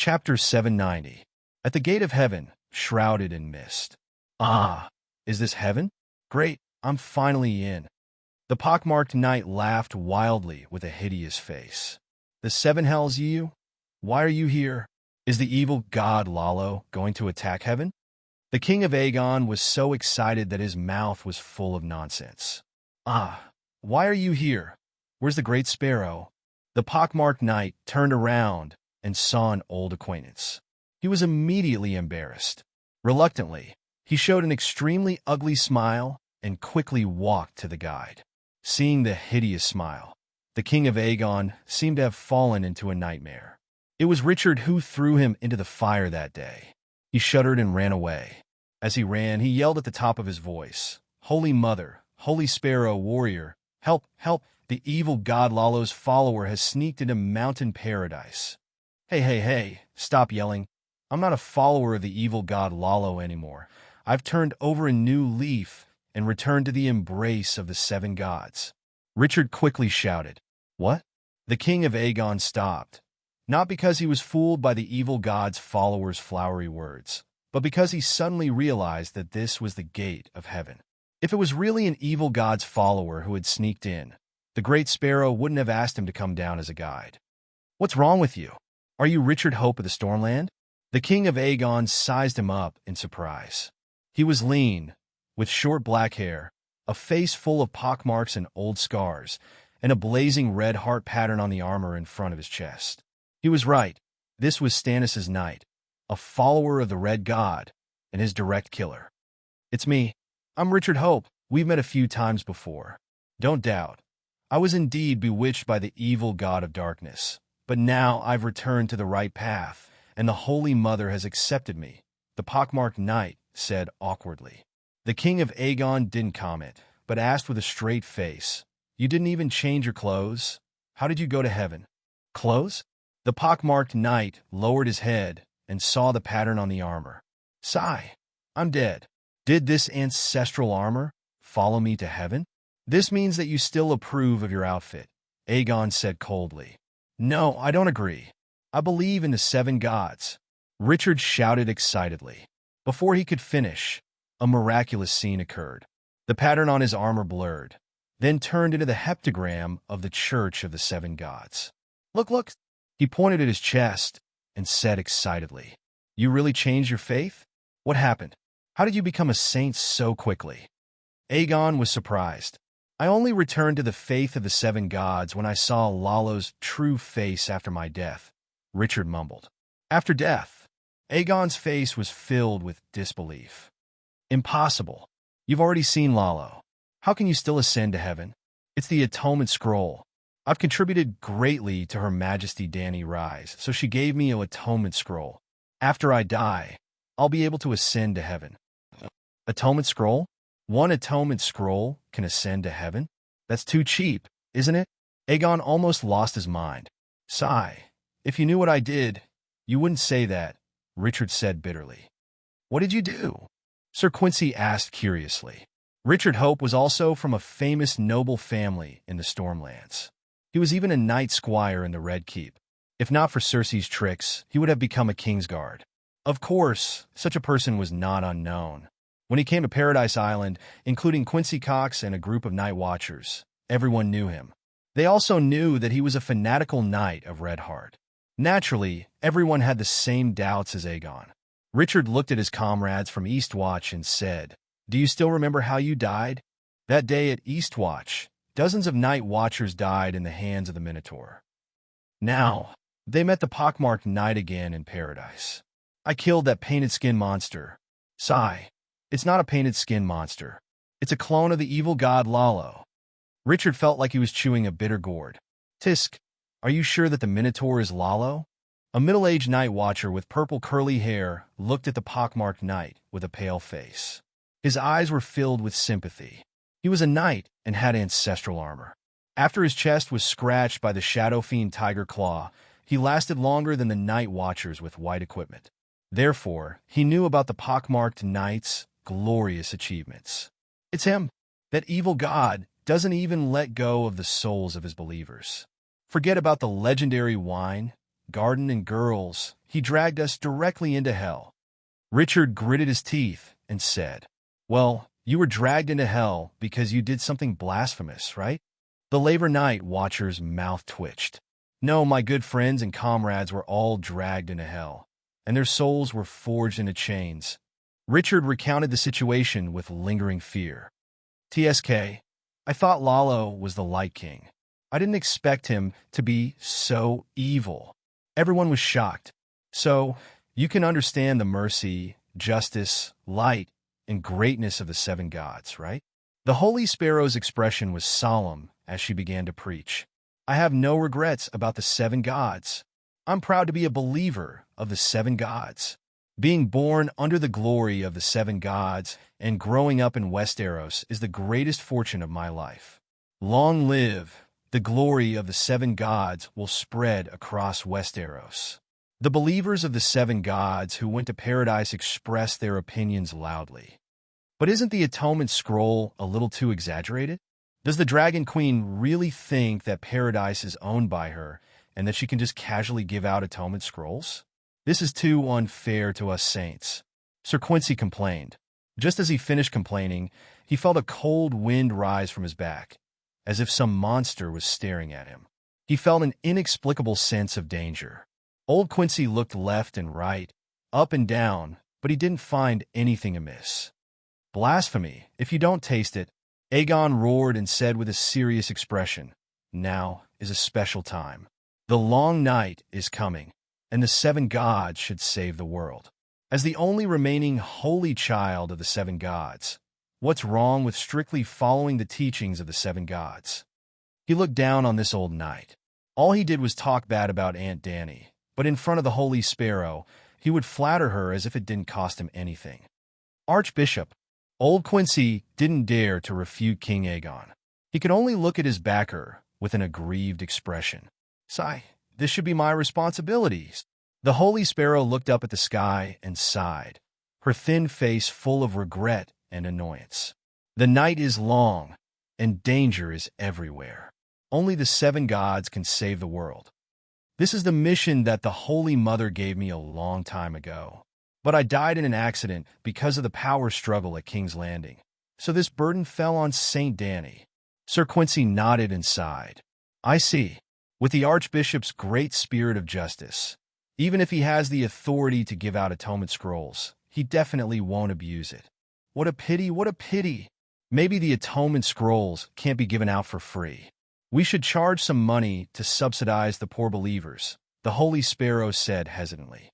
Chapter 790. At the gate of heaven, shrouded in mist. Ah, is this heaven? Great, I'm finally in. The pockmarked knight laughed wildly with a hideous face. The seven hells, you? Why are you here? Is the evil god Lalo going to attack heaven? The king of Aegon was so excited that his mouth was full of nonsense. Ah, why are you here? Where's the great sparrow? The pockmarked knight turned around and saw an old acquaintance. He was immediately embarrassed. Reluctantly, he showed an extremely ugly smile and quickly walked to the guide. Seeing the hideous smile, the king of Aegon seemed to have fallen into a nightmare. It was Richard who threw him into the fire that day. He shuddered and ran away. As he ran, he yelled at the top of his voice, "Holy Mother, Holy Sparrow Warrior, help, help! The evil god Lalo's follower has sneaked into Mountain Paradise." Hey, stop yelling. I'm not a follower of the evil god Lalo anymore. I've turned over a new leaf and returned to the embrace of the seven gods. Richard quickly shouted. What? The king of Aegon stopped, not because he was fooled by the evil god's followers' flowery words, but because he suddenly realized that this was the gate of heaven. If it was really an evil god's follower who had sneaked in, the great sparrow wouldn't have asked him to come down as a guide. What's wrong with you? Are you Richard Hope of the Stormland? The king of Aegon sized him up in surprise. He was lean, with short black hair, a face full of pockmarks and old scars, and a blazing red heart pattern on the armor in front of his chest. He was right. This was Stannis' knight, a follower of the Red God, and his direct killer. It's me. I'm Richard Hope. We've met a few times before. Don't doubt. I was indeed bewitched by the evil god of darkness, but now I've returned to the right path, and the Holy Mother has accepted me, the pockmarked knight said awkwardly. The king of Aegon didn't comment, but asked with a straight face, "You didn't even change your clothes? How did you go to heaven?" Clothes? The pockmarked knight lowered his head and saw the pattern on the armor. Sigh. I'm dead. Did this ancestral armor follow me to heaven? This means that you still approve of your outfit, Aegon said coldly. No, I don't agree. I believe in the seven gods. Richard shouted excitedly. Before he could finish, a miraculous scene occurred. The pattern on his armor blurred, then turned into the heptagram of the Church of the Seven Gods. Look! He pointed at his chest and said excitedly, "You really changed your faith? What happened? How did you become a saint so quickly?" Aegon was surprised. I only returned to the faith of the seven gods when I saw Lalo's true face after my death, Richard mumbled. After death? Aegon's face was filled with disbelief. Impossible. You've already seen Lalo. How can you still ascend to heaven? It's the Atonement Scroll. I've contributed greatly to Her Majesty Dany Rise, so she gave me an Atonement Scroll. After I die, I'll be able to ascend to heaven. Atonement Scroll? One Atonement Scroll can ascend to heaven? That's too cheap, isn't it? Aegon almost lost his mind. Sigh. If you knew what I did, you wouldn't say that, Richard said bitterly. What did you do? Sir Quincy asked curiously. Richard Hope was also from a famous noble family in the Stormlands. He was even a knight squire in the Red Keep. If not for Cersei's tricks, he would have become a Kingsguard. Of course, such a person was not unknown. When he came to Paradise Island, including Quincy Cox and a group of night watchers, everyone knew him. They also knew that he was a fanatical knight of Red Heart. Naturally, everyone had the same doubts as Aegon. Richard looked at his comrades from Eastwatch and said, "Do you still remember how you died? That day at Eastwatch, dozens of night watchers died in the hands of the Minotaur. Now, they met the pockmarked knight again in Paradise. I killed that painted skin monster. Sigh. It's not a painted skin monster. It's a clone of the evil god Lalo." Richard felt like he was chewing a bitter gourd. Tisk, are you sure that the Minotaur is Lalo? A middle-aged night watcher with purple curly hair looked at the pockmarked knight with a pale face. His eyes were filled with sympathy. He was a knight and had ancestral armor. After his chest was scratched by the Shadow Fiend Tiger Claw, he lasted longer than the night watchers with white equipment. Therefore, he knew about the pockmarked knight's glorious achievements. It's him. That evil god doesn't even let go of the souls of his believers. Forget about the legendary wine. garden, and girls, he dragged us directly into hell. Richard gritted his teeth and said, "Well, you were dragged into hell because you did something blasphemous, right?" The Labor Night Watcher's mouth twitched. No, my good friends and comrades were all dragged into hell, and their souls were forged into chains. Richard recounted the situation with lingering fear. "TSK, I thought Lalo was the Light King. I didn't expect him to be so evil." Everyone was shocked. "So, you can understand the mercy, justice, light, and greatness of the seven gods, right?" The Holy Sparrow's expression was solemn as she began to preach. "I have no regrets about the seven gods. I'm proud to be a believer of the seven gods. Being born under the glory of the seven gods and growing up in Westeros is the greatest fortune of my life. Long live the glory of the seven gods will spread across Westeros." The believers of the seven gods who went to paradise expressed their opinions loudly. But isn't the Atonement Scroll a little too exaggerated? Does the Dragon Queen really think that paradise is owned by her and that she can just casually give out Atonement Scrolls? This is too unfair to us saints. Sir Quincy complained. Just as he finished complaining, he felt a cold wind rise from his back, as if some monster was staring at him. He felt an inexplicable sense of danger. Old Quincy looked left and right, up and down, but he didn't find anything amiss. "Blasphemy, if you don't taste it," Aegon roared and said with a serious expression. "Now is a special time. The long night is coming, and the seven gods should save the world. As the only remaining holy child of the seven gods, what's wrong with strictly following the teachings of the seven gods?" He looked down on this old knight. All he did was talk bad about Aunt Dany, but in front of the Holy Sparrow, he would flatter her as if it didn't cost him anything. "Archbishop," old Quincy didn't dare to refute King Aegon. He could only look at his backer with an aggrieved expression. "Sigh, this should be my responsibilities." The Holy Sparrow looked up at the sky and sighed, her thin face full of regret and annoyance. "The night is long, and danger is everywhere. Only the seven gods can save the world. This is the mission that the Holy Mother gave me a long time ago. But I died in an accident because of the power struggle at King's Landing. So this burden fell on St. Dany." Sir Quincy nodded and sighed. "I see. With the Archbishop's great spirit of justice, even if he has the authority to give out Atonement Scrolls, he definitely won't abuse it. What a pity, what a pity. Maybe the Atonement Scrolls can't be given out for free. We should charge some money to subsidize the poor believers," the Holy Sparrow said hesitantly.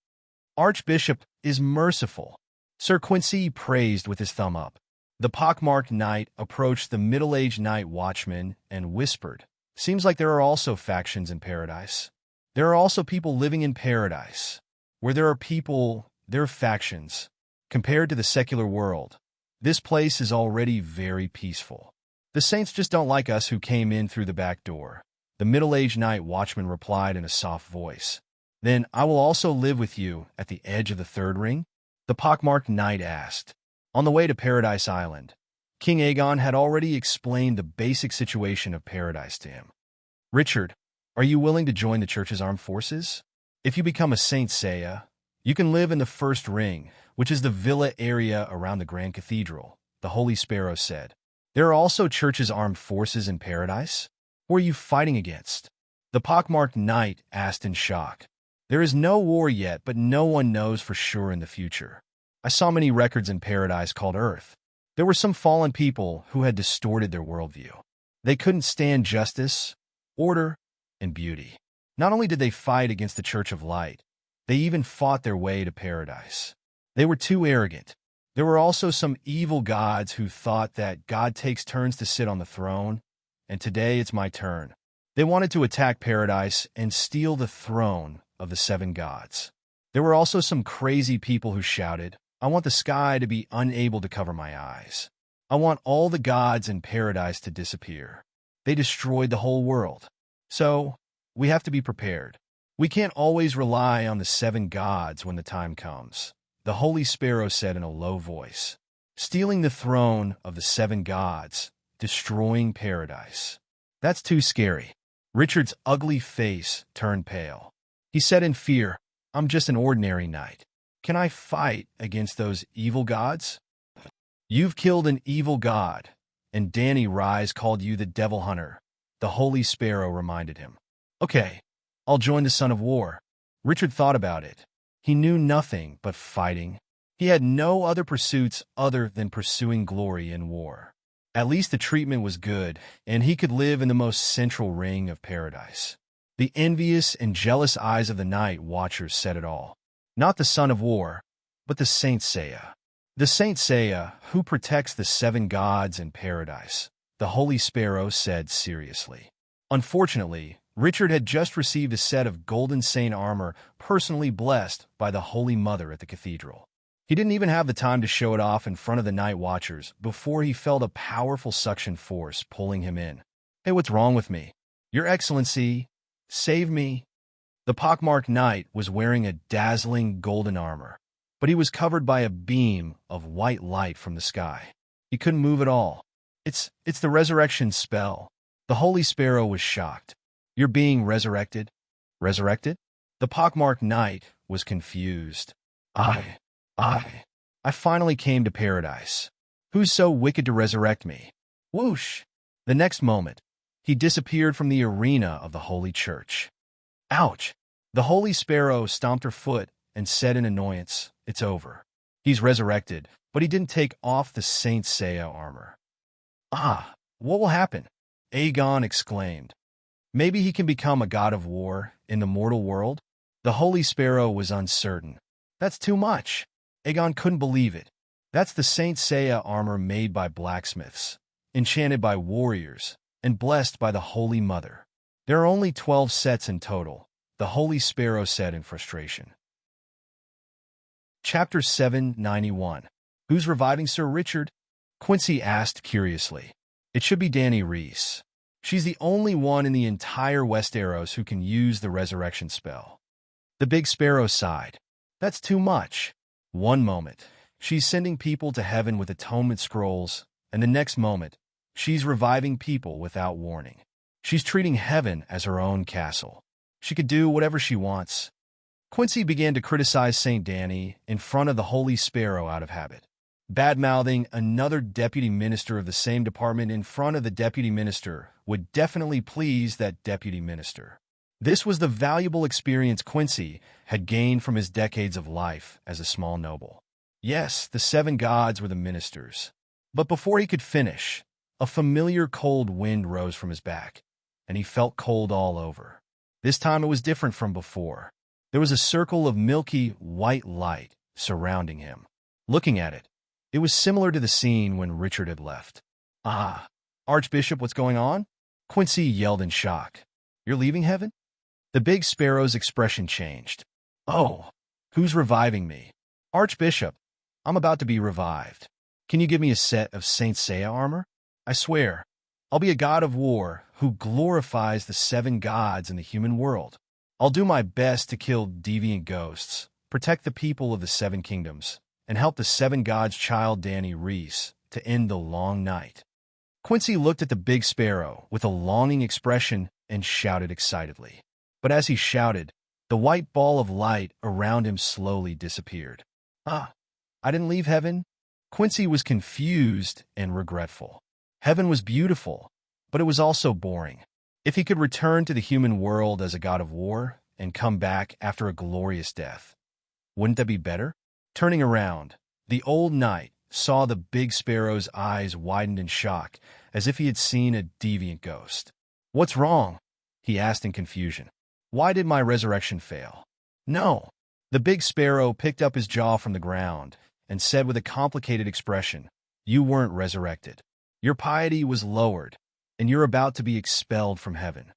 "Archbishop is merciful," Sir Quincy praised with his thumb up. The pockmarked knight approached the middle-aged night watchman and whispered, "Seems like there are also factions in paradise. There are also people living in paradise. Where there are people, there are factions. Compared to the secular world, this place is already very peaceful. The saints just don't like us who came in through the back door," the middle-aged night watchman replied in a soft voice. "Then I will also live with you at the edge of the third ring?" the pockmarked knight asked. On the way to Paradise Island, King Aegon had already explained the basic situation of paradise to him. "Richard, are you willing to join the Church's armed forces? If you become a Saint Seiya, you can live in the first ring, which is the villa area around the Grand Cathedral," the Holy Sparrow said. "There are also Church's armed forces in paradise? Who are you fighting against?" the pockmarked knight asked in shock. "There is no war yet, but no one knows for sure in the future. I saw many records in paradise called Earth. There were some fallen people who had distorted their worldview. They couldn't stand justice, order, and beauty. Not only did they fight against the Church of Light, they even fought their way to paradise. They were too arrogant. There were also some evil gods who thought that God takes turns to sit on the throne, and today it's my turn. They wanted to attack paradise and steal the throne of the seven gods. There were also some crazy people who shouted, 'I want the sky to be unable to cover my eyes. I want all the gods in paradise to disappear.' They destroyed the whole world. So, we have to be prepared. We can't always rely on the seven gods when the time comes," the Holy Sparrow said in a low voice. "Stealing the throne of the seven gods, destroying paradise. That's too scary." Richard's ugly face turned pale. He said in fear, I'm just an ordinary knight. Can I fight against those evil gods? You've killed an evil god, and Danny Rise called you the Devil Hunter, the Holy Sparrow reminded him. Okay, I'll join the Son of War. Richard thought about it. He knew nothing but fighting. He had no other pursuits other than pursuing glory in war. At least the treatment was good, and he could live in the most central ring of paradise. The envious and jealous eyes of the night watchers said it all. Not the Son of War, but the Saint Seiya. The Saint Seiya, who protects the seven gods in paradise, the Holy Sparrow said seriously. Unfortunately, Richard had just received a set of golden saint armor personally blessed by the Holy Mother at the cathedral. He didn't even have the time to show it off in front of the night watchers before he felt a powerful suction force pulling him in. Hey, what's wrong with me? Your Excellency, save me. The pockmarked knight was wearing a dazzling golden armor, but he was covered by a beam of white light from the sky. He couldn't move at all. It's the resurrection spell. The Holy Sparrow was shocked. You're being resurrected? Resurrected? The pockmarked knight was confused. I finally came to paradise. Who's so wicked to resurrect me? Whoosh! The next moment, he disappeared from the arena of the Holy Church. Ouch! The Holy Sparrow stomped her foot and said in annoyance, it's over. He's resurrected, but he didn't take off the Saint Seiya armor. What will happen? Aegon exclaimed. Maybe he can become a god of war in the mortal world? The Holy Sparrow was uncertain. That's too much. Aegon couldn't believe it. That's the Saint Seiya armor made by blacksmiths, enchanted by warriors, and blessed by the Holy Mother. There are only 12 sets in total, the Holy Sparrow said in frustration. Chapter 791. Who's reviving Sir Richard? Quincy asked curiously. It should be Danny Reese. She's the only one in the entire Westeros who can use the resurrection spell. The Big Sparrow sighed. That's too much. One moment, she's sending people to heaven with atonement scrolls, and the next moment, she's reviving people without warning. She's treating heaven as her own castle. She could do whatever she wants. Quincy began to criticize St. Danny in front of the Holy Sparrow out of habit, bad-mouthing another deputy minister of the same department in front of the deputy minister would definitely please that deputy minister. This was the valuable experience Quincy had gained from his decades of life as a small noble. Yes, the seven gods were the ministers. But before he could finish, a familiar cold wind rose from his back, and he felt cold all over. This time it was different from before. There was a circle of milky white light surrounding him. Looking at it, it was similar to the scene when Richard had left. Archbishop, what's going on? Quincy yelled in shock. You're leaving heaven? The Big Sparrow's expression changed. Oh, who's reviving me? Archbishop, I'm about to be revived. Can you give me a set of Saint Seiya armor? I swear, I'll be a god of war who glorifies the seven gods in the human world. I'll do my best to kill deviant ghosts, protect the people of the seven kingdoms, and help the seven gods' child Danny Reese to end the long night. Quincy looked at the Big Sparrow with a longing expression and shouted excitedly. But as he shouted, the white ball of light around him slowly disappeared. I didn't leave heaven? Quincy was confused and regretful. Heaven was beautiful, but it was also boring. If he could return to the human world as a god of war and come back after a glorious death, wouldn't that be better? Turning around, the old knight saw the Big Sparrow's eyes widened in shock, as if he had seen a deviant ghost. What's wrong? He asked in confusion. Why did my resurrection fail? No. The Big Sparrow picked up his jaw from the ground and said with a complicated expression, You weren't resurrected. Your piety was lowered, and you're about to be expelled from heaven.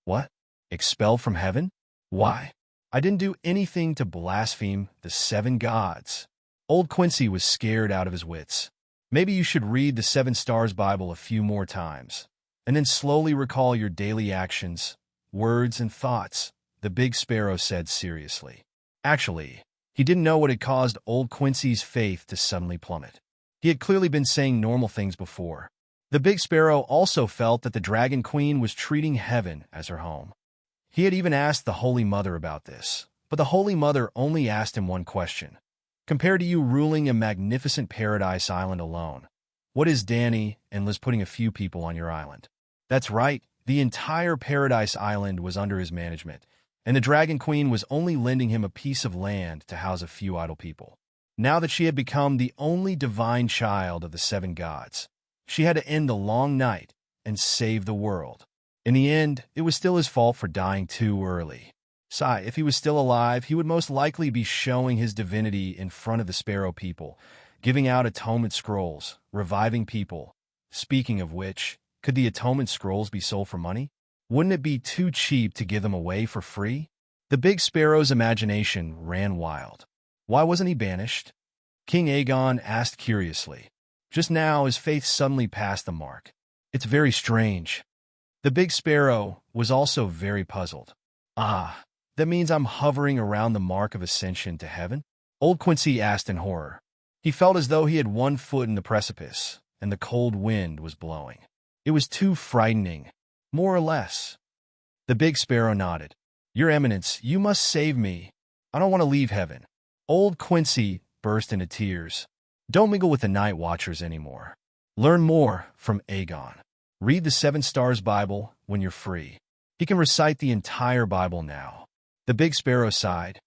What? Expelled from heaven? Why? I didn't do anything to blaspheme the seven gods. Old Quincy was scared out of his wits. Maybe you should read the Seven Stars Bible a few more times, and then slowly recall your daily actions, words, and thoughts, the Big Sparrow said seriously. Actually, he didn't know what had caused old Quincy's faith to suddenly plummet. He had clearly been saying normal things before. The Big Sparrow also felt that the Dragon Queen was treating heaven as her home. He had even asked the Holy Mother about this, but the Holy Mother only asked him one question. Compared to you ruling a magnificent paradise island alone, what is Danny and Liz putting a few people on your island? That's right, the entire paradise island was under his management, and the Dragon Queen was only lending him a piece of land to house a few idle people. Now that she had become the only divine child of the seven gods, she had to end the long night and save the world. In the end, it was still his fault for dying too early. If he was still alive, he would most likely be showing his divinity in front of the Sparrow people, giving out atonement scrolls, reviving people. Speaking of which, could the atonement scrolls be sold for money? Wouldn't it be too cheap to give them away for free? The big Sparrow's imagination ran wild. Why wasn't he banished? King Aegon asked curiously. Just now, his faith suddenly passed the mark. It's very strange. The big Sparrow was also very puzzled. That means I'm hovering around the mark of ascension to heaven? Old Quincy asked in horror. He felt as though he had one foot in the precipice, and the cold wind was blowing. It was too frightening, more or less. The big Sparrow nodded. Your Eminence, you must save me. I don't want to leave heaven. Old Quincy burst into tears. Don't mingle with the Night Watchers anymore. Learn more from Aegon. Read the Seven Stars Bible when you're free. He can recite the entire Bible now. The big Sparrow sighed.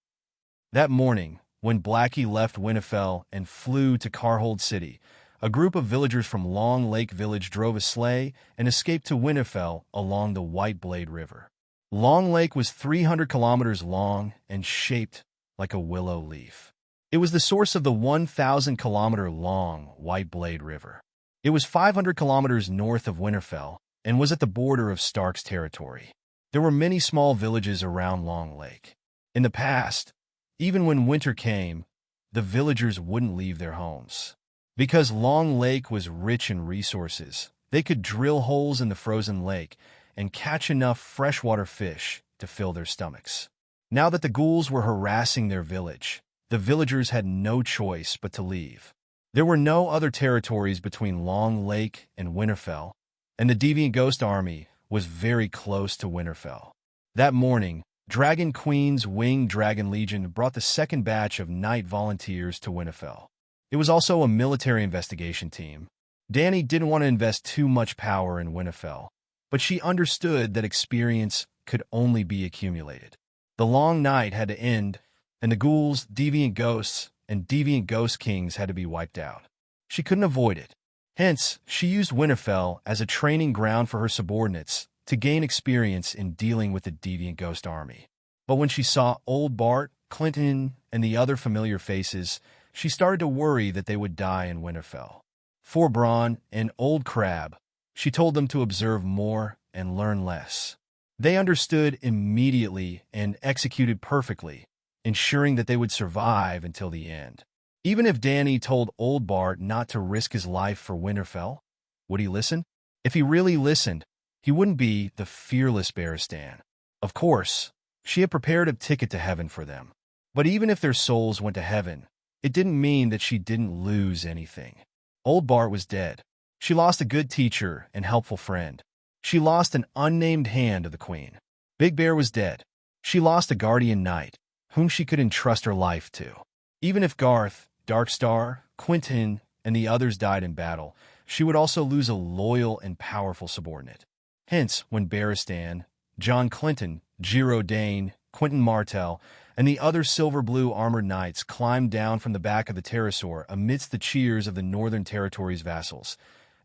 That morning, when Blackie left Winterfell and flew to Carhold City, a group of villagers from Long Lake Village drove a sleigh and escaped to Winterfell along the White Blade River. Long Lake was 300 kilometers long and shaped like a willow leaf. It was the source of the 1,000-kilometer-long White Blade River. It was 500 kilometers north of Winterfell and was at the border of Stark's territory. There were many small villages around Long Lake. In the past, even when winter came, the villagers wouldn't leave their homes. Because Long Lake was rich in resources, they could drill holes in the frozen lake and catch enough freshwater fish to fill their stomachs. Now that the ghouls were harassing their village, the villagers had no choice but to leave. There were no other territories between Long Lake and Winterfell, and the Deviant Ghost Army was very close to Winterfell. That morning, Dragon Queen's Winged Dragon Legion brought the second batch of night volunteers to Winterfell. It was also a military investigation team. Dany didn't want to invest too much power in Winterfell, but she understood that experience could only be accumulated. The long night had to end, and the ghouls, deviant ghosts, and deviant ghost kings had to be wiped out. She couldn't avoid it. Hence, she used Winterfell as a training ground for her subordinates to gain experience in dealing with the Deviant Ghost Army. But when she saw Old Bart, Clinton, and the other familiar faces, she started to worry that they would die in Winterfell. For Bronn and Old Crab, she told them to observe more and learn less. They understood immediately and executed perfectly, ensuring that they would survive until the end. Even if Dany told Old Bart not to risk his life for Winterfell, would he listen? If he really listened, he wouldn't be the fearless Barristan. Of course, she had prepared a ticket to heaven for them. But even if their souls went to heaven, it didn't mean that she didn't lose anything. Old Bart was dead. She lost a good teacher and helpful friend. She lost an unnamed hand of the Queen. Big Bear was dead. She lost a guardian knight, whom she could entrust her life to. Even if Garth, Darkstar, Quentin, and the others died in battle, she would also lose a loyal and powerful subordinate. Hence, when Barristan, John Clinton, Giro Dane, Quentin Martell, and the other silver-blue armored knights climbed down from the back of the pterosaur amidst the cheers of the Northern Territory's vassals,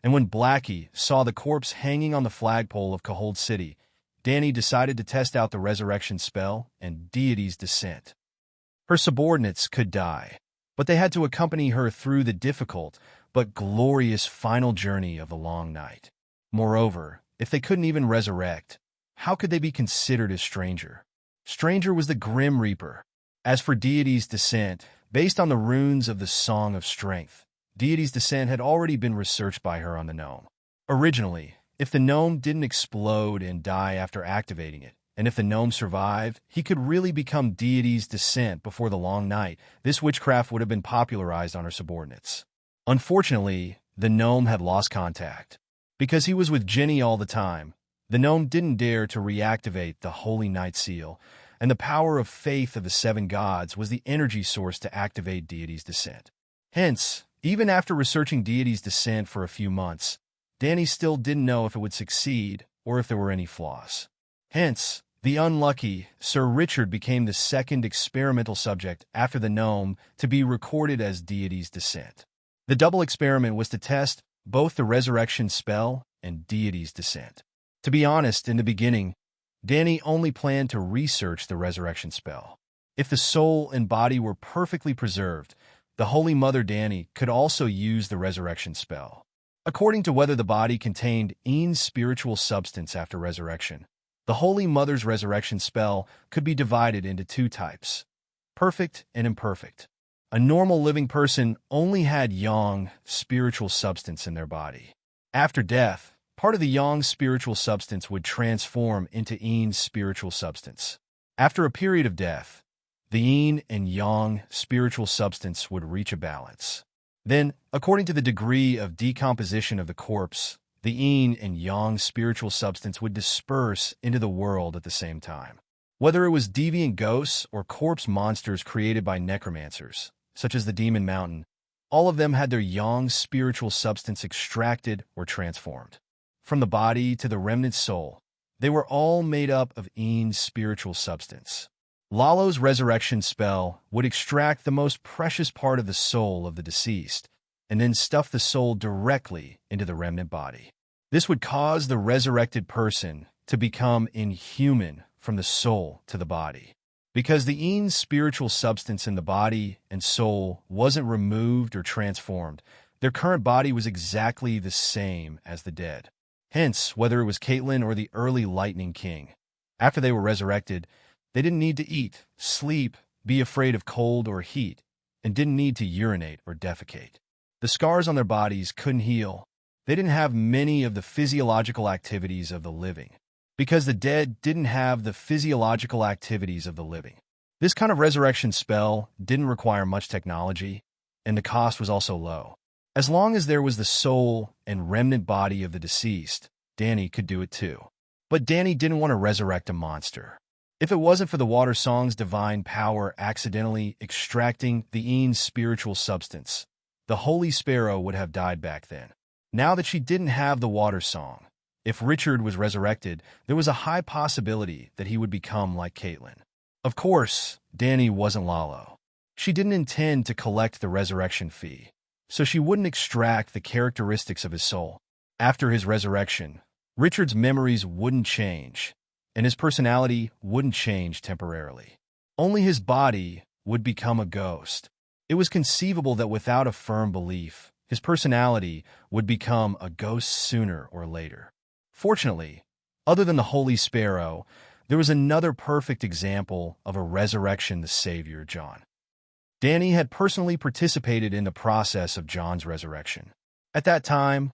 and when Blackie saw the corpse hanging on the flagpole of Cahold City, Dany decided to test out the resurrection spell and deity's descent. Her subordinates could die, but they had to accompany her through the difficult but glorious final journey of the long night. Moreover, if they couldn't even resurrect, how could they be considered a stranger? Stranger was the Grim Reaper. As for deity's descent, based on the runes of the Song of Strength, deity's descent had already been researched by her on the gnome. Originally, if the gnome didn't explode and die after activating it, and if the gnome survived, he could really become deity's descent before the long night. This witchcraft would have been popularized on her subordinates. Unfortunately, the gnome had lost contact. Because he was with Ginny all the time, The gnome didn't dare to reactivate the Holy Night Seal, and the power of faith of the seven gods was the energy source to activate Deity's descent. Hence, even after researching Deity's descent for a few months, Danny still didn't know if it would succeed or if there were any flaws. Hence, the unlucky Sir Richard became the second experimental subject after the gnome to be recorded as Deity's descent. The double experiment was to test both the resurrection spell and Deity's descent. To be honest, in the beginning, Danny only planned to research the resurrection spell. If the soul and body were perfectly preserved, the Holy Mother Danny could also use the resurrection spell. According to whether the body contained Ian's spiritual substance after resurrection, the Holy Mother's resurrection spell could be divided into two types, perfect and imperfect. A normal living person only had yang spiritual substance in their body. After death, part of the yang spiritual substance would transform into Ian's spiritual substance. After a period of death, the yin and yang spiritual substance would reach a balance. Then, according to the degree of decomposition of the corpse, the yin and yang spiritual substance would disperse into the world at the same time. Whether it was deviant ghosts or corpse monsters created by necromancers, such as the Demon Mountain, all of them had their yang spiritual substance extracted or transformed. From the body to the remnant soul, they were all made up of Ian's spiritual substance. Lalo's resurrection spell would extract the most precious part of the soul of the deceased and then stuff the soul directly into the remnant body. This would cause the resurrected person to become inhuman from the soul to the body. Because the Ian's spiritual substance in the body and soul wasn't removed or transformed, their current body was exactly the same as the dead. Hence, whether it was Caitlin or the early Lightning King, after they were resurrected, they didn't need to eat, sleep, be afraid of cold or heat, and didn't need to urinate or defecate. The scars on their bodies couldn't heal. They didn't have many of the physiological activities of the living, because the dead didn't have the physiological activities of the living. This kind of resurrection spell didn't require much technology, and the cost was also low. As long as there was the soul and remnant body of the deceased, Danny could do it too. But Danny didn't want to resurrect a monster. If it wasn't for the Water Song's divine power accidentally extracting the Ian's spiritual substance, the Holy Sparrow would have died back then. Now that she didn't have the Water Song, if Richard was resurrected, there was a high possibility that he would become like Caitlin. Of course, Danny wasn't Lalo. She didn't intend to collect the resurrection fee, so she wouldn't extract the characteristics of his soul. After his resurrection, Richard's memories wouldn't change, and his personality wouldn't change temporarily. Only his body would become a ghost. It was conceivable that without a firm belief, his personality would become a ghost sooner or later. Fortunately, other than the Holy Sparrow, there was another perfect example of a resurrection the Savior, John. Danny had personally participated in the process of John's resurrection. At that time,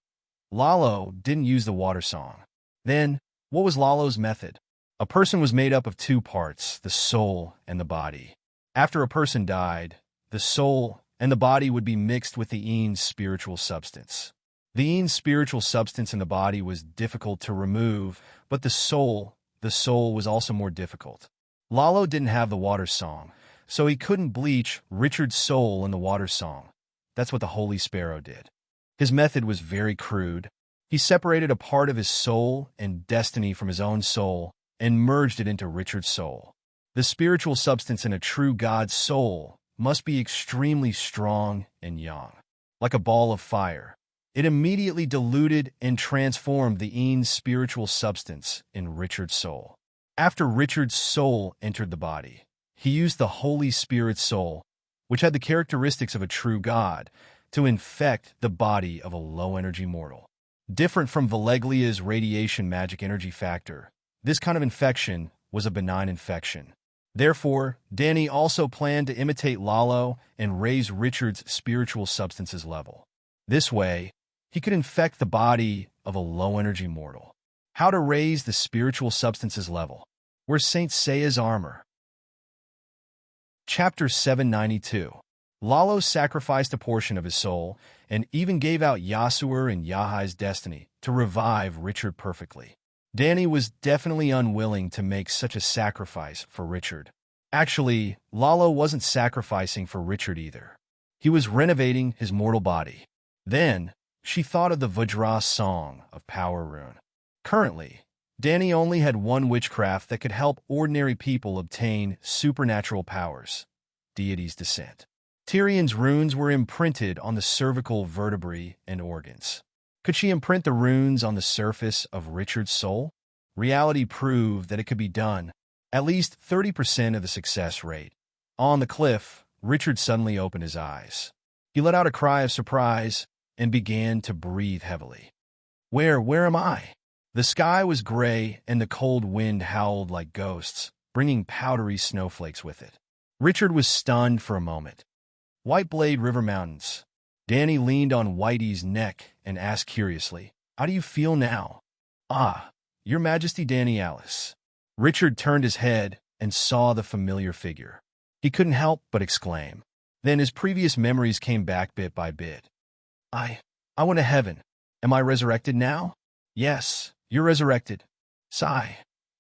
Lalo didn't use the Water Song. Then, what was Lalo's method? A person was made up of two parts, the soul and the body. After a person died, the soul and the body would be mixed with the Ian's spiritual substance. The Ian's spiritual substance in the body was difficult to remove, but the soul was also more difficult. Lalo didn't have the Water Song, so he couldn't bleach Richard's soul in the Water Song. That's what the Holy Sparrow did. His method was very crude. He separated a part of his soul and destiny from his own soul and merged it into Richard's soul. The spiritual substance in a true God's soul must be extremely strong and young, like a ball of fire. It immediately diluted and transformed the Ian's spiritual substance in Richard's soul. After Richard's soul entered the body, he used the Holy Spirit's soul, which had the characteristics of a true God, to infect the body of a low-energy mortal. Different from Valeglia's radiation magic energy factor, this kind of infection was a benign infection. Therefore, Danny also planned to imitate Lalo and raise Richard's spiritual substance's level. This way, he could infect the body of a low-energy mortal. How to raise the spiritual substance's level. Where's Saint Seiya's armor? Chapter 792. Lalo sacrificed a portion of his soul and even gave out Yasur and Yahai's destiny to revive Richard perfectly. Danny was definitely unwilling to make such a sacrifice for Richard. Actually, Lalo wasn't sacrificing for Richard either. He was renovating his mortal body. Then, she thought of the Vajra song of Power Rune. Currently, Danny only had one witchcraft that could help ordinary people obtain supernatural powers: Deity's Descent. Tyrion's runes were imprinted on the cervical vertebrae and organs. Could she imprint the runes on the surface of Richard's soul? Reality proved that it could be done. At least 30% of the success rate. On the cliff, Richard suddenly opened his eyes. He let out a cry of surprise and began to breathe heavily. Where am I? The sky was gray and the cold wind howled like ghosts, bringing powdery snowflakes with it. Richard was stunned for a moment. White Blade River Mountains. Danny leaned on Whitey's neck and asked curiously, "How do you feel now?" "Ah, Your Majesty, Danny Alice." Richard turned his head and saw the familiar figure. He couldn't help but exclaim. Then his previous memories came back bit by bit. I went to heaven. Am I resurrected now?" "Yes, you're resurrected." "Sigh.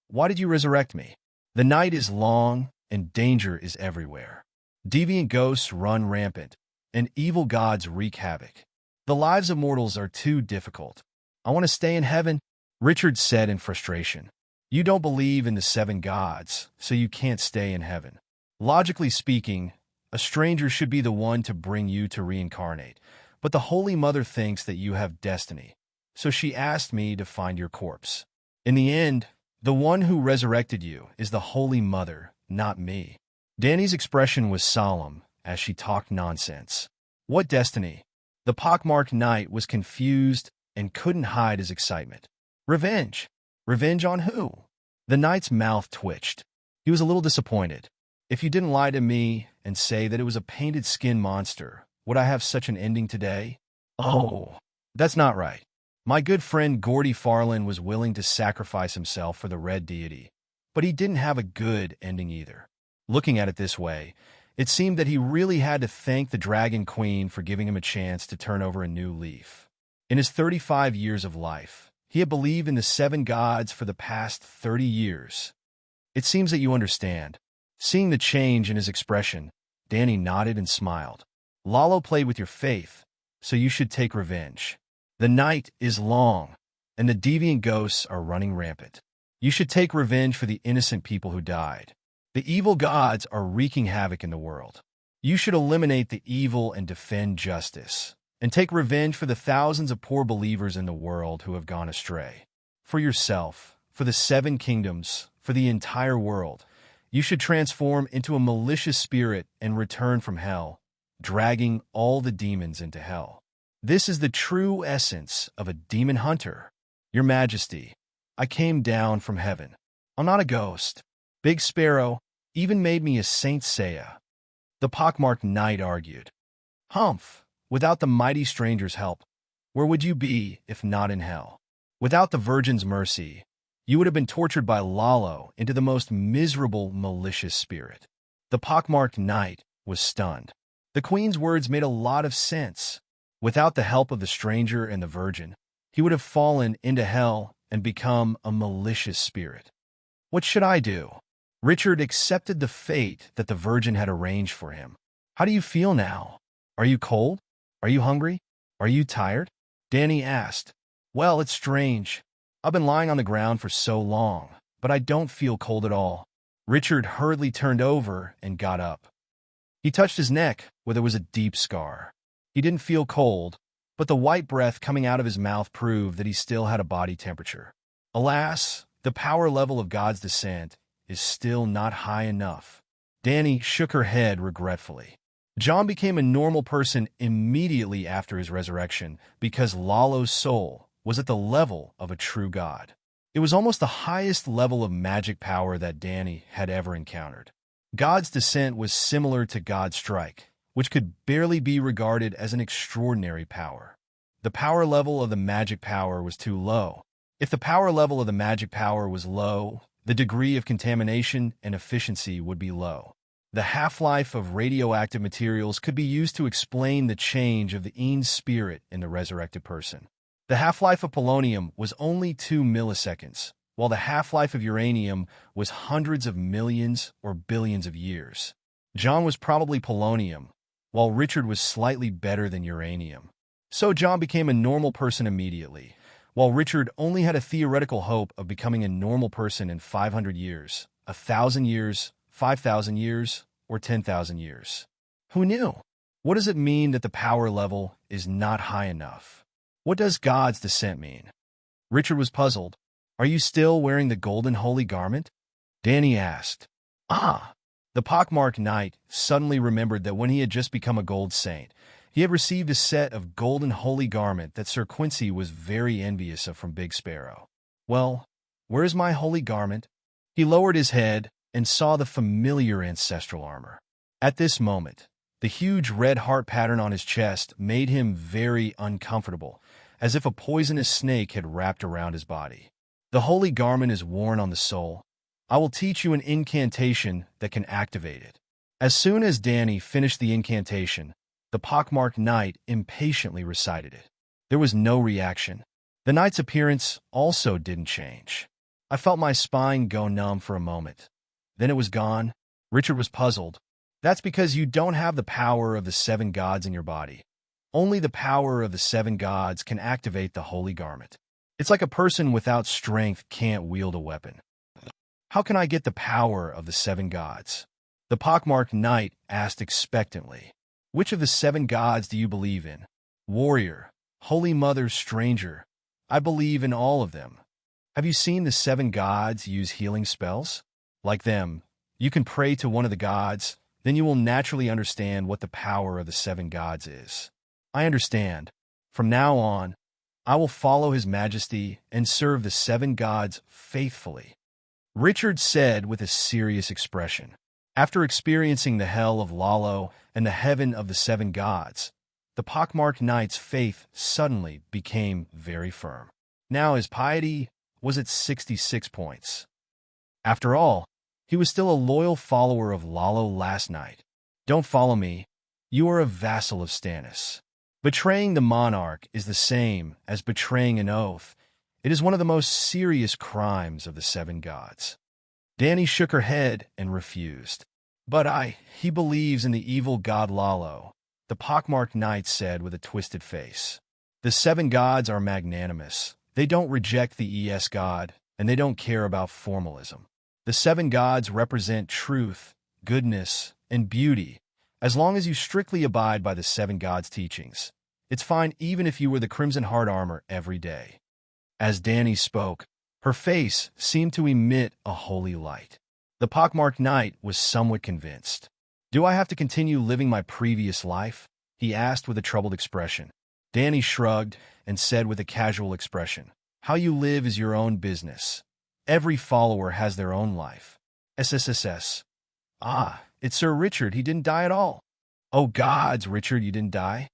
Why did you resurrect me?" "The night is long and danger is everywhere. Deviant ghosts run rampant, and evil gods wreak havoc. The lives of mortals are too difficult. I want to stay in heaven," Richard said in frustration. "You don't believe in the 7 gods, so you can't stay in heaven. Logically speaking, a stranger should be the one to bring you to reincarnate, but the Holy Mother thinks that you have destiny, so she asked me to find your corpse. In the end, the one who resurrected you is the Holy Mother, not me." Danny's expression was solemn as she talked nonsense. What destiny? The pockmarked knight was confused and couldn't hide his excitement. Revenge? Revenge on who? The knight's mouth twitched. He was a little disappointed. "If you didn't lie to me and say that it was a painted skin monster, would I have such an ending today?" "Oh, that's not right. My good friend Gordy Farland was willing to sacrifice himself for the red deity, but he didn't have a good ending either." Looking at it this way, it seemed that he really had to thank the Dragon Queen for giving him a chance to turn over a new leaf. In his 35 years of life, he had believed in the 7 gods for the past 30 years. "It seems that you understand." Seeing the change in his expression, Danny nodded and smiled. "Lalo played with your faith, so you should take revenge. The night is long, and the deviant ghosts are running rampant. You should take revenge for the innocent people who died. The evil gods are wreaking havoc in the world. You should eliminate the evil and defend justice, and take revenge for the thousands of poor believers in the world who have gone astray. For yourself, for the 7 kingdoms, for the entire world, you should transform into a malicious spirit and return from hell, dragging all the demons into hell. This is the true essence of a demon hunter. Your Majesty, I came down from heaven. I'm not a ghost. Big Sparrow even made me a Saint Seiya." The pockmarked knight argued. "Humph, without the mighty stranger's help, where would you be if not in hell? Without the Virgin's mercy, you would have been tortured by Lalo into the most miserable, malicious spirit." The pockmarked knight was stunned. The Queen's words made a lot of sense. Without the help of the stranger and the Virgin, he would have fallen into hell and become a malicious spirit. What should I do? Richard accepted the fate that the Virgin had arranged for him. "How do you feel now? Are you cold? Are you hungry? Are you tired?" Danny asked. "Well, it's strange. I've been lying on the ground for so long, but I don't feel cold at all." Richard hurriedly turned over and got up. He touched his neck, where there was a deep scar. He didn't feel cold, but the white breath coming out of his mouth proved that he still had a body temperature. Alas, the power level of God's descent is still not high enough. Danny shook her head regretfully. John became a normal person immediately after his resurrection because Lalo's soul was at the level of a true god. It was almost the highest level of magic power that Danny had ever encountered. God's descent was similar to God's strike, which could barely be regarded as an extraordinary power. The power level of the magic power was too low. If the power level of the magic power was low, the degree of contamination and efficiency would be low. The half-life of radioactive materials could be used to explain the change of the Ean's spirit in the resurrected person. The half-life of polonium was only 2 milliseconds, while the half-life of uranium was hundreds of millions or billions of years. John was probably polonium, while Richard was slightly better than uranium. So John became a normal person immediately, while Richard only had a theoretical hope of becoming a normal person in 500 years, 1,000 years, 5,000 years, or 10,000 years. Who knew? What does it mean that the power level is not high enough? What does God's descent mean? Richard was puzzled. Are you still wearing the golden holy garment? Danny asked. Ah! The pockmarked knight suddenly remembered that when he had just become a gold saint, he had received a set of golden holy garment that Sir Quincy was very envious of from Big Sparrow. Well, where is my holy garment? He lowered his head and saw the familiar ancestral armor. At this moment, the huge red heart pattern on his chest made him very uncomfortable, as if a poisonous snake had wrapped around his body. The holy garment is worn on the soul. I will teach you an incantation that can activate it. As soon as Danny finished the incantation, the pockmarked knight impatiently recited it. There was no reaction. The knight's appearance also didn't change. I felt my spine go numb for a moment. Then it was gone. Richard was puzzled. That's because you don't have the power of the 7 gods in your body. Only the power of the 7 gods can activate the holy garment. It's like a person without strength can't wield a weapon. How can I get the power of the 7 gods? The pockmarked knight asked expectantly. Which of the 7 gods do you believe in? Warrior, Holy Mother, Stranger. I believe in all of them. Have you seen the 7 gods use healing spells? Like them, you can pray to one of the gods, then you will naturally understand what the power of the 7 gods is. I understand. From now on, I will follow His Majesty and serve the 7 gods faithfully. Richard said with a serious expression. After experiencing the hell of Lalo and the heaven of the 7 gods, the pockmarked knight's faith suddenly became very firm. Now his piety was at 66 points. After all, he was still a loyal follower of Lalo last night. Don't follow me. You are a vassal of Stannis. Betraying the monarch is the same as betraying an oath. It is one of the most serious crimes of the 7 gods. Danny shook her head and refused. But he believes in the evil god Lalo, the pockmarked knight said with a twisted face. The 7 gods are magnanimous. They don't reject the ES god, and they don't care about formalism. The 7 gods represent truth, goodness, and beauty. As long as you strictly abide by the 7 gods' teachings, it's fine even if you wear the Crimson Heart armor every day. As Danny spoke, her face seemed to emit a holy light. The pockmarked knight was somewhat convinced. Do I have to continue living my previous life? He asked with a troubled expression. Danny shrugged and said with a casual expression, How you live is your own business. Every follower has their own life. SSSS. Ah, it's Sir Richard. He didn't die at all. Oh gods, Richard, you didn't die?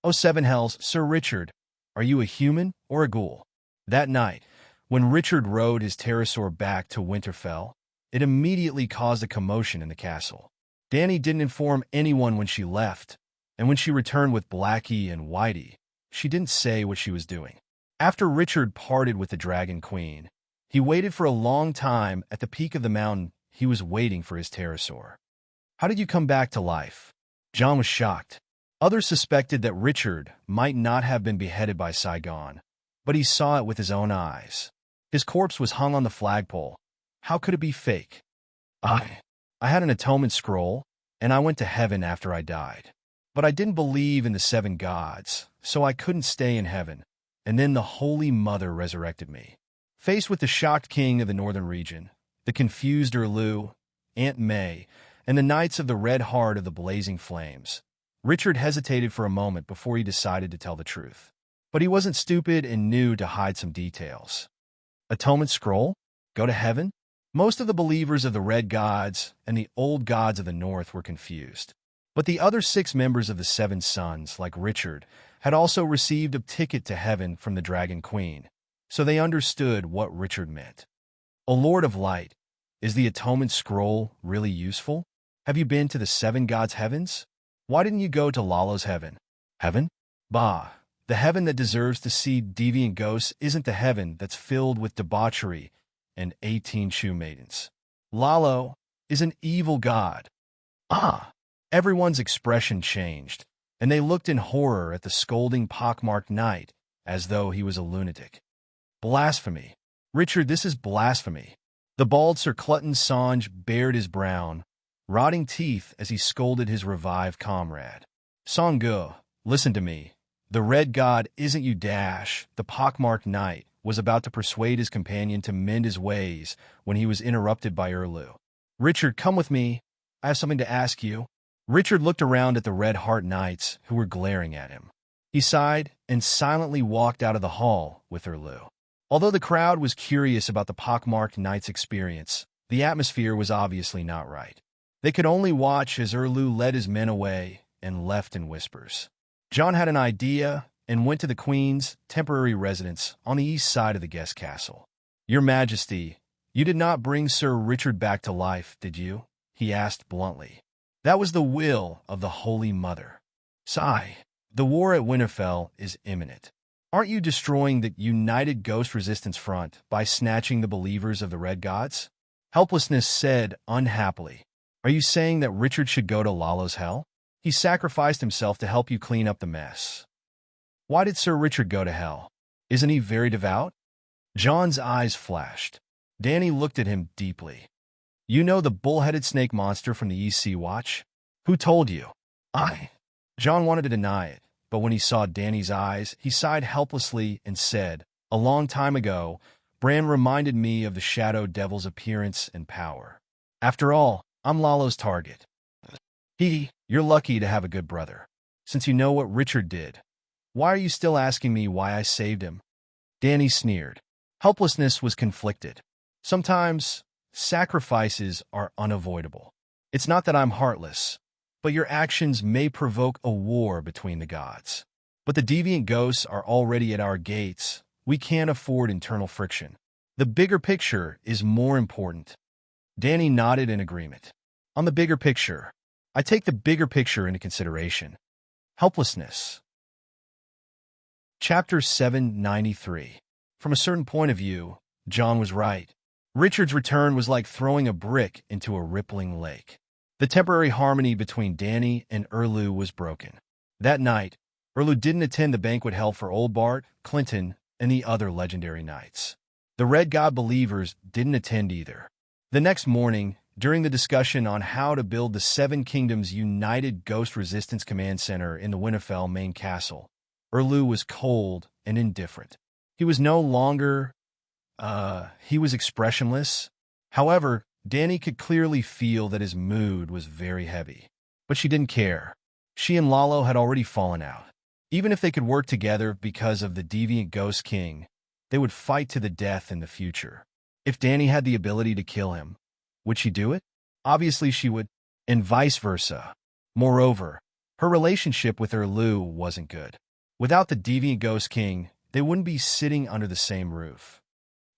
Oh 7 hells, Sir Richard. Are you a human or a ghoul? That night, when Richard rode his pterosaur back to Winterfell, it immediately caused a commotion in the castle. Danny didn't inform anyone when she left, and when she returned with Blackie and Whitey, she didn't say what she was doing. After Richard parted with the Dragon Queen, he waited for a long time at the peak of the mountain. He was waiting for his pterosaur. How did you come back to life? John was shocked. Others suspected that Richard might not have been beheaded by Saigon, but he saw it with his own eyes. His corpse was hung on the flagpole. How could it be fake? I had an atonement scroll, and I went to heaven after I died. But I didn't believe in the 7 gods, so I couldn't stay in heaven, and then the Holy Mother resurrected me. Faced with the shocked king of the northern region, the confused Erlu, Aunt May, and the Knights of the Red Heart of the Blazing Flames, Richard hesitated for a moment before he decided to tell the truth. But he wasn't stupid and knew to hide some details. Atonement scroll? Go to heaven? Most of the believers of the Red Gods and the Old Gods of the North were confused. But the other 6 members of the 7 Sons, like Richard, had also received a ticket to heaven from the Dragon Queen, so they understood what Richard meant. O Lord of Light, is the Atonement Scroll really useful? Have you been to the 7 Gods' heavens? Why didn't you go to Lalo's heaven? Heaven? Bah, the heaven that deserves to see deviant ghosts isn't the heaven that's filled with debauchery and 18 shoe maidens. Lalo is an evil god. Ah! Everyone's expression changed, and they looked in horror at the scolding pockmarked knight, as though he was a lunatic. Blasphemy. Richard, this is blasphemy. The bald Sir Clutton Songe bared his brown, rotting teeth as he scolded his revived comrade. Songu, listen to me. The red god isn't you dash. The pockmarked knight was about to persuade his companion to mend his ways when he was interrupted by Erlu. Richard, come with me. I have something to ask you. Richard looked around at the Red Heart Knights who were glaring at him. He sighed and silently walked out of the hall with Erlu. Although the crowd was curious about the pockmarked knight's experience, the atmosphere was obviously not right. They could only watch as Erlu led his men away and left in whispers. John had an idea and went to the Queen's temporary residence on the east side of the guest castle. Your Majesty, you did not bring Sir Richard back to life, did you? He asked bluntly. That was the will of the Holy Mother. Sigh, the war at Winterfell is imminent. Aren't you destroying the United Ghost Resistance Front by snatching the believers of the Red Gods? Helplessness said unhappily. Are you saying that Richard should go to Lalo's hell? He sacrificed himself to help you clean up the mess. Why did Sir Richard go to hell? Isn't he very devout? John's eyes flashed. Dany looked at him deeply. You know the bull-headed snake monster from the East Sea Watch? Who told you? I. John wanted to deny it, but when he saw Dany's eyes, he sighed helplessly and said, a long time ago, Bran reminded me of the Shadow Devil's appearance and power. After all, I'm Lalo's target. You're lucky to have a good brother. Since you know what Richard did, why are you still asking me why I saved him? Dany sneered. Helplessness was conflicted. Sometimes sacrifices are unavoidable. It's not that I'm heartless, but your actions may provoke a war between the gods. But the deviant ghosts are already at our gates. We can't afford internal friction. The bigger picture is more important. Dany nodded in agreement. On the bigger picture, I take the bigger picture into consideration. Helplessness. Chapter 793. From a certain point of view, John was right. Richard's return was like throwing a brick into a rippling lake. The temporary harmony between Dany and Erlu was broken. That night, Erlu didn't attend the banquet held for Old Bart, Clinton, and the other legendary knights. The Red God believers didn't attend either. The next morning, during the discussion on how to build the Seven Kingdoms United Ghost Resistance Command Center in the Winterfell main castle, Erlu was cold and indifferent. He was no longer, he was expressionless. However, Dany could clearly feel that his mood was very heavy. But she didn't care. She and Lalo had already fallen out. Even if they could work together because of the deviant Ghost King, they would fight to the death in the future. If Dany had the ability to kill him, would she do it? Obviously she would, and vice versa. Moreover, her relationship with Erlu wasn't good. Without the deviant Ghost King, they wouldn't be sitting under the same roof.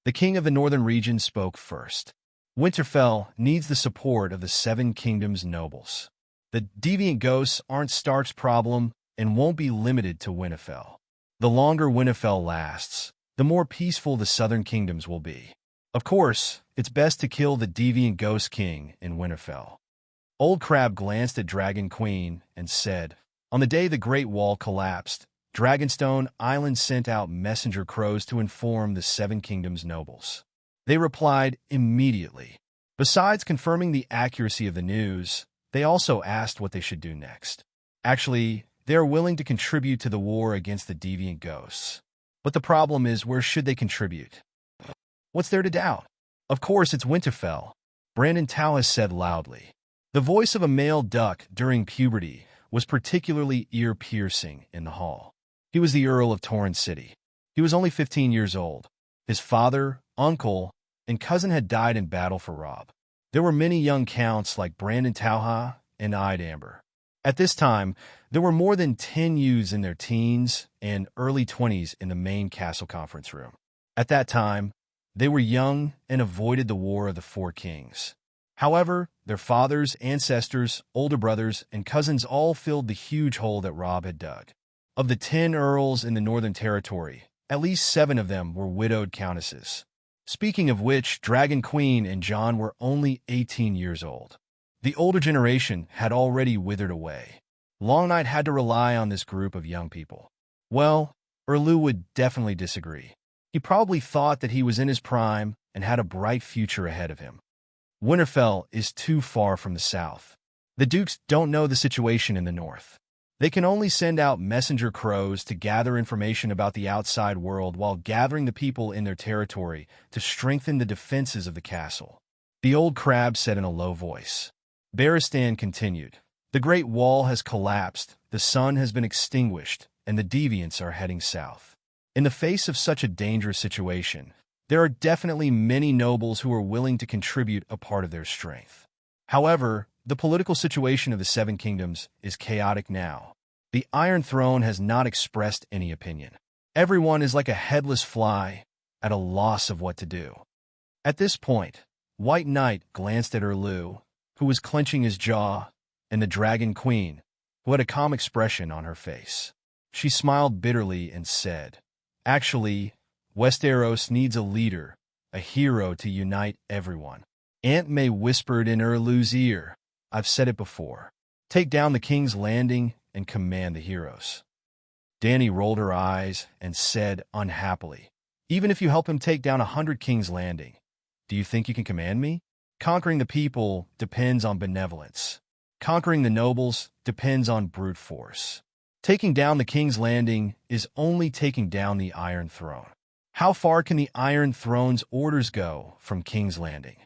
The king of the northern region spoke first. Winterfell needs the support of the Seven Kingdoms nobles. The deviant ghosts aren't Stark's problem and won't be limited to Winterfell. The longer Winterfell lasts, the more peaceful the southern kingdoms will be. Of course, it's best to kill the deviant Ghost King in Winterfell. Old Crab glanced at Dragon Queen and said, on the day the Great Wall collapsed, Dragonstone Island sent out messenger crows to inform the Seven Kingdoms nobles. They replied immediately. Besides confirming the accuracy of the news, they also asked what they should do next. Actually, they are willing to contribute to the war against the deviant ghosts. But the problem is, where should they contribute? What's there to doubt? Of course, it's Winterfell, Brandon Towis said loudly. The voice of a male duck during puberty was particularly ear-piercing in the hall. He was the Earl of Torrent City. He was only 15 years old. His father, uncle, and cousin had died in battle for Robb. There were many young counts like Brandon Tauha and Ide Amber. At this time, there were more than 10 youths in their teens and early 20s in the main castle conference room. At that time, they were young and avoided the War of the Four Kings. However, their fathers, ancestors, older brothers, and cousins all filled the huge hole that Robb had dug. Of the 10 earls in the Northern Territory, at least 7 of them were widowed countesses. Speaking of which, Dragon Queen and John were only 18 years old. The older generation had already withered away. Long Night had to rely on this group of young people. Well, Erlu would definitely disagree. He probably thought that he was in his prime and had a bright future ahead of him. Winterfell is too far from the south. The Dukes don't know the situation in the north. They can only send out messenger crows to gather information about the outside world while gathering the people in their territory to strengthen the defenses of the castle. The old crab said in a low voice. Barristan continued. The Great Wall has collapsed, the sun has been extinguished, and the deviants are heading south. In the face of such a dangerous situation, there are definitely many nobles who are willing to contribute a part of their strength. However, the political situation of the Seven Kingdoms is chaotic now. The Iron Throne has not expressed any opinion. Everyone is like a headless fly, at a loss of what to do. At this point, White Knight glanced at Erlu, who was clenching his jaw, and the Dragon Queen, who had a calm expression on her face. She smiled bitterly and said, Actually, Westeros needs a leader, a hero to unite everyone. Aunt May whispered in Erlu's ear, I've said it before. Take down the King's Landing and command the heroes. Dany rolled her eyes and said unhappily, Even if you help him take down 100 King's Landing, do you think you can command me? Conquering the people depends on benevolence. Conquering the nobles depends on brute force. Taking down the King's Landing is only taking down the Iron Throne. How far can the Iron Throne's orders go from King's Landing?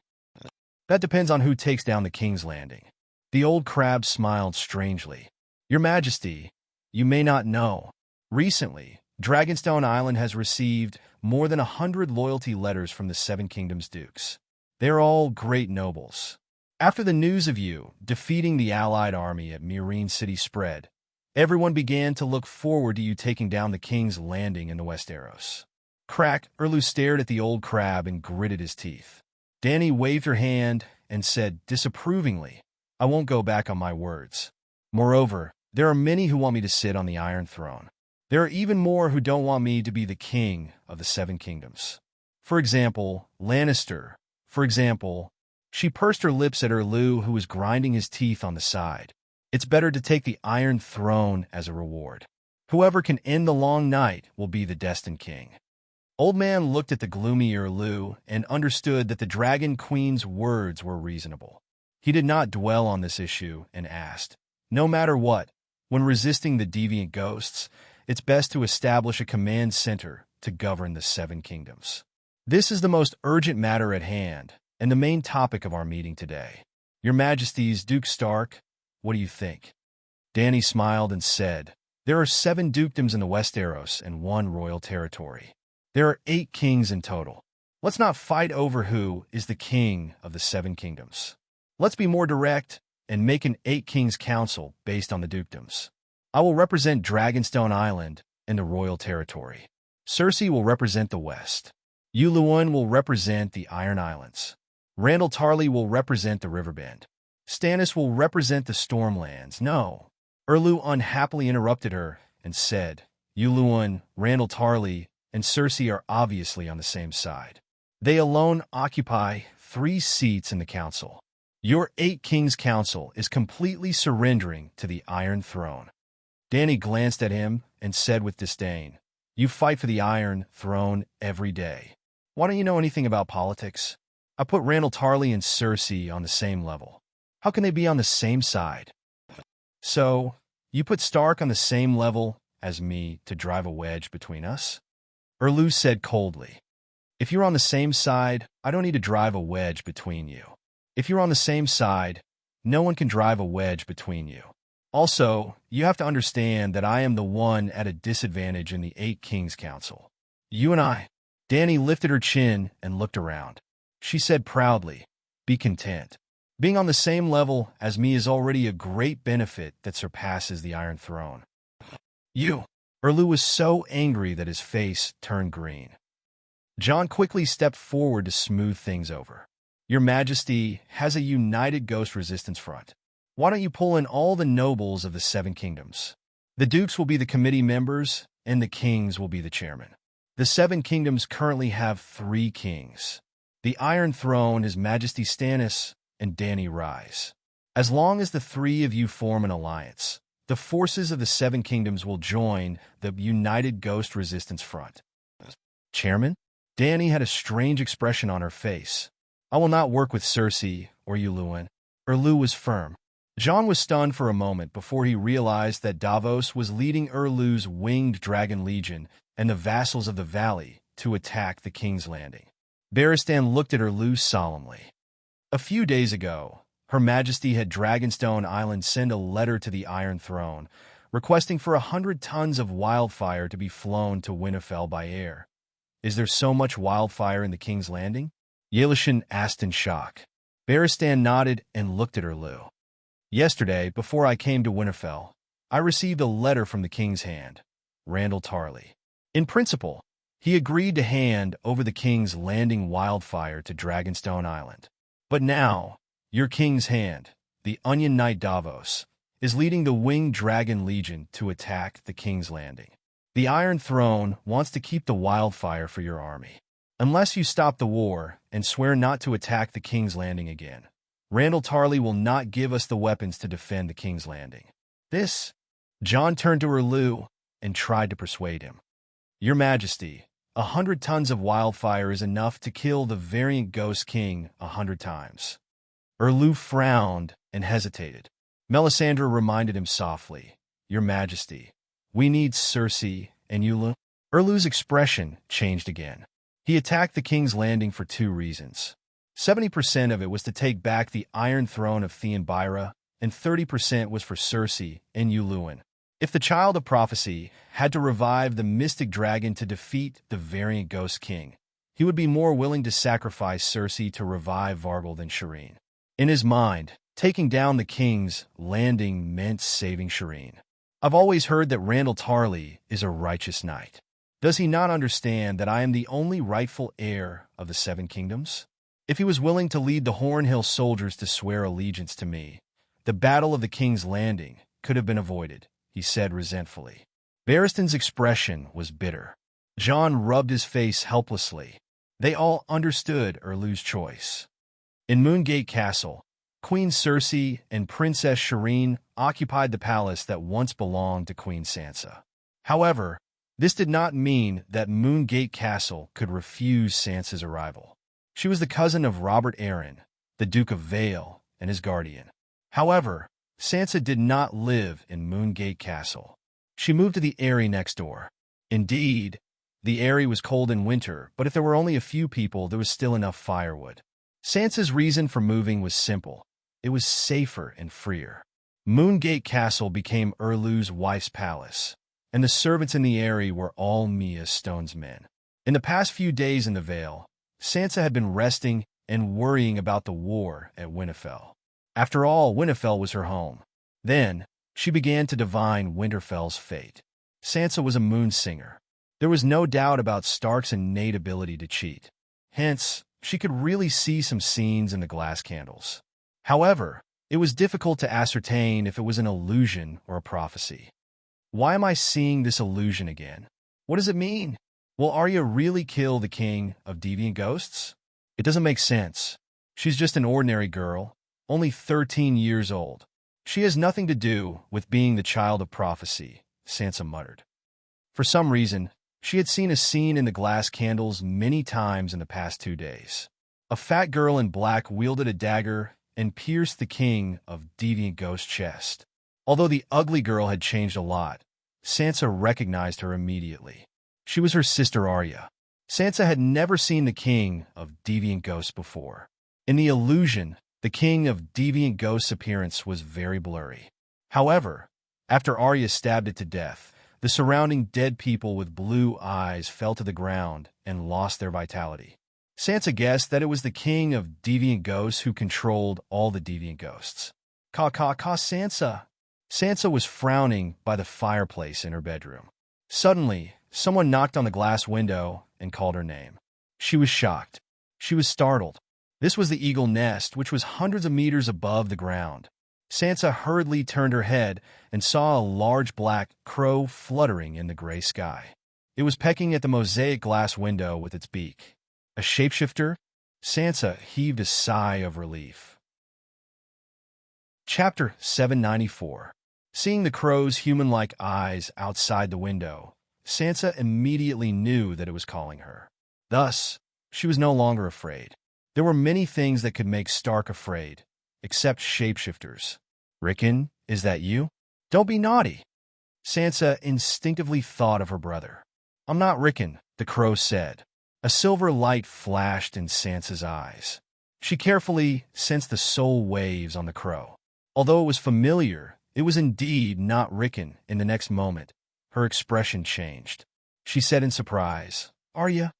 That depends on who takes down the King's Landing. The old crab smiled strangely. Your Majesty, you may not know. Recently, Dragonstone Island has received more than 100 loyalty letters from the Seven Kingdoms Dukes. They're all great nobles. After the news of you defeating the Allied army at Meereen City spread, everyone began to look forward to you taking down the King's Landing in the Westeros. Crack, Erlu stared at the old crab and gritted his teeth. Dany waved her hand and said disapprovingly, I won't go back on my words. Moreover, there are many who want me to sit on the Iron Throne. There are even more who don't want me to be the king of the Seven Kingdoms. For example, Lannister. She pursed her lips at Erlu, who was grinding his teeth on the side. It's better to take the Iron Throne as a reward. Whoever can end the long night will be the destined king. Old Man looked at the gloomy Erlu and understood that the Dragon Queen's words were reasonable. He did not dwell on this issue and asked, No matter what, when resisting the deviant ghosts, it's best to establish a command center to govern the Seven Kingdoms. This is the most urgent matter at hand, and the main topic of our meeting today. Your Majesties, Duke Stark, what do you think? Dany smiled and said, There are 7 dukedoms in the Westeros and 1 royal territory. There are 8 kings in total. Let's not fight over who is the king of the 7 kingdoms. Let's be more direct and make an 8 kings council based on the dukedoms. I will represent Dragonstone Island and the royal territory. Cersei will represent the west. Yulun will represent the Iron Islands. Randall Tarley will represent the Riverbend. Stannis will represent the Stormlands. No. Erlu unhappily interrupted her and said, Yulun, Randall Tarley, and Cersei are obviously on the same side. They alone occupy 3 seats in the council. Your 8 Kings Council is completely surrendering to the Iron Throne. Dany glanced at him and said with disdain, You fight for the Iron Throne every day. Why don't you know anything about politics? I put Randall Tarley and Cersei on the same level. How can they be on the same side? So, you put Stark on the same level as me to drive a wedge between us? Erlu said coldly, If you're on the same side, I don't need to drive a wedge between you. If you're on the same side, no one can drive a wedge between you. Also, you have to understand that I am the one at a disadvantage in the 8 Kings Council. You and I. Dany lifted her chin and looked around. She said proudly, Be content. Being on the same level as me is already a great benefit that surpasses the Iron Throne. You. Erlu was so angry that his face turned green. Jon quickly stepped forward to smooth things over. Your Majesty has a united ghost resistance front. Why don't you pull in all the nobles of the 7 kingdoms? The dukes will be the committee members, and the kings will be the chairman. The Seven Kingdoms currently have 3 kings. The Iron Throne, His Majesty Stannis, and Dany Rise. As long as the 3 of you form an alliance, the forces of the Seven Kingdoms will join the United Ghost Resistance Front. Chairman? Dany had a strange expression on her face. I will not work with Cersei or Yuluen. Erlu was firm. Jon was stunned for a moment before he realized that Davos was leading Erlu's winged dragon legion and the vassals of the valley to attack the King's Landing. Barristan looked at Erlu solemnly. A few days ago, Her Majesty had Dragonstone Island send a letter to the Iron Throne, requesting for 100 tons of wildfire to be flown to Winterfell by air. Is there so much wildfire in the King's Landing? Yalishin asked in shock. Barristan nodded and looked at Erlu. Yesterday, before I came to Winterfell, I received a letter from the King's hand, Randyll Tarly. In principle, he agreed to hand over the King's Landing wildfire to Dragonstone Island. But now, your King's hand, the Onion Knight Davos, is leading the Winged Dragon Legion to attack the King's Landing. The Iron Throne wants to keep the wildfire for your army. Unless you stop the war and swear not to attack the King's Landing again, Randyll Tarly will not give us the weapons to defend the King's Landing. Jon turned to Erlu and tried to persuade him. Your Majesty, 100 tons of wildfire is enough to kill the variant Ghost King 100 times. Erlu frowned and hesitated. Melisandre reminded him softly, Your Majesty, we need Cersei and Yuluen. Erlu's expression changed again. He attacked the King's Landing for 2 reasons. 70% of it was to take back the Iron Throne of Theon Byra, and 30% was for Cersei and Yuluen. If the Child of Prophecy had to revive the mystic dragon to defeat the variant Ghost King, he would be more willing to sacrifice Cersei to revive Vargal than Shireen. In his mind, taking down the King's Landing meant saving Shireen. I've always heard that Randyll Tarly is a righteous knight. Does he not understand that I am the only rightful heir of the Seven Kingdoms? If he was willing to lead the Hornhill soldiers to swear allegiance to me, the Battle of the King's Landing could have been avoided, he said resentfully. Barristan's expression was bitter. Jon rubbed his face helplessly. They all understood Erlu's choice. In Moongate Castle, Queen Cersei and Princess Shireen occupied the palace that once belonged to Queen Sansa. However, this did not mean that Moongate Castle could refuse Sansa's arrival. She was the cousin of Robert Arryn, the Duke of Vale, and his guardian. However, Sansa did not live in Moongate Castle. She moved to the Eyrie next door. Indeed, the Eyrie was cold in winter, but if there were only a few people, there was still enough firewood. Sansa's reason for moving was simple. It was safer and freer. Moongate Castle became Erlu's wife's palace, and the servants in the Eyrie were all Mia Stone's men. In the past few days in the Vale, Sansa had been resting and worrying about the war at Winterfell. After all, Winterfell was her home. Then, she began to divine Winterfell's fate. Sansa was a moonsinger. There was no doubt about Stark's innate ability to cheat. Hence, she could really see some scenes in the glass candles. However, it was difficult to ascertain if it was an illusion or a prophecy. Why am I seeing this illusion again? What does it mean? Will Arya really kill the King of Deviant Ghosts? It doesn't make sense. She's just an ordinary girl, only 13 years old. She has nothing to do with being the Child of Prophecy, Sansa muttered. For some reason, she had seen a scene in the glass candles many times in the past 2 days. A fat girl in black wielded a dagger and pierced the King of Deviant Ghost's chest. Although the ugly girl had changed a lot, Sansa recognized her immediately. She was her sister Arya. Sansa had never seen the King of Deviant Ghosts before. In the illusion, the King of Deviant Ghost's appearance was very blurry. However, after Arya stabbed it to death, the surrounding dead people with blue eyes fell to the ground and lost their vitality. Sansa guessed that it was the King of Deviant Ghosts who controlled all the Deviant Ghosts. Sansa! Sansa was frowning by the fireplace in her bedroom. Suddenly, someone knocked on the glass window and called her name. She was shocked. She was startled. This was the eagle nest, which was hundreds of meters above the ground. Sansa hurriedly turned her head and saw a large black crow fluttering in the gray sky. It was pecking at the mosaic glass window with its beak. A shapeshifter? Sansa heaved a sigh of relief. Chapter 794. Seeing the crow's human-like eyes outside the window, Sansa immediately knew that it was calling her. Thus, she was no longer afraid. There were many things that could make Stark afraid, except shapeshifters. Rickon, is that you? Don't be naughty. Sansa instinctively thought of her brother. I'm not Rickon, the crow said. A silver light flashed in Sansa's eyes. She carefully sensed the soul waves on the crow. Although it was familiar, it was indeed not Rickon. In the next moment, her expression changed. She said in surprise, Arya?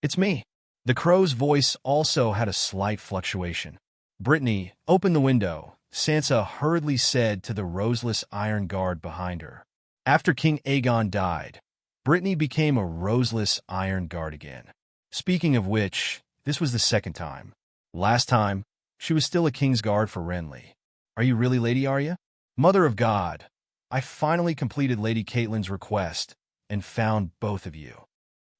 It's me. The crow's voice also had a slight fluctuation. Brittany, open the window, Sansa hurriedly said to the roseless iron guard behind her. After King Aegon died, Brittany became a roseless iron guard again. Speaking of which, this was the second time. Last time, she was still a king's guard for Renly. Are you really Lady Arya? Mother of God, I finally completed Lady Catelyn's request and found both of you.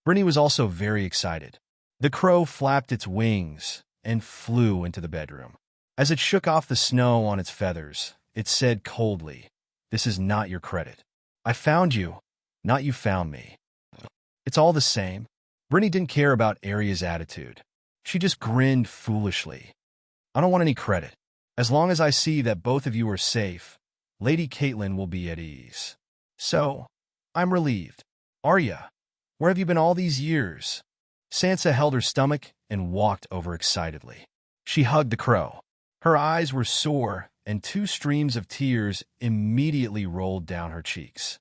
Brittany was also very excited. The crow flapped its wings and flew into the bedroom. As it shook off the snow on its feathers, it said coldly, This is not your credit. I found you, not you found me. It's all the same. Brittany didn't care about Arya's attitude. She just grinned foolishly. I don't want any credit. As long as I see that both of you are safe, Lady Catelyn will be at ease. So, I'm relieved. Arya, where have you been all these years? Sansa held her stomach and walked over excitedly. She hugged the crow. Her eyes were sore, and 2 streams of tears immediately rolled down her cheeks.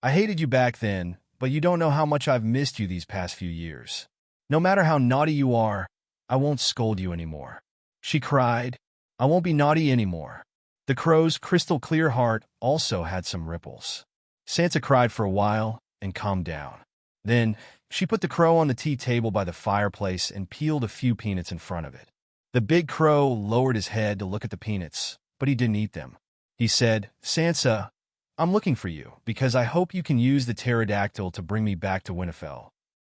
I hated you back then, but you don't know how much I've missed you these past few years. No matter how naughty you are, I won't scold you anymore. She cried, I won't be naughty anymore. The crow's crystal-clear heart also had some ripples. Sansa cried for a while and calmed down. Then, she put the crow on the tea table by the fireplace and peeled a few peanuts in front of it. The big crow lowered his head to look at the peanuts, but he didn't eat them. He said, Sansa, I'm looking for you, because I hope you can use the pterodactyl to bring me back to Winterfell.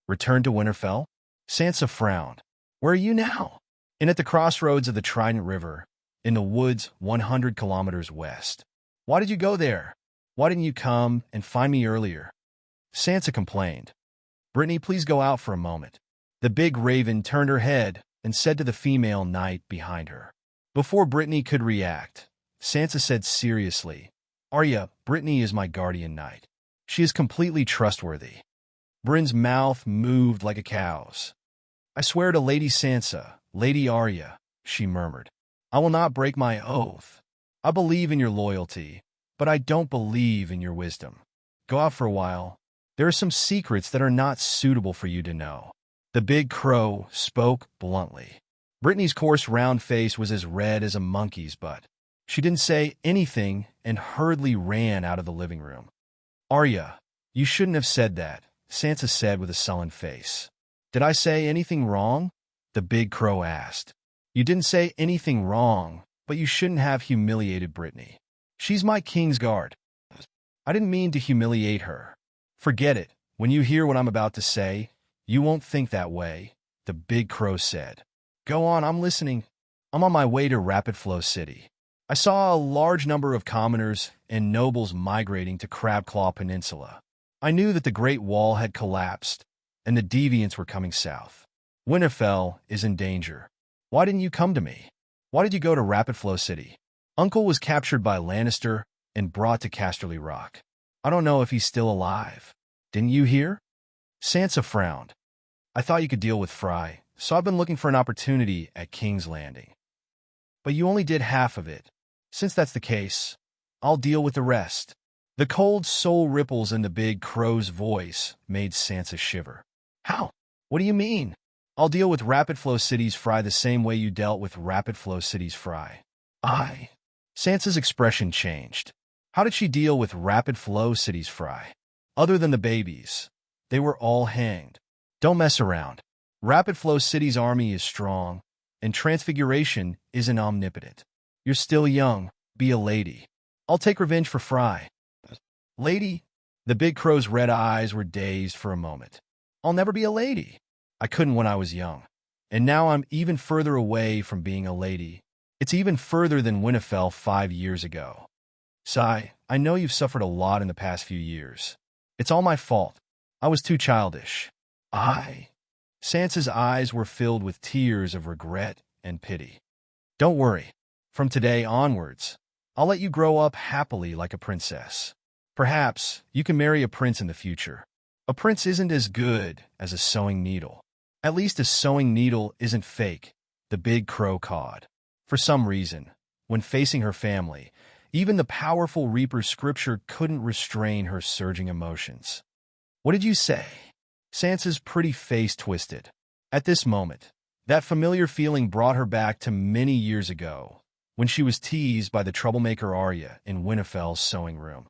Return to Winterfell? Sansa frowned. Where are you now? And at the crossroads of the Trident River, in the woods 100 kilometers west. Why did you go there? Why didn't you come and find me earlier? Sansa complained. Brittany, please go out for a moment. The big raven turned her head and said to the female knight behind her. Before Brittany could react, Sansa said seriously, Arya, Brittany is my guardian knight. She is completely trustworthy. Bryn's mouth moved like a cow's. I swear to Lady Sansa, Lady Arya, she murmured. I will not break my oath. I believe in your loyalty, but I don't believe in your wisdom. Go out for a while. There are some secrets that are not suitable for you to know. The big crow spoke bluntly. Brittany's coarse round face was as red as a monkey's butt. She didn't say anything and hurriedly ran out of the living room. Arya, you shouldn't have said that, Sansa said with a sullen face. Did I say anything wrong? The big crow asked. You didn't say anything wrong, but you shouldn't have humiliated Brittany. She's my king's guard. I didn't mean to humiliate her. Forget it. When you hear what I'm about to say, you won't think that way, the big crow said. Go on, I'm listening. I'm on my way to Rapid Flow City. I saw a large number of commoners and nobles migrating to Crabclaw Peninsula. I knew that the Great Wall had collapsed, and the deviants were coming south. Winterfell is in danger. Why didn't you come to me? Why did you go to Rapid Flow City? Uncle was captured by Lannister and brought to Casterly Rock. I don't know if he's still alive. Didn't you hear? Sansa frowned. I thought you could deal with Fry, so I've been looking for an opportunity at King's Landing. But you only did half of it. Since that's the case, I'll deal with the rest. The cold soul ripples in the big crow's voice made Sansa shiver. How? What do you mean? I'll deal with Rapid Flow City's Fry the same way you dealt with Rapid Flow City's Fry. Sansa's expression changed. How did she deal with Rapid Flow City's Fry? Other than the babies, they were all hanged. Don't mess around. Rapid Flow City's army is strong, and Transfiguration isn't omnipotent. You're still young. Be a lady. I'll take revenge for Fry. Lady? The big crow's red eyes were dazed for a moment. I'll never be a lady. I couldn't when I was young. And now I'm even further away from being a lady. It's even further than Winterfell 5 years ago. Sigh, I know you've suffered a lot in the past few years. It's all my fault. I was too childish. Sansa's eyes were filled with tears of regret and pity. Don't worry. From today onwards, I'll let you grow up happily like a princess. Perhaps you can marry a prince in the future. A prince isn't as good as a sewing needle. At least a sewing needle isn't fake, the big crow cawed. For some reason, when facing her family, even the powerful Reaper's scripture couldn't restrain her surging emotions. What did you say? Sansa's pretty face twisted. At this moment, that familiar feeling brought her back to many years ago, when she was teased by the troublemaker Arya in Winterfell's sewing room.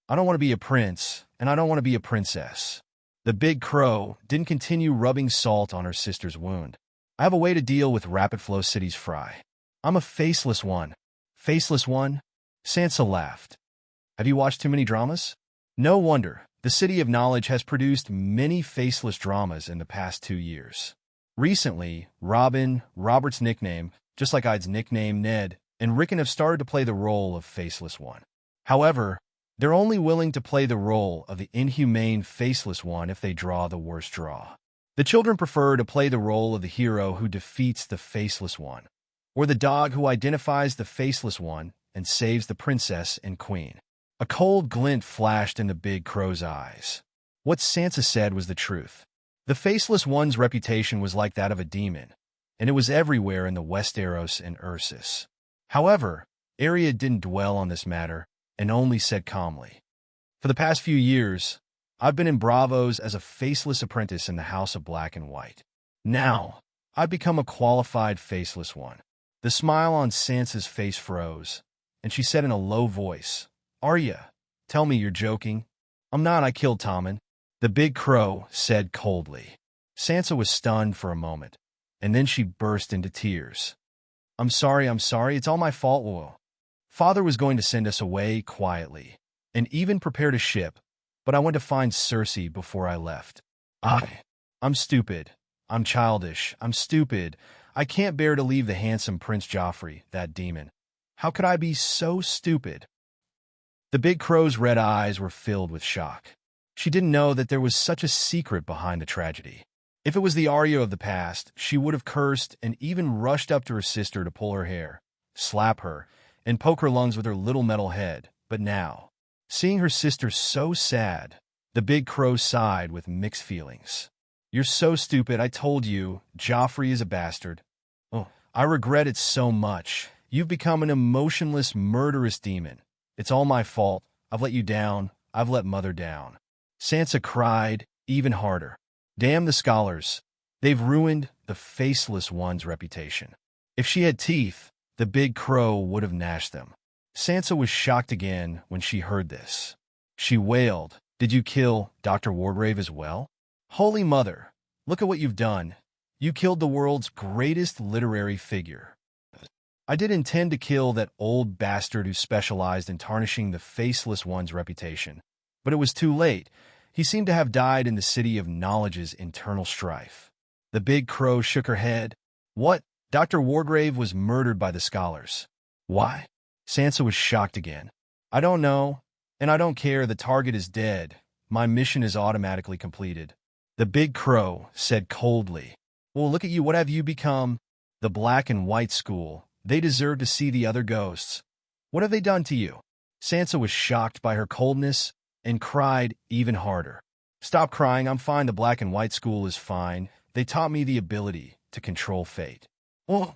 I don't want to be a prince, and I don't want to be a princess. The big crow didn't continue rubbing salt on her sister's wound. I have a way to deal with Rapid Flow City's fry. I'm a faceless one. Faceless one? Sansa laughed. Have you watched too many dramas? No wonder. The City of Knowledge has produced many faceless dramas in the past 2 years. Recently, Robin, Robert's nickname, just like I'd's nickname Ned, and Rickon have started to play the role of faceless one. However, they're only willing to play the role of the inhumane faceless one if they draw the worst draw. The children prefer to play the role of the hero who defeats the faceless one, or the dog who identifies the faceless one and saves the princess and queen. A cold glint flashed in the big crow's eyes. What Sansa said was the truth. The faceless one's reputation was like that of a demon, and it was everywhere in the Westeros and Ursus. However, Arya didn't dwell on this matter and only said calmly, "For the past few years, I've been in Bravos as a faceless apprentice in the House of Black and White. Now, I've become a qualified faceless one." The smile on Sansa's face froze, and she said in a low voice, "Arya, tell me you're joking." "I'm not, I killed Tommen," the big crow said coldly. Sansa was stunned for a moment, and then she burst into tears. I'm sorry, it's all my fault, Will. Father was going to send us away quietly, and even prepared a ship, but I went to find Cersei before I left. I'm stupid. I'm childish. I'm stupid. I can't bear to leave the handsome Prince Joffrey, that demon. How could I be so stupid?" The big crow's red eyes were filled with shock. She didn't know that there was such a secret behind the tragedy. If it was the Arya of the past, she would have cursed and even rushed up to her sister to pull her hair, slap her, and poke her lungs with her little metal head. But now, seeing her sister so sad, the big crow sighed with mixed feelings. "You're so stupid, I told you, Joffrey is a bastard. Oh, I regret it so much. You've become an emotionless, murderous demon. It's all my fault. I've let you down. I've let Mother down." Sansa cried even harder. Damn the scholars. They've ruined the faceless one's reputation. If she had teeth, the big crow would have gnashed them. Sansa was shocked again when she heard this. She wailed, "Did you kill Dr. Wargrave as well? Holy Mother, look at what you've done. You killed the world's greatest literary figure." "I did intend to kill that old bastard who specialized in tarnishing the faceless one's reputation, but it was too late. He seemed to have died in the City of Knowledge's internal strife." The big crow shook her head. "What? Dr. Wargrave was murdered by the scholars." "Why?" Sansa was shocked again. "I don't know, and I don't care. The target is dead. My mission is automatically completed." The big crow said coldly, "Well, look at you. What have you become? The Black and White School. They deserve to see the other ghosts. What have they done to you?" Sansa was shocked by her coldness and cried even harder. "Stop crying. I'm fine. The Black and White School is fine. They taught me the ability to control fate." "Oh."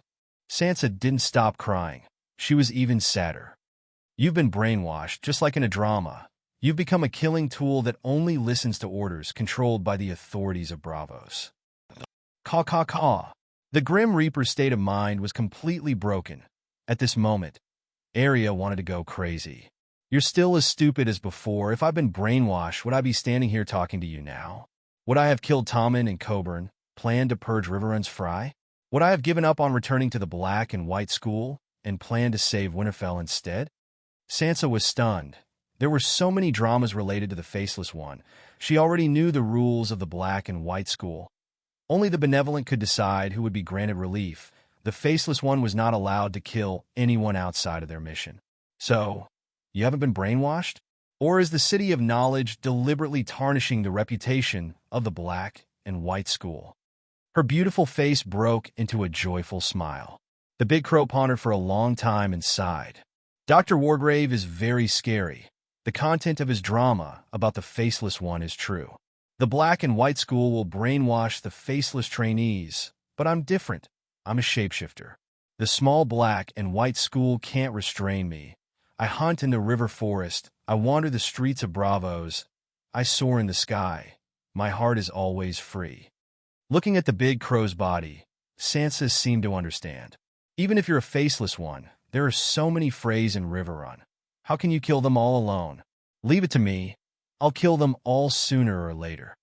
Sansa didn't stop crying. She was even sadder. "You've been brainwashed, just like in a drama. You've become a killing tool that only listens to orders controlled by the authorities of Bravos." Caw, caw, caw. The Grim Reaper's state of mind was completely broken. At this moment, Arya wanted to go crazy. "You're still as stupid as before. If I've been brainwashed, would I be standing here talking to you now? Would I have killed Tommen and Coburn, planned to purge Riverrun's Fry? Would I have given up on returning to the Black and White School and planned to save Winterfell instead?" Sansa was stunned, There were so many dramas related to the Faceless One. She already knew the rules of the Black and White School. Only the benevolent could decide who would be granted relief. The Faceless One was not allowed to kill anyone outside of their mission. So, you haven't been brainwashed? Or is the City of Knowledge deliberately tarnishing the reputation of the Black and White School? Her beautiful face broke into a joyful smile. The big crow pondered for a long time and sighed. Dr. Wargrave is very scary. The content of his drama about the Faceless One is true. The Black and White School will brainwash the faceless trainees, but I'm different. I'm a shapeshifter. The small Black and White School can't restrain me. I hunt in the river forest. I wander the streets of Bravos. I soar in the sky. My heart is always free. Looking at the big crow's body, Sansa seemed to understand. Even if you're a faceless one, there are so many Freys in Riverrun. How can you kill them all alone? Leave it to me. I'll kill them all sooner or later.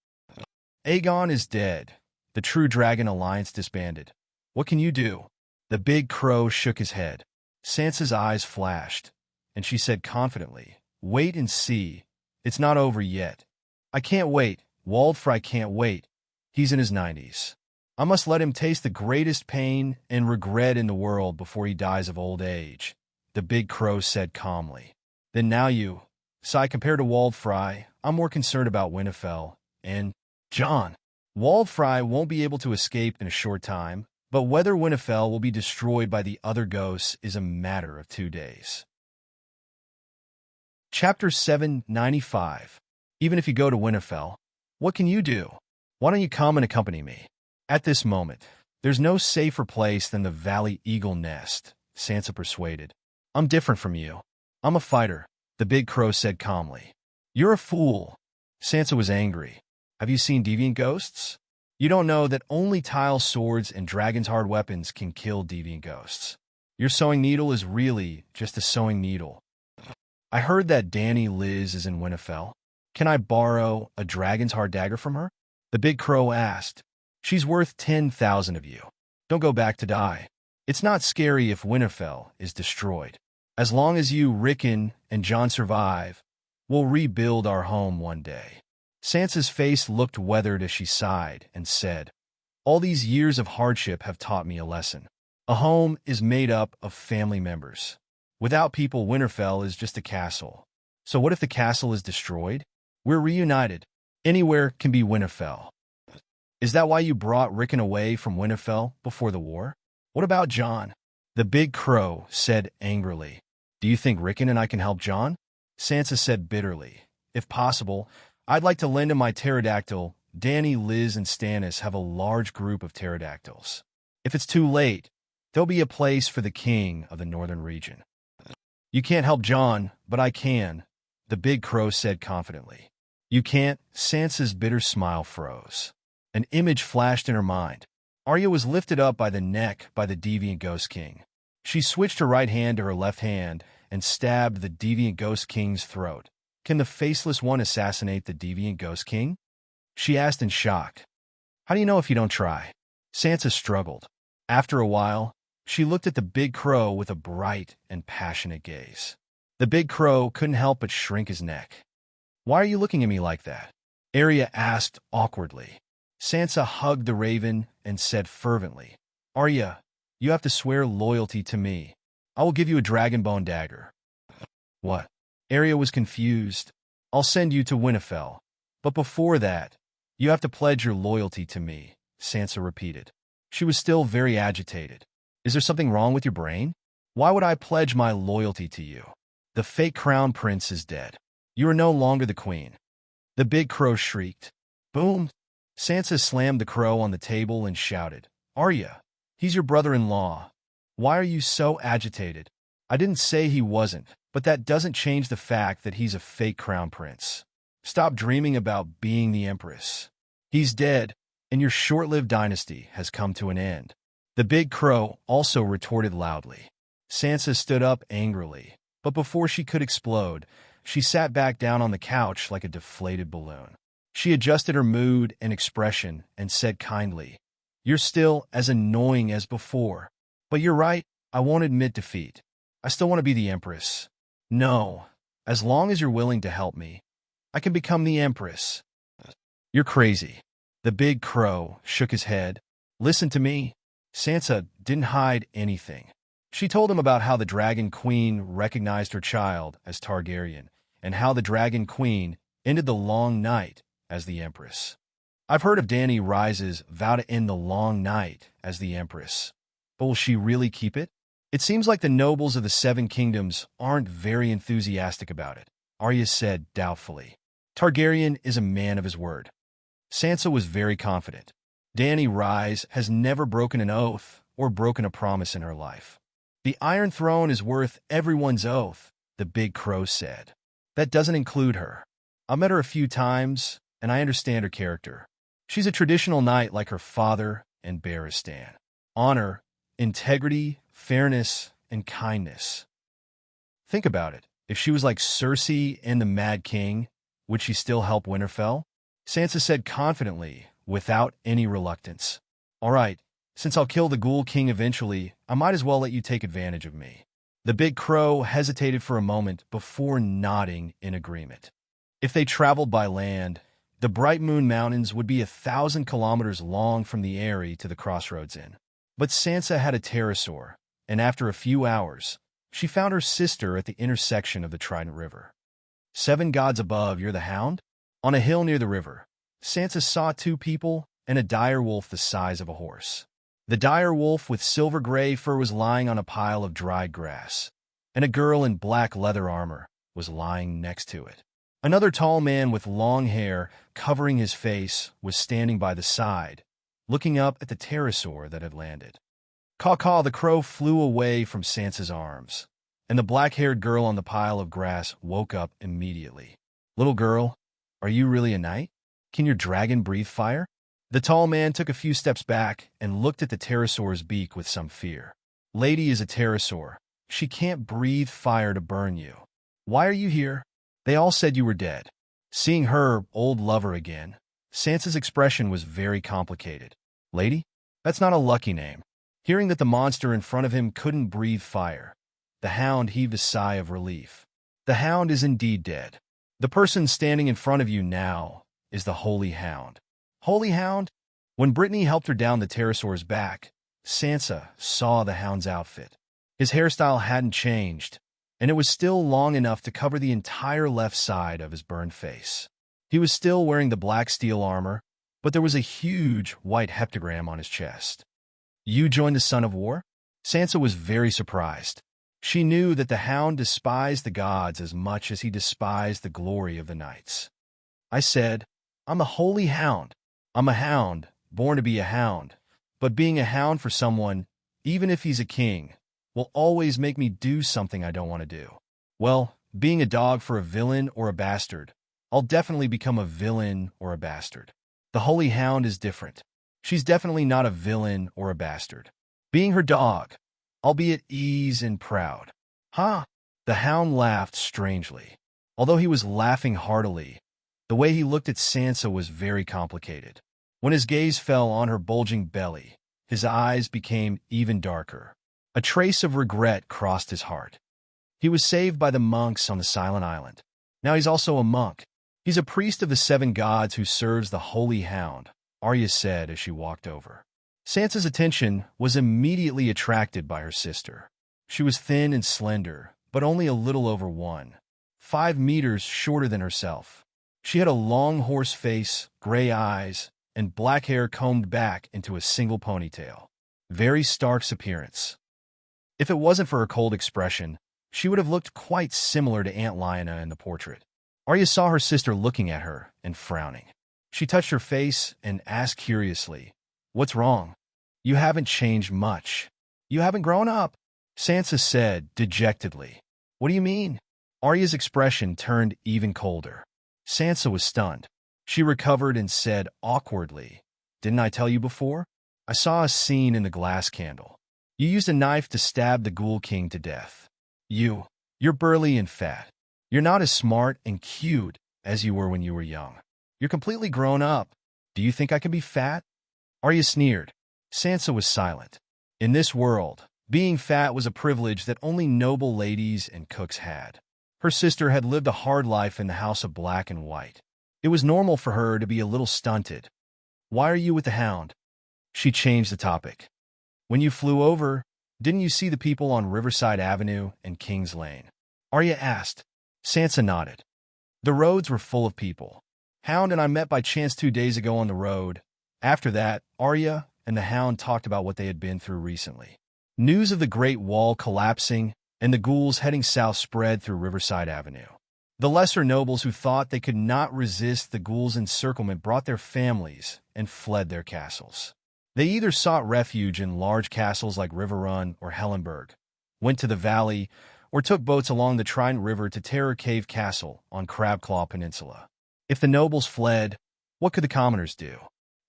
Aegon is dead. The True Dragon Alliance disbanded. What can you do? The big crow shook his head. Sansa's eyes flashed, and she said confidently, "Wait and see. It's not over yet. I can't wait. Waldfry can't wait. He's in his 90s. I must let him taste the greatest pain and regret in the world before he dies of old age," the big crow said calmly. "Then now you, Sigh, compared to Waldfry, I'm more concerned about Winterfell and Jon. Waldfry won't be able to escape in a short time, but whether Winterfell will be destroyed by the other ghosts is a matter of 2 days." Chapter 795. Even if you go to Winterfell, what can you do? Why don't you come and accompany me? At this moment, there's no safer place than the Valley Eagle Nest, Sansa persuaded. I'm different from you. I'm a fighter, the big crow said calmly. You're a fool. Sansa was angry. Have you seen deviant ghosts? You don't know that only tile swords and dragon's hard weapons can kill deviant ghosts. Your sewing needle is really just a sewing needle. I heard that Dany Liz is in Winterfell. Can I borrow a dragon's hard dagger from her? The big crow asked. She's worth 10,000 of you. Don't go back to die. It's not scary if Winterfell is destroyed. As long as you, Rickon, and Jon survive, we'll rebuild our home one day. Sansa's face looked weathered as she sighed and said, "All these years of hardship have taught me a lesson. A home is made up of family members. Without people, Winterfell is just a castle. So what if the castle is destroyed? We're reunited. Anywhere can be Winterfell." Is that why you brought Rickon away from Winterfell before the war? What about Jon? The big crow said angrily. Do you think Rickon and I can help Jon? Sansa said bitterly. If possible, I'd like to lend him my pterodactyl. Dany, Liz, and Stannis have a large group of pterodactyls. If it's too late, there'll be a place for the king of the northern region. You can't help Jon, but I can, the big crow said confidently. You can't? Sansa's bitter smile froze. An image flashed in her mind. Arya was lifted up by the neck by the deviant Ghost King. She switched her right hand to her left hand and stabbed the deviant Ghost King's throat. Can the Faceless One assassinate the deviant Ghost King? She asked in shock. How do you know if you don't try? Sansa struggled. After a while, she looked at the big crow with a bright and passionate gaze. The big crow couldn't help but shrink his neck. Why are you looking at me like that? Arya asked awkwardly. Sansa hugged the raven and said fervently, Arya, you have to swear loyalty to me. I will give you a dragonbone dagger. What? Arya was confused. I'll send you to Winterfell. But before that, you have to pledge your loyalty to me, Sansa repeated. She was still very agitated. Is there something wrong with your brain? Why would I pledge my loyalty to you? The fake crown prince is dead. You are no longer the queen. The big crow shrieked. Boom! Sansa slammed the crow on the table and shouted, Arya, he's your brother-in-law. Why are you so agitated? I didn't say he wasn't, but that doesn't change the fact that he's a fake crown prince. Stop dreaming about being the empress. He's dead, and your short-lived dynasty has come to an end. The big crow also retorted loudly. Sansa stood up angrily, but before she could explode, she sat back down on the couch like a deflated balloon. She adjusted her mood and expression and said kindly, You're still as annoying as before. But you're right, I won't admit defeat. I still want to be the empress. No, As long as you're willing to help me, I can become the Empress. You're crazy. The big crow shook his head. Listen to me. Sansa didn't hide anything. She told him about how the Dragon Queen recognized her child as Targaryen, and how the Dragon Queen ended the long night as the Empress. I've heard of Dany Rice's vow to end the long night as the Empress, but will she really keep it? It seems like the nobles of the Seven Kingdoms aren't very enthusiastic about it, Arya said doubtfully. Targaryen is a man of his word. Sansa was very confident. Dany Rice has never broken an oath or broken a promise in her life. The Iron Throne is worth everyone's oath, the big crow said. That doesn't include her. I've met her a few times, and I understand her character. She's a traditional knight like her father and Barristan. Honor, integrity, fairness, and kindness. Think about it. If she was like Cersei and the Mad King, would she still help Winterfell? Sansa said confidently, without any reluctance. All right, since I'll kill the Ghoul King eventually, I might as well let you take advantage of me. The big crow hesitated for a moment before nodding in agreement. If they traveled by land, the Bright Moon Mountains would be 1,000 kilometers long from the Eyrie to the Crossroads Inn. But Sansa had a pterosaur, and after a few hours, she found her sister at the intersection of the Trident River. 7 gods above, you're the Hound? On a hill near the river, Sansa saw 2 people and a dire wolf the size of a horse. The dire wolf with silver-gray fur was lying on a pile of dried grass, and a girl in black leather armor was lying next to it. Another tall man with long hair covering his face was standing by the side, looking up at the pterosaur that had landed. Caw-caw, the crow flew away from Sansa's arms, and the black-haired girl on the pile of grass woke up immediately. Little girl, are you really a knight? Can your dragon breathe fire? The tall man took a few steps back and looked at the pterosaur's beak with some fear. Lady is a pterosaur. She can't breathe fire to burn you. Why are you here? They all said you were dead. Seeing her old lover again, Sansa's expression was very complicated. Lady? That's not a lucky name. Hearing that the monster in front of him couldn't breathe fire, the Hound heaved a sigh of relief. The Hound is indeed dead. The person standing in front of you now is the Holy Hound. Holy Hound? When Brittany helped her down the pterosaur's back, Sansa saw the Hound's outfit. His hairstyle hadn't changed, and it was still long enough to cover the entire left side of his burned face. He was still wearing the black steel armor, but there was a huge white heptagram on his chest. You joined the Son of War? Sansa was very surprised. She knew that the Hound despised the gods as much as he despised the glory of the knights. I said, I'm a holy hound. I'm a hound, born to be a hound. But being a hound for someone, even if he's a king, will always make me do something I don't want to do. Well, being a dog for a villain or a bastard, I'll definitely become a villain or a bastard. The Holy Hound is different. She's definitely not a villain or a bastard. Being her dog, I'll be at ease and proud. Huh? The Hound laughed strangely. Although he was laughing heartily, the way he looked at Sansa was very complicated. When his gaze fell on her bulging belly, his eyes became even darker. A trace of regret crossed his heart. He was saved by the monks on the Silent Island. Now he's also a monk. He's a priest of the 7 gods who serves the Holy Hound, Arya said as she walked over. Sansa's attention was immediately attracted by her sister. She was thin and slender, but only a little over 5 meters shorter than herself. She had a long horse face, gray eyes, and black hair combed back into a single ponytail. Very Stark's appearance. If it wasn't for her cold expression, she would have looked quite similar to Aunt Lyanna in the portrait. Arya saw her sister looking at her and frowning. She touched her face and asked curiously, What's wrong? You haven't changed much. You haven't grown up, Sansa said dejectedly. What do you mean? Arya's expression turned even colder. Sansa was stunned. She recovered and said awkwardly, Didn't I tell you before? I saw a scene in the glass candle. You used a knife to stab the Ghoul King to death. You're burly and fat. You're not as smart and cute as you were when you were young. You're completely grown up. Do you think I can be fat? Arya sneered. Sansa was silent. In this world, being fat was a privilege that only noble ladies and cooks had. Her sister had lived a hard life in the house of black and white. It was normal for her to be a little stunted. "Why are you with the hound?" She changed the topic. "When you flew over, didn't you see the people on Riverside Avenue and Kings Lane?" Arya asked. Sansa nodded. "The roads were full of people. Hound and I met by chance 2 days ago on the road." After that, Arya and the Hound talked about what they had been through recently. News of the Great Wall collapsing and the ghouls heading south spread through Riverside Avenue. The lesser nobles who thought they could not resist the ghouls' encirclement brought their families and fled their castles. They either sought refuge in large castles like Riverrun or Hellenberg, went to the valley, or took boats along the Trident River to Terror Cave Castle on Crabclaw Peninsula. If the nobles fled, what could the commoners do?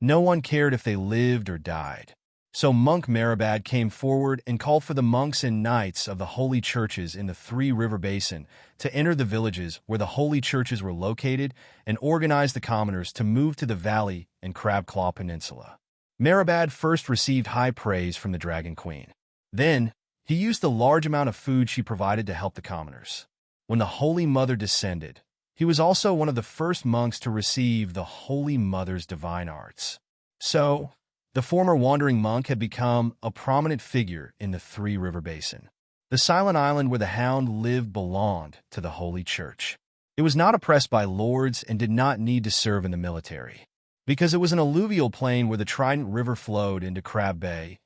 No one cared if they lived or died. So Monk Meribad came forward and called for the monks and knights of the holy churches in the Three River Basin to enter the villages where the holy churches were located and organize the commoners to move to the valley and Crabclaw Peninsula. Meribad first received high praise from the Dragon Queen. Then, he used the large amount of food she provided to help the commoners. When the Holy Mother descended, he was also one of the first monks to receive the Holy Mother's divine arts. So, the former wandering monk had become a prominent figure in the Three River Basin. The silent island where the Hound lived belonged to the Holy Church. It was not oppressed by lords and did not need to serve in the military. Because it was an alluvial plain where the Trident River flowed into Crab Bay,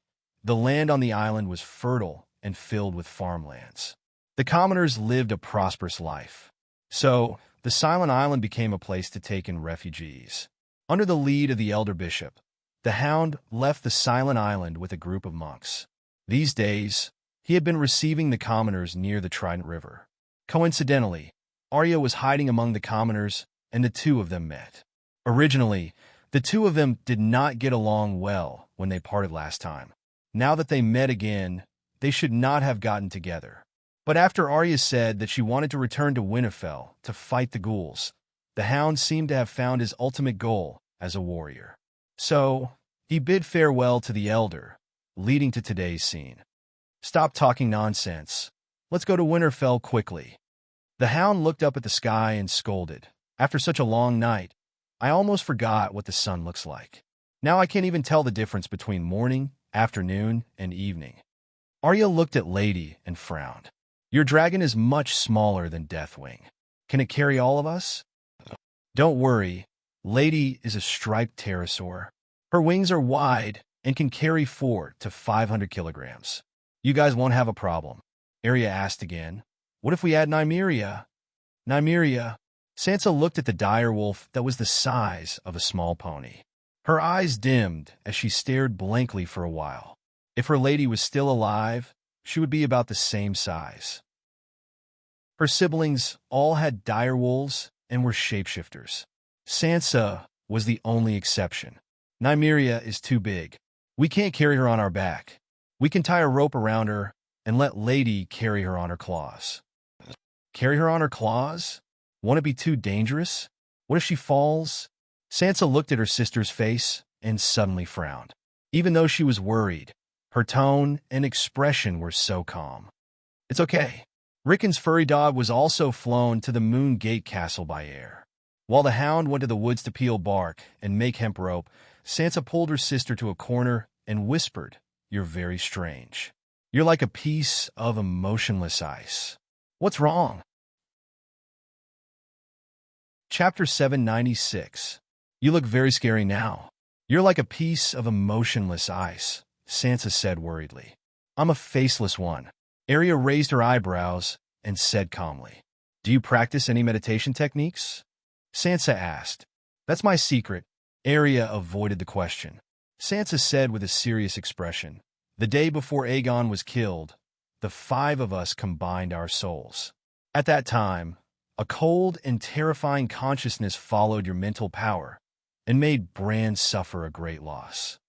the land on the island was fertile and filled with farmlands. The commoners lived a prosperous life. So, the silent island became a place to take in refugees. Under the lead of the elder bishop, the Hound left the silent island with a group of monks. These days, he had been receiving the commoners near the Trident River. Coincidentally, Arya was hiding among the commoners, and the two of them met. Originally, the two of them did not get along well when they parted last time. Now that they met again, they should not have gotten together. But after Arya said that she wanted to return to Winterfell to fight the ghouls, the Hound seemed to have found his ultimate goal as a warrior. So, he bid farewell to the elder, leading to today's scene. "Stop talking nonsense. Let's go to Winterfell quickly." The Hound looked up at the sky and scolded. "After such a long night, I almost forgot what the sun looks like. Now I can't even tell the difference between morning, afternoon, and evening." Arya looked at Lady and frowned. "Your dragon is much smaller than Deathwing. Can it carry all of us?" "Don't worry. Lady is a striped pterosaur. Her wings are wide and can carry 400 to 500 kilograms. You guys won't have a problem." Arya asked again. "What if we add Nymeria?" "Nymeria?" Sansa looked at the direwolf that was the size of a small pony. Her eyes dimmed as she stared blankly for a while. If her lady was still alive, she would be about the same size. Her siblings all had direwolves and were shapeshifters. Sansa was the only exception. "Nymeria is too big. We can't carry her on our back. We can tie a rope around her and let Lady carry her on her claws." "Carry her on her claws? Won't it be too dangerous? What if she falls?" Sansa looked at her sister's face and suddenly frowned. Even though she was worried, her tone and expression were so calm. "It's okay." Rickon's furry dog was also flown to the Moon Gate Castle by air. While the Hound went to the woods to peel bark and make hemp rope, Sansa pulled her sister to a corner and whispered, "You're very strange. You're like a piece of emotionless ice. What's wrong?" Chapter 796. "You look very scary now. You're like a piece of emotionless ice," Sansa said worriedly. "I'm a faceless one." Arya raised her eyebrows and said calmly, "Do you practice any meditation techniques?" Sansa asked. "That's my secret." Arya avoided the question. Sansa said with a serious expression, "The day before Aegon was killed, the 5 of us combined our souls. At that time, a cold and terrifying consciousness followed your mental power and made Bran suffer a great loss."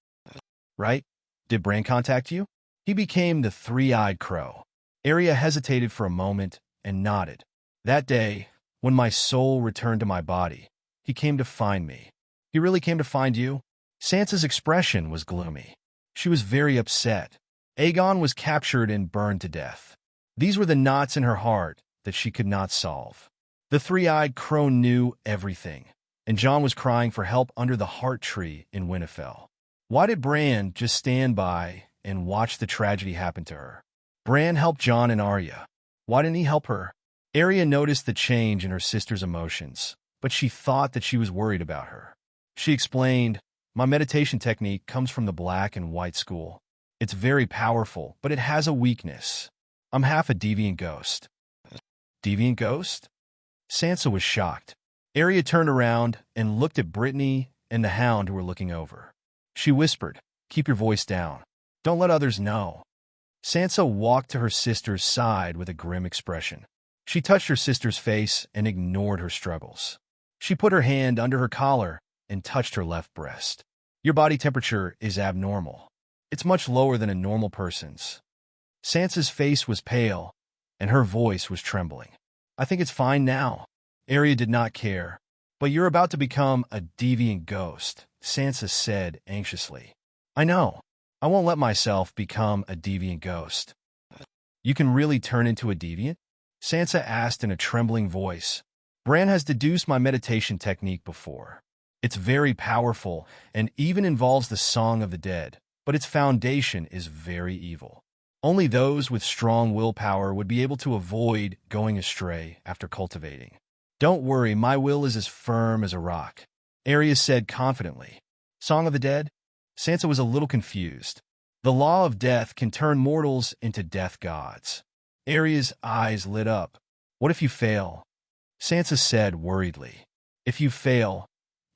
"Right? Did Bran contact you?" "He became the Three-Eyed Crow." Arya hesitated for a moment and nodded. "That day, when my soul returned to my body, he came to find me." "He really came to find you?" Sansa's expression was gloomy. She was very upset. Aegon was captured and burned to death. These were the knots in her heart that she could not solve. The three-eyed crone knew everything, and John was crying for help under the heart tree in Winterfell. Why did Bran just stand by and watch the tragedy happen to her? Bran helped John and Arya. Why didn't he help her? Arya noticed the change in her sister's emotions, but she thought that she was worried about her. She explained, "My meditation technique comes from the Black and White school. It's very powerful, but it has a weakness. I'm half a deviant ghost." Deviant ghost? Sansa was shocked. Arya turned around and looked at Brittany and the Hound who were looking over. She whispered, "Keep your voice down. Don't let others know." Sansa walked to her sister's side with a grim expression. She touched her sister's face and ignored her struggles. She put her hand under her collar and touched her left breast. "Your body temperature is abnormal. It's much lower than a normal person's." Sansa's face was pale, and her voice was trembling. "I think it's fine now." Arya did not care. "But you're about to become a deviant ghost," Sansa said anxiously. "I know. I won't let myself become a deviant ghost." "You can really turn into a deviant?" Sansa asked in a trembling voice. "Bran has deduced my meditation technique before. It's very powerful and even involves the Song of the Dead, but its foundation is very evil. Only those with strong willpower would be able to avoid going astray after cultivating. Don't worry, my will is as firm as a rock," Arya said confidently. "Song of the Dead?" Sansa was a little confused. "The law of death can turn mortals into death gods." Arya's eyes lit up. "What if you fail?" Sansa said worriedly. "If you fail,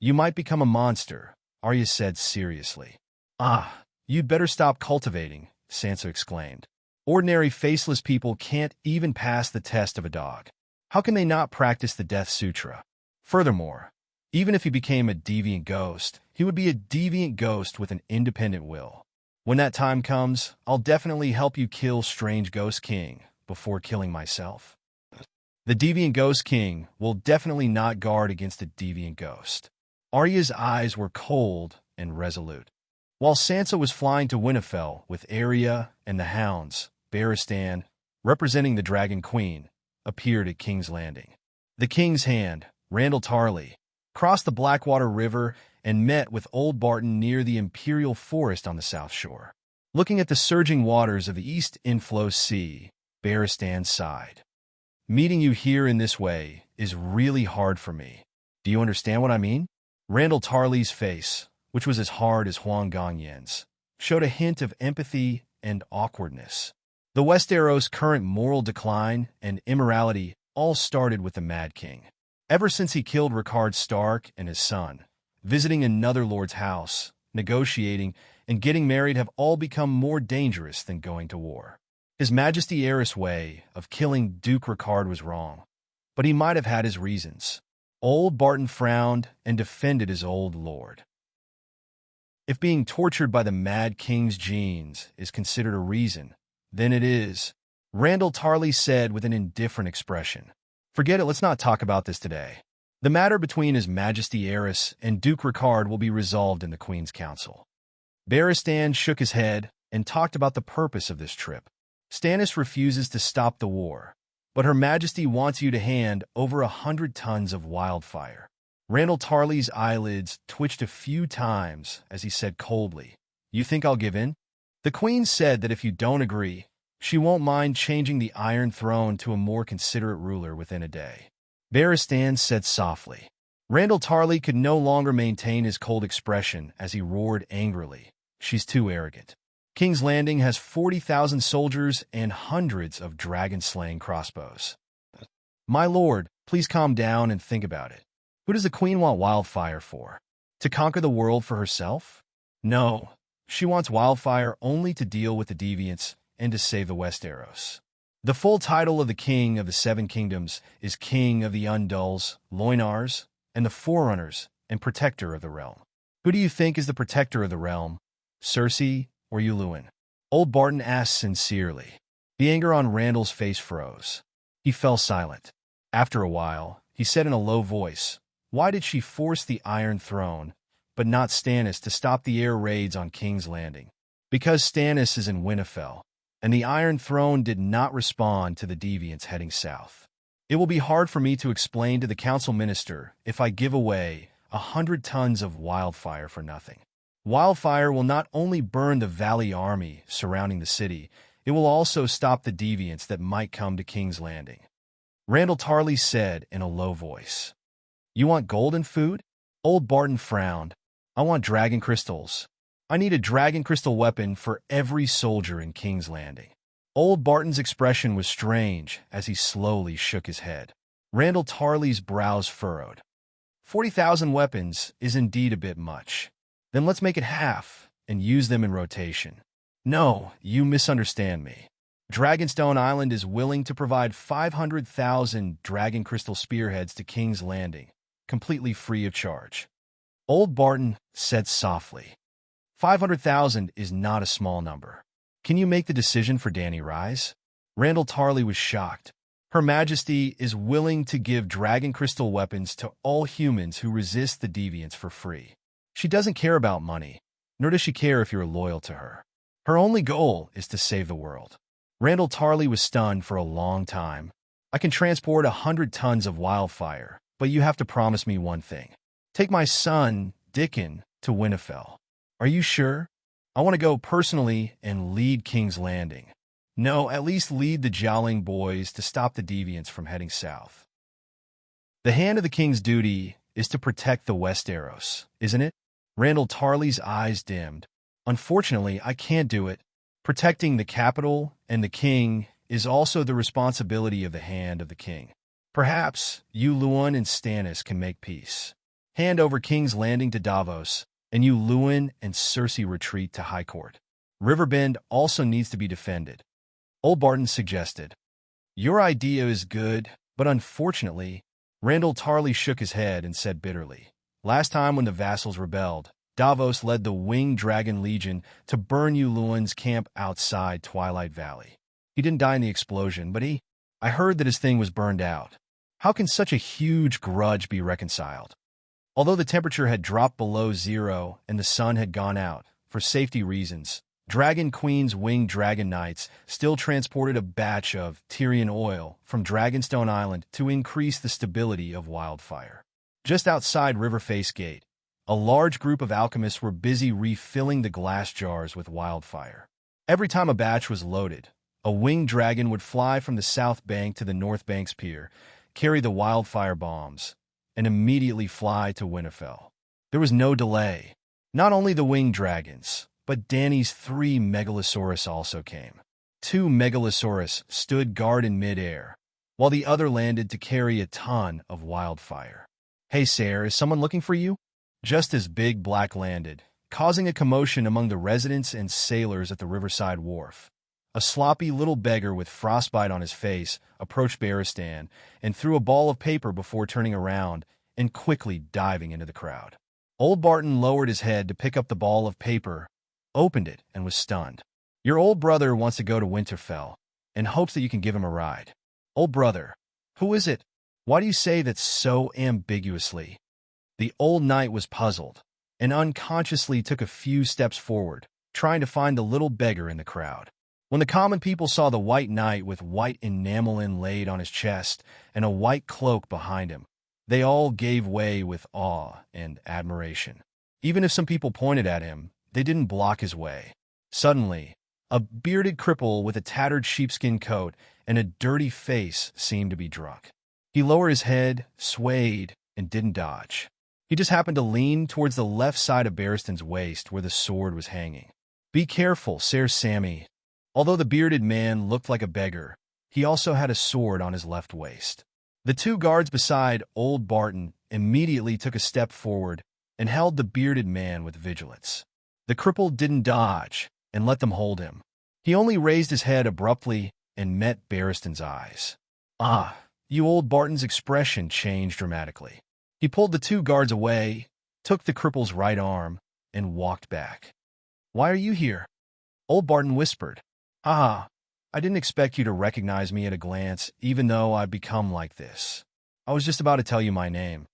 you might become a monster," Arya said seriously. "Ah, you'd better stop cultivating," Sansa exclaimed. "Ordinary faceless people can't even pass the test of a dog. How can they not practice the Death Sutra? Furthermore, even if he became a deviant ghost, he would be a deviant ghost with an independent will. When that time comes, I'll definitely help you kill Strange Ghost King before killing myself. The deviant ghost king will definitely not guard against a deviant ghost." Arya's eyes were cold and resolute. While Sansa was flying to Winterfell with Arya and the hounds, Barristan, representing the Dragon Queen, appeared at King's Landing. The king's hand, Randall Tarley, crossed the Blackwater River and met with Old Barton near the Imperial Forest on the south shore. Looking at the surging waters of the East Inflow Sea, Barristan sighed. "Meeting you here in this way is really hard for me. Do you understand what I mean?" Randall Tarley's face, which was as hard as Huang Gongyen's, showed a hint of empathy and awkwardness. The Westeros' current moral decline and immorality all started with the Mad King. Ever since he killed Rickard Stark and his son, visiting another lord's house, negotiating, and getting married have all become more dangerous than going to war. His Majesty Aerys' way of killing Duke Rickard was wrong, but he might have had his reasons. Old Barton frowned and defended his old lord. "If being tortured by the Mad King's genes is considered a reason, then it is," Randall Tarley said with an indifferent expression. "Forget it, let's not talk about this today. The matter between His Majesty Aerys and Duke Rickard will be resolved in the Queen's Council." Barristan shook his head and talked about the purpose of this trip. "Stannis refuses to stop the war, but Her Majesty wants you to hand over 100 tons of wildfire." Randall Tarley's eyelids twitched a few times as he said coldly, "You think I'll give in?" "The Queen said that if you don't agree, she won't mind changing the Iron Throne to a more considerate ruler within a day," Barristan said softly. Randall Tarley could no longer maintain his cold expression as he roared angrily, "She's too arrogant. King's Landing has 40,000 soldiers and hundreds of dragon-slaying crossbows. My lord, please calm down and think about it. Who does the Queen want wildfire for? To conquer the world for herself? No, she wants wildfire only to deal with the deviants and to save the Westeros. The full title of the King of the Seven Kingdoms is King of the Undulls, Loinars, and the Forerunners, and Protector of the Realm. Who do you think is the Protector of the Realm? Cersei or Yuluen?" Old Barton asked sincerely. The anger on Randall's face froze. He fell silent. After a while, he said in a low voice, "Why did she force the Iron Throne, but not Stannis to stop the air raids on King's Landing? Because Stannis is in Winterfell, and the Iron Throne did not respond to the deviants heading south. It will be hard for me to explain to the council minister if I give away 100 tons of wildfire for nothing. Wildfire will not only burn the Valley army surrounding the city, it will also stop the deviants that might come to King's Landing. Randall Tarley said in a low voice. You want gold and food? Old Barton frowned. I want dragon crystals. I need a dragon crystal weapon for every soldier in King's Landing. Old Barton's expression was strange as he slowly shook his head. Randall Tarley's brows furrowed. 40,000 weapons is indeed a bit much. Then let's make it half and use them in rotation. No, you misunderstand me. Dragonstone Island is willing to provide 500,000 dragon crystal spearheads to King's Landing, completely free of charge. Old Barton said softly. 500,000 is not a small number. Can you make the decision for Danny Rise? Randall Tarley was shocked. Her Majesty is willing to give dragon crystal weapons to all humans who resist the deviants for free. She doesn't care about money, nor does she care if you're loyal to her. Her only goal is to save the world. Randall Tarley was stunned for a long time. I can transport 100 tons of wildfire, but you have to promise me one thing. Take my son, Dickon, to Winterfell. Are you sure? I want to go personally and lead King's Landing. No, at least lead the Jowling boys to stop the deviants from heading south. The hand of the king's duty is to protect the Westeros, isn't it? Randall Tarley's eyes dimmed. Unfortunately, I can't do it. Protecting the capital and the king is also the responsibility of the hand of the king. Perhaps you, Luwin, and Stannis can make peace. Hand over King's Landing to Davos, and you, Luwin, and Cersei retreat to High Court. Riverbend also needs to be defended. Old Barton suggested. Your idea is good, but unfortunately, Randall Tarley shook his head and said bitterly, last time when the vassals rebelled, Davos led the Winged Dragon Legion to burn you Luwin's camp outside Twilight Valley. He didn't die in the explosion, but I heard that his thing was burned out. How can such a huge grudge be reconciled? Although the temperature had dropped below zero and the sun had gone out, for safety reasons, Dragon Queen's Winged Dragon Knights still transported a batch of Tyrian oil from Dragonstone Island to increase the stability of wildfire. Just outside Riverface Gate, a large group of alchemists were busy refilling the glass jars with wildfire. Every time a batch was loaded, a winged dragon would fly from the south bank to the north bank's pier, carry the wildfire bombs, and immediately fly to Winterfell. There was no delay. Not only the winged dragons, but Dany's 3 Megalosaurus also came. 2 Megalosaurus stood guard in midair, while the other landed to carry a ton of wildfire. Hey, Sare, is someone looking for you? Just as Big Black landed, causing a commotion among the residents and sailors at the riverside wharf. A sloppy little beggar with frostbite on his face approached Barristan and threw a ball of paper before turning around and quickly diving into the crowd. Old Barton lowered his head to pick up the ball of paper, opened it, and was stunned. Your old brother wants to go to Winterfell and hopes that you can give him a ride. Old brother, who is it? Why do you say that so ambiguously? The old knight was puzzled and unconsciously took a few steps forward, trying to find the little beggar in the crowd. When the common people saw the white knight with white enamel inlaid on his chest and a white cloak behind him, they all gave way with awe and admiration. Even if some people pointed at him, they didn't block his way. Suddenly, a bearded cripple with a tattered sheepskin coat and a dirty face seemed to be drunk. He lowered his head, swayed, and didn't dodge. He just happened to lean towards the left side of Barristan's waist where the sword was hanging. Be careful, Sir Sammy. Although the bearded man looked like a beggar, he also had a sword on his left waist. The 2 guards beside Old Barton immediately took a step forward and held the bearded man with vigilance. The cripple didn't dodge and let them hold him. He only raised his head abruptly and met Barristan's eyes. Ah, you Old Barton's expression changed dramatically. He pulled the 2 guards away, took the cripple's right arm, and walked back. Why are you here? Old Barton whispered. Ah, I didn't expect you to recognize me at a glance, even though I've become like this. I was just about to tell you my name.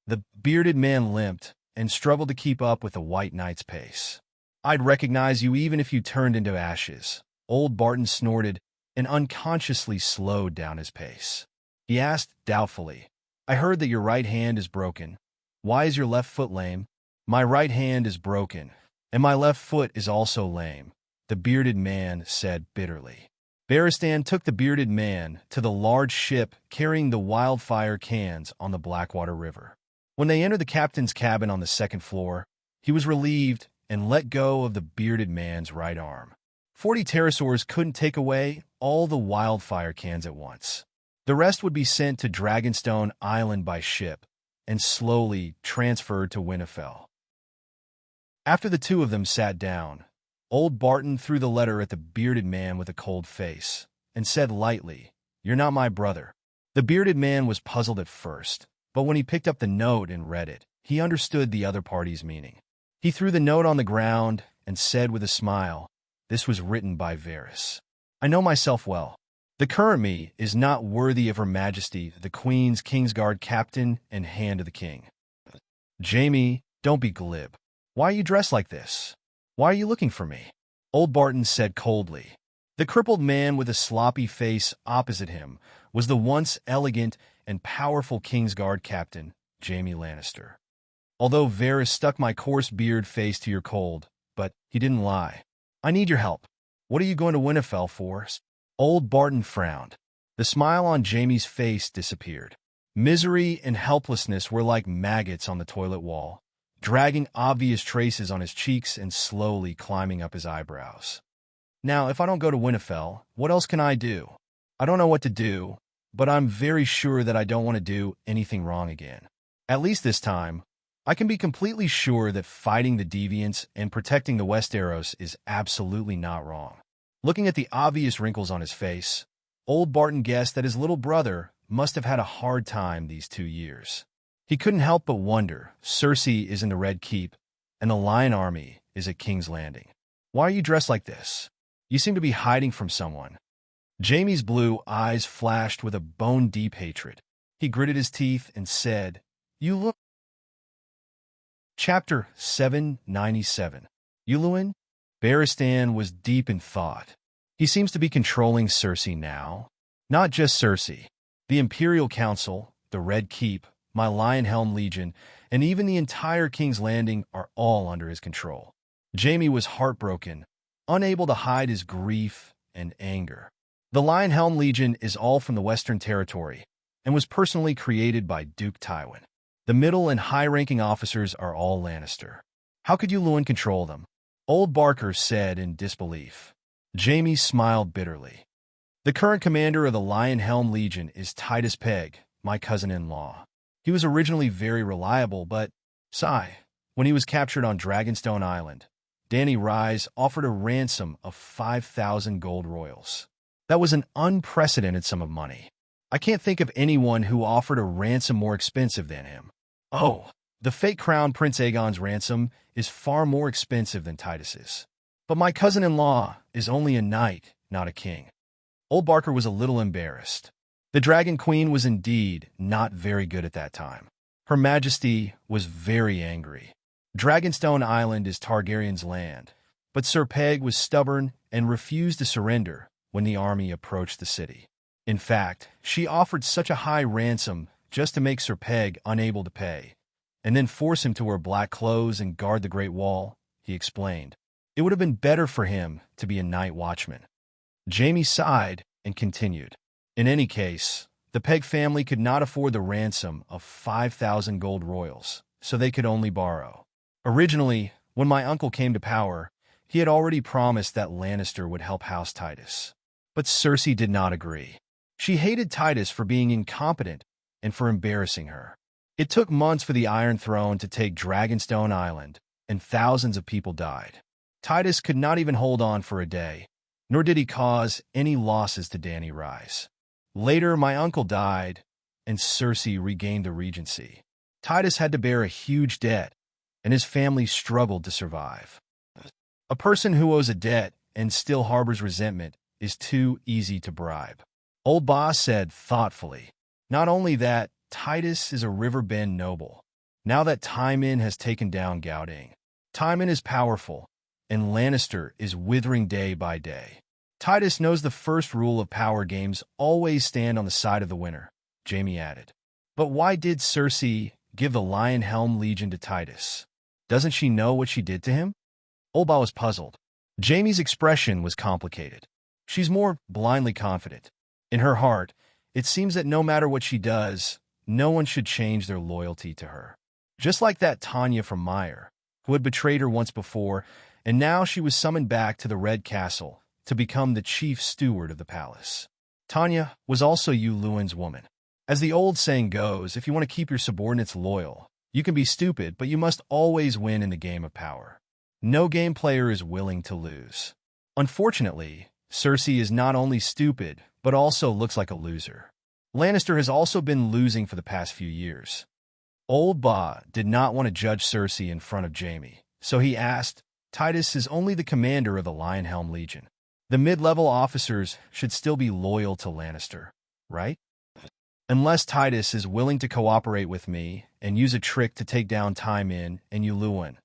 The bearded man limped and struggled to keep up with the white knight's pace. I'd recognize you even if you turned into ashes. Old Barton snorted and unconsciously slowed down his pace. He asked doubtfully. I heard that your right hand is broken. Why is your left foot lame? My right hand is broken, and my left foot is also lame, the bearded man said bitterly. Baristan took the bearded man to the large ship carrying the wildfire cans on the Blackwater River. When they entered the captain's cabin on the second floor, he was relieved and let go of the bearded man's right arm. 40 pterosaurs couldn't take away all the wildfire cans at once. The rest would be sent to Dragonstone Island by ship and slowly transferred to Winterfell. After the two of them sat down, old Barton threw the letter at the bearded man with a cold face and said lightly, "You're not my brother." The bearded man was puzzled at first, but when he picked up the note and read it, he understood the other party's meaning. He threw the note on the ground and said with a smile, "This was written by Varys. I know myself well. The current me is not worthy of Her Majesty, the Queen's Kingsguard captain and hand of the king. Jaime, don't be glib. Why are you dressed like this? Why are you looking for me?" Old Barton said coldly. The crippled man with a sloppy face opposite him was the once elegant and powerful Kingsguard captain, Jaime Lannister. Although Varys stuck my coarse beard face to your cold, but he didn't lie. I need your help. What are you going to Winterfell for? Old Barton frowned. The smile on Jaime's face disappeared. Misery and helplessness were like maggots on the toilet wall, dragging obvious traces on his cheeks and slowly climbing up his eyebrows. Now, if I don't go to Winterfell, what else can I do? I don't know what to do, but I'm very sure that I don't want to do anything wrong again. At least this time, I can be completely sure that fighting the deviants and protecting the Westeros is absolutely not wrong. Looking at the obvious wrinkles on his face, old Barton guessed that his little brother must have had a hard time these 2 years. He couldn't help but wonder, Cersei is in the Red Keep, and the Lion Army is at King's Landing. Why are you dressed like this? You seem to be hiding from someone. Jaime's blue eyes flashed with a bone-deep hatred. He gritted his teeth and said, "You look..." Chapter 797. Yuluen? Baristan was deep in thought. He seems to be controlling Cersei now. Not just Cersei. The Imperial Council, the Red Keep, my Lionhelm Legion, and even the entire King's Landing are all under his control. Jaime was heartbroken, unable to hide his grief and anger. The Lionhelm Legion is all from the Western Territory and was personally created by Duke Tywin. The middle and high-ranking officers are all Lannister. How could Yuluen control them? Old Barker said in disbelief. Jaime smiled bitterly. The current commander of the Lionhelm Legion is Titus Pegg, my cousin-in-law. He was originally very reliable, but, when he was captured on Dragonstone Island, Dany Rise offered a ransom of 5,000 gold royals. That was an unprecedented sum of money. I can't think of anyone who offered a ransom more expensive than him. Oh, the fake crown Prince Aegon's ransom is far more expensive than Titus's. But my cousin-in-law is only a knight, not a king. Old Barker was a little embarrassed. The Dragon Queen was indeed not very good at that time. Her Majesty was very angry. Dragonstone Island is Targaryen's land, but Sir Pegg was stubborn and refused to surrender when the army approached the city. In fact, she offered such a high ransom just to make Sir Pegg unable to pay, and then force him to wear black clothes and guard the Great Wall, he explained. It would have been better for him to be a night watchman. Jaime sighed and continued. In any case, the Pegg family could not afford the ransom of 5,000 gold royals, so they could only borrow. Originally, when my uncle came to power, he had already promised that Lannister would help House Titus. But Cersei did not agree. She hated Titus for being incompetent and for embarrassing her. It took months for the Iron Throne to take Dragonstone Island, and thousands of people died. Titus could not even hold on for a day, nor did he cause any losses to Dany Rise. Later, my uncle died, and Cersei regained the regency. Titus had to bear a huge debt, and his family struggled to survive. A person who owes a debt and still harbors resentment is too easy to bribe. Old Boss said thoughtfully. Not only that, Titus is a Riverbend noble. Now that Tywin has taken down Gowding, Tywin is powerful, and Lannister is withering day by day. Titus knows the first rule of power games: always stand on the side of the winner. Jaime added. But why did Cersei give the Lion Helm Legion to Titus? Doesn't she know what she did to him? Olba was puzzled. Jaime's expression was complicated. She's more blindly confident. In her heart, it seems that no matter what she does, no one should change their loyalty to her. Just like that Tanya from Meyer, who had betrayed her once before, and now she was summoned back to the Red Castle to become the chief steward of the palace. Tanya was also Yu Luan's woman. As the old saying goes, if you want to keep your subordinates loyal, you can be stupid, but you must always win in the game of power. No game player is willing to lose. Unfortunately, Cersei is not only stupid, but also looks like a loser. Lannister has also been losing for the past few years. Old Ba did not want to judge Cersei in front of Jaime, so he asked, Titus is only the commander of the Lionhelm Legion. The mid-level officers should still be loyal to Lannister, right? Unless Titus is willing to cooperate with me and use a trick to take down Tywin and Yu Luan,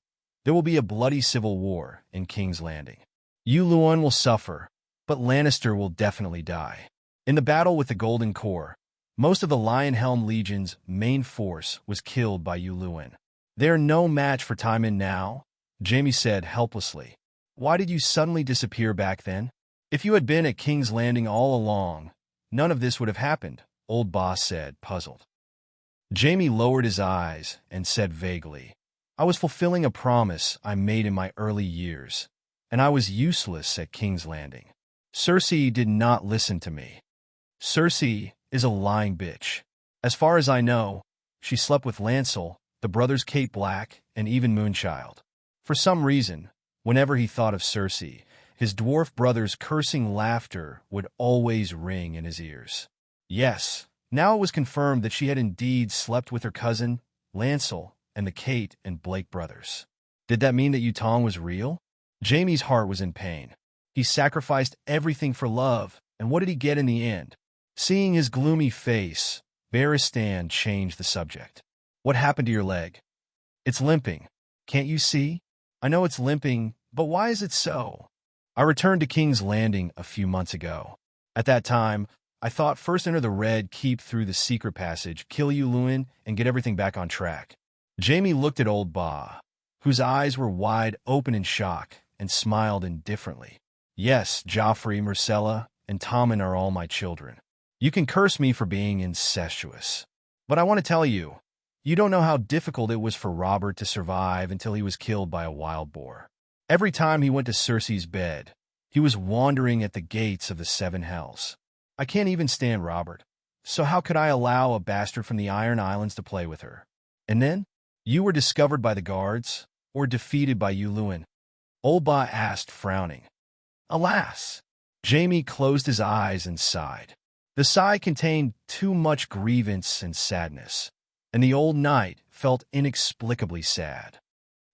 there will be a bloody civil war in King's Landing. Yu Luan will suffer, but Lannister will definitely die. In the battle with the Golden Corps, most of the Lionhelm Legion's main force was killed by Yu Luan. They are no match for Tywin now, Jaime said helplessly. Why did you suddenly disappear back then? If you had been at King's Landing all along, none of this would have happened, Old Boss said, puzzled. Jaime lowered his eyes and said vaguely, I was fulfilling a promise I made in my early years, and I was useless at King's Landing. Cersei did not listen to me. Cersei is a lying bitch. As far as I know, she slept with Lancel, the brothers Kate Black, and even Moonchild. For some reason, whenever he thought of Cersei, his dwarf brother's cursing laughter would always ring in his ears. Yes, now it was confirmed that she had indeed slept with her cousin, Lancel, and the Kate and Blake brothers. Did that mean that Utong was real? Jaime's heart was in pain. He sacrificed everything for love, and what did he get in the end? Seeing his gloomy face, Barristan changed the subject. What happened to your leg? It's limping. Can't you see? I know it's limping, but why is it so? I returned to King's Landing a few months ago. At that time, I thought first enter the Red Keep through the secret passage, kill Yu Luan, and get everything back on track. Jaime looked at Old Ba, whose eyes were wide open in shock, and smiled indifferently. Yes, Joffrey, Myrcella, and Tommen are all my children. You can curse me for being incestuous. But I want to tell you, you don't know how difficult it was for Robert to survive until he was killed by a wild boar. Every time he went to Cersei's bed, he was wandering at the gates of the Seven Hells. I can't even stand Robert, so how could I allow a bastard from the Iron Islands to play with her? And then, you were discovered by the guards, or defeated by Yu Luan? Old Ba asked, frowning. Alas! Jaime closed his eyes and sighed. The sigh contained too much grievance and sadness, and the old knight felt inexplicably sad.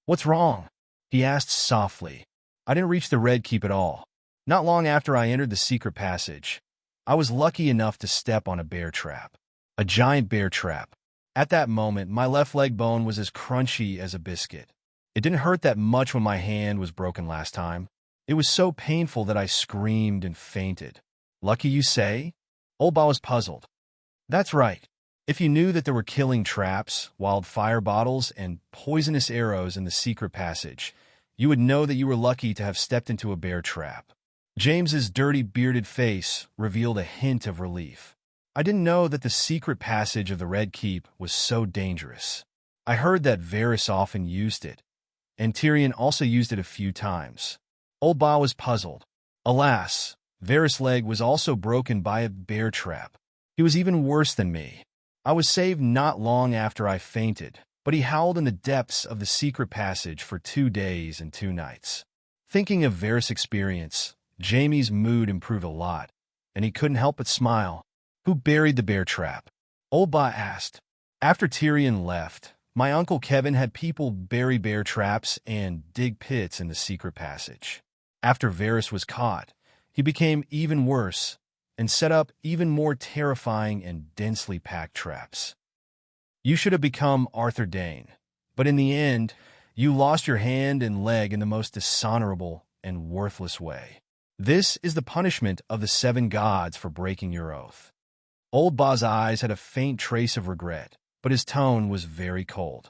What's wrong? He asked softly. I didn't reach the Red Keep at all. Not long after I entered the secret passage, I was lucky enough to step on a bear trap. A giant bear trap. At that moment, my left leg bone was as crunchy as a biscuit. It didn't hurt that much when my hand was broken last time. It was so painful that I screamed and fainted. Lucky you say? Old Ba was puzzled. That's right. If you knew that there were killing traps, wild fire bottles, and poisonous arrows in the secret passage, you would know that you were lucky to have stepped into a bear trap. James's dirty bearded face revealed a hint of relief. I didn't know that the secret passage of the Red Keep was so dangerous. I heard that Varys often used it, and Tyrion also used it a few times. Old Ba was puzzled. Alas, Varys' leg was also broken by a bear trap. He was even worse than me. I was saved not long after I fainted, but he howled in the depths of the secret passage for 2 days and 2 nights. Thinking of Varys' experience, Jaime's mood improved a lot, and he couldn't help but smile. Who buried the bear trap? Old Ba asked. After Tyrion left, my uncle Kevin had people bury bear traps and dig pits in the secret passage. After Varys was caught, he became even worse and set up even more terrifying and densely packed traps. You should have become Arthur Dayne, but in the end, you lost your hand and leg in the most dishonorable and worthless way. This is the punishment of the 7 gods for breaking your oath. Old Ba's eyes had a faint trace of regret, but his tone was very cold.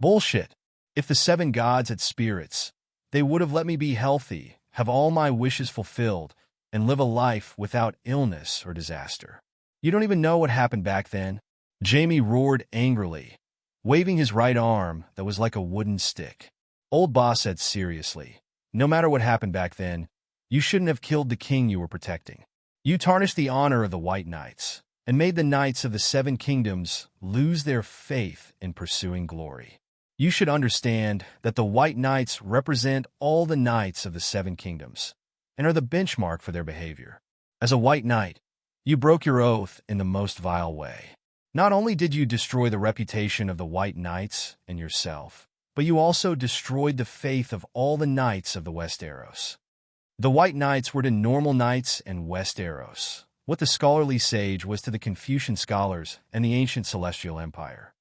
Bullshit. If the 7 gods had spirits, they would have let me be healthy, have all my wishes fulfilled, and live a life without illness or disaster. You don't even know what happened back then. Jamie roared angrily, waving his right arm that was like a wooden stick. Old Ba said seriously, no matter what happened back then, you shouldn't have killed the king you were protecting. You tarnished the honor of the White Knights, and made the knights of the 7 kingdoms lose their faith in pursuing glory. You should understand that the White Knights represent all the knights of the 7 kingdoms, and are the benchmark for their behavior. As a White Knight, you broke your oath in the most vile way. Not only did you destroy the reputation of the White Knights and yourself, but you also destroyed the faith of all the knights of the Westeros. The White Knights were to normal knights and Westeros what the scholarly sage was to the Confucian scholars and the ancient Celestial Empire.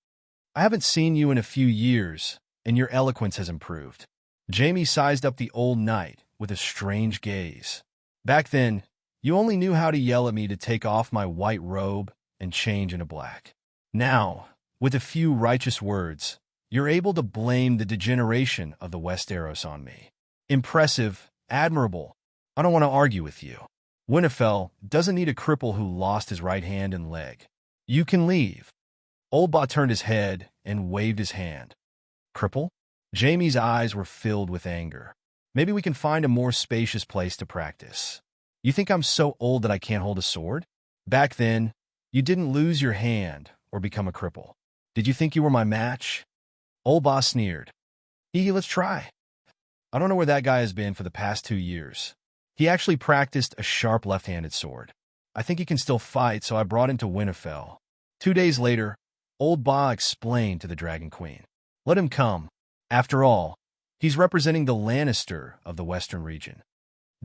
I haven't seen you in a few years, and your eloquence has improved. Jamie sized up the old knight with a strange gaze. Back then, you only knew how to yell at me to take off my white robe and change into black. Now, with a few righteous words, you're able to blame the degeneration of the Westeros on me. Impressive, admirable. I don't want to argue with you. Winterfell doesn't need a cripple who lost his right hand and leg. You can leave. Old Ba turned his head and waved his hand. Cripple? Jamie's eyes were filled with anger. Maybe we can find a more spacious place to practice. You think I'm so old that I can't hold a sword? Back then, you didn't lose your hand or become a cripple. Did you think you were my match? Old Ba sneered. Let's try. I don't know where that guy has been for the past 2 years. He actually practiced a sharp left-handed sword. I think he can still fight, so I brought him to Winterfell. 2 days later, Old Ba explained to the Dragon Queen. Let him come. After all, he's representing the Lannister of the Western region.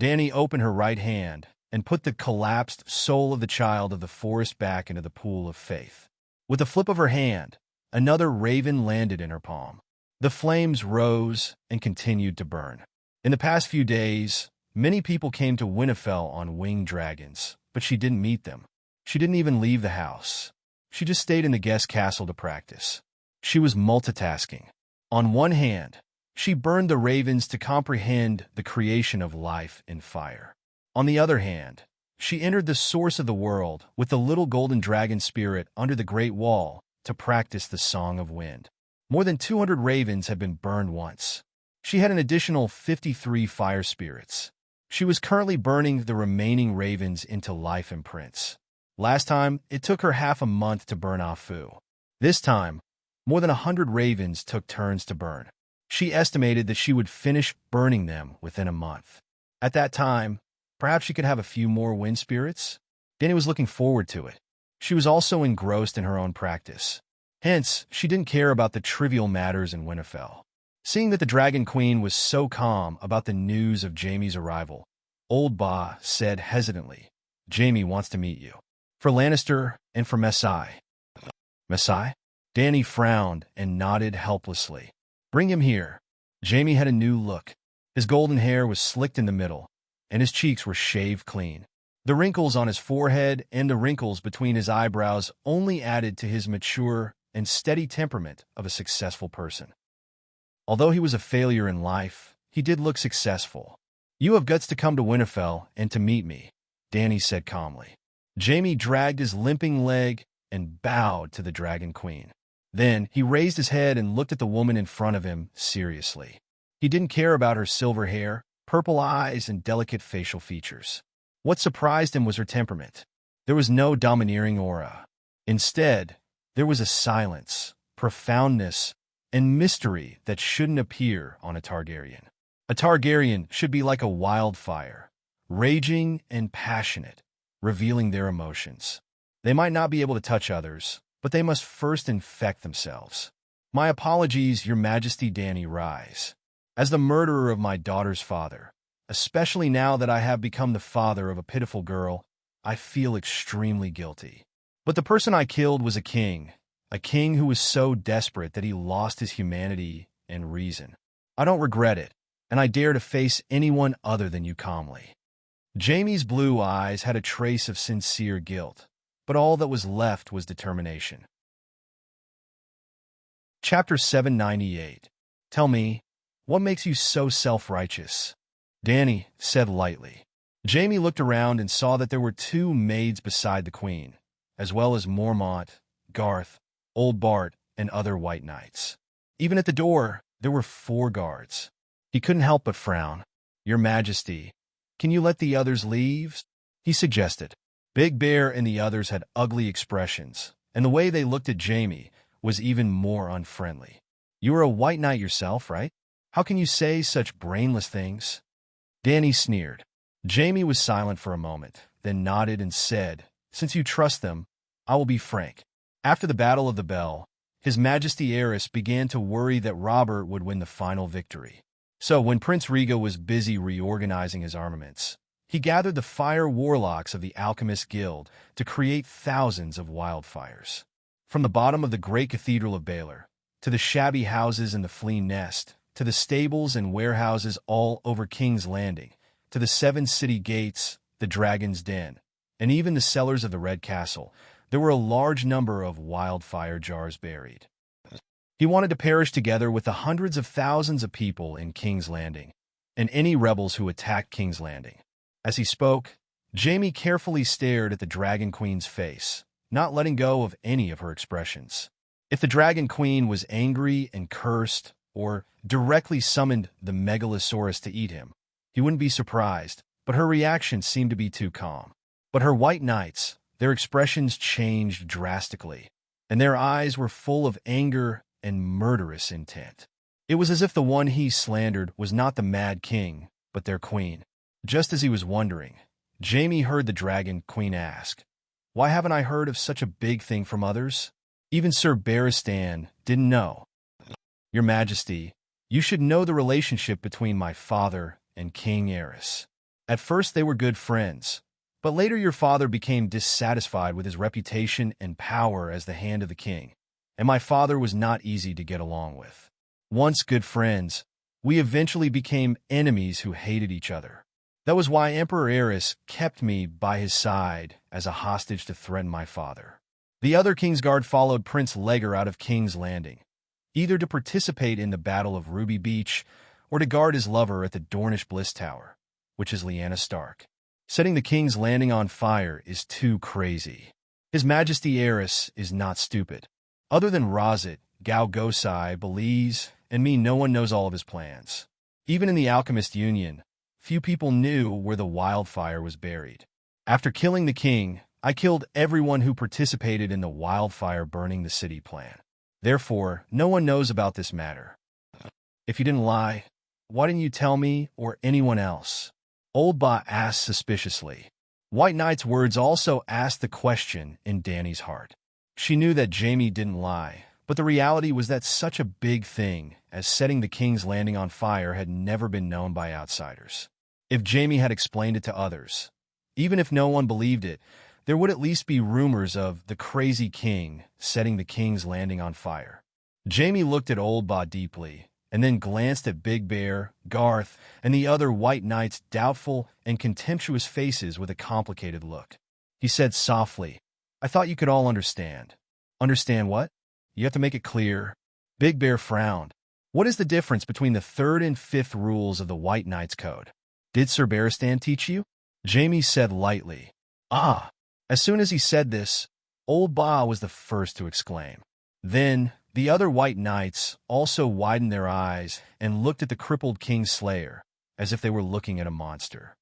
Dany opened her right hand and put the collapsed soul of the child of the forest back into the pool of faith. With a flip of her hand, another raven landed in her palm. The flames rose and continued to burn. In the past few days, many people came to Winterfell on winged dragons, but she didn't meet them. She didn't even leave the house. She just stayed in the guest castle to practice. She was multitasking. On one hand, she burned the ravens to comprehend the creation of life in fire. On the other hand, she entered the source of the world with the little golden dragon spirit under the Great Wall to practice the Song of Wind. More than 200 ravens had been burned once. She had an additional 53 fire spirits. She was currently burning the remaining ravens into life imprints. Last time, it took her half a month to burn Afu. This time, more than 100 ravens took turns to burn. She estimated that she would finish burning them within a month. At that time, perhaps she could have a few more wind spirits? Dany was looking forward to it. She was also engrossed in her own practice. Hence, she didn't care about the trivial matters in Winterfell. Seeing that the Dragon Queen was so calm about the news of Jaime's arrival, Old Ba said hesitantly, Jaime wants to meet you. For Lannister and for Messai. Messai? Dany frowned and nodded helplessly. Bring him here. Jaime had a new look. His golden hair was slicked in the middle, and his cheeks were shaved clean. The wrinkles on his forehead and the wrinkles between his eyebrows only added to his mature and steady temperament of a successful person. Although he was a failure in life, he did look successful. You have guts to come to Winterfell and to meet me, Dany said calmly. Jaime dragged his limping leg and bowed to the Dragon Queen. Then he raised his head and looked at the woman in front of him seriously. He didn't care about her silver hair, purple eyes, and delicate facial features. What surprised him was her temperament. There was no domineering aura. Instead, there was a silence, profoundness, and mystery that shouldn't appear on a Targaryen. A Targaryen should be like a wildfire, raging and passionate, revealing their emotions. They might not be able to touch others, but they must first infect themselves. My apologies, Your Majesty, Dany Rise. As the murderer of my daughter's father, especially now that I have become the father of a pitiful girl, I feel extremely guilty. But the person I killed was a king who was so desperate that he lost his humanity and reason. I don't regret it, and I dare to face anyone other than you calmly. Jaime's blue eyes had a trace of sincere guilt, but all that was left was determination. Chapter 798. Tell me, what makes you so self-righteous? Danny said lightly. Jamie looked around and saw that there were 2 maids beside the queen, as well as Mormont, Garth, Old Bart, and other white knights. Even at the door, there were 4 guards. He couldn't help but frown. Your Majesty, can you let the others leave? He suggested. Big Bear and the others had ugly expressions, and the way they looked at Jamie was even more unfriendly. You are a white knight yourself, right? How can you say such brainless things? Danny sneered. Jamie was silent for a moment, then nodded and said, Since you trust them, I will be frank. After the Battle of the Bell, His Majesty Eris began to worry that Robert would win the final victory. So when Prince Riga was busy reorganizing his armaments, he gathered the fire warlocks of the Alchemist Guild to create thousands of wildfires. From the bottom of the great Cathedral of Baylor, to the shabby houses in the Flea Nest, to the stables and warehouses all over King's Landing, to the 7 city gates, the Dragon's Den, and even the cellars of the Red Castle, there were a large number of wildfire jars buried. He wanted to perish together with the hundreds of thousands of people in King's Landing, and any rebels who attacked King's Landing. As he spoke, Jamie carefully stared at the Dragon Queen's face, not letting go of any of her expressions. If the Dragon Queen was angry and cursed, or directly summoned the Megalosaurus to eat him, he wouldn't be surprised, but her reaction seemed to be too calm. But her white knights, their expressions changed drastically, and their eyes were full of anger and murderous intent. It was as if the one he slandered was not the Mad King, but their queen. Just as he was wondering, Jamie heard the Dragon Queen ask, Why haven't I heard of such a big thing from others? Even Sir Barristan didn't know. Your Majesty, you should know the relationship between my father and King Eris. At first they were good friends, but later your father became dissatisfied with his reputation and power as the hand of the king, and my father was not easy to get along with. Once good friends, we eventually became enemies who hated each other. That was why Emperor Eris kept me by his side as a hostage to threaten my father. The other Kingsguard followed Prince Leger out of King's Landing, either to participate in the Battle of Ruby Beach or to guard his lover at the Dornish Bliss Tower, which is Lyanna Stark. Setting the King's Landing on fire is too crazy. His Majesty Eris is not stupid. Other than Razit, Gao Gosai, Belize, and me, no one knows all of his plans. Even in the Alchemist Union, few people knew where the wildfire was buried. After killing the king, I killed everyone who participated in the wildfire burning the city plan. Therefore, no one knows about this matter. If you didn't lie, why didn't you tell me or anyone else? Old Ba asked suspiciously. White Knight's words also asked the question in Danny's heart. She knew that Jamie didn't lie, but the reality was that such a big thing as setting the King's Landing on fire had never been known by outsiders. If Jamie had explained it to others, even if no one believed it, there would at least be rumors of the crazy king setting the King's Landing on fire. Jamie looked at Old Ba deeply, and then glanced at Big Bear, Garth, and the other white knights' doubtful and contemptuous faces with a complicated look. He said softly, I thought you could all understand. Understand what? You have to make it clear. Big Bear frowned. What is the difference between the 3rd and 5th rules of the White Knight's Code? Did Sir Barristan teach you? Jamie said lightly. Ah. As soon as he said this, Old Ba was the first to exclaim. Then, the other white knights also widened their eyes and looked at the crippled King's Slayer, as if they were looking at a monster.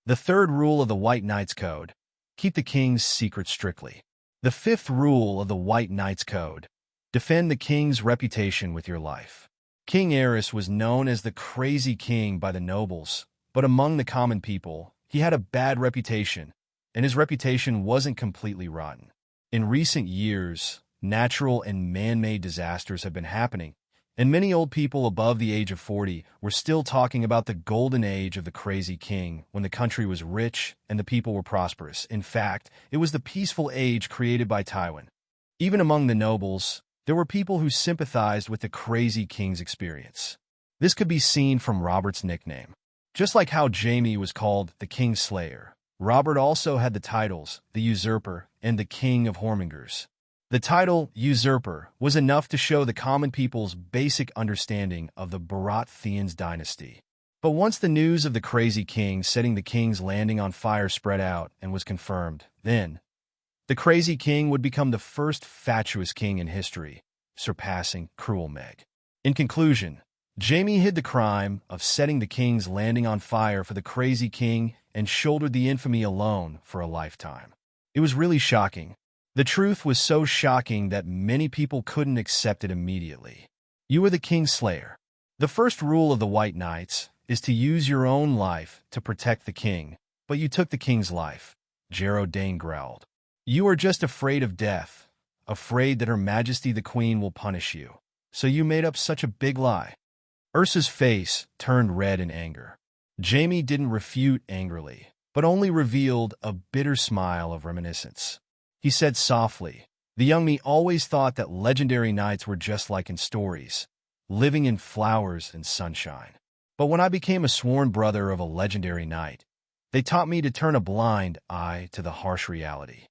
The 3rd rule of the White Knight's Code, keep the king's secret strictly. The 5th rule of the White Knight's Code, defend the king's reputation with your life. King Eris was known as the crazy king by the nobles, but among the common people, he had a bad reputation, and his reputation wasn't completely rotten. In recent years, natural and man-made disasters have been happening, and many old people above the age of 40 were still talking about the golden age of the crazy king when the country was rich and the people were prosperous. In fact, it was the peaceful age created by Tywin. Even among the nobles, there were people who sympathized with the crazy king's experience. This could be seen from Robert's nickname. Just like how Jamie was called the King's Slayer, Robert also had the titles, the Usurper and the King of Hormingers. The title, Usurper, was enough to show the common people's basic understanding of the Baratheons dynasty. But once the news of the crazy king setting the King's Landing on fire spread out and was confirmed, then the crazy king would become the first fatuous king in history, surpassing Cruel Meg. In conclusion, Jaime hid the crime of setting the King's Landing on fire for the crazy king and shouldered the infamy alone for a lifetime. It was really shocking. The truth was so shocking that many people couldn't accept it immediately. You were the King's Slayer. The first rule of the White Knights is to use your own life to protect the king, but you took the king's life, Jarrow Dane growled. You are just afraid of death, afraid that Her Majesty the Queen will punish you. So you made up such a big lie. Ursa's face turned red in anger. Jaime didn't refute angrily, but only revealed a bitter smile of reminiscence. He said softly, "The young me always thought that legendary knights were just like in stories, living in flowers and sunshine. But when I became a sworn brother of a legendary knight, they taught me to turn a blind eye to the harsh reality.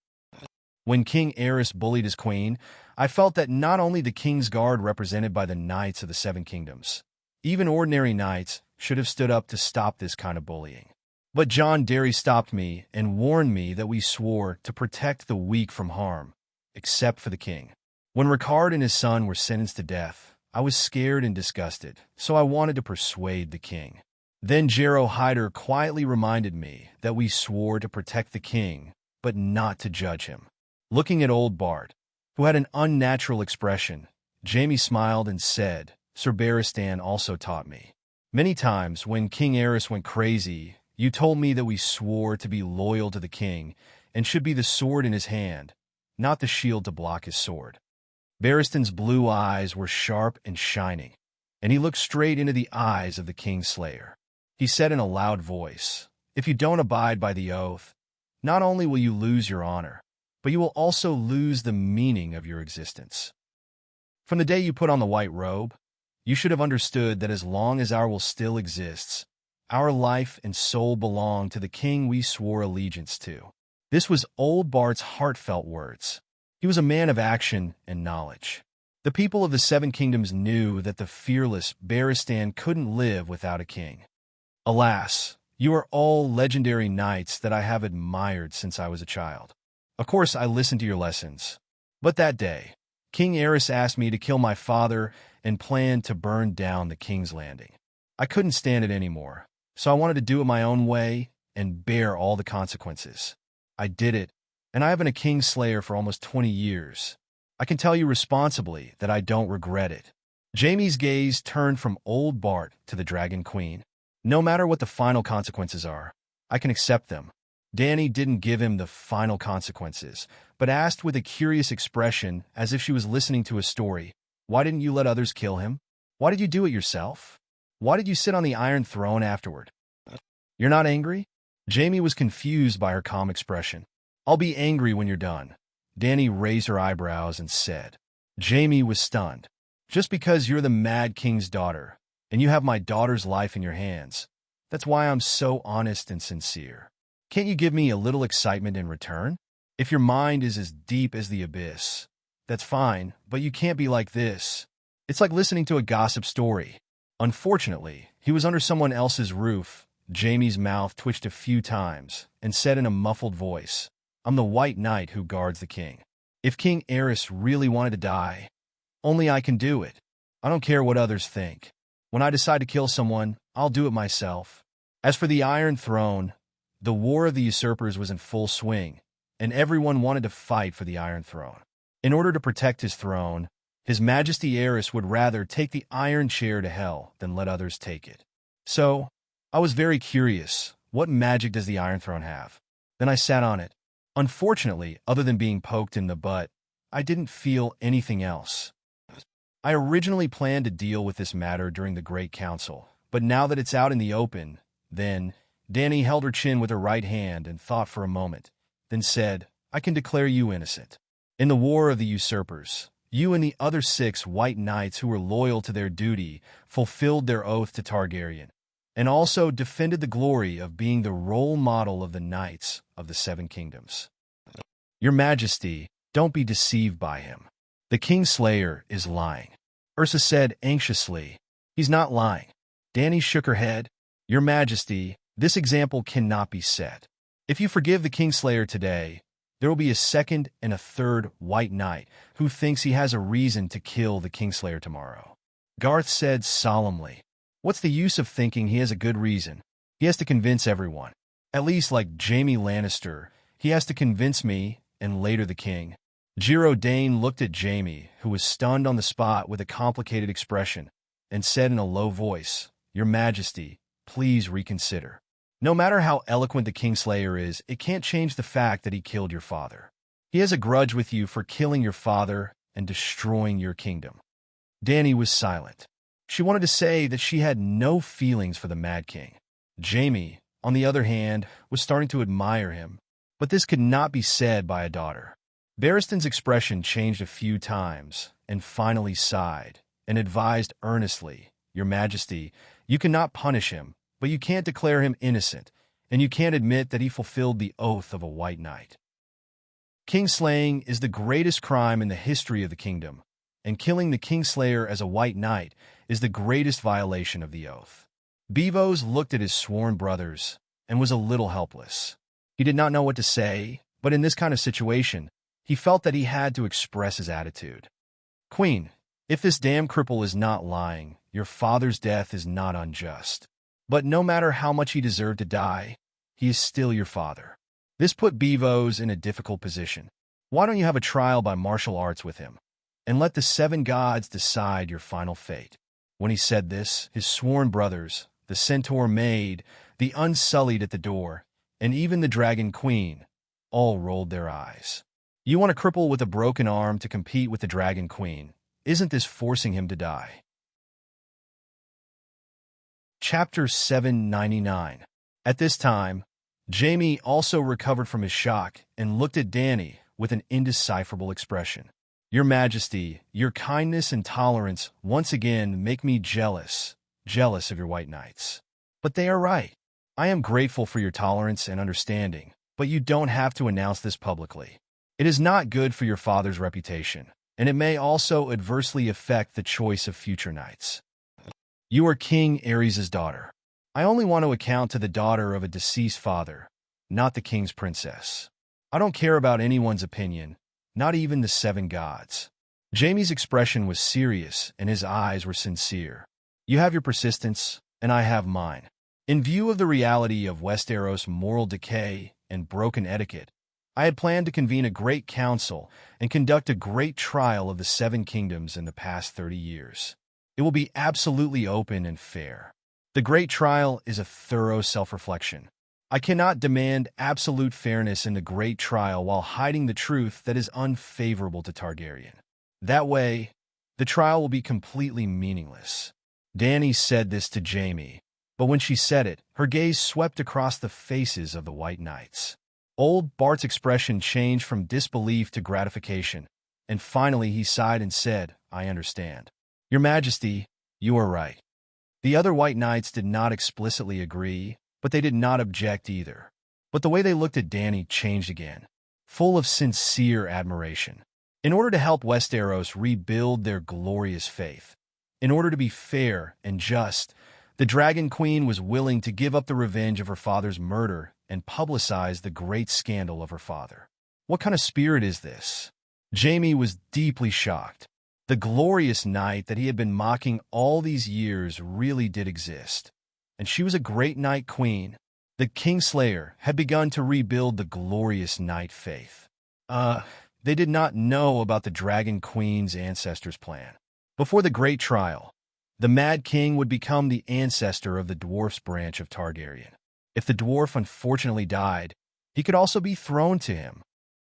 When King Aerys bullied his queen, I felt that not only the King's Guard represented by the Knights of the Seven Kingdoms, even ordinary knights should have stood up to stop this kind of bullying. But John Derry stopped me and warned me that we swore to protect the weak from harm, except for the king. When Ricard and his son were sentenced to death, I was scared and disgusted, so I wanted to persuade the king. Then Jarrow Hyder quietly reminded me that we swore to protect the king, but not to judge him." Looking at old Bart, who had an unnatural expression, Jaime smiled and said, "Sir Barristan also taught me. Many times when King Aerys went crazy, you told me that we swore to be loyal to the king and should be the sword in his hand, not the shield to block his sword." Barristan's blue eyes were sharp and shining, and he looked straight into the eyes of the King's Slayer. He said in a loud voice, "If you don't abide by the oath, not only will you lose your honor, but you will also lose the meaning of your existence. From the day you put on the white robe, you should have understood that as long as our will still exists, our life and soul belong to the king we swore allegiance to." This was old Bart's heartfelt words. He was a man of action and knowledge. The people of the Seven Kingdoms knew that the fearless Barristan couldn't live without a king. "Alas, you are all legendary knights that I have admired since I was a child. Of course, I listened to your lessons. But that day, King Aerys asked me to kill my father and planned to burn down the King's Landing. I couldn't stand it anymore, so I wanted to do it my own way and bear all the consequences. I did it, and I have been a King's Slayer for almost 20 years. I can tell you responsibly that I don't regret it." Jaime's gaze turned from old Bart to the Dragon Queen. "No matter what the final consequences are, I can accept them." Dany didn't give him the final consequences, but asked with a curious expression as if she was listening to a story, "Why didn't you let others kill him? Why did you do it yourself? Why did you sit on the Iron Throne afterward? You're not angry?" Jaime was confused by her calm expression. "I'll be angry when you're done." Dany raised her eyebrows and said. Jaime was stunned. "Just because you're the Mad King's daughter, and you have my daughter's life in your hands, that's why I'm so honest and sincere. Can't you give me a little excitement in return? If your mind is as deep as the abyss, that's fine, but you can't be like this. It's like listening to a gossip story." Unfortunately, he was under someone else's roof. Jaime's mouth twitched a few times and said in a muffled voice, "I'm the White Knight who guards the king. If King Aerys really wanted to die, only I can do it. I don't care what others think. When I decide to kill someone, I'll do it myself." As for the Iron Throne, the War of the Usurpers was in full swing, and everyone wanted to fight for the Iron Throne. In order to protect his throne, His Majesty Aerys would rather take the Iron Chair to hell than let others take it. So, I was very curious, what magic does the Iron Throne have? Then I sat on it. Unfortunately, other than being poked in the butt, I didn't feel anything else. I originally planned to deal with this matter during the Great Council, but now that it's out in the open, then, Dany held her chin with her right hand and thought for a moment, then said, "I can declare you innocent. In the War of the Usurpers, you and the other 6 White Knights who were loyal to their duty fulfilled their oath to Targaryen. and also defended the glory of being the role model of the knights of the seven kingdoms. Your Majesty, don't be deceived by him. The Kingslayer is lying. Ursa said anxiously. He's not lying. Dany shook her head. Your Majesty, this example cannot be set. If you forgive the Kingslayer today, there will be a second and a third White Knight who thinks he has a reason to kill the Kingslayer tomorrow. Garth said solemnly. What's the use of thinking he has a good reason? He has to convince everyone. At least like Jaime Lannister, he has to convince me, and later the king. Giro Dane looked at Jaime, who was stunned on the spot with a complicated expression, and said in a low voice, Your Majesty, please reconsider. No matter how eloquent the Kingslayer is, it can't change the fact that he killed your father. He has a grudge with you for killing your father and destroying your kingdom. Dany was silent. She wanted to say that she had no feelings for the Mad King. Jaime, on the other hand, was starting to admire him, but this could not be said by a daughter. Barristan's expression changed a few times, and finally sighed, and advised earnestly, Your Majesty, you cannot punish him, but you can't declare him innocent, and you can't admit that he fulfilled the oath of a White Knight. Kingslaying is the greatest crime in the history of the kingdom, and killing the Kingslayer as a White Knight is the greatest violation of the oath. Bevos looked at his sworn brothers and was a little helpless. He did not know what to say, but in this kind of situation, he felt that he had to express his attitude. Queen, if this damn cripple is not lying, your father's death is not unjust. But no matter how much he deserved to die, he is still your father. This put Bevos in a difficult position. Why don't you have a trial by martial arts with him, and let the seven gods decide your final fate? When he said this, his sworn brothers, the Centaur Maid, the Unsullied at the door, and even the Dragon Queen, all rolled their eyes. You want a cripple with a broken arm to compete with the Dragon Queen. Isn't this forcing him to die? Chapter 799. At this time, Jaime also recovered from his shock and looked at Dany with an indecipherable expression. Your Majesty, your kindness and tolerance once again make me jealous of your White Knights. But they are right. I am grateful for your tolerance and understanding, but you don't have to announce this publicly. It is not good for your father's reputation, and it may also adversely affect the choice of future knights. You are King Aerys' daughter. I only want to account to the daughter of a deceased father, not the king's princess. I don't care about anyone's opinion, not even the seven gods. Jaime's expression was serious, and his eyes were sincere. You have your persistence, and I have mine. In view of the reality of Westeros' moral decay and broken etiquette, I had planned to convene a great council and conduct a great trial of the seven kingdoms in the past 30 years. It will be absolutely open and fair. The great trial is a thorough self-reflection. I cannot demand absolute fairness in the great trial while hiding the truth that is unfavorable to Targaryen. That way, the trial will be completely meaningless. Dany said this to Jaime, but when she said it, her gaze swept across the faces of the White Knights. Old Bart's expression changed from disbelief to gratification, and finally he sighed and said, I understand. Your Majesty, you are right. The other White Knights did not explicitly agree, but they did not object either. But the way they looked at Dany changed again, full of sincere admiration. In order to help Westeros rebuild their glorious faith, in order to be fair and just, the Dragon Queen was willing to give up the revenge of her father's murder and publicize the great scandal of her father. What kind of spirit is this? Jaime was deeply shocked. The glorious knight that he had been mocking all these years really did exist, and she was a great Night Queen. The Kingslayer had begun to rebuild the glorious knight faith. They did not know about the Dragon Queen's ancestors' plan. Before the great trial, the Mad King would become the ancestor of the dwarf's branch of Targaryen. If the dwarf unfortunately died, he could also be thrown to him.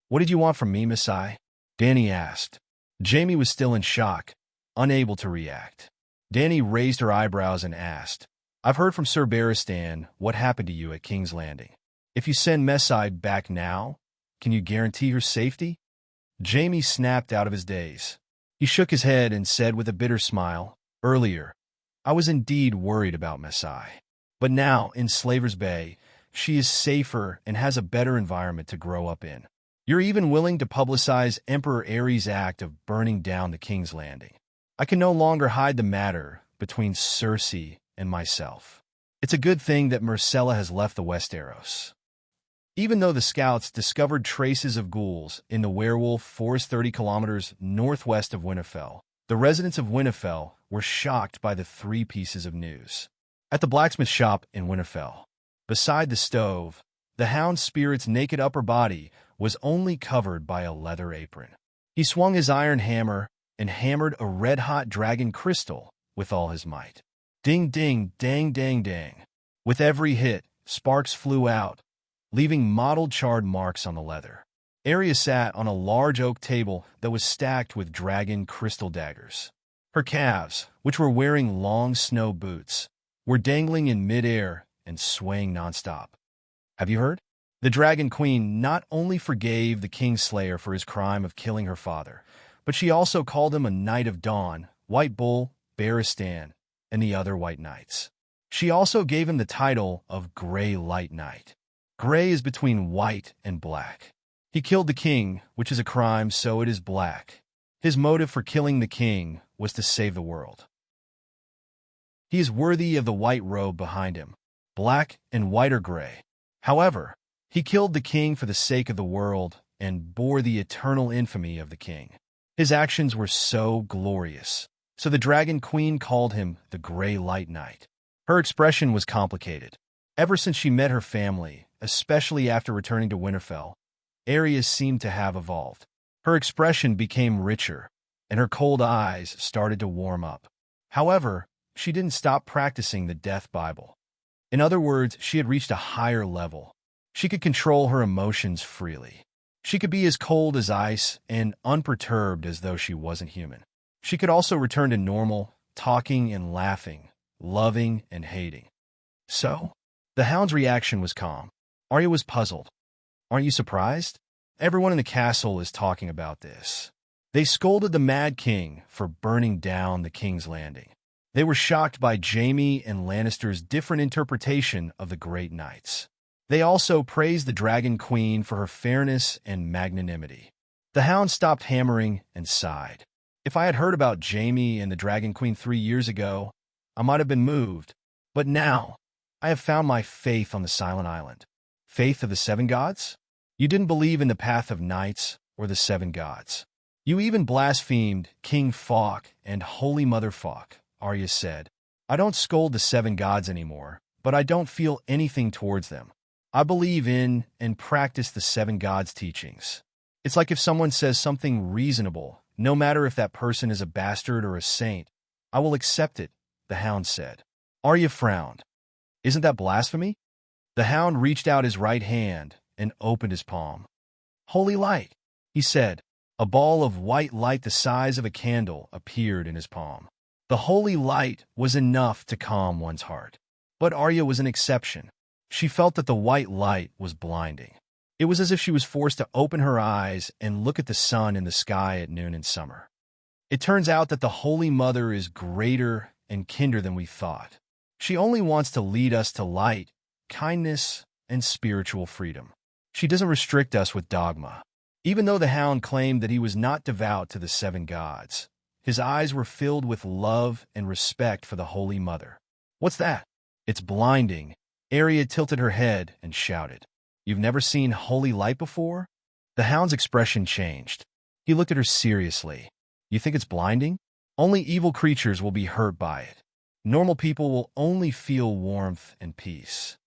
What did you want from me, Missai? Dany asked. Jaime was still in shock, unable to react. Dany raised her eyebrows and asked, I've heard from Sir Barristan what happened to you at King's Landing. If you send Missai back now, can you guarantee her safety? Jaime snapped out of his daze. He shook his head and said with a bitter smile, Earlier, I was indeed worried about Missai. But now, in Slaver's Bay, she is safer and has a better environment to grow up in. You're even willing to publicize Emperor Ares' act of burning down the King's Landing. I can no longer hide the matter between Cersei and myself. It's a good thing that Myrcella has left the Westeros. Even though the scouts discovered traces of ghouls in the werewolf forest 30 kilometers northwest of Winterfell, the residents of Winterfell were shocked by the 3 pieces of news. At the blacksmith shop in Winterfell, beside the stove, the hound spirit's naked upper body was only covered by a leather apron. He swung his iron hammer and hammered a red-hot dragon crystal with all his might. Ding, ding, dang, dang, dang. With every hit, sparks flew out, leaving mottled charred marks on the leather. Arya sat on a large oak table that was stacked with dragon crystal daggers. Her calves, which were wearing long snow boots, were dangling in midair and swaying nonstop. Have you heard? The Dragon Queen not only forgave the Kingslayer for his crime of killing her father, but she also called him a Knight of Dawn, White Bull, Barristan, and the other White Knights. She also gave him the title of Grey Light Knight. Grey is between white and black. He killed the king, which is a crime, so it is black. His motive for killing the king was to save the world. He is worthy of the white robe behind him. Black and white are gray. However, he killed the king for the sake of the world and bore the eternal infamy of the king. His actions were so glorious, so the Dragon Queen called him the Grey Light Knight. Her expression was complicated. Ever since she met her family, especially after returning to Winterfell, Arya seemed to have evolved. Her expression became richer, and her cold eyes started to warm up. However, she didn't stop practicing the Death Bible. In other words, she had reached a higher level. She could control her emotions freely. She could be as cold as ice and unperturbed as though she wasn't human. She could also return to normal, talking and laughing, loving and hating. So, the hound's reaction was calm. Arya was puzzled. Aren't you surprised? Everyone in the castle is talking about this. They scolded the Mad King for burning down the King's Landing. They were shocked by Jaime and Lannister's different interpretation of the Great Knights. They also praised the Dragon Queen for her fairness and magnanimity. The hound stopped hammering and sighed. If I had heard about Jaime and the Dragon Queen 3 years ago, I might have been moved. But now, I have found my faith on the Silent Island. Faith of the 7 gods? You didn't believe in the path of knights or the 7 gods. You even blasphemed King Falk and Holy Mother Falk, Arya said. I don't scold the 7 gods anymore, but I don't feel anything towards them. I believe in and practice the 7 gods' teachings. It's like if someone says something reasonable, no matter if that person is a bastard or a saint, I will accept it, the hound said. Arya frowned. Isn't that blasphemy? The hound reached out his right hand and opened his palm. Holy light, he said. A ball of white light the size of a candle appeared in his palm. The holy light was enough to calm one's heart. But Arya was an exception. She felt that the white light was blinding. It was as if she was forced to open her eyes and look at the sun in the sky at noon in summer. It turns out that the Holy Mother is greater and kinder than we thought. She only wants to lead us to light, kindness, and spiritual freedom. She doesn't restrict us with dogma. Even though the hound claimed that he was not devout to the 7 gods, his eyes were filled with love and respect for the Holy Mother. What's that? It's blinding. Arya tilted her head and shouted. You've never seen holy light before? The hound's expression changed. He looked at her seriously. You think it's blinding? Only evil creatures will be hurt by it. Normal people will only feel warmth and peace.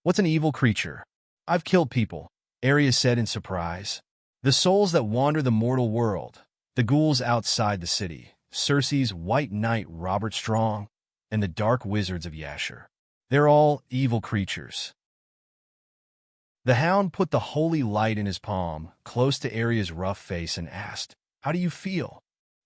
What's an evil creature? I've killed people, Arya said in surprise. The souls that wander the mortal world, the ghouls outside the city, Cersei's White Knight Robert Strong, and the dark wizards of Yasher. They're all evil creatures. The hound put the holy light in his palm, close to Arya's rough face, and asked, How do you feel?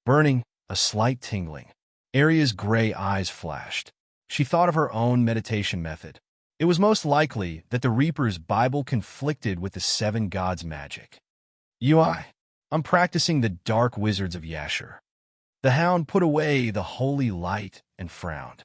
Burning, a slight tingling. Arya's gray eyes flashed. She thought of her own meditation method. It was most likely that the Reaper's Bible conflicted with the 7 gods' magic. I'm practicing the dark wizards of Yasher. The hound put away the holy light and frowned.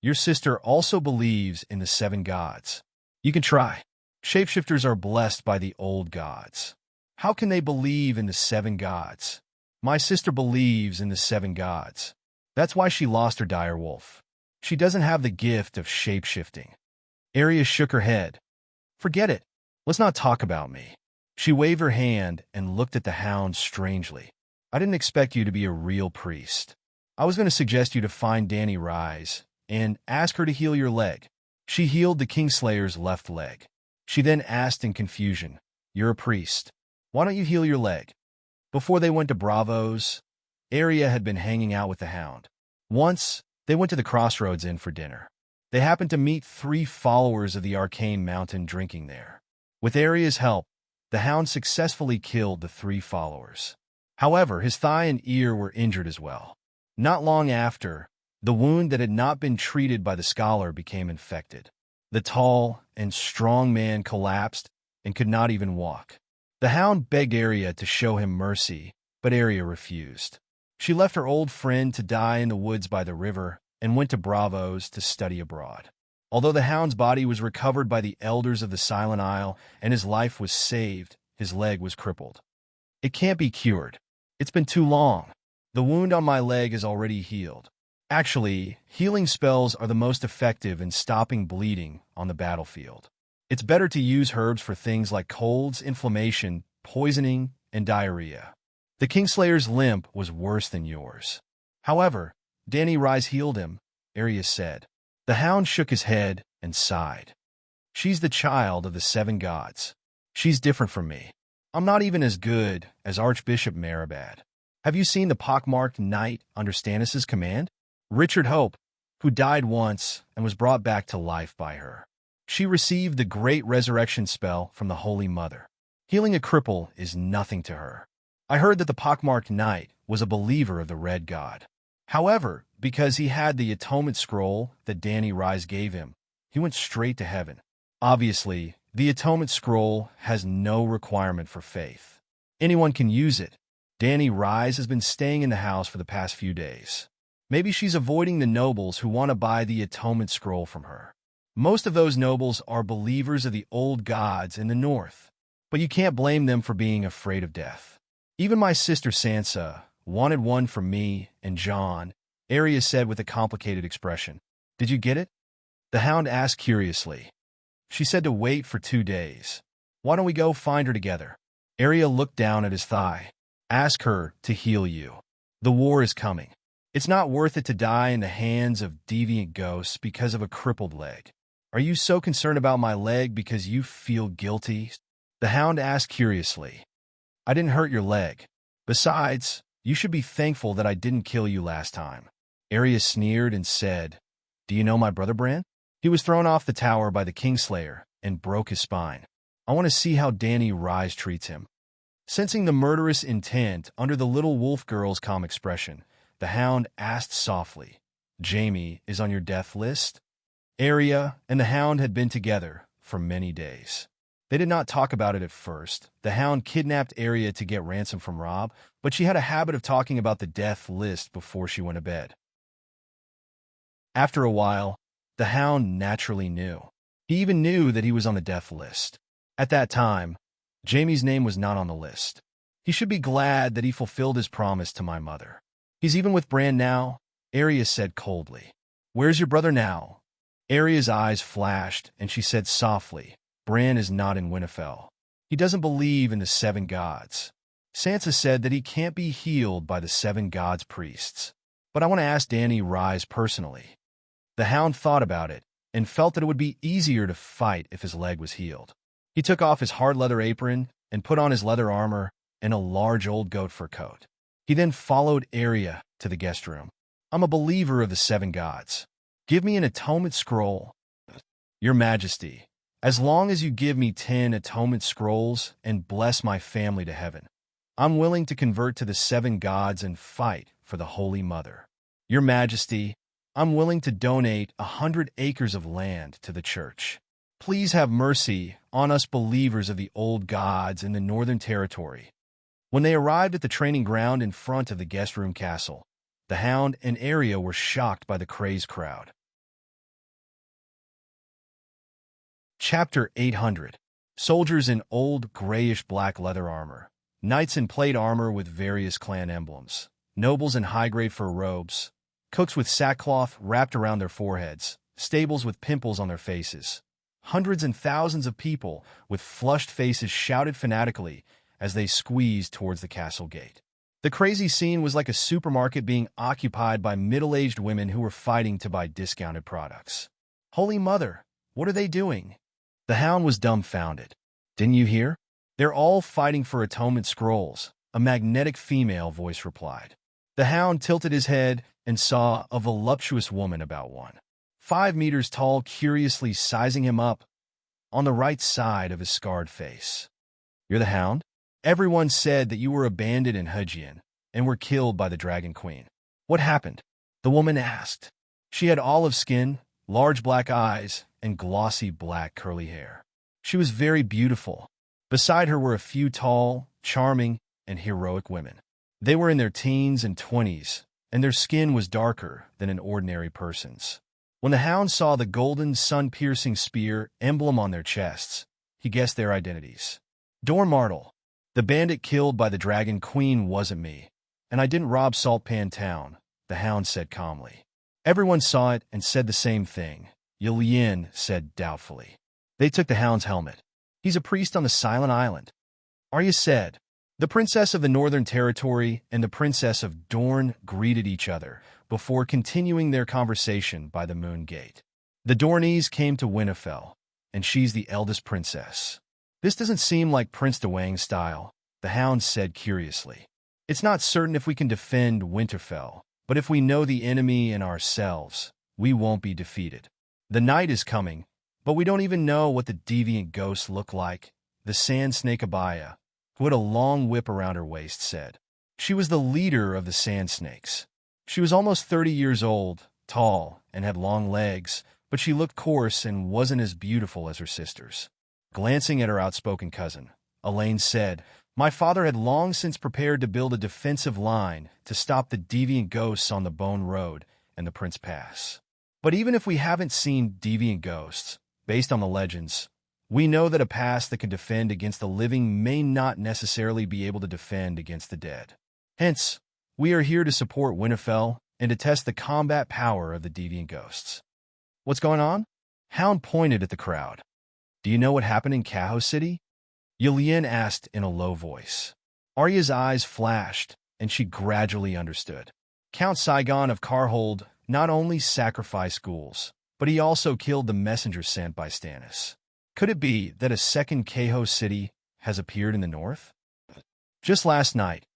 Your sister also believes in the 7 gods. You can try. Shapeshifters are blessed by the old gods. How can they believe in the 7 gods? My sister believes in the 7 gods. That's why she lost her direwolf. She doesn't have the gift of shapeshifting. Arya shook her head. Forget it. Let's not talk about me. She waved her hand and looked at the hound strangely. I didn't expect you to be a real priest. I was going to suggest you to find Dany Rise and ask her to heal your leg. She healed the Kingslayer's left leg. She then asked in confusion, "You're a priest. Why don't you heal your leg?" Before they went to Bravo's, Arya had been hanging out with the hound. Once, they went to the Crossroads Inn for dinner. They happened to meet 3 followers of the Arcane Mountain drinking there. With Arya's help, the hound successfully killed the 3 followers. However, his thigh and ear were injured as well. Not long after, the wound that had not been treated by the scholar became infected. The tall and strong man collapsed and could not even walk. The hound begged Arya to show him mercy, but Arya refused. She left her old friend to die in the woods by the river and went to Bravo's to study abroad. Although the hound's body was recovered by the elders of the Silent Isle and his life was saved, his leg was crippled. It can't be cured. It's been too long. The wound on my leg is already healed. Actually, healing spells are the most effective in stopping bleeding on the battlefield. It's better to use herbs for things like colds, inflammation, poisoning, and diarrhea. The Kingslayer's limp was worse than yours. However, Dany Rise healed him, Arya said. The hound shook his head and sighed. She's the child of the 7 gods. She's different from me. I'm not even as good as Archbishop Maribad. Have you seen the pockmarked knight under Stannis' command? Richard Hope, who died once and was brought back to life by her. She received the great resurrection spell from the Holy Mother. Healing a cripple is nothing to her. I heard that the pockmarked knight was a believer of the Red God. However, because he had the atonement scroll that Dany Rise gave him, he went straight to heaven. Obviously, the atonement scroll has no requirement for faith. Anyone can use it. Dany Rise has been staying in the house for the past few days. Maybe she's avoiding the nobles who want to buy the atonement scroll from her. Most of those nobles are believers of the old gods in the north, but you can't blame them for being afraid of death. Even my sister Sansa wanted one from me and Jon, Arya said with a complicated expression. Did you get it? The hound asked curiously. She said to wait for 2 days. Why don't we go find her together? Arya looked down at his thigh. Ask her to heal you. The war is coming. It's not worth it to die in the hands of deviant ghosts because of a crippled leg. Are you so concerned about my leg because you feel guilty? The hound asked curiously. I didn't hurt your leg. Besides, you should be thankful that I didn't kill you last time. Arya sneered and said, Do you know my brother Bran? He was thrown off the tower by the Kingslayer and broke his spine. I want to see how Dany Rise treats him. Sensing the murderous intent under the little wolf girl's calm expression, the hound asked softly, Jaime is on your death list? Arya and the hound had been together for many days. They did not talk about it at first. The hound kidnapped Arya to get ransom from Robb, but she had a habit of talking about the death list before she went to bed. After a while, the hound naturally knew. He even knew that he was on the death list. At that time, Jaime's name was not on the list. He should be glad that he fulfilled his promise to my mother. He's even with Bran now, Arya said coldly. Where's your brother now? Arya's eyes flashed, and she said softly, Bran is not in Winterfell. He doesn't believe in the 7 gods. Sansa said that he can't be healed by the 7 gods' priests. But I want to ask Dany Rise personally. The hound thought about it, and felt that it would be easier to fight if his leg was healed. He took off his hard leather apron and put on his leather armor and a large old goat fur coat. He then followed Arya to the guest room. I'm a believer of the 7 gods. Give me an atonement scroll. Your Majesty, as long as you give me 10 atonement scrolls and bless my family to heaven, I'm willing to convert to the 7 gods and fight for the Holy Mother. Your Majesty, I'm willing to donate 100 acres of land to the church. Please have mercy on us believers of the old gods in the Northern Territory. When they arrived at the training ground in front of the guest room castle, the hound and Arya were shocked by the crazed crowd. Chapter 800. Soldiers in old grayish-black leather armor. Knights in plate armor with various clan emblems. Nobles in high-grade fur robes. Cooks with sackcloth wrapped around their foreheads. Stables with pimples on their faces. Hundreds and thousands of people with flushed faces shouted fanatically as they squeezed towards the castle gate. The crazy scene was like a supermarket being occupied by middle-aged women who were fighting to buy discounted products. Holy Mother, what are they doing? The Hound was dumbfounded. Didn't you hear? They're all fighting for atonement scrolls, a magnetic female voice replied. The Hound tilted his head and saw a voluptuous woman about 5 meters tall curiously sizing him up on the right side of his scarred face. You're the Hound? Everyone said that you were abandoned in Hejian and were killed by the Dragon Queen. What happened? The woman asked. She had olive skin, large black eyes, and glossy black curly hair. She was very beautiful. Beside her were a few tall, charming, and heroic women. They were in their teens and 20s, and their skin was darker than an ordinary person's. When the Hound saw the golden sun-piercing spear emblem on their chests, he guessed their identities. Dormartel, the bandit killed by the Dragon Queen, wasn't me, and I didn't rob Saltpan Town, the Hound said calmly. Everyone saw it and said the same thing, Yulien said doubtfully. They took the Hound's helmet. He's a priest on the Silent Island. Arya said. The Princess of the Northern Territory and the Princess of Dorne greeted each other before continuing their conversation by the Moon Gate. The Dornese came to Winterfell, and she's the eldest princess. This doesn't seem like Prince Dwayne's style, the Hound said curiously. It's not certain if we can defend Winterfell, but if we know the enemy and ourselves, we won't be defeated. The night is coming, but we don't even know what the deviant ghosts look like, the Sand Snake Abaya, who had a long whip around her waist, said. She was the leader of the Sand Snakes. She was almost 30 years old, tall, and had long legs, but she looked coarse and wasn't as beautiful as her sisters. Glancing at her outspoken cousin, Elaine said, My father had long since prepared to build a defensive line to stop the deviant ghosts on the Bone Road and the Prince Pass. But even if we haven't seen deviant ghosts, based on the legends, we know that a pass that can defend against the living may not necessarily be able to defend against the dead. Hence, we are here to support Winterfell and to test the combat power of the deviant ghosts. What's going on? Hound pointed at the crowd. Do you know what happened in Caho City? Yulien asked in a low voice. Arya's eyes flashed, and she gradually understood. Count Saigon of Carhold not only sacrificed ghouls, but he also killed the messenger sent by Stannis. Could it be that a second Caho City has appeared in the north? Just last night,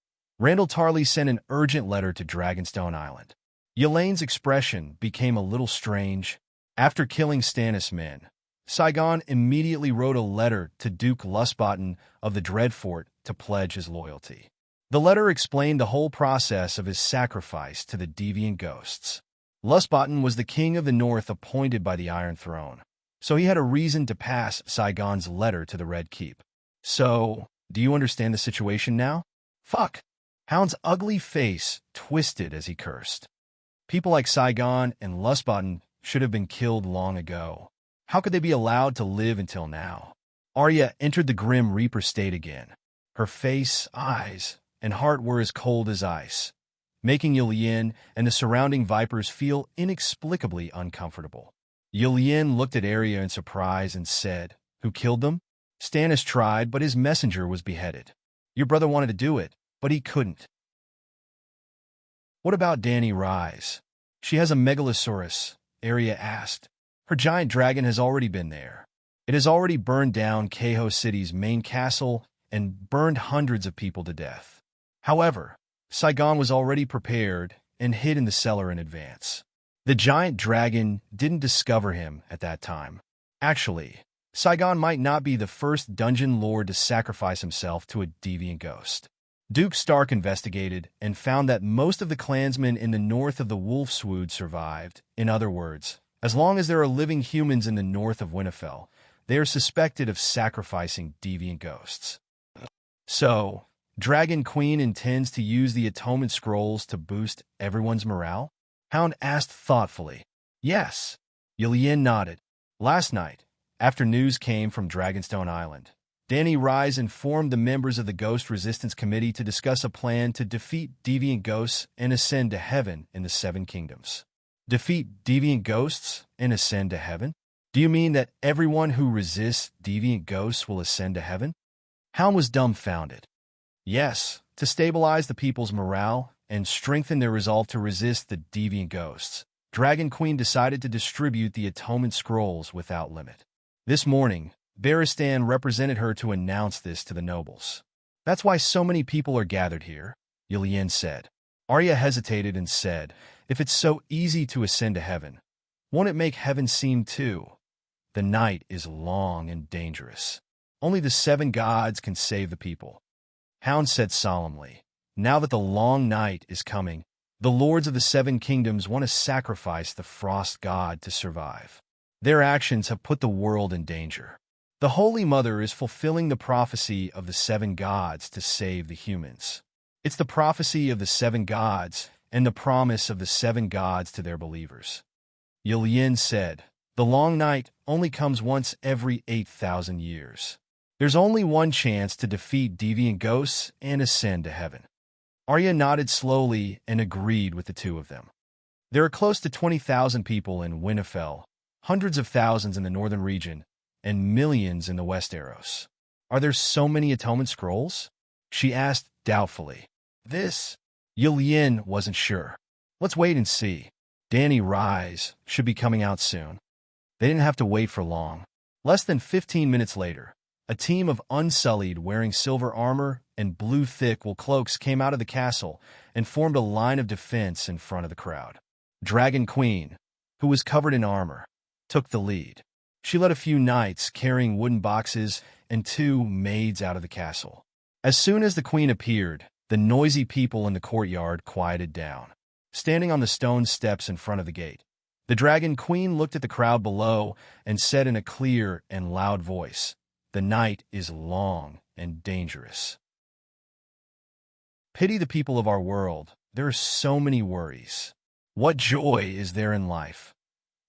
Randall Tarley sent an urgent letter to Dragonstone Island. Yelene's expression became a little strange. After killing Stannis' men, Saigon immediately wrote a letter to Duke Lustbotten of the Dreadfort to pledge his loyalty. The letter explained the whole process of his sacrifice to the deviant ghosts. Lustbotten was the king of the north appointed by the Iron Throne, so he had a reason to pass Saigon's letter to the Red Keep. So, do you understand the situation now? Fuck! Hound's ugly face twisted as he cursed. People like Saigon and Lustbotten should have been killed long ago. How could they be allowed to live until now? Arya entered the Grim Reaper state again. Her face, eyes, and heart were as cold as ice, making Yulien and the surrounding Vipers feel inexplicably uncomfortable. Yulien looked at Arya in surprise and said, Who killed them? Stannis tried, but his messenger was beheaded. Your brother wanted to do it, but he couldn't. What about Dany Rise? She has a megalosaurus, Arya asked. Her giant dragon has already been there. It has already burned down Caho City's main castle and burned hundreds of people to death. However, Saigon was already prepared and hid in the cellar in advance. The giant dragon didn't discover him at that time. Actually, Saigon might not be the first dungeon lord to sacrifice himself to a deviant ghost. Duke Stark investigated and found that most of the clansmen in the north of the Wolfswood survived. In other words, as long as there are living humans in the north of Winterfell, they are suspected of sacrificing deviant ghosts. So, Dragon Queen intends to use the Atonement Scrolls to boost everyone's morale? Hound asked thoughtfully. Yes. Yulien nodded. Last night, After news came from Dragonstone Island, Danny Rise informed the members of the Ghost Resistance Committee to discuss a plan to defeat deviant ghosts and ascend to heaven in the Seven Kingdoms. Defeat deviant ghosts and ascend to heaven? Do you mean that everyone who resists deviant ghosts will ascend to heaven? Hound was dumbfounded. Yes, to stabilize the people's morale and strengthen their resolve to resist the deviant ghosts, Dragon Queen decided to distribute the Atonement Scrolls without limit. This morning, Baristan represented her to announce this to the nobles. That's why so many people are gathered here, Yilien said. Arya hesitated and said, if it's so easy to ascend to heaven, won't it make heaven seem too? The night is long and dangerous. Only the seven gods can save the people. Hound said solemnly, now that the long night is coming, the lords of the seven kingdoms want to sacrifice the frost god to survive. Their actions have put the world in danger. The Holy Mother is fulfilling the prophecy of the seven gods to save the humans. It's the prophecy of the seven gods and the promise of the seven gods to their believers. Yilien said, the long night only comes once every 8,000 years. There's only one chance to defeat deviant ghosts and ascend to heaven. Arya nodded slowly and agreed with the two of them. There are close to 20,000 people in Winterfell, hundreds of thousands in the northern region, and millions in the Westeros. Are there so many Atonement Scrolls? She asked doubtfully. Yilien wasn't sure. Let's wait and see. Danny Rise should be coming out soon. They didn't have to wait for long. Less than 15 minutes later, a team of Unsullied wearing silver armor and blue thick wool cloaks came out of the castle and formed a line of defense in front of the crowd. Dragon Queen, who was covered in armor, took the lead. She led a few knights carrying wooden boxes and 2 maids out of the castle. As soon as the queen appeared, the noisy people in the courtyard quieted down. Standing on the stone steps in front of the gate, the Dragon Queen looked at the crowd below and said in a clear and loud voice, the night is long and dangerous. Pity the people of our world. There are so many worries. What joy is there in life?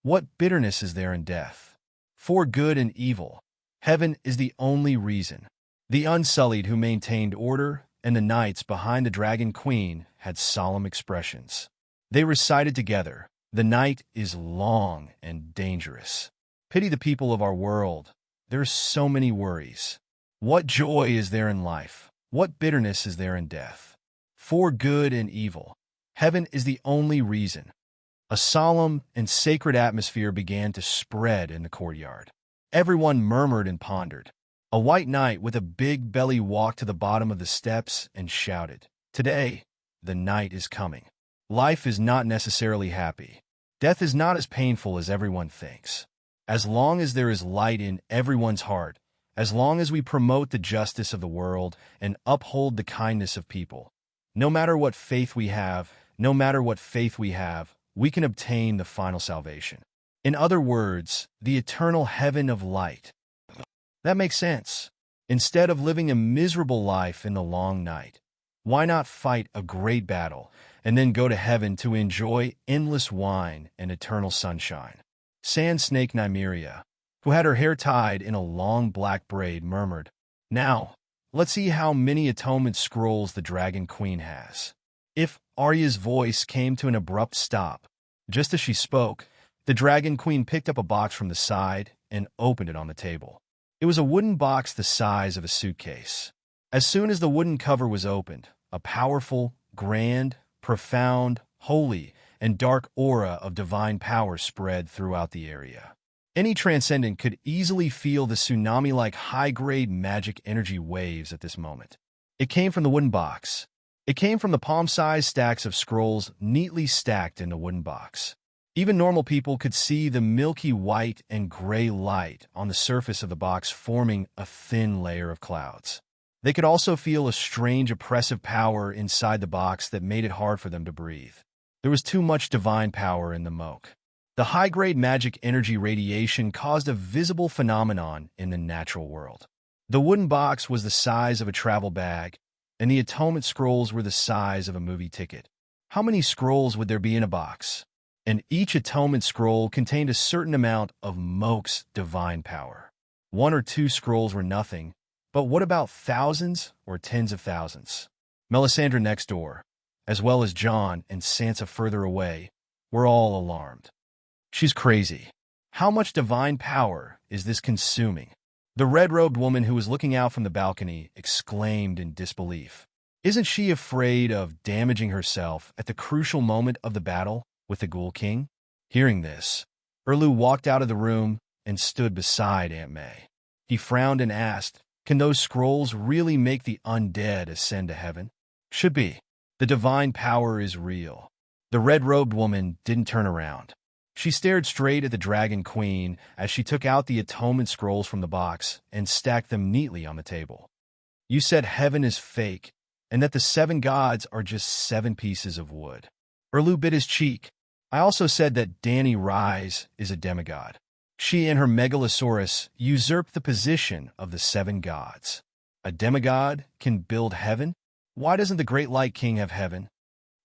What bitterness is there in death? For good and evil, heaven is the only reason. The Unsullied who maintained order and the knights behind the Dragon Queen had solemn expressions. They recited together, the night is long and dangerous. Pity the people of our world. There are so many worries. What joy is there in life? What bitterness is there in death? For good and evil, heaven is the only reason. A solemn and sacred atmosphere began to spread in the courtyard. Everyone murmured and pondered. A white knight with a big belly walked to the bottom of the steps and shouted, today, the night is coming. Life is not necessarily happy. Death is not as painful as everyone thinks. As long as there is light in everyone's heart, as long as we promote the justice of the world and uphold the kindness of people, no matter what faith we have, we can obtain the final salvation. In other words, the eternal heaven of light. That makes sense. Instead of living a miserable life in the long night, why not fight a great battle and then go to heaven to enjoy endless wine and eternal sunshine? Sand Snake Nymeria, who had her hair tied in a long black braid, murmured, now, let's see how many atonement scrolls the Dragon Queen has. If Arya's voice came to an abrupt stop, just as she spoke, the Dragon Queen picked up a box from the side and opened it on the table. It was a wooden box the size of a suitcase. As soon as the wooden cover was opened, a powerful, grand, profound, holy, and dark aura of divine power spread throughout the area. Any transcendent could easily feel the tsunami-like high-grade magic energy waves at this moment. It came from the wooden box. It came from the palm-sized stacks of scrolls neatly stacked in the wooden box. Even normal people could see the milky white and gray light on the surface of the box forming a thin layer of clouds. They could also feel a strange oppressive power inside the box that made it hard for them to breathe. There was too much divine power in the moke. The high-grade magic energy radiation caused a visible phenomenon in the natural world. The wooden box was the size of a travel bag, and the atonement scrolls were the size of a movie ticket. How many scrolls would there be in a box? and each atonement scroll contained a certain amount of Moke's divine power. 1 or 2 scrolls were nothing, but what about thousands or tens of thousands? Melisandre next door, as well as John and Sansa further away, were all alarmed. She's crazy. How much divine power is this consuming? The red-robed woman who was looking out from the balcony exclaimed in disbelief. Isn't she afraid of damaging herself at the crucial moment of the battle with the Ghoul King? Hearing this, Erlu walked out of the room and stood beside Aunt May. He frowned and asked, "Can those scrolls really make the undead ascend to heaven?" "Should be. The divine power is real." The red-robed woman didn't turn around. She stared straight at the Dragon Queen as she took out the atonement scrolls from the box and stacked them neatly on the table. "You said heaven is fake, and that the 7 gods are just 7 pieces of wood." Erlu bit his cheek. "I also said that Dany Rise is a demigod. She and her megalosaurus usurped the position of the 7 gods. A demigod can build heaven? Why doesn't the Great Light King have heaven?"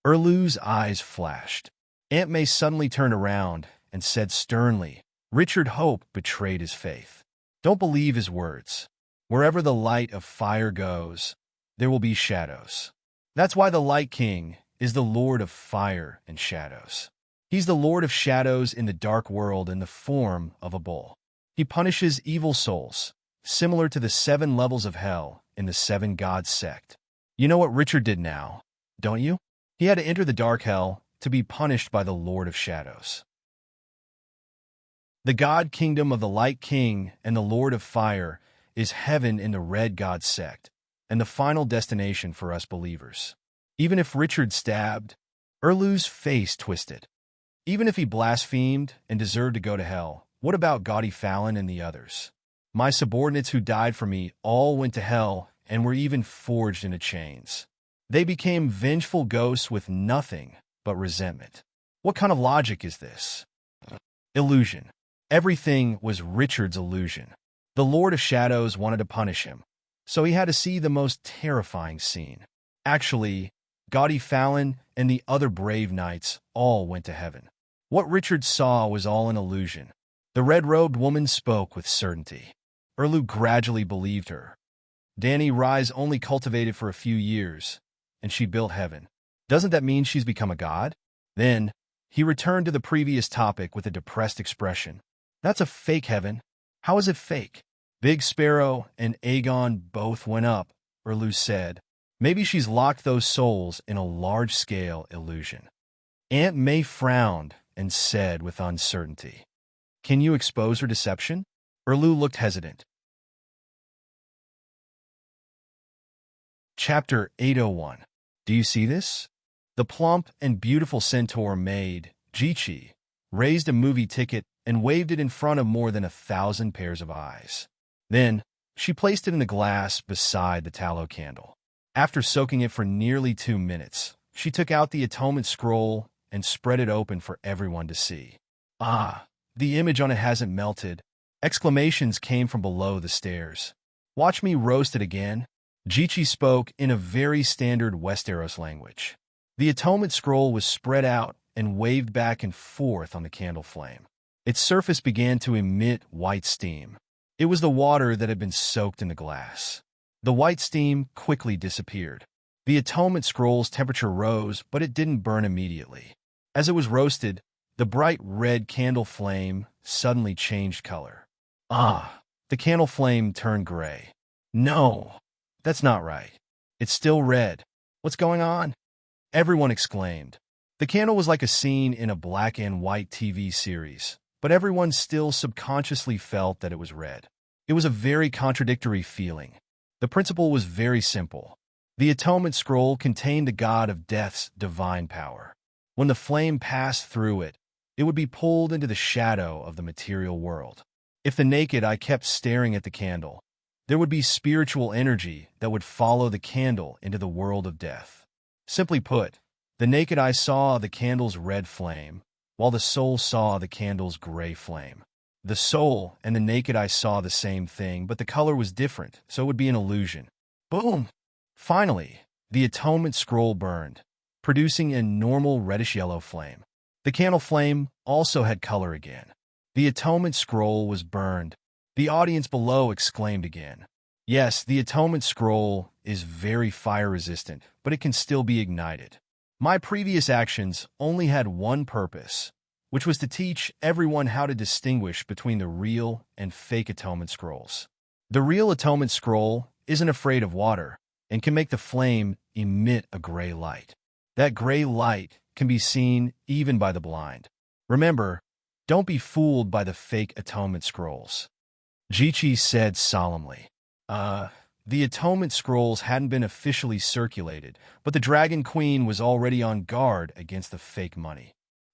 Erlu's eyes flashed. Aunt May suddenly turned around and said sternly, "Richard Hope betrayed his faith. Don't believe his words. Wherever the light of fire goes, there will be shadows. That's why the Light King is the Lord of Fire and Shadows. He's the Lord of Shadows in the dark world in the form of a bull. He punishes evil souls, similar to the 7 levels of hell in the 7 gods sect. You know what Richard did now, don't you? He had to enter the dark hell to be punished by the Lord of Shadows. The God Kingdom of the Light King and the Lord of Fire is heaven in the Red God sect, and the final destination for us believers. Even if Richard stabbed," Erlu's face twisted. "Even if he blasphemed and deserved to go to hell, what about Gaudy Fallon and the others? My subordinates who died for me all went to hell and were even forged into chains. They became vengeful ghosts with nothing but resentment. What kind of logic is this? Illusion. Everything was Richard's illusion. The Lord of Shadows wanted to punish him, so he had to see the most terrifying scene. Actually, Gaudy Fallon and the other brave knights all went to heaven. What Richard saw was all an illusion." The red-robed woman spoke with certainty. Erlu gradually believed her. Dany Rise only cultivated for a few years, and she built heaven. Doesn't that mean she's become a god? Then, he returned to the previous topic with a depressed expression. "That's a fake heaven. How is it fake?" "Big Sparrow and Aegon both went up," Erlu said. "Maybe she's locked those souls in a large-scale illusion." Aunt May frowned and said with uncertainty, "Can you expose her deception?" Erlu looked hesitant. Chapter 801. Do you see this? The plump and beautiful centaur maid, Jichi, raised a movie ticket and waved it in front of more than 1,000 pairs of eyes. Then, she placed it in the glass beside the tallow candle. After soaking it for nearly 2 minutes, she took out the atonement scroll and spread it open for everyone to see. "Ah, the image on it hasn't melted." Exclamations came from below the stairs. "Watch me roast it again." Jichi spoke in a very standard Westeros language. The atonement scroll was spread out and waved back and forth on the candle flame. Its surface began to emit white steam. It was the water that had been soaked in the glass. The white steam quickly disappeared. The atonement scroll's temperature rose, but it didn't burn immediately. As it was roasted, the bright red candle flame suddenly changed color. The candle flame turned gray. "No, that's not right. It's still red. What's going on?" Everyone exclaimed. The candle was like a scene in a black and white TV series, but everyone still subconsciously felt that it was red. It was a very contradictory feeling. The principle was very simple. The atonement scroll contained the god of death's divine power. When the flame passed through it, it would be pulled into the shadow of the material world. If the naked eye kept staring at the candle, there would be spiritual energy that would follow the candle into the world of death. Simply put, the naked eye saw the candle's red flame, while the soul saw the candle's gray flame. The soul and the naked eye saw the same thing, but the color was different, so it would be an illusion. Boom! Finally, the atonement scroll burned, producing a normal reddish-yellow flame. The candle flame also had color again. The atonement scroll was burned. The audience below exclaimed again. Yes, the atonement scroll is very fire-resistant, but it can still be ignited. My previous actions only had one purpose, which was to teach everyone how to distinguish between the real and fake atonement scrolls. The real atonement scroll isn't afraid of water and can make the flame emit a gray light. That gray light can be seen even by the blind. Remember, don't be fooled by the fake atonement scrolls. Jichi said solemnly. The atonement scrolls hadn't been officially circulated, but the Dragon Queen was already on guard against the fake money.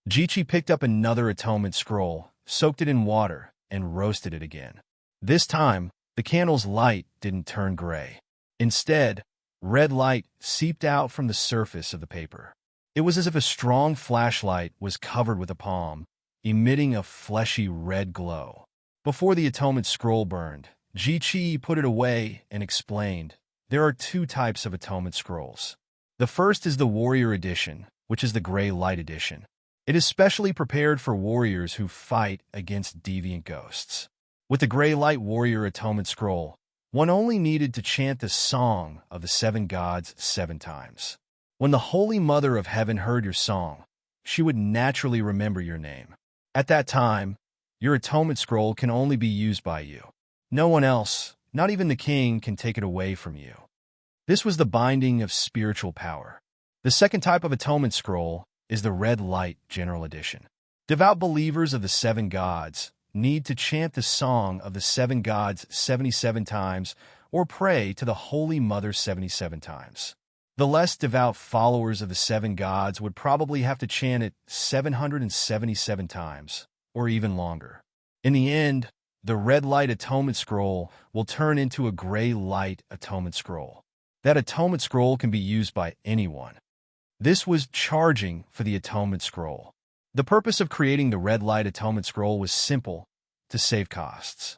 Jichi picked up another atonement scroll, soaked it in water, and roasted it again. This time, the candle's light didn't turn gray. Instead, red light seeped out from the surface of the paper. It was as if a strong flashlight was covered with a palm, emitting a fleshy red glow. Before the atonement scroll burned, Jichi put it away and explained, there are two types of atonement scrolls. The first is the warrior edition, which is the gray light edition. It is specially prepared for warriors who fight against deviant ghosts. With the gray light warrior atonement scroll, one only needed to chant the song of the 7 gods 7 times. When the Holy Mother of Heaven heard your song, she would naturally remember your name. At that time, your atonement scroll can only be used by you. No one else, not even the king, can take it away from you. This was the binding of spiritual power. The second type of atonement scroll is the red light general edition. Devout believers of the 7 gods need to chant the song of the 7 gods 77 times or pray to the Holy Mother 77 times. The less devout followers of the 7 gods would probably have to chant it 777 times, or even longer. In the end, the red light atonement scroll will turn into a gray light atonement scroll. That atonement scroll can be used by anyone. This was charging for the atonement scroll. The purpose of creating the red light atonement scroll was simple, to save costs.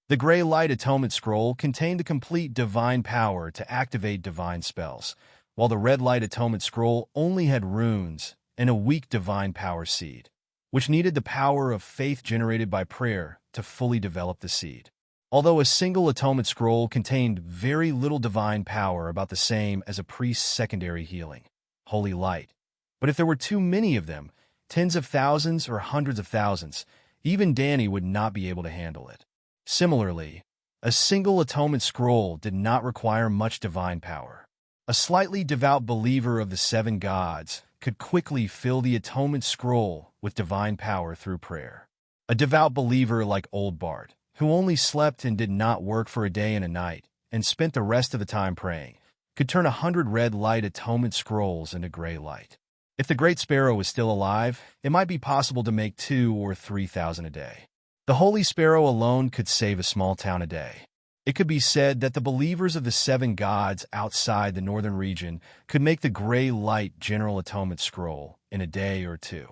The gray light atonement scroll contained the complete divine power to activate divine spells, while the red light atonement scroll only had runes and a weak divine power seed, which needed the power of faith generated by prayer to fully develop the seed. Although a single atonement scroll contained very little divine power, about the same as a priest's secondary healing, holy light. But if there were too many of them, tens of thousands or hundreds of thousands, even Danny would not be able to handle it. Similarly, a single atonement scroll did not require much divine power. A slightly devout believer of the 7 gods could quickly fill the atonement scroll with divine power through prayer. A devout believer like Old Bart, who only slept and did not work for a day and a night, and spent the rest of the time praying, could turn 100 red light atonement scrolls into gray light. If the Great Sparrow was still alive, it might be possible to make 2,000 or 3,000 a day. The Holy Sparrow alone could save a small town a day. It could be said that the believers of the 7 gods outside the northern region could make the gray light general atonement scroll in a day or 2.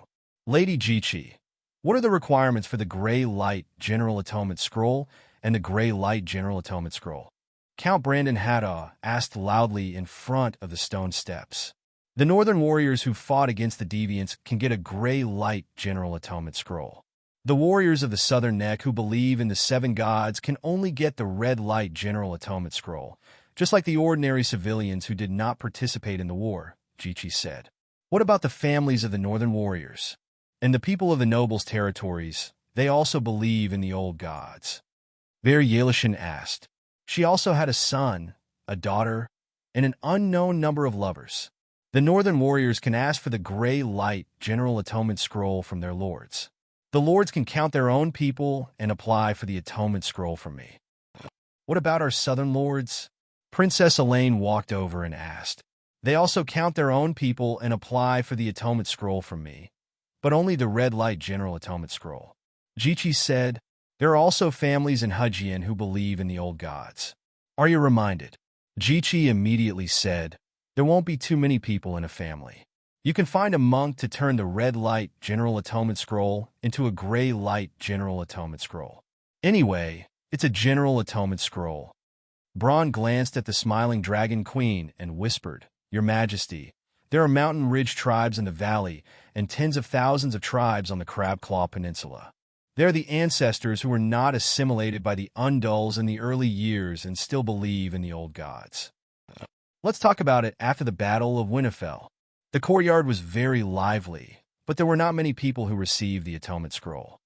Lady Jichi, what are the requirements for the gray light general atonement scroll and the gray light general atonement scroll? Count Brandon Haddaw asked loudly in front of the stone steps. The northern warriors who fought against the deviants can get a gray light general atonement scroll. The warriors of the southern neck who believe in the 7 gods can only get the red light general atonement scroll, just like the ordinary civilians who did not participate in the war, Jichi said. What about the families of the northern warriors? And the people of the nobles' territories, they also believe in the old gods. Ver Yelishin asked. She also had a son, a daughter, and an unknown number of lovers. The northern warriors can ask for the gray light general atonement scroll from their lords. The lords can count their own people and apply for the atonement scroll from me. What about our southern lords? Princess Elaine walked over and asked. They also count their own people and apply for the atonement scroll from me, but only the red light general atonement scroll. Jichi said, there are also families in Hujian who believe in the old gods. Are you reminded? Jichi immediately said, there won't be too many people in a family. You can find a monk to turn the red light general atonement scroll into a gray light general atonement scroll. Anyway, it's a general atonement scroll. Braun glanced at the smiling dragon queen and whispered, Your Majesty, There are mountain ridge tribes in the valley and tens of thousands of tribes on the Crab Claw Peninsula. They are the ancestors who were not assimilated by the Undulls in the early years and still believe in the old gods. Let's talk about it after the Battle of Winterfell. The courtyard was very lively, but there were not many people who received the Atonement Scroll.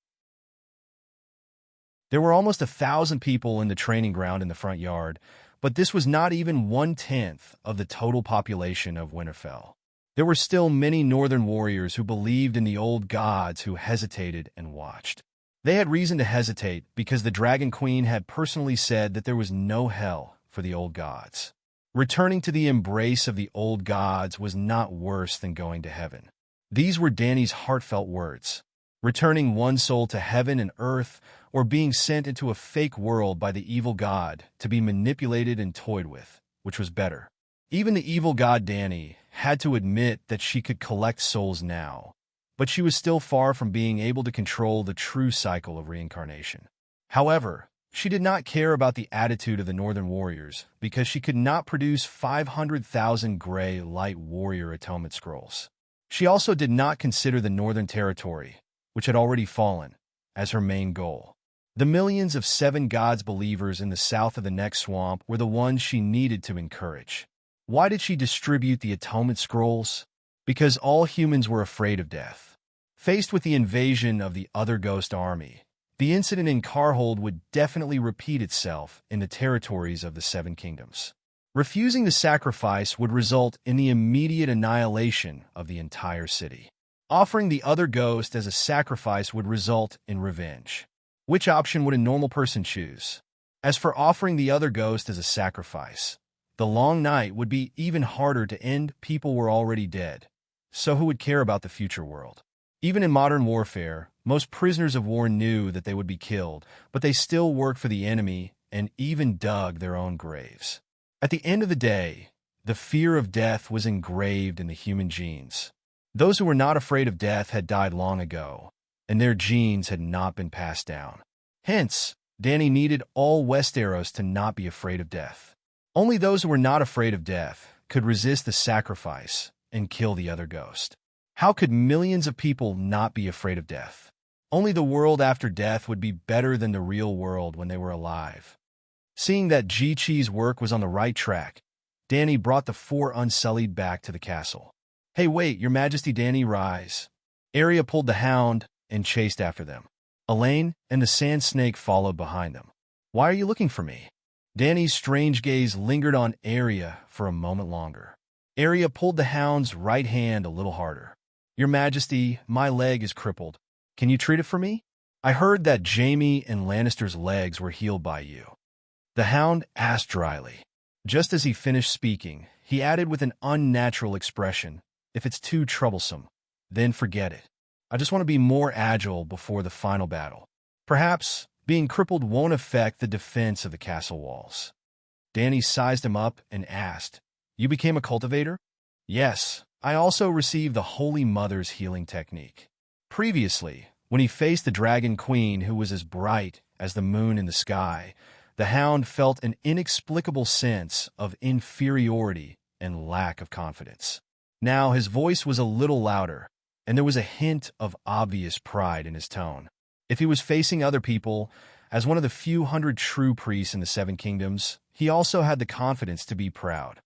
There were almost 1,000 people in the training ground in the front yard, but this was not even 1/10 of the total population of Winterfell. There were still many northern warriors who believed in the old gods who hesitated and watched. They had reason to hesitate because the Dragon Queen had personally said that there was no hell for the old gods. Returning to the embrace of the old gods was not worse than going to heaven. These were Dany's heartfelt words. Returning one soul to heaven and earth, or being sent into a fake world by the evil god to be manipulated and toyed with, which was better. Even the evil god Dany had to admit that she could collect souls now, but she was still far from being able to control the true cycle of reincarnation. However, she did not care about the attitude of the Northern warriors because she could not produce 500,000 gray light warrior atonement scrolls. She also did not consider the Northern territory, which had already fallen, as her main goal. The millions of Seven Gods believers in the south of the Neck Swamp were the ones she needed to encourage. Why did she distribute the atonement scrolls? Because all humans were afraid of death. Faced with the invasion of the other ghost army, the incident in Carhold would definitely repeat itself in the territories of the Seven Kingdoms. Refusing the sacrifice would result in the immediate annihilation of the entire city. Offering the other ghost as a sacrifice would result in revenge. Which option would a normal person choose? As for offering the other ghost as a sacrifice, the long night would be even harder to end. People were already dead, so who would care about the future world? Even in modern warfare, most prisoners of war knew that they would be killed, but they still worked for the enemy and even dug their own graves. At the end of the day, the fear of death was engraved in the human genes. Those who were not afraid of death had died long ago, and their genes had not been passed down. Hence, Dany needed all Westeros to not be afraid of death. Only those who were not afraid of death could resist the sacrifice and kill the other ghost. How could millions of people not be afraid of death? Only the world after death would be better than the real world when they were alive. Seeing that Ji-Chi's work was on the right track, Dany brought the four Unsullied back to the castle. "Hey, wait, Your Majesty." Dany, rise. Arya pulled the hound and chased after them. Elaine and the Sand Snake followed behind them. "Why are you looking for me?" Dany's strange gaze lingered on Arya for a moment longer. Arya pulled the hound's right hand a little harder. "Your Majesty, my leg is crippled. Can you treat it for me? I heard that Jaime and Lannister's legs were healed by you." The hound asked dryly. Just as he finished speaking, he added with an unnatural expression, "If it's too troublesome, then forget it. I just want to be more agile before the final battle. Perhaps being crippled won't affect the defense of the castle walls." Dany sized him up and asked, "You became a cultivator?" "Yes, I also received the Holy Mother's healing technique." Previously, when he faced the Dragon Queen who was as bright as the moon in the sky, the hound felt an inexplicable sense of inferiority and lack of confidence. Now his voice was a little louder, and there was a hint of obvious pride in his tone. If he was facing other people, as one of the few hundred true priests in the Seven Kingdoms, he also had the confidence to be proud.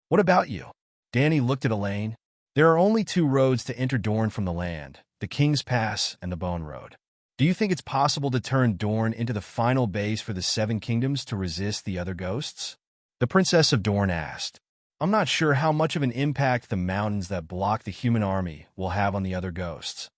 "What about you?" Dany looked at Elaine. "There are only two roads to enter Dorne from the land, the King's Pass and the Bone Road. Do you think it's possible to turn Dorne into the final base for the Seven Kingdoms to resist the other ghosts?" The Princess of Dorne asked. "I'm not sure how much of an impact the mountains that block the human army will have on the other ghosts.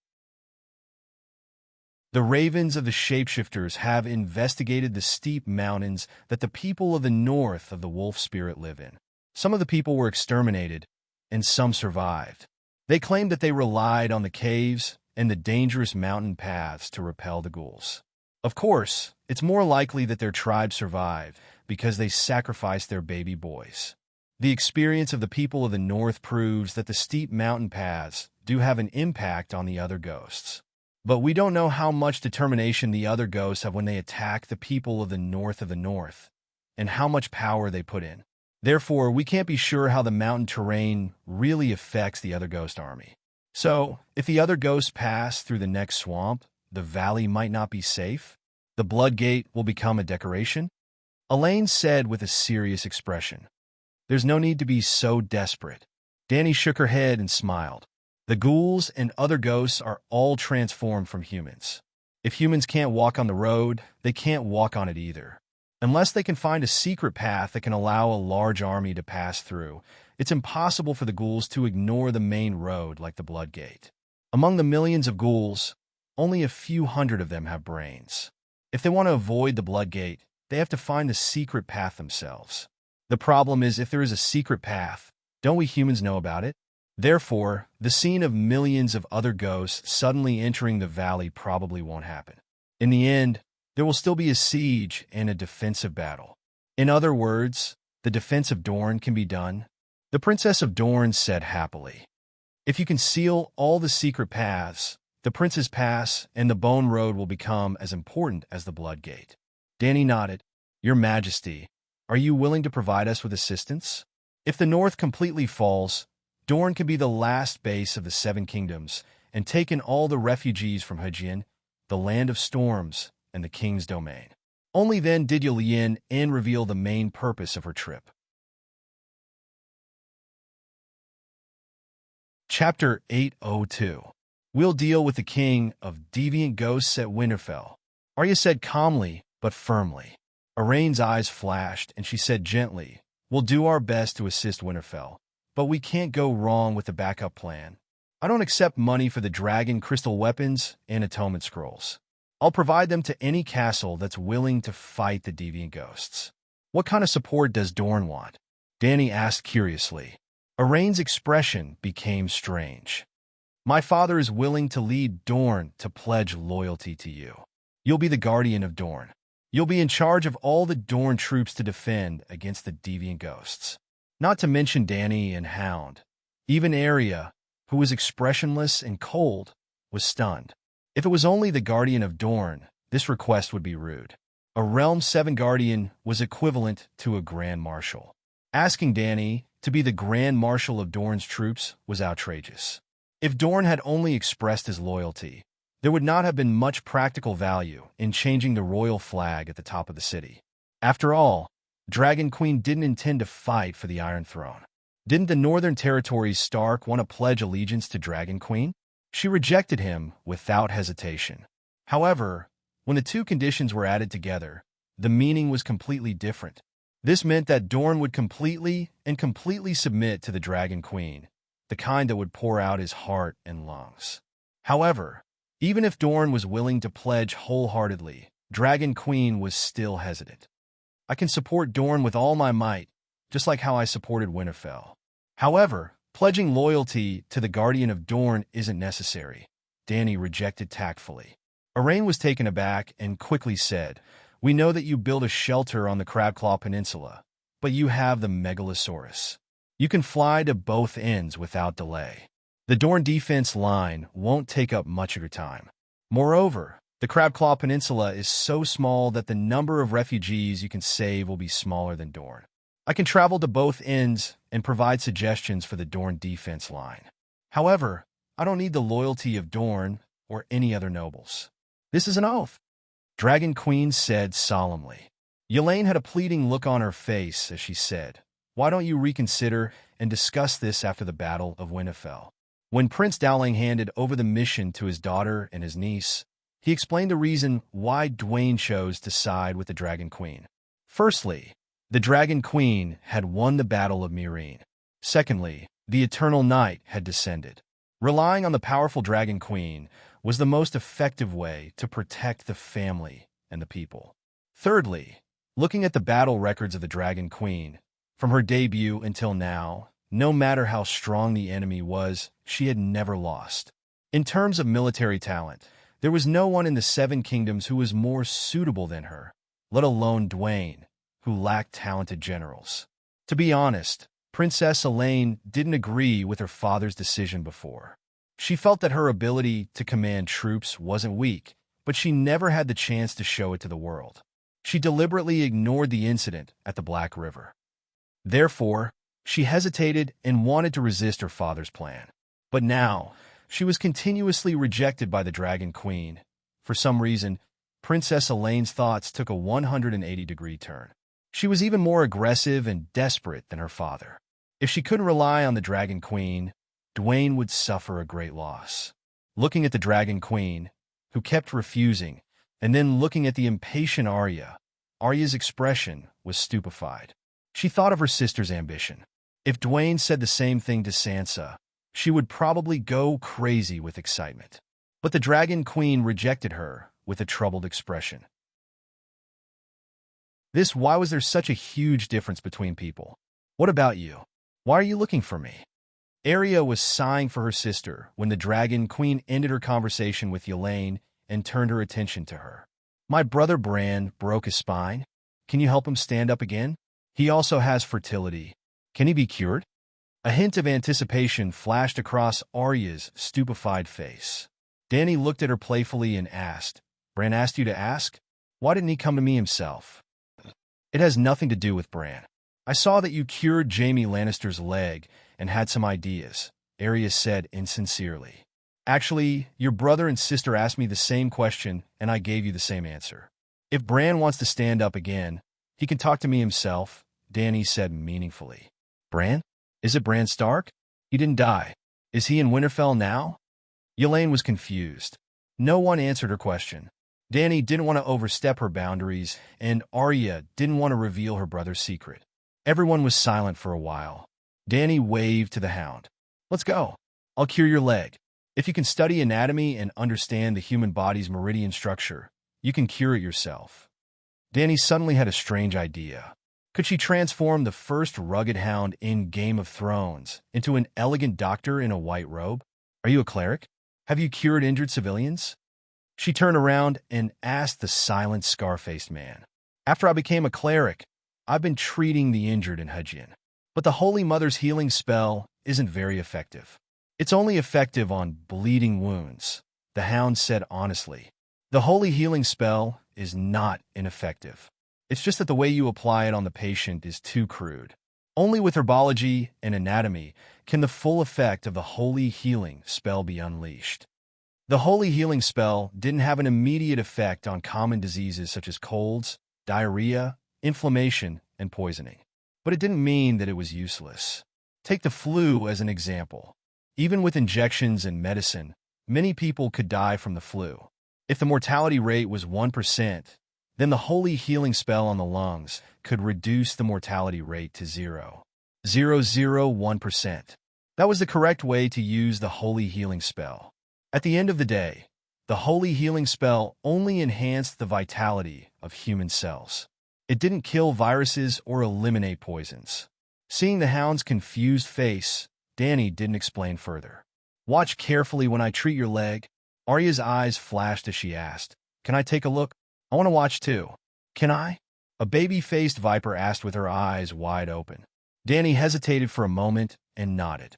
The ravens of the shapeshifters have investigated the steep mountains that the people of the north of the wolf spirit live in. Some of the people were exterminated, and some survived. They claimed that they relied on the caves and the dangerous mountain paths to repel the ghouls. Of course, it's more likely that their tribe survived because they sacrificed their baby boys. The experience of the people of the north proves that the steep mountain paths do have an impact on the other ghosts. But we don't know how much determination the other ghosts have when they attack the people of the north, and how much power they put in. Therefore, we can't be sure how the mountain terrain really affects the other ghost army. So, if the other ghosts pass through the next swamp, the valley might not be safe. The Blood Gate will become a decoration, Elaine said with a serious expression. There's no need to be so desperate. Danny shook her head and smiled. The ghouls and other ghosts are all transformed from humans. If humans can't walk on the road, they can't walk on it either. Unless they can find a secret path that can allow a large army to pass through, it's impossible for the ghouls to ignore the main road like the Blood Gate. Among the millions of ghouls, only a few hundred of them have brains. If they want to avoid the Blood Gate, they have to find the secret path themselves. The problem is, if there is a secret path, don't we humans know about it? Therefore, the scene of millions of other ghosts suddenly entering the valley probably won't happen. In the end, there will still be a siege and a defensive battle. In other words, the defense of Dorne can be done. The Princess of Dorne said happily. If you can seal all the secret paths, the Prince's Pass and the Bone Road will become as important as the Blood Gate. Danny nodded. Your Majesty, are you willing to provide us with assistance? If the North completely falls, Dorne can be the last base of the Seven Kingdoms and take in all the refugees from Hejin, the Land of Storms, and the King's Domain. Only then did Ylien reveal the main purpose of her trip. Chapter 802. We'll deal with the king of deviant ghosts at Winterfell. Arya said calmly, but firmly. Arryn's eyes flashed, and she said gently, We'll do our best to assist Winterfell, but we can't go wrong with the backup plan. I don't accept money for the dragon crystal weapons and atonement scrolls. I'll provide them to any castle that's willing to fight the deviant ghosts. What kind of support does Dorne want? Danny asked curiously. Arryn's expression became strange. My father is willing to lead Dorne to pledge loyalty to you. You'll be the guardian of Dorne. You'll be in charge of all the Dorne troops to defend against the deviant ghosts. Not to mention Danny and Hound. Even Arya, who was expressionless and cold, was stunned. If it was only the guardian of Dorne, this request would be rude. A Realm 7 guardian was equivalent to a Grand Marshal. Asking Danny to be the Grand Marshal of Dorne's troops was outrageous. If Dorne had only expressed his loyalty, there would not have been much practical value in changing the royal flag at the top of the city. After all, Dragon Queen didn't intend to fight for the Iron Throne. Didn't the Northern Territories Stark want to pledge allegiance to Dragon Queen? She rejected him without hesitation. However, when the two conditions were added together, the meaning was completely different. This meant that Dorne would completely submit to the Dragon Queen, the kind that would pour out his heart and lungs. However, even if Dorne was willing to pledge wholeheartedly, Dragon Queen was still hesitant. I can support Dorne with all my might, just like how I supported Winterfell. However, pledging loyalty to the Guardian of Dorne isn't necessary, Danny rejected tactfully. Arryn was taken aback and quickly said, We know that you build a shelter on the Crabclaw Peninsula, but you have the Megalosaurus. You can fly to both ends without delay. The Dorne defense line won't take up much of your time. Moreover, the Crabclaw Peninsula is so small that the number of refugees you can save will be smaller than Dorne. I can travel to both ends and provide suggestions for the Dorne defense line. However, I don't need the loyalty of Dorne or any other nobles. This is an oath, Dragon Queen said solemnly. Elaine had a pleading look on her face as she said, Why don't you reconsider and discuss this after the Battle of Winterfell? When Prince Dowling handed over the mission to his daughter and his niece, he explained the reason why Dwayne chose to side with the Dragon Queen. Firstly, the Dragon Queen had won the Battle of Meereen. Secondly, the Eternal Night had descended. Relying on the powerful Dragon Queen was the most effective way to protect the family and the people. Thirdly, looking at the battle records of the Dragon Queen, from her debut until now, no matter how strong the enemy was, she had never lost. In terms of military talent, there was no one in the Seven Kingdoms who was more suitable than her, let alone Dwayne, who lacked talented generals. To be honest, Princess Elaine didn't agree with her father's decision before. She felt that her ability to command troops wasn't weak, but she never had the chance to show it to the world. She deliberately ignored the incident at the Black River. Therefore, she hesitated and wanted to resist her father's plan. But now, she was continuously rejected by the Dragon Queen. For some reason, Princess Elaine's thoughts took a 180-degree turn. She was even more aggressive and desperate than her father. If she couldn't rely on the Dragon Queen, Dwayne would suffer a great loss. Looking at the Dragon Queen, who kept refusing, and then looking at the impatient Arya, Arya's expression was stupefied. She thought of her sister's ambition. If Dwayne said the same thing to Sansa, she would probably go crazy with excitement. But the Dragon Queen rejected her with a troubled expression. Why was there such a huge difference between people? What about you? Why are you looking for me? Arya was sighing for her sister when the Dragon Queen ended her conversation with Elaine and turned her attention to her. My brother Bran broke his spine. Can you help him stand up again? He also has fertility. Can he be cured? A hint of anticipation flashed across Arya's stupefied face. Dany looked at her playfully and asked, Bran asked you to ask? Why didn't he come to me himself? It has nothing to do with Bran. I saw that you cured Jaime Lannister's leg and had some ideas, Arya said insincerely. Actually, your brother and sister asked me the same question, and I gave you the same answer. If Bran wants to stand up again, he can talk to me himself, Dany said meaningfully. Bran? Is it Bran Stark? He didn't die. Is he in Winterfell now? Elaine was confused. No one answered her question. Dany didn't want to overstep her boundaries, and Arya didn't want to reveal her brother's secret. Everyone was silent for a while. Dany waved to the Hound. Let's go. I'll cure your leg. If you can study anatomy and understand the human body's meridian structure, you can cure it yourself. Dany suddenly had a strange idea. Could she transform the first rugged hound in Game of Thrones into an elegant doctor in a white robe? Are you a cleric? Have you cured injured civilians? She turned around and asked the silent, scar-faced man. After I became a cleric, I've been treating the injured in Hedgian. But the Holy Mother's healing spell isn't very effective. It's only effective on bleeding wounds, the Hound said honestly. The holy healing spell is not ineffective. It's just that the way you apply it on the patient is too crude. Only with herbology and anatomy can the full effect of the holy healing spell be unleashed. The holy healing spell didn't have an immediate effect on common diseases such as colds, diarrhea, inflammation, and poisoning. But it didn't mean that it was useless. Take the flu as an example. Even with injections and medicine, many people could die from the flu. If the mortality rate was 1%, then the holy healing spell on the lungs could reduce the mortality rate to 0.001%. That was the correct way to use the holy healing spell. At the end of the day, the holy healing spell only enhanced the vitality of human cells. It didn't kill viruses or eliminate poisons. Seeing the Hound's confused face, Dany didn't explain further. Watch carefully when I treat your leg. Arya's eyes flashed as she asked, Can I take a look? I want to watch too. Can I? A baby-faced viper asked with her eyes wide open. Dany hesitated for a moment and nodded.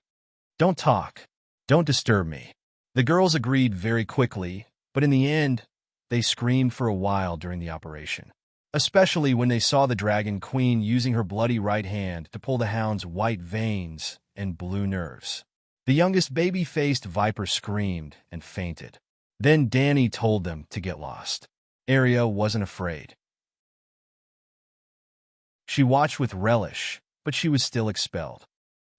Don't talk. Don't disturb me. The girls agreed very quickly, but in the end, they screamed for a while during the operation. Especially when they saw the Dragon Queen using her bloody right hand to pull the Hound's white veins and blue nerves. The youngest baby-faced viper screamed and fainted. Then Dany told them to get lost. Arya wasn't afraid. She watched with relish, but she was still expelled.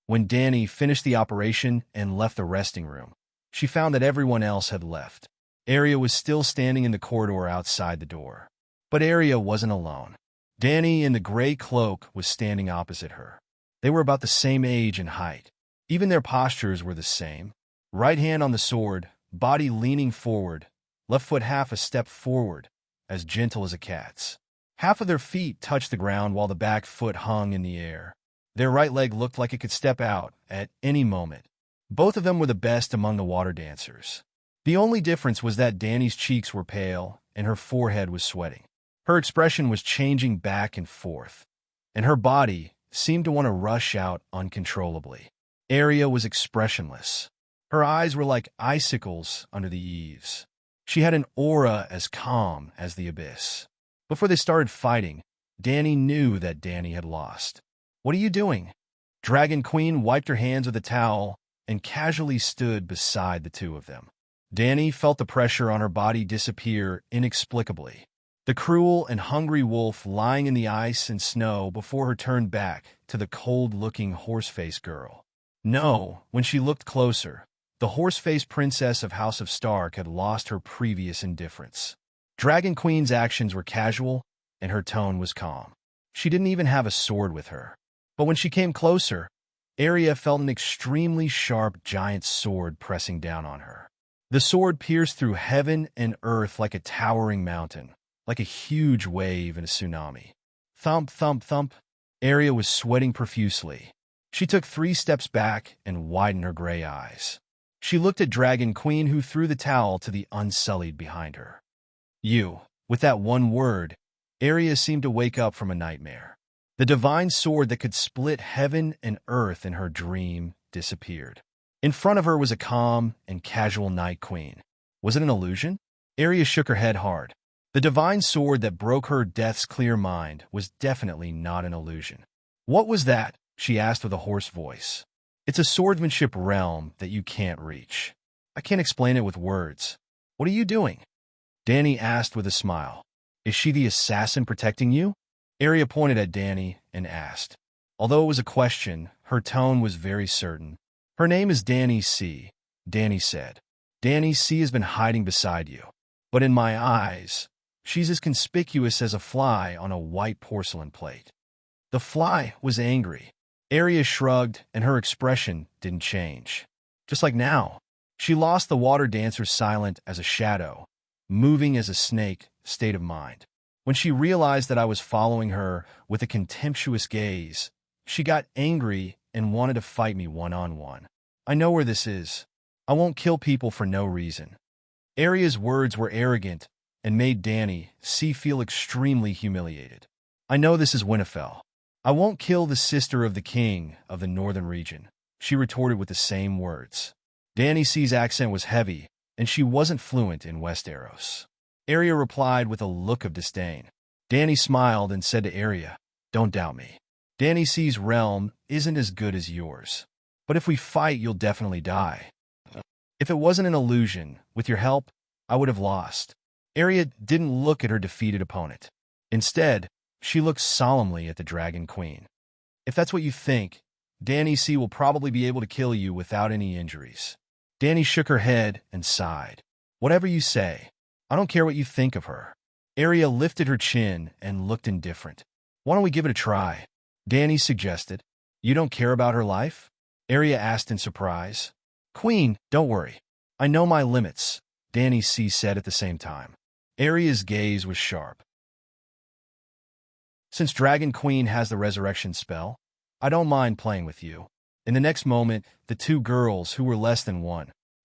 When Dany finished the operation and left the resting room, she found that everyone else had left. Arya was still standing in the corridor outside the door. But Arya wasn't alone. Dany in the gray cloak was standing opposite her. They were about the same age and height. Even their postures were the same. Right hand on the sword, body leaning forward, left foot half a step forward, as gentle as a cat's. Half of their feet touched the ground while the back foot hung in the air. Their right leg looked like it could step out at any moment. Both of them were the best among the water dancers. The only difference was that Dany's cheeks were pale and her forehead was sweating. Her expression was changing back and forth, and her body seemed to want to rush out uncontrollably. Arya was expressionless. Her eyes were like icicles under the eaves. She had an aura as calm as the abyss. Before they started fighting, Dany knew that Dany had lost. What are you doing? Dragon Queen wiped her hands with a towel and casually stood beside the two of them. Danny felt the pressure on her body disappear inexplicably. The cruel and hungry wolf lying in the ice and snow before her turned back to the cold-looking horse-faced girl. No, when she looked closer, the horse-faced princess of House of Stark had lost her previous indifference. Dragon Queen's actions were casual, and her tone was calm. She didn't even have a sword with her. But when she came closer, Arya felt an extremely sharp giant sword pressing down on her. The sword pierced through heaven and earth like a towering mountain, like a huge wave in a tsunami. Thump, thump, thump. Arya was sweating profusely. She took 3 steps back and widened her gray eyes. She looked at Dragon Queen, who threw the towel to the Unsullied behind her. You. With that one word, Arya seemed to wake up from a nightmare. The divine sword that could split heaven and earth in her dream disappeared. In front of her was a calm and casual Night Queen. Was it an illusion? Arya shook her head hard. The divine sword that broke her death's clear mind was definitely not an illusion. What was that? She asked with a hoarse voice. It's a swordsmanship realm that you can't reach. I can't explain it with words. What are you doing? Danny asked with a smile. Is she the assassin protecting you? Arya pointed at Danny and asked. Although it was a question, her tone was very certain. Her name is Danny C., Danny said. Danny C. has been hiding beside you. But in my eyes, she's as conspicuous as a fly on a white porcelain plate. The fly was angry. Arya shrugged, and her expression didn't change. Just like now, she lost the water dancer's silent as a shadow, moving as a snake state of mind. When she realized that I was following her with a contemptuous gaze, she got angry and wanted to fight me one-on-one. I know where this is. I won't kill people for no reason. Arya's words were arrogant and made Danny C. feel extremely humiliated. I know this is Winterfell. I won't kill the sister of the king of the northern region, she retorted with the same words. Danny C.'s accent was heavy, and she wasn't fluent in Westeros. Arya replied with a look of disdain. Danny smiled and said to Arya, Don't doubt me. Danny C.'s realm isn't as good as yours. But if we fight, you'll definitely die. If it wasn't an illusion, with your help, I would have lost. Arya didn't look at her defeated opponent. Instead, she looked solemnly at the Dragon Queen. If that's what you think, Danny C. will probably be able to kill you without any injuries. Danny shook her head and sighed. Whatever you say. I don't care what you think of her. Arya lifted her chin and looked indifferent. Why don't we give it a try? Danny suggested. You don't care about her life? Arya asked in surprise. Queen, don't worry. I know my limits, Danny C. said at the same time. Arya's gaze was sharp. Since Dragon Queen has the resurrection spell, I don't mind playing with you. In the next moment, the 2 girls, who were less than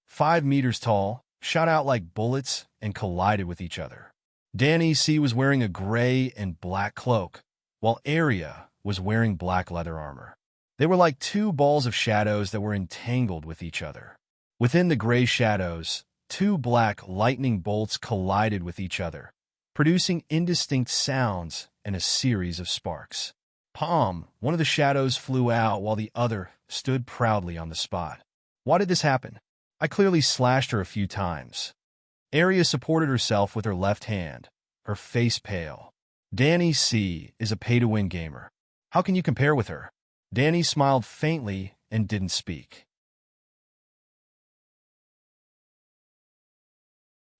5 meters tall, shot out like bullets and collided with each other. Danny C. was wearing a gray and black cloak, while Arya was wearing black leather armor. They were like 2 balls of shadows that were entangled with each other. Within the gray shadows, 2 black lightning bolts collided with each other, producing indistinct sounds and a series of sparks. Palm, one of the shadows flew out while the other stood proudly on the spot. Why did this happen? I clearly slashed her a few times. Arya supported herself with her left hand, her face pale. Danny C. is a pay-to-win gamer. How can you compare with her? Danny smiled faintly and didn't speak.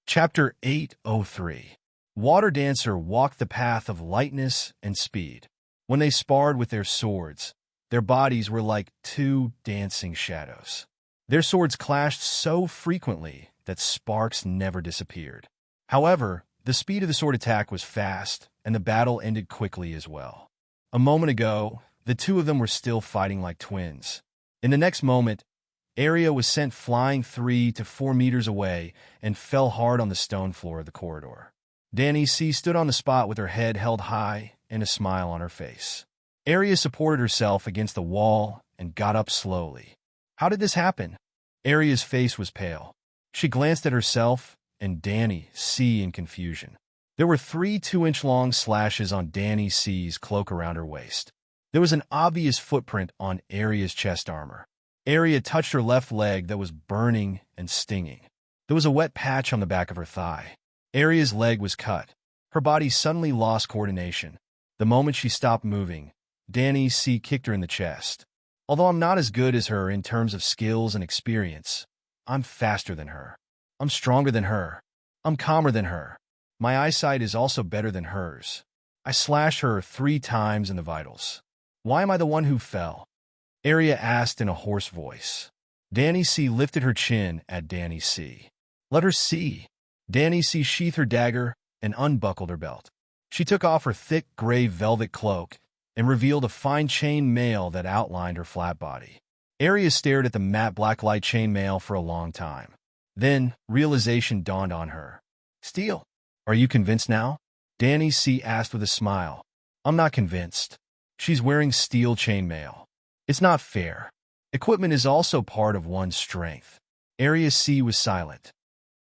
Chapter 803. Water Dancer walked the path of lightness and speed. When they sparred with their swords, their bodies were like 2 dancing shadows. Their swords clashed so frequently that sparks never disappeared. However, the speed of the sword attack was fast, and the battle ended quickly as well. A moment ago, the 2 of them were still fighting like twins. In the next moment, Arya was sent flying 3 to 4 meters away and fell hard on the stone floor of the corridor. Danny C. stood on the spot with her head held high and a smile on her face. Arya supported herself against the wall and got up slowly. How did this happen? Arya's face was pale. She glanced at herself and Danny C. in confusion. There were 3 2-inch-long slashes on Danny C.'s cloak around her waist. There was an obvious footprint on Aria's chest armor. Aria touched her left leg that was burning and stinging. There was a wet patch on the back of her thigh. Aria's leg was cut. Her body suddenly lost coordination. The moment she stopped moving, Danny C. kicked her in the chest. Although I'm not as good as her in terms of skills and experience, I'm faster than her. I'm stronger than her. I'm calmer than her. My eyesight is also better than hers. I slashed her 3 times in the vitals. Why am I the one who fell? Aria asked in a hoarse voice. Danny C. lifted her chin at Danny C. Let her see. Danny C. sheathed her dagger and unbuckled her belt. She took off her thick gray velvet cloak and revealed a fine chain mail that outlined her flat body. Aria stared at the matte black light chain mail for a long time. Then, realization dawned on her. Steel. Are you convinced now? Danny C. asked with a smile. I'm not convinced. She's wearing steel chainmail. It's not fair. Equipment is also part of one's strength. Aria C. was silent.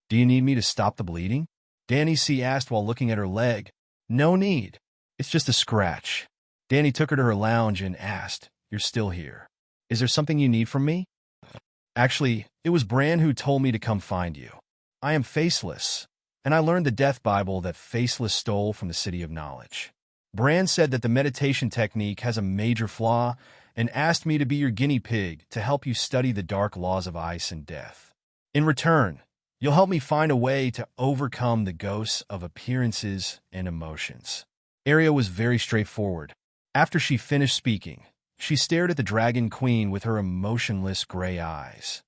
Do you need me to stop the bleeding? Danny C. asked while looking at her leg. No need. It's just a scratch. Danny took her to her lounge and asked, You're still here. Is there something you need from me? Actually, it was Bran who told me to come find you. I am faceless, and I learned the Death Bible that Faceless stole from the City of Knowledge. Bran said that the meditation technique has a major flaw and asked me to be your guinea pig to help you study the dark laws of ice and death. In return, you'll help me find a way to overcome the ghosts of appearances and emotions. Aria was very straightforward. After she finished speaking, she stared at the Dragon Queen with her emotionless gray eyes.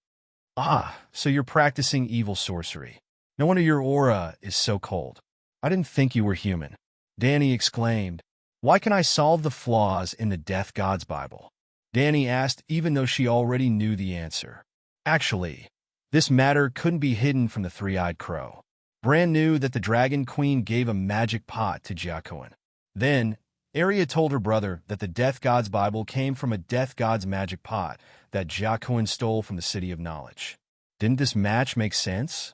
Ah, so you're practicing evil sorcery. No wonder your aura is so cold. I didn't think you were human. Danny exclaimed. Why can I solve the flaws in the Death God's Bible? Danny asked even though she already knew the answer. Actually, this matter couldn't be hidden from the three-eyed crow. Bran knew that the Dragon Queen gave a magic pot to Jaqen. Then, Aria told her brother that the Death God's Bible came from a Death God's magic pot that Jaqen stole from the City of Knowledge. Didn't this match make sense?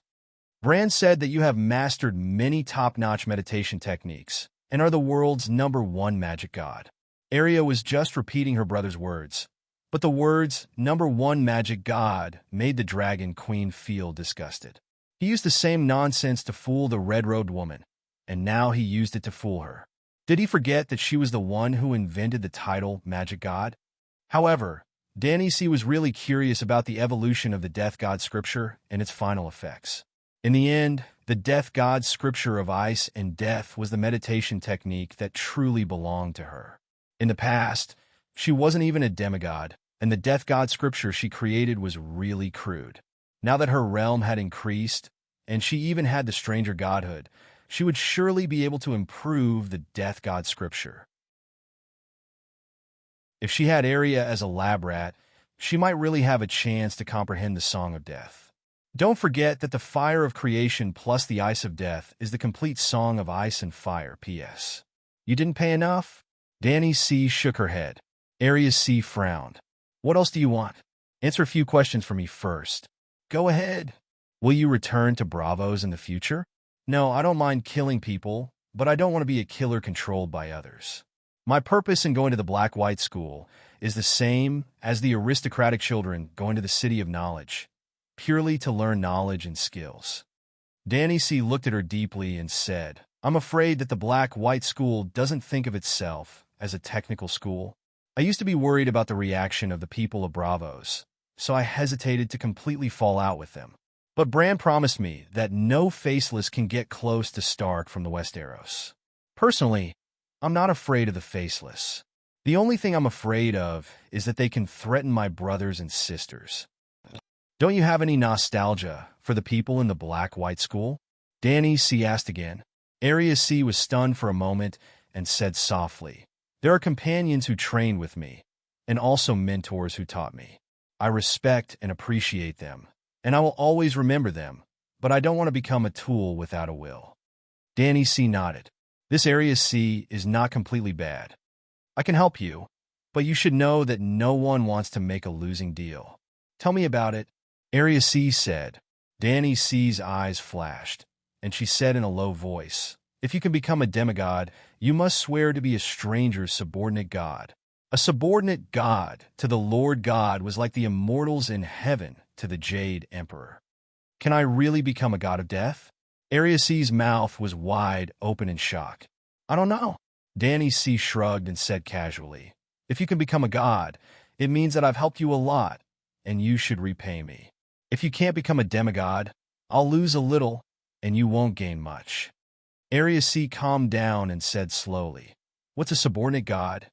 Bran said that you have mastered many top-notch meditation techniques and are the world's #1 magic god. Aria was just repeating her brother's words, but the words #1 magic god made the Dragon Queen feel disgusted. He used the same nonsense to fool the red-robed woman, and now he used it to fool her. Did he forget that she was the one who invented the title Magic God? However, Danny C. was really curious about the evolution of the Death God scripture and its final effects. In the end, the Death God scripture of ice and death was the meditation technique that truly belonged to her. In the past, she wasn't even a demigod, and the Death God scripture she created was really crude. Now that her realm had increased, and she even had the stranger godhood, she would surely be able to improve the Death God scripture. If she had Aria as a lab rat, she might really have a chance to comprehend the Song of Death. Don't forget that the fire of creation plus the ice of death is the complete song of ice and fire, P.S. You didn't pay enough? Danny C. shook her head. Aria C. frowned. What else do you want? Answer a few questions for me first. Go ahead. Will you return to Bravos in the future? No, I don't mind killing people, but I don't want to be a killer controlled by others. My purpose in going to the Black-White School is the same as the aristocratic children going to the City of Knowledge, purely to learn knowledge and skills. Danny C. looked at her deeply and said, I'm afraid that the Black-White School doesn't think of itself as a technical school. I used to be worried about the reaction of the people of Bravos, so I hesitated to completely fall out with them. But Bran promised me that no Faceless can get close to Stark from the Westeros. Personally, I'm not afraid of the Faceless. The only thing I'm afraid of is that they can threaten my brothers and sisters. Don't you have any nostalgia for the people in the Black-White School? Danny C. asked again. Aria C. was stunned for a moment and said softly, There are companions who trained with me, and also mentors who taught me. I respect and appreciate them, and I will always remember them, but I don't want to become a tool without a will. Danny C. nodded. This Aria C. is not completely bad. I can help you, but you should know that no one wants to make a losing deal. Tell me about it. Aria C. said. Danny C.'s eyes flashed, and she said in a low voice, If you can become a demigod, you must swear to be a stranger's subordinate god. A subordinate god to the Lord God was like the immortals in heaven to the Jade Emperor. Can I really become a god of death? Area C's mouth was wide open in shock. I don't know. Danny C shrugged and said casually, if you can become a god, it means that I've helped you a lot, and you should repay me. If you can't become a demigod, I'll lose a little, and you won't gain much. Area C calmed down and said slowly, what's a subordinate god?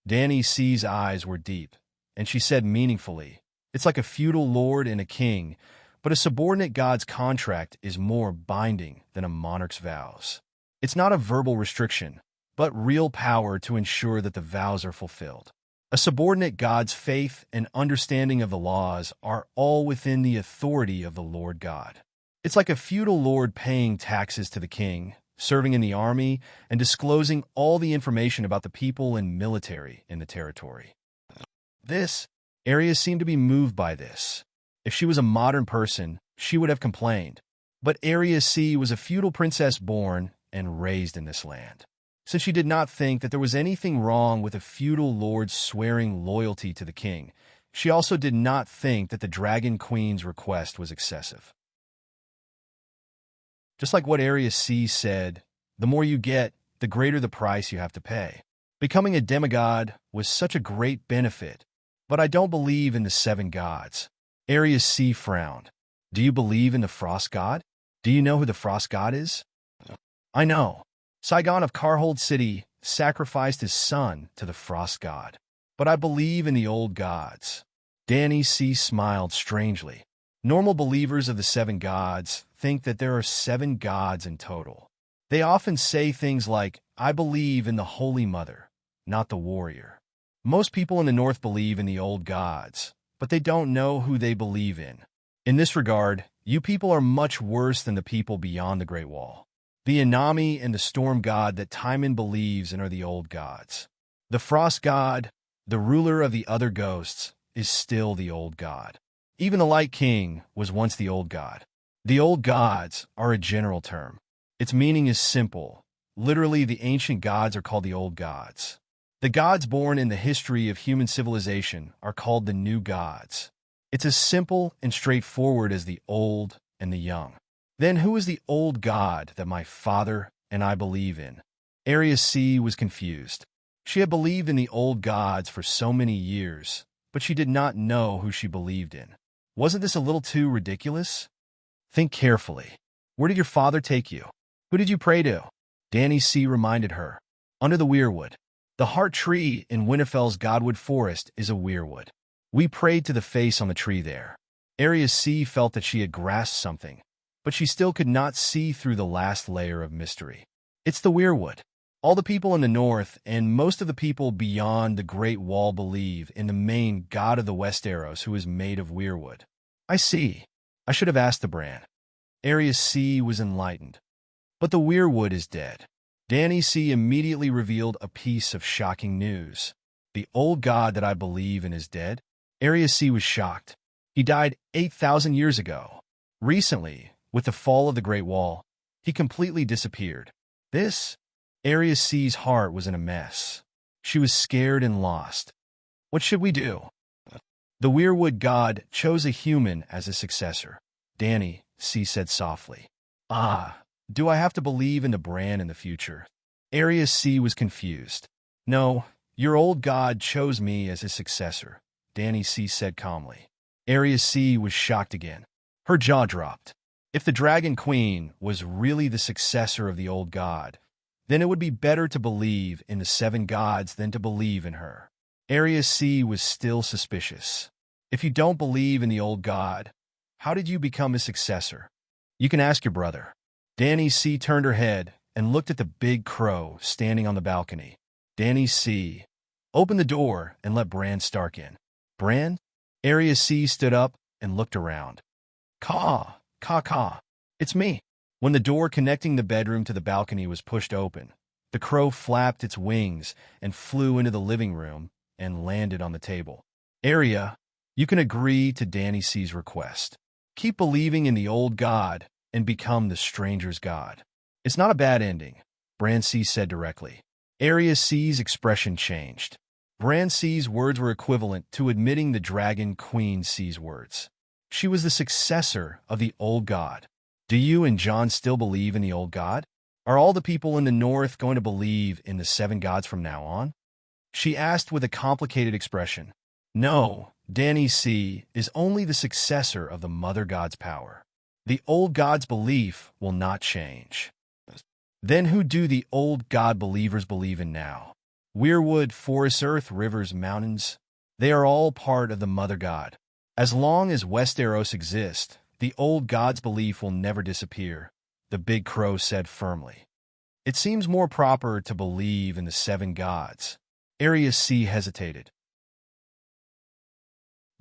Danny C's eyes were deep, and she said meaningfully, it's like a feudal lord and a king, but a subordinate god's contract is more binding than a monarch's vows. It's not a verbal restriction, but real power to ensure that the vows are fulfilled. A subordinate god's faith and understanding of the laws are all within the authority of the Lord God. It's like a feudal lord paying taxes to the king, serving in the army, and disclosing all the information about the people and military in the territory. Area seemed to be moved by this. If she was a modern person, she would have complained. But Area C was a feudal princess born and raised in this land. Since she did not think that there was anything wrong with a feudal lord swearing loyalty to the king, she also did not think that the Dragon Queen's request was excessive. Just like what Area C said, the more you get, the greater the price you have to pay. Becoming a demigod was such a great benefit, but I don't believe in the 7 gods. Area C frowned. Do you believe in the Frost God? Do you know who the Frost God is? I know. Saigon of Karhold City sacrificed his son to the Frost God. But I believe in the old gods. Danny C smiled strangely. Normal believers of the 7 gods think that there are 7 gods in total. They often say things like, I believe in the Holy Mother, not the warrior. Most people in the North believe in the old gods, but they don't know who they believe in. In this regard, you people are much worse than the people beyond the Great Wall. The Inami and the Storm God that Timon believes in are the old gods. The Frost God, the ruler of the other ghosts, is still the old god. Even the Light King was once the old god. The old gods are a general term. Its meaning is simple. Literally, the ancient gods are called the old gods. The gods born in the history of human civilization are called the new gods. It's as simple and straightforward as the old and the young. Then who is the old god that my father and I believe in? Area C was confused. She had believed in the old gods for so many years, but she did not know who she believed in. Wasn't this a little too ridiculous? Think carefully. Where did your father take you? Who did you pray to? Danny C reminded her. Under the weirwood. The heart tree in Winterfell's Godwood Forest is a weirwood. We prayed to the face on the tree there. Area C felt that she had grasped something, but she still could not see through the last layer of mystery. It's the weirwood. All the people in the north and most of the people beyond the Great Wall believe in the main god of the Westeros who is made of weirwood. I see. I should have asked the Bran. Area C was enlightened. But the weirwood is dead. Danny C immediately revealed a piece of shocking news. The old god that I believe in is dead. Area C was shocked. He died 8,000 years ago. Recently, with the fall of the Great Wall, he completely disappeared. Area C's heart was in a mess. She was scared and lost. What should we do? The weirwood god chose a human as his successor. Danny C said softly. Do I have to believe in the Bran in the future? Area C was confused. No, your old god chose me as his successor, Danny C said calmly. Area C was shocked again. Her jaw dropped. If the Dragon Queen was really the successor of the old god, then it would be better to believe in the 7 gods than to believe in her. Area C was still suspicious. If you don't believe in the old god, how did you become his successor? You can ask your brother. Danny C turned her head and looked at the big crow standing on the balcony. Danny C, open the door and let Bran Stark in. Bran? Area C stood up and looked around. Caw, caw, caw. It's me. When the door connecting the bedroom to the balcony was pushed open, the crow flapped its wings and flew into the living room and landed on the table. Area, you can agree to Danny C's request. Keep believing in the old god and become the stranger's god. It's not a bad ending, Bran C said directly. Area C's expression changed. Bran C's words were equivalent to admitting the Dragon Queen C's words. She was the successor of the old god. Do you and Jon still believe in the old god? Are all the people in the north going to believe in the seven gods from now on? She asked with a complicated expression. No, Dany C is only the successor of the mother god's power. The old god's belief will not change. Then who do the old god believers believe in now? Weirwood, forests, earth, rivers, mountains, they are all part of the mother god. As long as Westeros exists, the old god's belief will never disappear, the big crow said firmly. It seems more proper to believe in the seven gods. Arya C hesitated.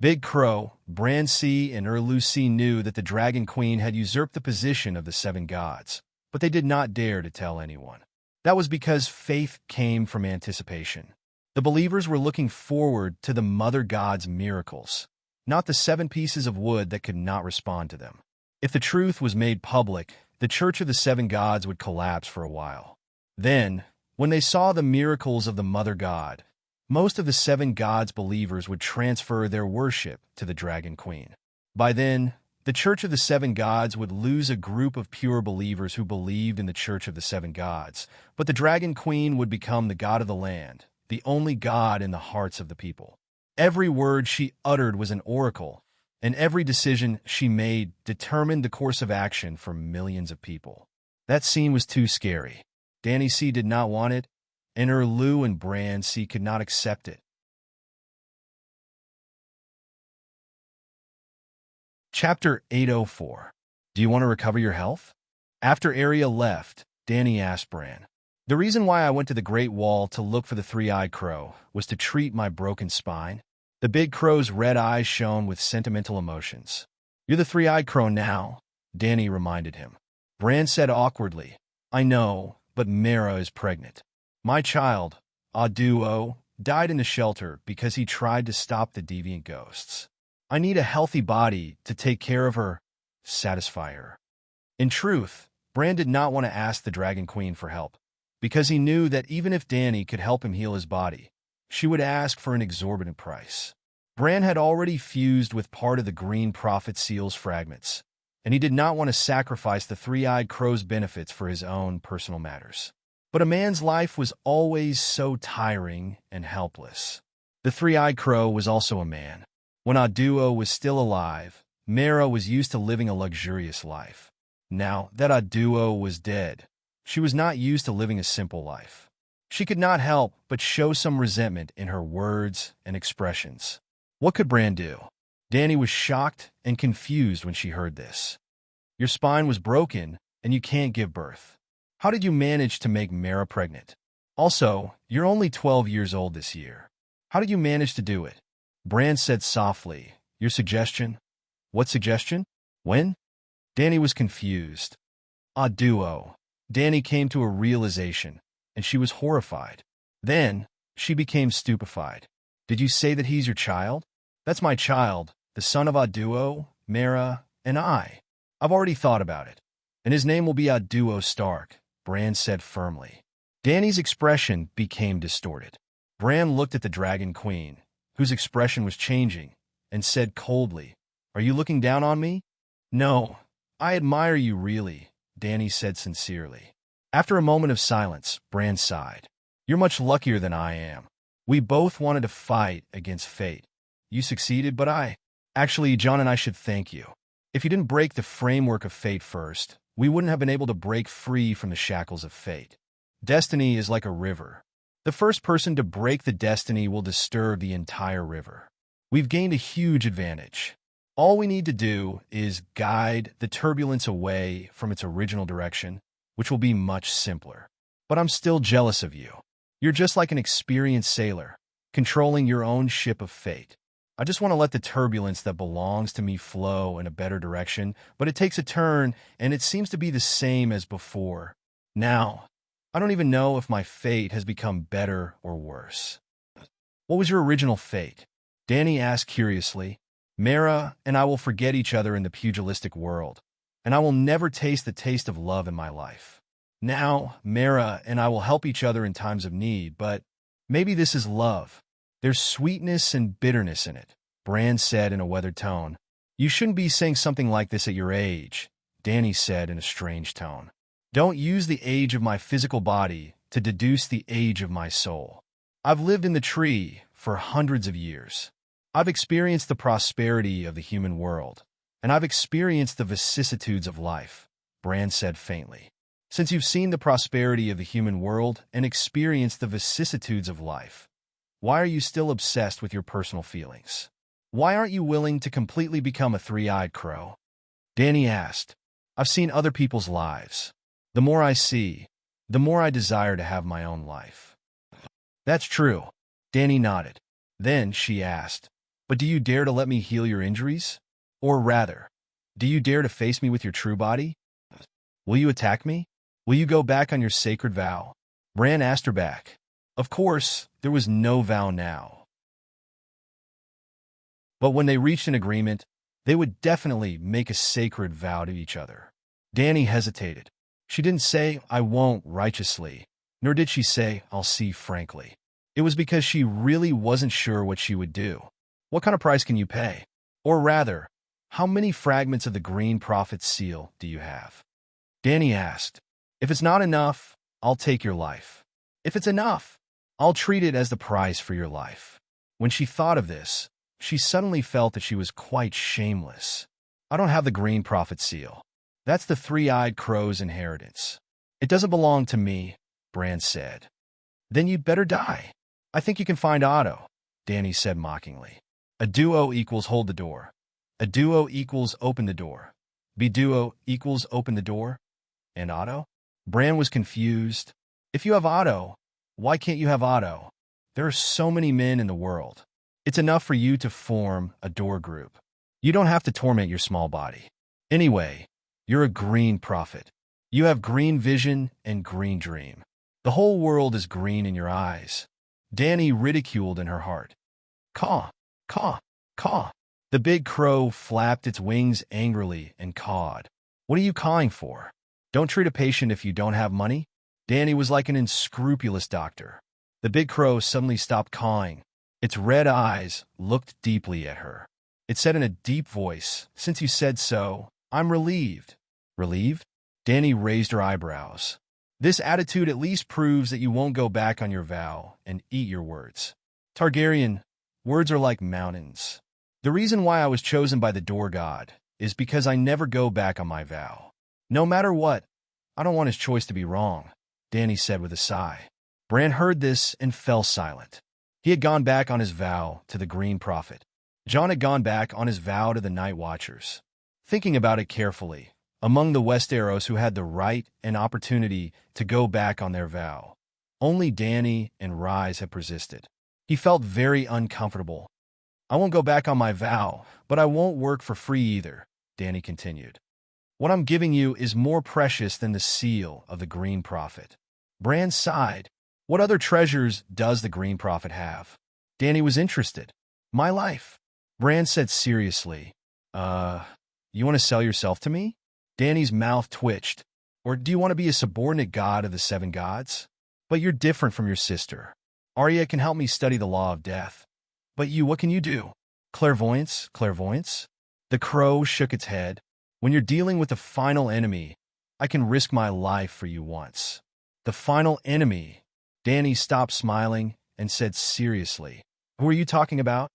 Big Crow, Bran C, and Erlu C knew that the Dragon Queen had usurped the position of the seven gods, but they did not dare to tell anyone. That was because faith came from anticipation. The believers were looking forward to the Mother God's miracles, not the 7 pieces of wood that could not respond to them. If the truth was made public, the Church of the Seven Gods would collapse for a while. Then, when they saw the miracles of the Mother God, most of the seven gods' believers would transfer their worship to the Dragon Queen. By then, the Church of the Seven Gods would lose a group of pure believers who believed in the Church of the Seven Gods, but the Dragon Queen would become the god of the land, the only god in the hearts of the people. Every word she uttered was an oracle, and every decision she made determined the course of action for millions of people. That scene was too scary. Dany C did not want it, and Erlu and Bran C could not accept it. Chapter 804. Do you want to recover your health? After Arya left, Dany asked Bran. The reason why I went to the Great Wall to look for the three-eyed crow was to treat my broken spine. The big crow's red eyes shone with sentimental emotions. You're the three-eyed crow now, Dany reminded him. Bran said awkwardly, I know, but Mera is pregnant. My child, Aduo, died in the shelter because he tried to stop the deviant ghosts. I need a healthy body to take care of her, satisfy her. In truth, Bran did not want to ask the Dragon Queen for help, because he knew that even if Dany could help him heal his body, she would ask for an exorbitant price. Bran had already fused with part of the Green Prophet Seal's fragments, and he did not want to sacrifice the three-eyed crow's benefits for his own personal matters. But a man's life was always so tiring and helpless. The three-eyed crow was also a man. When Aduo was still alive, Mera was used to living a luxurious life. Now that Aduo was dead, she was not used to living a simple life. She could not help but show some resentment in her words and expressions. What could Bran do? Dany was shocked and confused when she heard this. Your spine was broken, and you can't give birth. How did you manage to make Mera pregnant? Also, you're only 12 years old this year. How did you manage to do it? Bran said softly, Your suggestion? What suggestion? When? Dany was confused. Aduo. Dany came to a realization, and she was horrified. Then, she became stupefied. Did you say that he's your child? That's my child, the son of Aduo, Mera, and I. I've already thought about it. And his name will be Aduo Stark, Bran said firmly. Dany's expression became distorted. Bran looked at the Dragon Queen, whose expression was changing, and said coldly, Are you looking down on me? No, I admire you really, Dany said sincerely. After a moment of silence, Bran sighed. You're much luckier than I am. We both wanted to fight against fate. You succeeded, but Actually, Jon and I should thank you. If you didn't break the framework of fate first, we wouldn't have been able to break free from the shackles of fate. Destiny is like a river. The first person to break the destiny will disturb the entire river. We've gained a huge advantage. All we need to do is guide the turbulence away from its original direction, which will be much simpler. But I'm still jealous of you. You're just like an experienced sailor, controlling your own ship of fate. I just want to let the turbulence that belongs to me flow in a better direction, but it takes a turn, and it seems to be the same as before. Now, I don't even know if my fate has become better or worse. What was your original fate? Dany asked curiously. Mera and I will forget each other in the pugilistic world, and I will never taste the taste of love in my life. Now, Mera and I will help each other in times of need, but maybe this is love. There's sweetness and bitterness in it, Bran said in a weathered tone. You shouldn't be saying something like this at your age, Dany said in a strange tone. Don't use the age of my physical body to deduce the age of my soul. I've lived in the tree for hundreds of years. I've experienced the prosperity of the human world, and I've experienced the vicissitudes of life, Bran said faintly. Since you've seen the prosperity of the human world and experienced the vicissitudes of life, why are you still obsessed with your personal feelings? Why aren't you willing to completely become a three-eyed crow? Dany asked. I've seen other people's lives. The more I see, the more I desire to have my own life. That's true, Dany nodded. Then she asked, but do you dare to let me heal your injuries? Or rather, do you dare to face me with your true body? Will you attack me? Will you go back on your sacred vow? Bran asked her back. Of course, there was no vow now. But when they reached an agreement, they would definitely make a sacred vow to each other. Dany hesitated. She didn't say, I won't righteously, nor did she say, I'll see frankly. It was because she really wasn't sure what she would do. What kind of price can you pay? Or rather, how many fragments of the Green Prophet's seal do you have? Dany asked. If it's not enough, I'll take your life. If it's enough, I'll treat it as the price for your life. When she thought of this, she suddenly felt that she was quite shameless. I don't have the Green Prophet seal. That's the three-eyed crow's inheritance. It doesn't belong to me, Bran said. Then you'd better die. I think you can find Otto, Dany said mockingly. A duo equals hold the door. A duo equals open the door. Be duo equals open the door. And Otto? Bran was confused. If you have Otto, why can't you have Otto? There are so many men in the world. It's enough for you to form a door group. You don't have to torment your small body. Anyway, you're a green prophet. You have green vision and green dream. The whole world is green in your eyes. Dany ridiculed in her heart. Caw, caw, caw. The big crow flapped its wings angrily and cawed. What are you cawing for? Don't treat a patient if you don't have money? Dany was like an unscrupulous doctor. The big crow suddenly stopped cawing. Its red eyes looked deeply at her. It said in a deep voice, Since you said so, I'm relieved. Relieved? Dany raised her eyebrows. This attitude at least proves that you won't go back on your vow and eat your words. Targaryen, words are like mountains. The reason why I was chosen by the door god is because I never go back on my vow. No matter what, I don't want his choice to be wrong, Dany said with a sigh. Bran heard this and fell silent. He had gone back on his vow to the Green Prophet. Jon had gone back on his vow to the Night Watchers. Thinking about it carefully, among the Westeros who had the right and opportunity to go back on their vow, only Dany and Rhys had persisted. He felt very uncomfortable. I won't go back on my vow, but I won't work for free either, Dany continued. What I'm giving you is more precious than the seal of the Green Prophet. Bran sighed. What other treasures does the Green Prophet have? Dany was interested. My life. Bran said seriously. You want to sell yourself to me? Dany's mouth twitched. Or do you want to be a subordinate god of the seven gods? But you're different from your sister. Arya can help me study the law of death. But you, what can you do? Clairvoyance? Clairvoyance? The crow shook its head. When you're dealing with the final enemy, I can risk my life for you once. The final enemy? Dany stopped smiling and said seriously, Who are you talking about?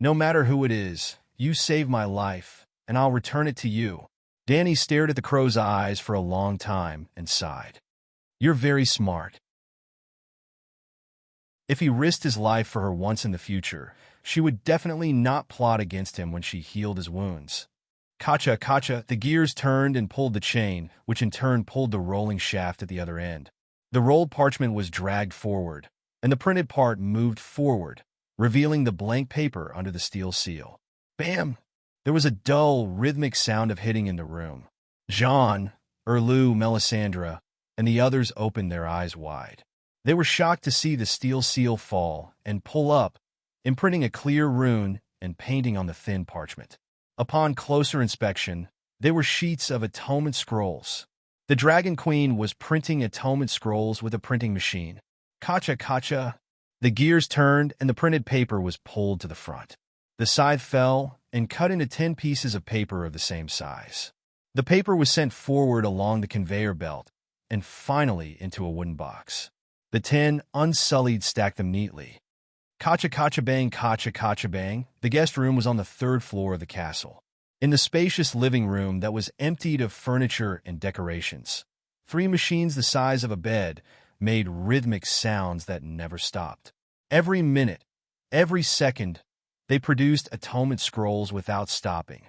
No matter who it is, you save my life, and I'll return it to you. Dany stared at the crow's eyes for a long time and sighed. You're very smart. If he risked his life for her once in the future, she would definitely not plot against him when she healed his wounds. Kacha, kacha, the gears turned and pulled the chain, which in turn pulled the rolling shaft at the other end. The rolled parchment was dragged forward, and the printed part moved forward, revealing the blank paper under the steel seal. Bam! There was a dull, rhythmic sound of hitting in the room. Jon, Erlu, Melisandre, and the others opened their eyes wide. They were shocked to see the steel seal fall and pull up, imprinting a clear rune and painting on the thin parchment. Upon closer inspection, they were sheets of atonement scrolls. The Dragon Queen was printing atonement scrolls with a printing machine. Kacha, kacha! The gears turned and the printed paper was pulled to the front. The scythe fell and cut into 10 pieces of paper of the same size. The paper was sent forward along the conveyor belt and finally into a wooden box. The 10 unsullied stacked them neatly. Kacha bang. The guest room was on the 3rd floor of the castle. In the spacious living room that was emptied of furniture and decorations, 3 machines the size of a bed made rhythmic sounds that never stopped. Every minute, every second, they produced atonement scrolls without stopping.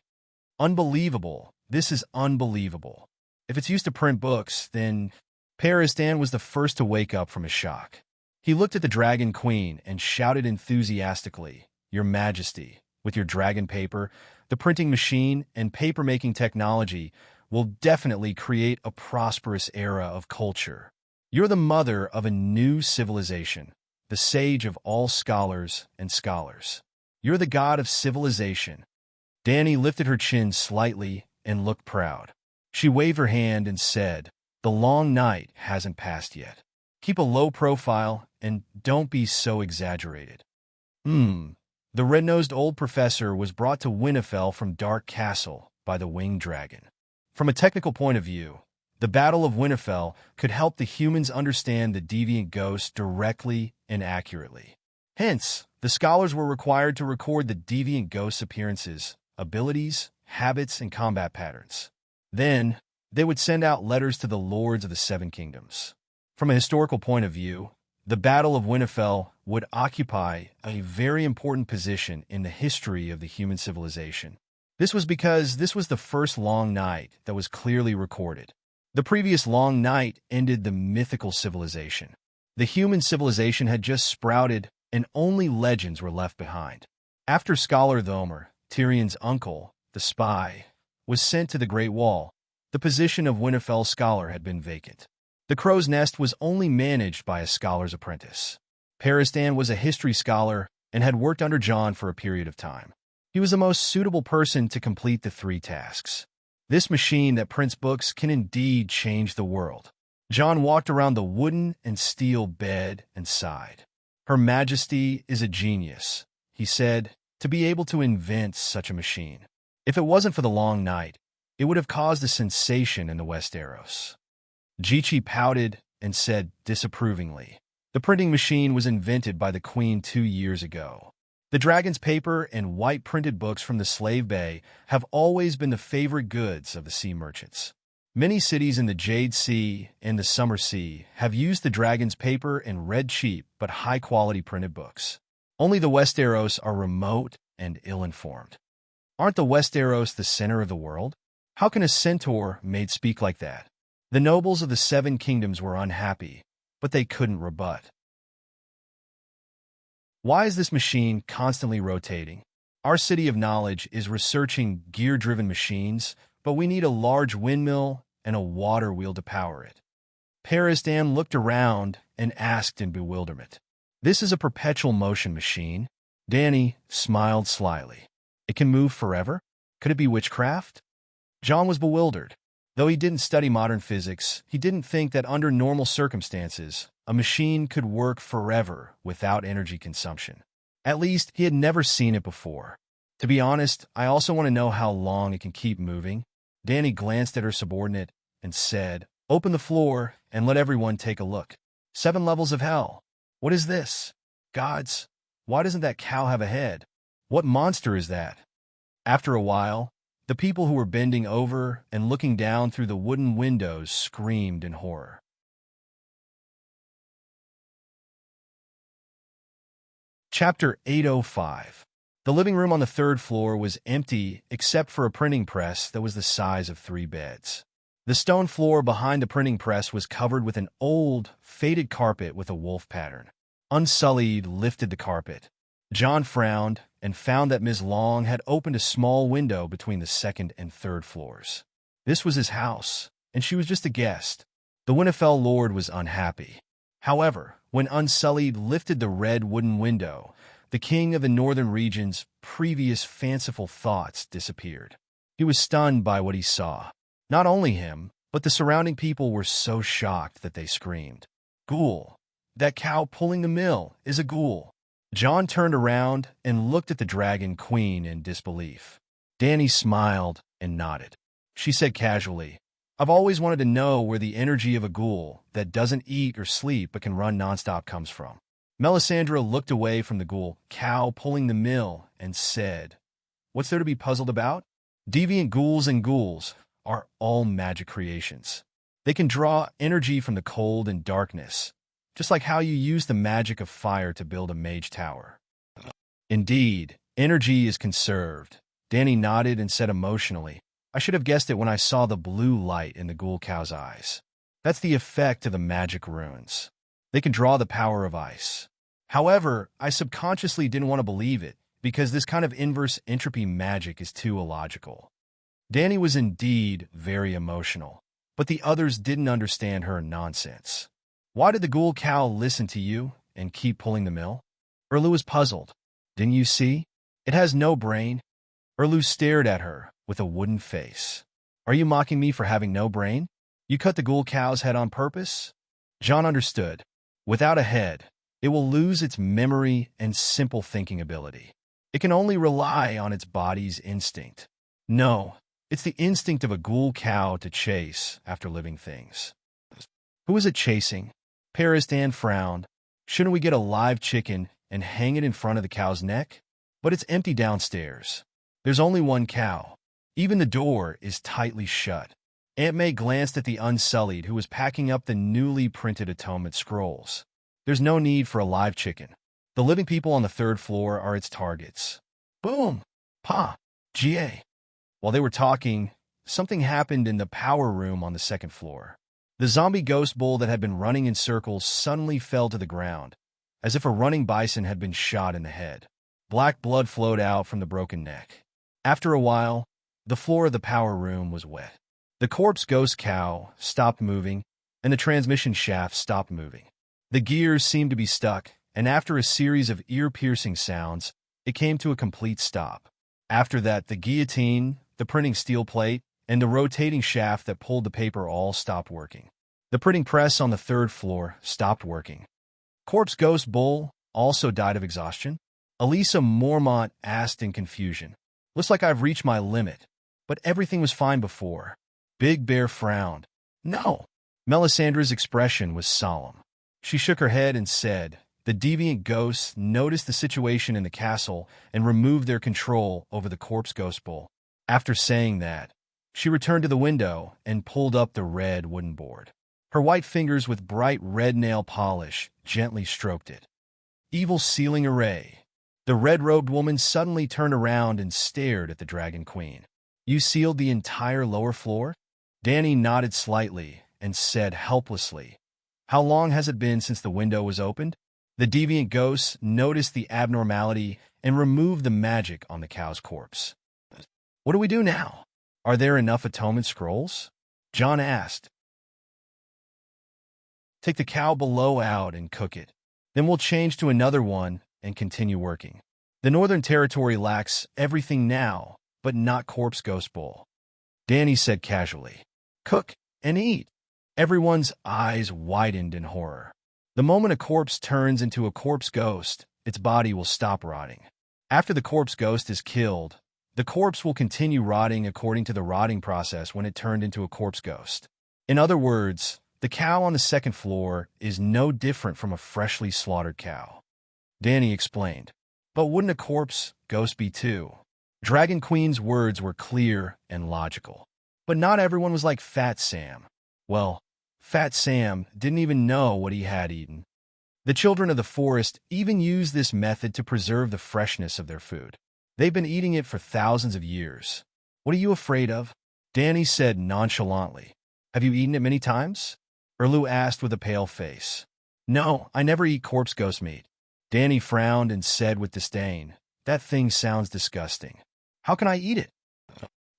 Unbelievable. This is unbelievable. If it's used to print books, then Paristan was the first to wake up from his shock. He looked at the Dragon Queen and shouted enthusiastically, "Your Majesty, with your dragon paper, the printing machine and paper-making technology will definitely create a prosperous era of culture. You're the mother of a new civilization, the sage of all scholars and scholars. You're the god of civilization." Danny lifted her chin slightly and looked proud. She waved her hand and said, "The long night hasn't passed yet. Keep a low profile and don't be so exaggerated." The red-nosed old professor was brought to Winterfell from Dark Castle by the winged dragon. From a technical point of view, the Battle of Winterfell could help the humans understand the deviant ghosts directly and accurately. Hence, the scholars were required to record the deviant ghost's appearances, abilities, habits, and combat patterns. Then, they would send out letters to the lords of the 7 kingdoms. From a historical point of view, the Battle of Winterfell would occupy a very important position in the history of the human civilization. This was because this was the first long night that was clearly recorded. The previous long night ended the mythical civilization. The human civilization had just sprouted and only legends were left behind. After Scholar Thomer, Tyrion's uncle, the spy, was sent to the Great Wall, the position of Winterfell's scholar had been vacant. The Crow's Nest was only managed by a scholar's apprentice. Paristan was a history scholar and had worked under Jon for a period of time. He was the most suitable person to complete the 3 tasks. This machine that prints books can indeed change the world. Jon walked around the wooden and steel bed and sighed. "Her Majesty is a genius," he said, "to be able to invent such a machine. If it wasn't for the long night, it would have caused a sensation in the Westeros." Jichi pouted and said disapprovingly, "The printing machine was invented by the Queen 2 years ago. The dragon's paper and white printed books from the Slave Bay have always been the favorite goods of the sea merchants. Many cities in the Jade Sea and the Summer Sea have used the dragon's paper and read cheap but high-quality printed books. Only the Westeros are remote and ill-informed. Aren't the Westeros the center of the world? How can a centaur made speak like that?" The nobles of the 7 kingdoms were unhappy, but they couldn't rebut. "Why is this machine constantly rotating? Our city of knowledge is researching gear-driven machines, but we need a large windmill and a water wheel to power it." Paristan looked around and asked in bewilderment, "This is a perpetual motion machine?" Danny smiled slyly. "It can move forever? Could it be witchcraft?" Jon was bewildered. Though he didn't study modern physics, he didn't think that under normal circumstances, a machine could work forever without energy consumption. At least, he had never seen it before. "To be honest, I also want to know how long it can keep moving." Danny glanced at her subordinate and said, "Open the floor and let everyone take a look. 7 levels of hell. What is this? Gods, why doesn't that cow have a head? What monster is that?" After a while, the people who were bending over and looking down through the wooden windows screamed in horror. Chapter 805. The living room on the 3rd floor was empty except for a printing press that was the size of 3 beds. The stone floor behind the printing press was covered with an old, faded carpet with a wolf pattern. Unsullied lifted the carpet. Jon frowned and found that Ms. Long had opened a small window between the 2nd and 3rd floors. This was his house, and she was just a guest. The Winterfell lord was unhappy. However, when Unsullied lifted the red wooden window, the king of the northern region's previous fanciful thoughts disappeared. He was stunned by what he saw. Not only him, but the surrounding people were so shocked that they screamed. "Ghoul! That cow pulling the mill is a ghoul. John turned around and looked at the dragon queen in disbelief. Danny smiled and nodded. She said casually, I've always wanted to know where the energy of a ghoul that doesn't eat or sleep but can run nonstop comes from. Melisandre looked away from the ghoul cow pulling the mill and said, What's there to be puzzled about? Deviant ghouls and ghouls are all magic creations. They can draw energy from the cold and darkness, just like how you use the magic of fire to build a mage tower. Indeed, energy is conserved. Danny nodded and said emotionally, I should have guessed it when I saw the blue light in the ghoul cow's eyes. That's the effect of the magic runes. They can draw the power of ice. However, I subconsciously didn't want to believe it, because this kind of inverse entropy magic is too illogical. Danny was indeed very emotional, but the others didn't understand her nonsense. Why did the ghoul cow listen to you and keep pulling the mill? Erlu was puzzled. Didn't you see? It has no brain. Erlu stared at her with a wooden face. Are you mocking me for having no brain? You cut the ghoul cow's head on purpose? John understood. Without a head, it will lose its memory and simple thinking ability. It can only rely on its body's instinct. No, it's the instinct of a ghoul cow to chase after living things. Who is it chasing? Paris-Dan frowned. Shouldn't we get a live chicken and hang it in front of the cow's neck? But it's empty downstairs. There's only one cow. Even the door is tightly shut. Aunt May glanced at the Unsullied who was packing up the newly printed atonement scrolls. There's no need for a live chicken. The living people on the third floor are its targets. Boom! Pa! Ga! While they were talking, something happened in the power room on the second floor. The zombie ghost bull that had been running in circles suddenly fell to the ground, as if a running bison had been shot in the head. Black blood flowed out from the broken neck. After a while, the floor of the power room was wet. The corpse ghost cow stopped moving, and the transmission shaft stopped moving. The gears seemed to be stuck, and after a series of ear-piercing sounds, it came to a complete stop. After that, the guillotine, the printing steel plate, and the rotating shaft that pulled the paper all stopped working. The printing press on the third floor stopped working. Corpse Ghost Bull also died of exhaustion. Elisa Mormont asked in confusion. Looks like I've reached my limit, but everything was fine before. Big Bear frowned. No. Melisandre's expression was solemn. She shook her head and said, the deviant ghosts noticed the situation in the castle and removed their control over the corpse ghost bull. After saying that, she returned to the window and pulled up the red wooden board. Her white fingers with bright red nail polish gently stroked it. Evil sealing array. The red-robed woman suddenly turned around and stared at the Dragon Queen. You sealed the entire lower floor? Danny nodded slightly and said helplessly, How long has it been since the window was opened? The deviant ghosts noticed the abnormality and removed the magic on the cow's corpse. What do we do now? Are there enough atonement scrolls? John asked. Take the cow below out and cook it. Then we'll change to another one and continue working. The Northern Territory lacks everything now, but not Corpse Ghost Bull. Danny said casually, Cook and eat. Everyone's eyes widened in horror. The moment a corpse turns into a corpse ghost, its body will stop rotting. After the corpse ghost is killed, the corpse will continue rotting according to the rotting process when it turned into a corpse ghost. In other words, the cow on the second floor is no different from a freshly slaughtered cow. Danny explained, But wouldn't a corpse ghost be too? Dragon Queen's words were clear and logical. But not everyone was like Fat Sam. Well, Fat Sam didn't even know what he had eaten. The children of the forest even use this method to preserve the freshness of their food. They've been eating it for thousands of years. What are you afraid of? Danny said nonchalantly. Have you eaten it many times? Erlu asked with a pale face. No, I never eat corpse ghost meat. Danny frowned and said with disdain, That thing sounds disgusting. How can I eat it?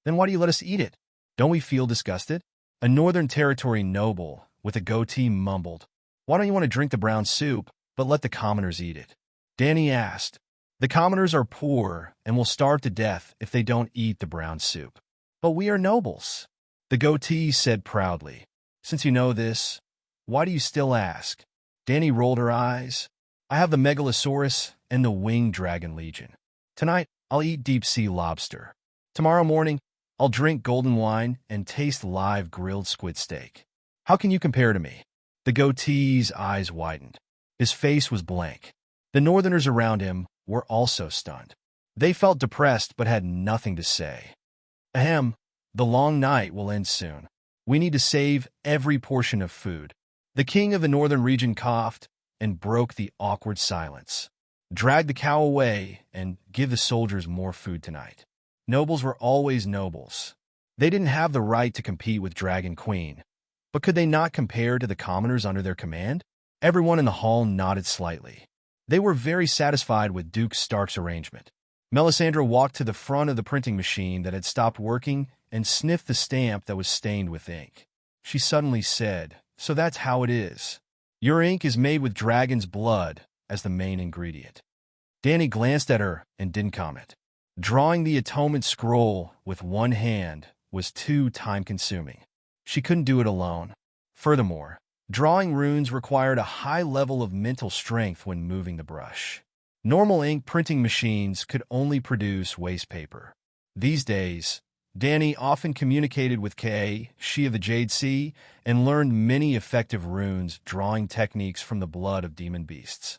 Then why do you let us eat it? Don't we feel disgusted? A Northern Territory noble with a goatee mumbled, Why don't you want to drink the brown soup, but let the commoners eat it? Danny asked, The commoners are poor and will starve to death if they don't eat the brown soup. But we are nobles. The goatee said proudly, Since you know this, why do you still ask? Danny rolled her eyes. I have the Megalosaurus and the Winged Dragon Legion. Tonight, I'll eat deep-sea lobster. Tomorrow morning, I'll drink golden wine and taste live grilled squid steak. How can you compare to me? The goatee's eyes widened. His face was blank. The northerners around him were also stunned. They felt depressed but had nothing to say. Ahem, the long night will end soon. We need to save every portion of food. The king of the northern region coughed and broke the awkward silence. Drag the cow away and give the soldiers more food tonight. Nobles were always nobles. They didn't have the right to compete with Dragon Queen, but could they not compare to the commoners under their command? Everyone in the hall nodded slightly. They were very satisfied with Duke Stark's arrangement. Melisandre walked to the front of the printing machine that had stopped working and sniffed the stamp that was stained with ink. She suddenly said, "So that's how it is. Your ink is made with dragon's blood as the main ingredient." Danny glanced at her and didn't comment. Drawing the atonement scroll with one hand was too time-consuming. She couldn't do it alone. Furthermore, drawing runes required a high level of mental strength when moving the brush. Normal ink printing machines could only produce waste paper. These days, Danny often communicated with Kay, she of the Jade Sea, and learned many effective runes drawing techniques from the blood of demon beasts.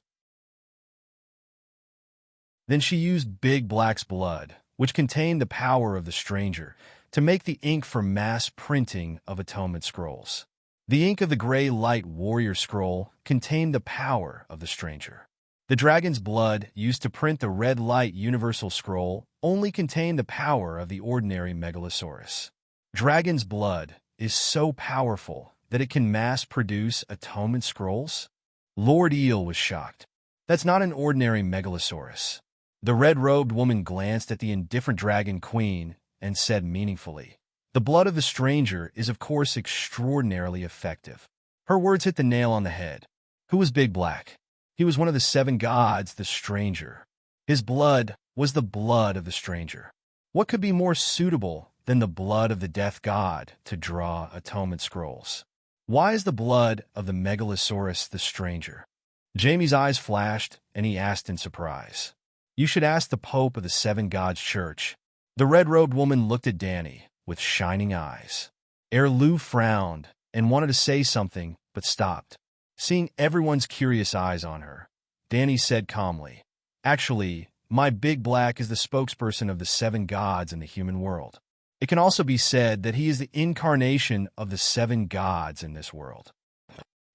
Then she used Big Black's blood, which contained the power of the stranger, to make the ink for mass printing of atonement scrolls. The ink of the Grey Light Warrior scroll contained the power of the stranger. The dragon's blood used to print the Red Light Universal scroll only contained the power of the ordinary Megalosaurus. Dragon's blood is so powerful that it can mass produce atonement scrolls? Lord Eel was shocked. That's not an ordinary Megalosaurus. The red-robed woman glanced at the indifferent Dragon Queen and said meaningfully, "The blood of the stranger is of course extraordinarily effective." Her words hit the nail on the head. Who was Big Black? He was one of the 7 gods, the stranger. His blood was the blood of the stranger. What could be more suitable than the blood of the death god to draw atonement scrolls? Why is the blood of the Megalosaurus the stranger? Jamie's eyes flashed, and he asked in surprise. You should ask the Pope of the 7 Gods Church. The red-robed woman looked at Danny with shining eyes. Lou frowned and wanted to say something, but stopped. Seeing everyone's curious eyes on her, Danny said calmly, "Actually, my Big Black is the spokesperson of the 7 gods in the human world. It can also be said that he is the incarnation of the 7 gods in this world."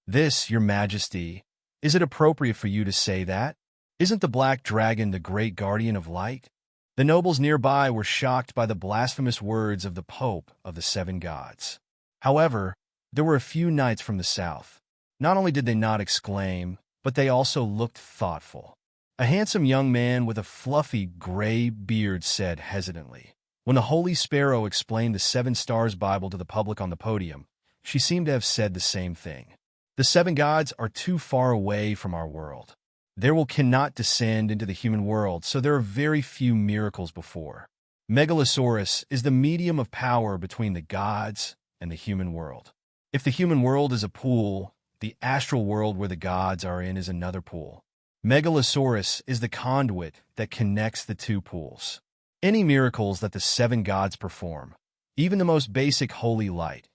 "This, your majesty, is it appropriate for you to say that? Isn't the black dragon the great guardian of light?" The nobles nearby were shocked by the blasphemous words of the Pope of the 7 gods. However, there were a few knights from the south. Not only did they not exclaim, but they also looked thoughtful. A handsome young man with a fluffy gray beard said hesitantly, when the Holy Sparrow explained the 7 Stars Bible to the public on the podium, she seemed to have said the same thing. "The 7 gods are too far away from our world. Their will cannot descend into the human world, so there are very few miracles before. Megalosaurus is the medium of power between the gods and the human world. If the human world is a pool, the astral world where the gods are in is another pool. Megalosaurus is the conduit that connects the 2 pools. Any miracles that the 7 gods perform, even the most basic holy light,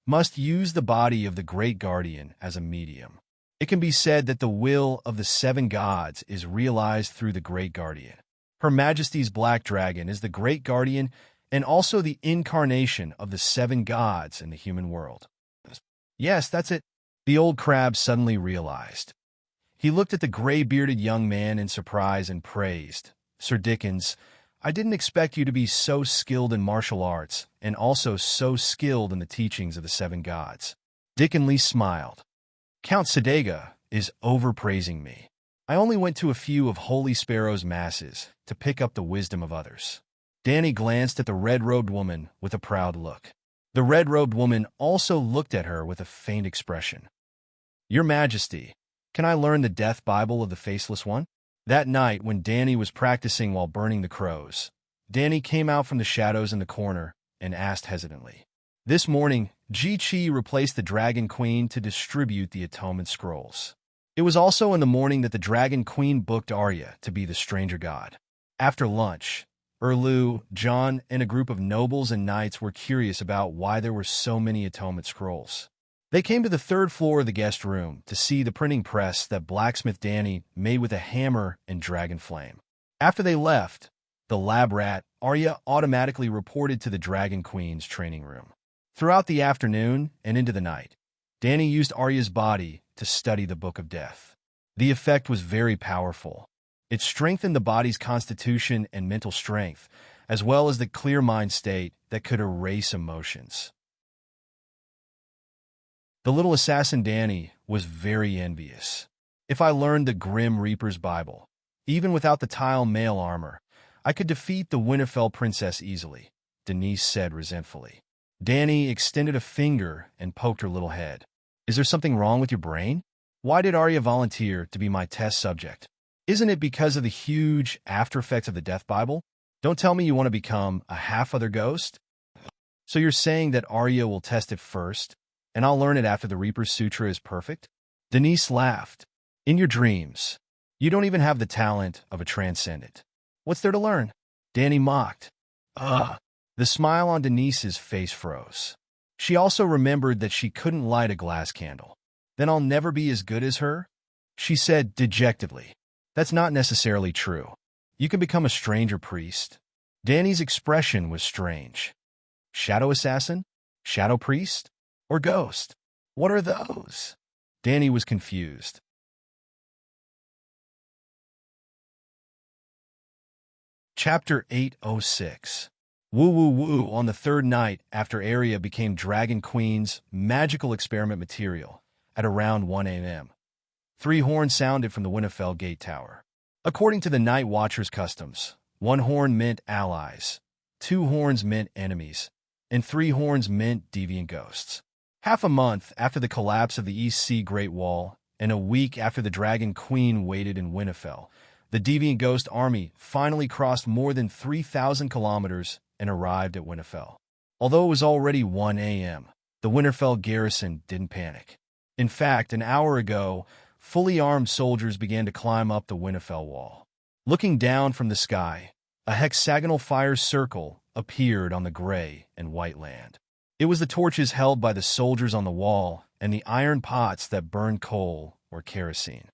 must use the body of the great guardian as a medium. It can be said that the will of the 7 gods is realized through the great guardian. Her Majesty's Black Dragon is the great guardian and also the incarnation of the 7 gods in the human world." "Yes, that's it," the old crab suddenly realized. He looked at the gray-bearded young man in surprise and praised, "Sir Dickens, I didn't expect you to be so skilled in martial arts and also so skilled in the teachings of the 7 gods." Dickon Lee smiled. "Count Sedega is overpraising me. I only went to a few of Holy Sparrow's masses to pick up the wisdom of others." Danny glanced at the red-robed woman with a proud look. The red-robed woman also looked at her with a faint expression. "Your Majesty, can I learn the Death Bible of the Faceless One?" That night, when Danny was practicing while burning the crows, Danny came out from the shadows in the corner and asked hesitantly. This morning, Ji-Chi replaced the Dragon Queen to distribute the atonement scrolls. It was also in the morning that the Dragon Queen booked Arya to be the stranger god. After lunch, Erlu, John, and a group of nobles and knights were curious about why there were so many atonement scrolls. They came to the third floor of the guest room to see the printing press that blacksmith Danny made with a hammer and dragon flame. After they left, the lab rat, Arya automatically reported to the Dragon Queen's training room. Throughout the afternoon and into the night, Danny used Arya's body to study the Book of Death. The effect was very powerful. It strengthened the body's constitution and mental strength, as well as the clear mind state that could erase emotions. The little assassin Danny was very envious. If I learned the Grim Reaper's Bible, even without the tile mail armor, I could defeat the Winterfell princess easily, Denise said resentfully. Danny extended a finger and poked her little head. Is there something wrong with your brain? Why did Arya volunteer to be my test subject? Isn't it because of the huge after effects of the Death Bible? Don't tell me you want to become a half-other ghost? So you're saying that Arya will test it first, and I'll learn it after the Reaper's Sutra is perfect? Denise laughed. In your dreams, you don't even have the talent of a transcendent. What's there to learn? Danny mocked. Ugh. The smile on Denise's face froze. She also remembered that she couldn't light a glass candle. Then I'll never be as good as her? She said dejectedly. That's not necessarily true. You can become a stranger priest. Danny's expression was strange. Shadow assassin? Shadow priest? Or ghost? What are those? Danny was confused. Chapter 806. Woo woo woo. On the third night after Arya became Dragon Queen's magical experiment material, at around 1 a.m., 3 horns sounded from the Winterfell gate tower. According to the Night Watcher's customs, 1 horn meant allies, 2 horns meant enemies, and 3 horns meant deviant ghosts. Half a month after the collapse of the East Sea Great Wall, and a week after the Dragon Queen waited in Winterfell, the deviant ghost army finally crossed more than 3,000 kilometers and arrived at Winterfell. Although it was already 1 a.m., the Winterfell garrison didn't panic. In fact, an hour ago, fully armed soldiers began to climb up the Winterfell wall. Looking down from the sky, a hexagonal fire circle appeared on the gray and white land. It was the torches held by the soldiers on the wall and the iron pots that burned coal or kerosene.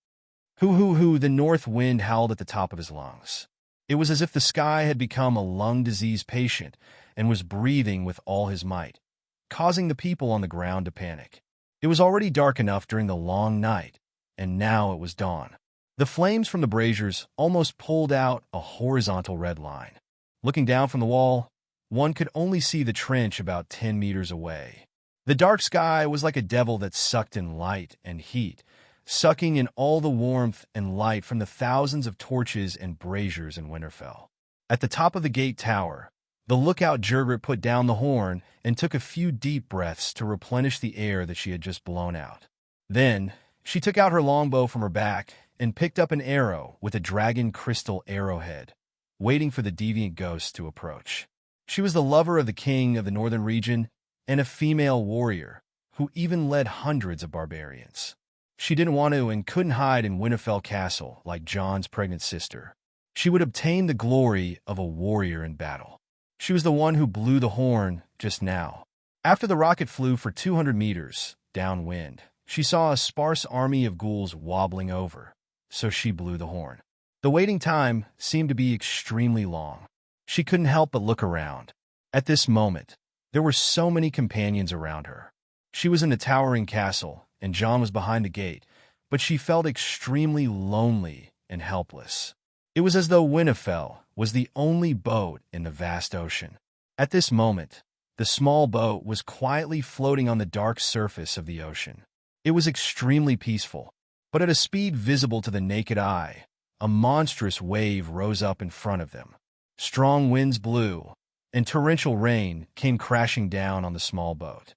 Hoo, the north wind howled at the top of his lungs. It was as if the sky had become a lung disease patient and was breathing with all his might, causing the people on the ground to panic. It was already dark enough during the long night, and now it was dawn. The flames from the braziers almost pulled out a horizontal red line. Looking down from the wall, one could only see the trench about 10 meters away. The dark sky was like a devil that sucked in light and heat, sucking in all the warmth and light from the thousands of torches and braziers in Winterfell. At the top of the gate tower, the lookout Jurgrit put down the horn and took a few deep breaths to replenish the air that she had just blown out. Then, she took out her longbow from her back and picked up an arrow with a dragon crystal arrowhead, waiting for the deviant ghost to approach. She was the lover of the king of the northern region and a female warrior who even led hundreds of barbarians. She didn't want to and couldn't hide in Winterfell Castle like Jon's pregnant sister. She would obtain the glory of a warrior in battle. She was the one who blew the horn just now. After the rocket flew for 200 meters downwind, she saw a sparse army of ghouls wobbling over, so she blew the horn. The waiting time seemed to be extremely long. She couldn't help but look around. At this moment, there were so many companions around her. She was in a towering castle, and Jon was behind the gate, but she felt extremely lonely and helpless. It was as though Winterfell was the only boat in the vast ocean. At this moment, the small boat was quietly floating on the dark surface of the ocean. It was extremely peaceful, but at a speed visible to the naked eye, a monstrous wave rose up in front of them. Strong winds blew, and torrential rain came crashing down on the small boat.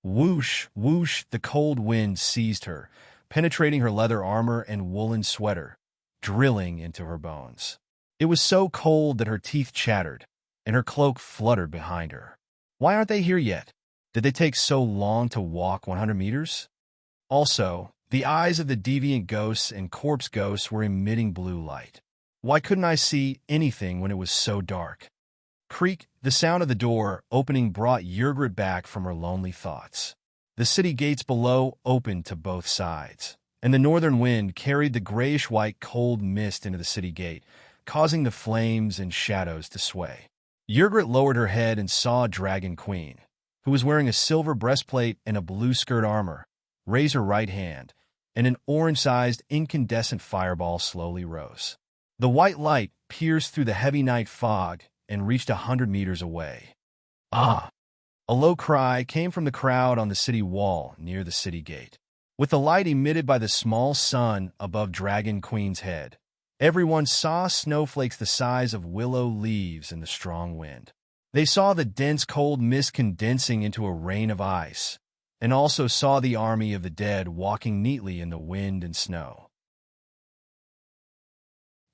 Whoosh, whoosh, the cold wind seized her, penetrating her leather armor and woolen sweater, drilling into her bones. It was so cold that her teeth chattered, and her cloak fluttered behind her. Why aren't they here yet? Did they take so long to walk 100 meters? Also, The eyes of the deviant ghosts and corpse ghosts were emitting blue light. Why couldn't I see anything when it was so dark? Creak, the sound of the door opening brought Yrgrit back from her lonely thoughts. The city gates below opened to both sides, and the northern wind carried the grayish-white cold mist into the city gate, causing the flames and shadows to sway. Yrgrit lowered her head and saw a dragon queen, who was wearing a silver breastplate and a blue skirt armor, raise her right hand, and an orange-sized incandescent fireball slowly rose. The white light pierced through the heavy night fog and reached 100 meters away. Ah! A low cry came from the crowd on the city wall near the city gate. With the light emitted by the small sun above Dragon Queen's head, everyone saw snowflakes the size of willow leaves in the strong wind. They saw the dense cold mist condensing into a rain of ice, and also saw the army of the dead walking neatly in the wind and snow.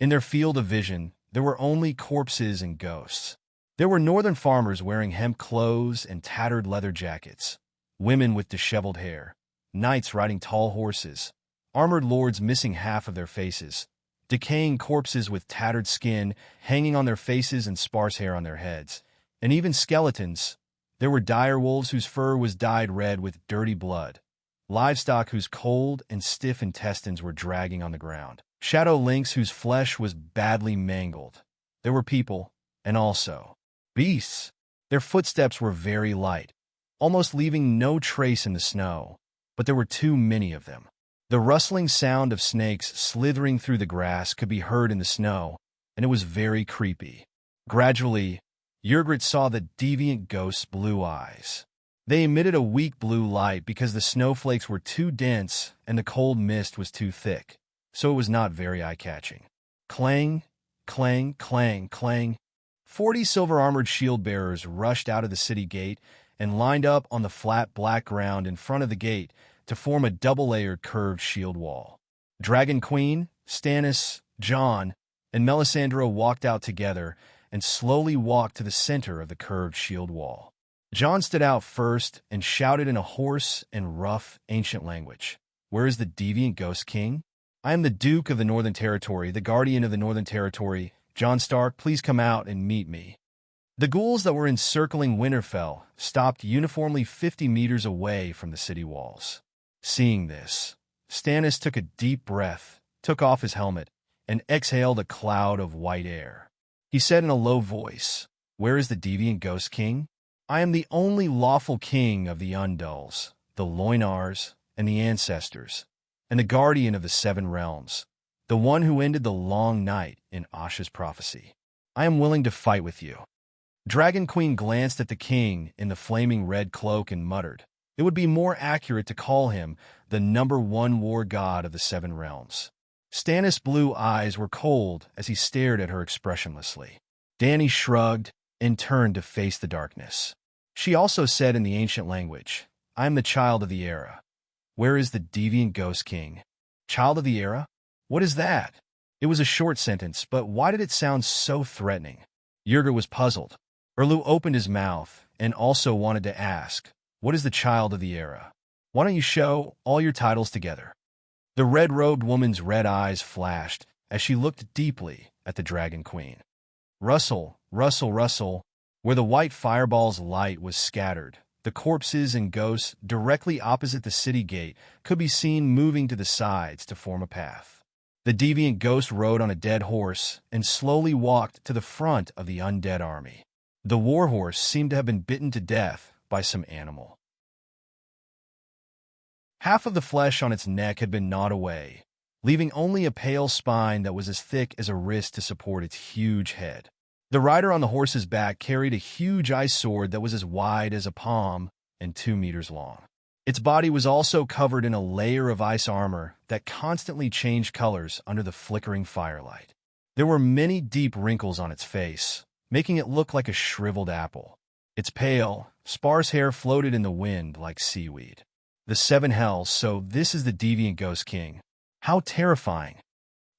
In their field of vision, there were only corpses and ghosts. There were northern farmers wearing hemp clothes and tattered leather jackets, women with disheveled hair, knights riding tall horses, armored lords missing half of their faces, decaying corpses with tattered skin hanging on their faces and sparse hair on their heads, and even skeletons. There were dire wolves whose fur was dyed red with dirty blood, livestock whose cold and stiff intestines were dragging on the ground, shadow lynx whose flesh was badly mangled. There were people, and also beasts. Their footsteps were very light, almost leaving no trace in the snow, but there were too many of them. The rustling sound of snakes slithering through the grass could be heard in the snow, and it was very creepy. Gradually, Yrgrit saw the deviant ghost's blue eyes. They emitted a weak blue light because the snowflakes were too dense and the cold mist was too thick, so it was not very eye-catching. Clang, clang, clang, clang. 40 silver-armored shield-bearers rushed out of the city gate and lined up on the flat black ground in front of the gate to form a double-layered curved shield wall. Dragon Queen, Stannis, Jon, and Melisandre walked out together and slowly walked to the center of the curved shield wall. Jon stood out first and shouted in a hoarse and rough ancient language, "Where is the deviant ghost king? I am the Duke of the Northern Territory, the Guardian of the Northern Territory. Jon Stark, please come out and meet me." The ghouls that were encircling Winterfell stopped uniformly 50 meters away from the city walls. Seeing this, Stannis took a deep breath, took off his helmet, and exhaled a cloud of white air. He said in a low voice, "Where is the deviant ghost king? I am the only lawful king of the Undulls, the Loinars, and the Ancestors, and the guardian of the Seven Realms, the one who ended the long night in Asha's prophecy. I am willing to fight with you." Dragon Queen glanced at the king in the flaming red cloak and muttered, "It would be more accurate to call him the #1 war god of the Seven Realms." Stannis' blue eyes were cold as he stared at her expressionlessly. Dany shrugged and turned to face the darkness. She also said in the ancient language, "I am the child of the era. Where is the deviant ghost king?" Child of the era? What is that? It was a short sentence, but why did it sound so threatening? Yrgrit was puzzled. Erlu opened his mouth and also wanted to ask, "What is the child of the era? Why don't you show all your titles together?" The red-robed woman's red eyes flashed as she looked deeply at the Dragon Queen. Rustle, rustle, rustle. Where the white fireball's light was scattered, the corpses and ghosts directly opposite the city gate could be seen moving to the sides to form a path. The deviant ghost rode on a dead horse and slowly walked to the front of the undead army. The warhorse seemed to have been bitten to death by some animal. Half of the flesh on its neck had been gnawed away, leaving only a pale spine that was as thick as a wrist to support its huge head. The rider on the horse's back carried a huge ice sword that was as wide as a palm and 2 meters long. Its body was also covered in a layer of ice armor that constantly changed colors under the flickering firelight. There were many deep wrinkles on its face, making it look like a shriveled apple. Its pale, sparse hair floated in the wind like seaweed. The Seven Hells, so this is the deviant ghost king. How terrifying.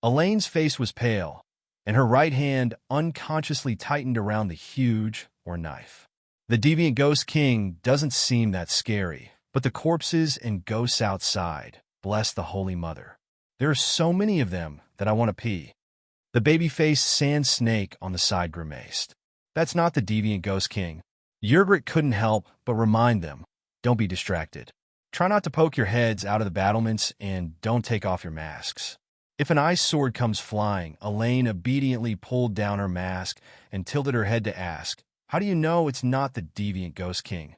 Elaine's face was pale, and her right hand unconsciously tightened around the huge knife. The deviant ghost king doesn't seem that scary, but the corpses and ghosts outside, bless the Holy Mother. There are so many of them that I want to pee. The baby-faced sand snake on the side grimaced. That's not the deviant ghost king. Ygritte couldn't help but remind them, don't be distracted. Try not to poke your heads out of the battlements and don't take off your masks. If an ice sword comes flying, Elaine obediently pulled down her mask and tilted her head to ask, how do you know it's not the deviant ghost king?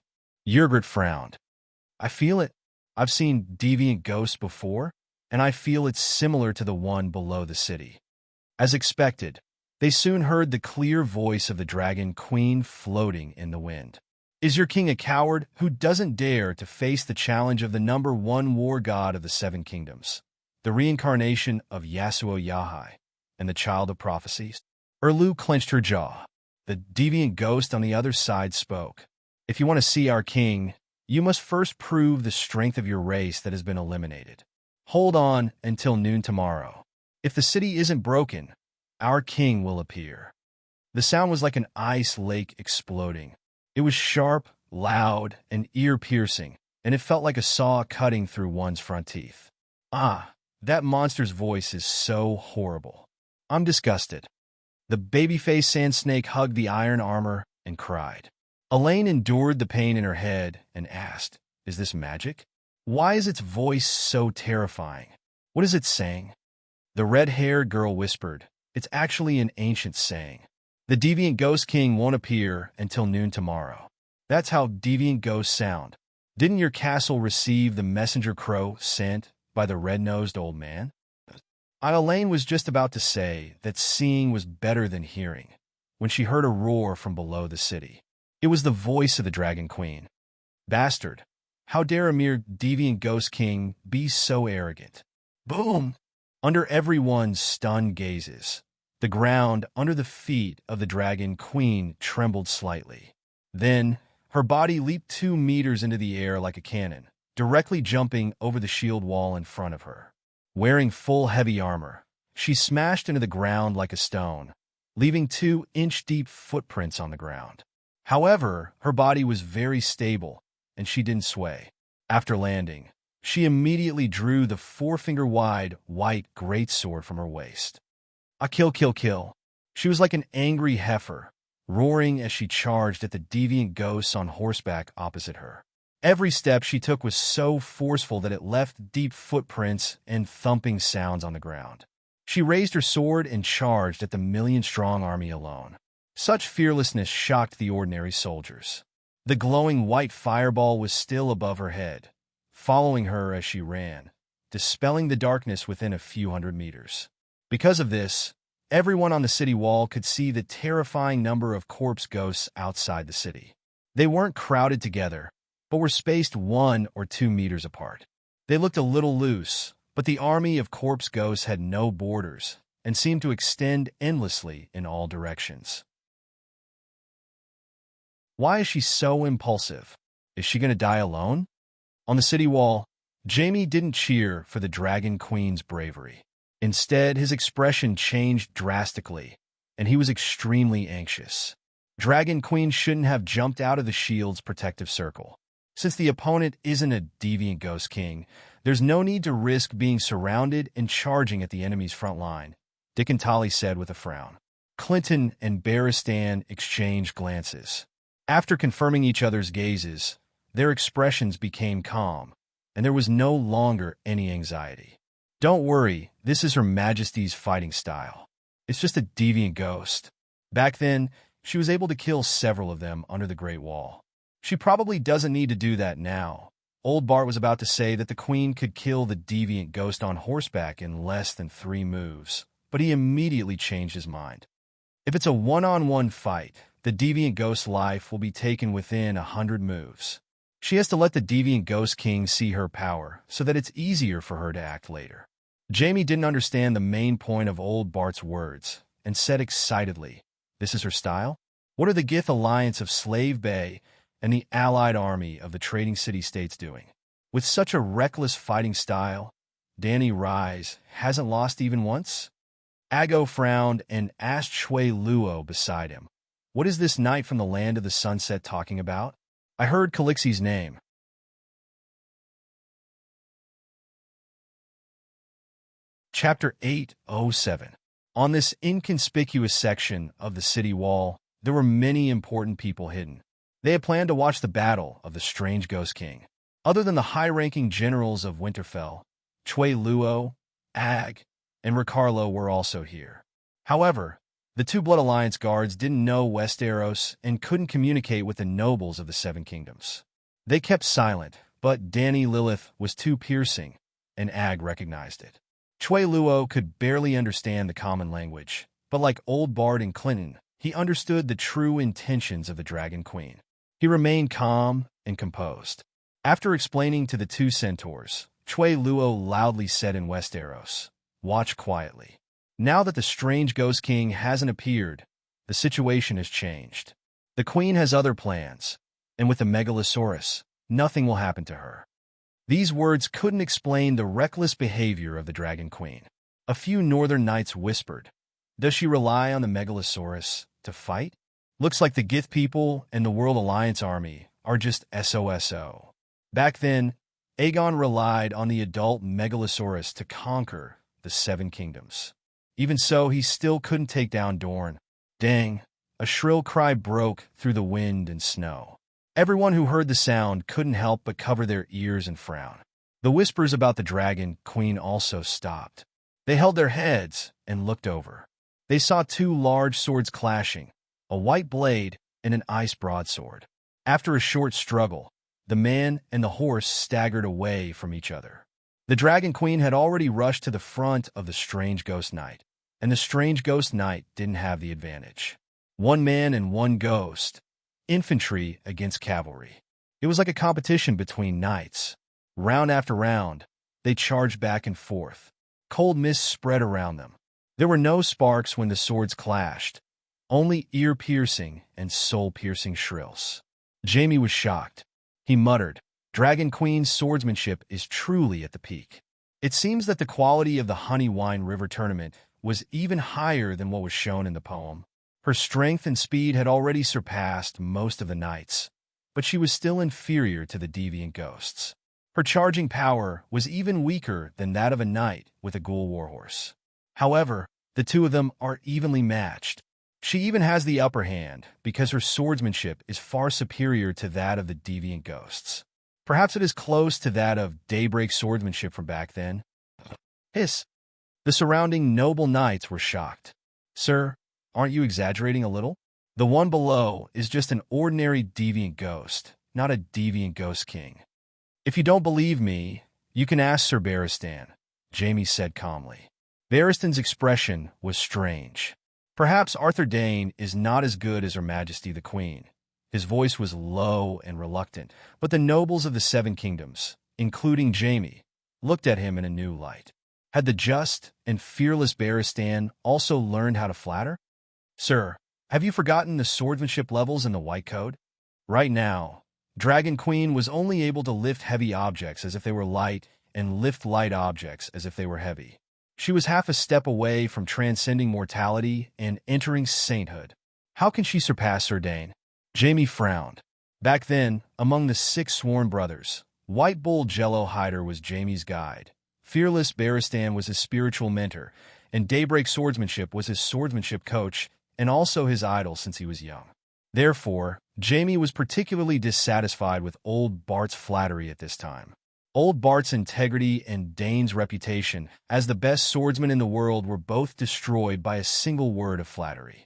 Ygritte frowned. I feel it. I've seen deviant ghosts before, and I feel it's similar to the one below the city. As expected, they soon heard the clear voice of the dragon queen floating in the wind. Is your king a coward who doesn't dare to face the challenge of the #1 war god of the Seven Kingdoms, the reincarnation of Yasuo Yahai, and the child of prophecies? Erlu clenched her jaw. The deviant ghost on the other side spoke. If you want to see our king, you must first prove the strength of your race that has been eliminated. Hold on until noon tomorrow. If the city isn't broken, our king will appear. The sound was like an ice lake exploding. It was sharp, loud, and ear-piercing, and it felt like a saw cutting through one's front teeth. Ah, that monster's voice is so horrible. I'm disgusted. The baby-faced sand snake hugged the iron armor and cried. Elaine endured the pain in her head and asked, is this magic? Why is its voice so terrifying? What is it saying? The red-haired girl whispered, it's actually an ancient saying. The deviant ghost king won't appear until noon tomorrow. That's how deviant ghosts sound. Didn't your castle receive the messenger crow sent by the red-nosed old man? Elaine was just about to say that seeing was better than hearing when she heard a roar from below the city. It was the voice of the dragon queen. Bastard, how dare a mere deviant ghost king be so arrogant? Boom! Under everyone's stunned gazes, the ground under the feet of the dragon queen trembled slightly. Then, her body leaped 2 meters into the air like a cannon, directly jumping over the shield wall in front of her. Wearing full heavy armor, she smashed into the ground like a stone, leaving 2-inch-deep footprints on the ground. However, her body was very stable, and she didn't sway. After landing, she immediately drew the 4-finger-wide white greatsword from her waist. A kill, kill, kill. She was like an angry heifer, roaring as she charged at the deviant ghosts on horseback opposite her. Every step she took was so forceful that it left deep footprints and thumping sounds on the ground. She raised her sword and charged at the million-strong army alone. Such fearlessness shocked the ordinary soldiers. The glowing white fireball was still above her head, following her as she ran, dispelling the darkness within a few hundred meters. Because of this, everyone on the city wall could see the terrifying number of corpse ghosts outside the city. They weren't crowded together, but were spaced 1 or 2 meters apart. They looked a little loose, but the army of corpse ghosts had no borders and seemed to extend endlessly in all directions. Why is she so impulsive? Is she going to die alone? On the city wall, Jaime didn't cheer for the Dragon Queen's bravery. Instead, his expression changed drastically, and he was extremely anxious. Dragon Queen shouldn't have jumped out of the shield's protective circle. Since the opponent isn't a deviant ghost king, there's no need to risk being surrounded and charging at the enemy's front line, Dick and Tolly said with a frown. Clinton and Barristan exchanged glances. After confirming each other's gazes, their expressions became calm, and there was no longer any anxiety. Don't worry, this is Her Majesty's fighting style. It's just a deviant ghost. Back then, she was able to kill several of them under the Great Wall. She probably doesn't need to do that now. Old Bart was about to say that the Queen could kill the deviant ghost on horseback in less than 3 moves, but he immediately changed his mind. If it's a one-on-one fight, the deviant ghost's life will be taken within 100 moves. She has to let the deviant ghost king see her power so that it's easier for her to act later. Jaime didn't understand the main point of Old Bart's words and said excitedly, this is her style? What are the Gith alliance of Slave Bay and the allied army of the trading city-states doing? With such a reckless fighting style, Danny Rise hasn't lost even once? Ago frowned and asked Shui Luo beside him, what is this knight from the land of the sunset talking about? I heard Calixi's name. Chapter 807. On this inconspicuous section of the city wall, there were many important people hidden. They had planned to watch the battle of the strange Ghost King. Other than the high-ranking generals of Winterfell, Chui Luo, Ag, and Ricarlo were also here. However, the two Blood Alliance guards didn't know Westeros and couldn't communicate with the nobles of the Seven Kingdoms. They kept silent, but Dany Lilith was too piercing, and Ag recognized it. Chui Luo could barely understand the common language, but like old Bard and Clinton, he understood the true intentions of the Dragon Queen. He remained calm and composed. After explaining to the two centaurs, Chui Luo loudly said in Westeros, "Watch quietly. Now that the strange Ghost King hasn't appeared, the situation has changed. The Queen has other plans, and with the Megalosaurus, nothing will happen to her." These words couldn't explain the reckless behavior of the Dragon Queen. A few northern knights whispered, "Does she rely on the Megalosaurus to fight? Looks like the Gith people and the World Alliance army are just SOSO." Back then, Aegon relied on the adult Megalosaurus to conquer the Seven Kingdoms. Even so, he still couldn't take down Dorne. Dang! A shrill cry broke through the wind and snow. Everyone who heard the sound couldn't help but cover their ears and frown. The whispers about the Dragon Queen also stopped. They held their heads and looked over. They saw two large swords clashing, a white blade and an ice broadsword. After a short struggle, the man and the horse staggered away from each other. The Dragon Queen had already rushed to the front of the strange Ghost Knight, and the strange Ghost Knight didn't have the advantage. One man and one ghost. Infantry against cavalry. It was like a competition between knights. Round after round, they charged back and forth. Cold mist spread around them. There were no sparks when the swords clashed, only ear-piercing and soul-piercing shrills. Jaime was shocked. He muttered, "Dragon Queen's swordsmanship is truly at the peak." It seems that the quality of the Honey Wine River tournament was even higher than what was shown in the poem. Her strength and speed had already surpassed most of the knights, but she was still inferior to the deviant ghosts. Her charging power was even weaker than that of a knight with a ghoul warhorse. However, the two of them are evenly matched. She even has the upper hand because her swordsmanship is far superior to that of the deviant ghosts. Perhaps it is close to that of daybreak swordsmanship from back then. Hiss! The surrounding noble knights were shocked. "Sir, aren't you exaggerating a little? The one below is just an ordinary deviant ghost, not a deviant ghost king." "If you don't believe me, you can ask Sir Barristan," Jaime said calmly. Barristan's expression was strange. Perhaps Arthur Dayne is not as good as Her Majesty the Queen. His voice was low and reluctant, but the nobles of the Seven Kingdoms, including Jaime, looked at him in a new light. Had the just and fearless Barristan also learned how to flatter? "Sir, have you forgotten the swordsmanship levels in the White Code? Right now, Dragon Queen was only able to lift heavy objects as if they were light and lift light objects as if they were heavy. She was half a step away from transcending mortality and entering sainthood. How can she surpass Sir Dayne?" Jaime frowned. Back then, among the 6 sworn brothers, White Bull Jello Hider was Jaime's guide, fearless Barristan was his spiritual mentor, and Daybreak Swordsmanship was his swordsmanship coach and also his idol since he was young. Therefore, Jaime was particularly dissatisfied with Old Bart's flattery at this time. Old Bart's integrity and Dayne's reputation as the best swordsman in the world were both destroyed by a single word of flattery.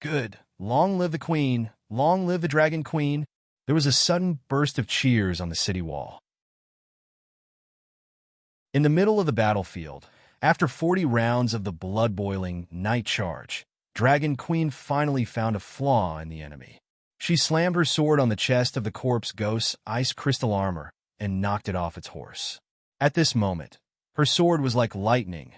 "Good. Long live the Queen. Long live the Dragon Queen." There was a sudden burst of cheers on the city wall. In the middle of the battlefield, after 40 rounds of the blood-boiling night charge, Dragon Queen finally found a flaw in the enemy. She slammed her sword on the chest of the corpse ghost's ice crystal armor and knocked it off its horse. At this moment, her sword was like lightning,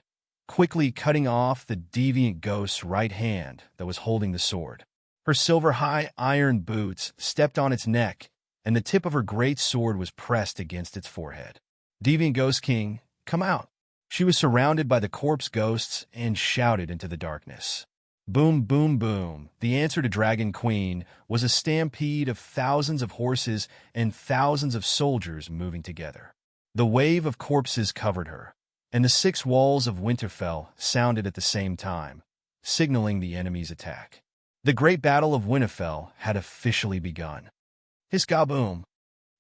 quickly cutting off the deviant ghost's right hand that was holding the sword. Her silver-high iron boots stepped on its neck, and the tip of her great sword was pressed against its forehead. "Deviant Ghost King, come out." She was surrounded by the corpse ghosts and shouted into the darkness. Boom, boom, boom. The answer to Dragon Queen was a stampede of thousands of horses and thousands of soldiers moving together. The wave of corpses covered her, and the 6 walls of Winterfell sounded at the same time, signaling the enemy's attack. The Great Battle of Winterfell had officially begun. Hiss-ga-boom!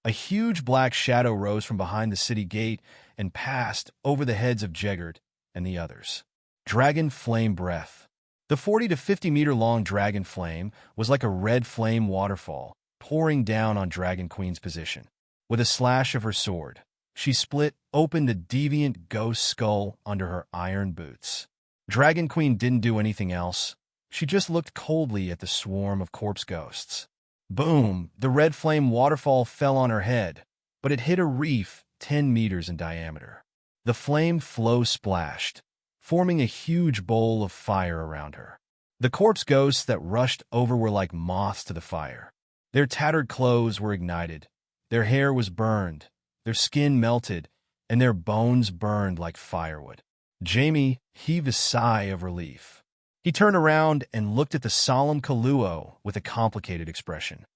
A huge black shadow rose from behind the city gate and passed over the heads of Jeggard and the others. Dragon Flame Breath. The 40 to 50 meter long dragon flame was like a red flame waterfall, pouring down on Dragon Queen's position. With a slash of her sword, she split open the deviant ghost skull under her iron boots. Dragon Queen didn't do anything else. She just looked coldly at the swarm of corpse ghosts. Boom! The red flame waterfall fell on her head, but it hit a reef 10 meters in diameter. The flame flow splashed, forming a huge bowl of fire around her. The corpse ghosts that rushed over were like moths to the fire. Their tattered clothes were ignited, their hair was burned, their skin melted, and their bones burned like firewood. Jaime heaved a sigh of relief. He turned around and looked at the solemn Kaluo with a complicated expression.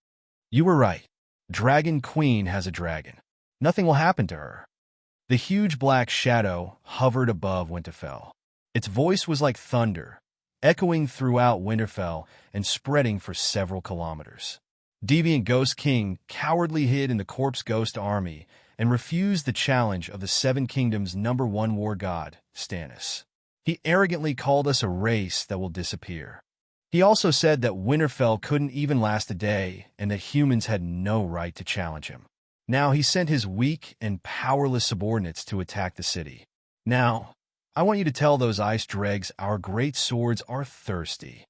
You were right. Dragon Queen has a dragon. Nothing will happen to her. The huge black shadow hovered above Winterfell. Its voice was like thunder, echoing throughout Winterfell and spreading for several kilometers. Deviant Ghost King cowardly hid in the corpse ghost army and refused the challenge of the Seven Kingdoms' #1 war god, Stannis. He arrogantly called us a race that will disappear. He also said that Winterfell couldn't even last a day and that humans had no right to challenge him. Now he sent his weak and powerless subordinates to attack the city. Now, I want you to tell those ice dregs our great swords are thirsty.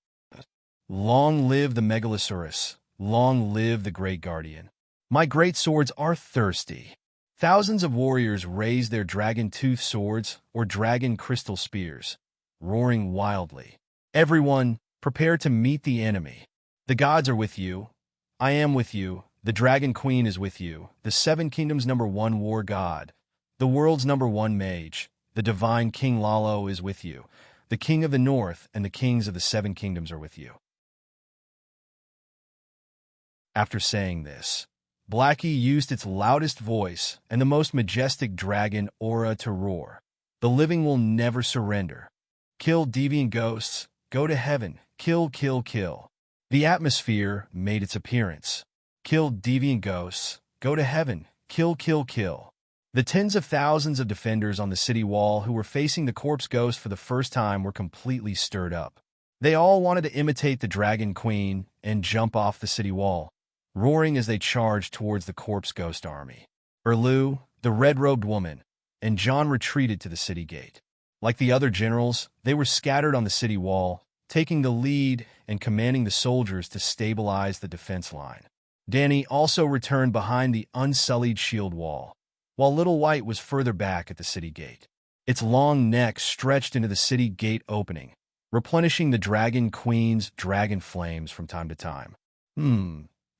Long live the Megalosaurus. Long live the Great Guardian. My great swords are thirsty. Thousands of warriors raised their dragon-tooth swords or dragon crystal spears, roaring wildly. Everyone, prepare to meet the enemy. The gods are with you. I am with you. The Dragon Queen is with you. The Seven Kingdoms' #1 war god. The world's #1 mage. The divine King Lalo is with you. The King of the North and the kings of the Seven Kingdoms are with you. After saying this, Blackie used its loudest voice and the most majestic dragon aura to roar. The living will never surrender. Kill deviant ghosts. Go to heaven. Kill, kill, kill. The atmosphere made its appearance. Kill deviant ghosts. Go to heaven. Kill, kill, kill. The tens of thousands of defenders on the city wall who were facing the corpse ghost for the first time were completely stirred up. They all wanted to imitate the Dragon Queen and jump off the city wall, roaring as they charged towards the corpse ghost army. Erlu, the red-robed woman, and Jon retreated to the city gate. Like the other generals, they were scattered on the city wall, taking the lead and commanding the soldiers to stabilize the defense line. Dany also returned behind the unsullied shield wall, while Little White was further back at the city gate. Its long neck stretched into the city gate opening, replenishing the Dragon Queen's dragon flames from time to time.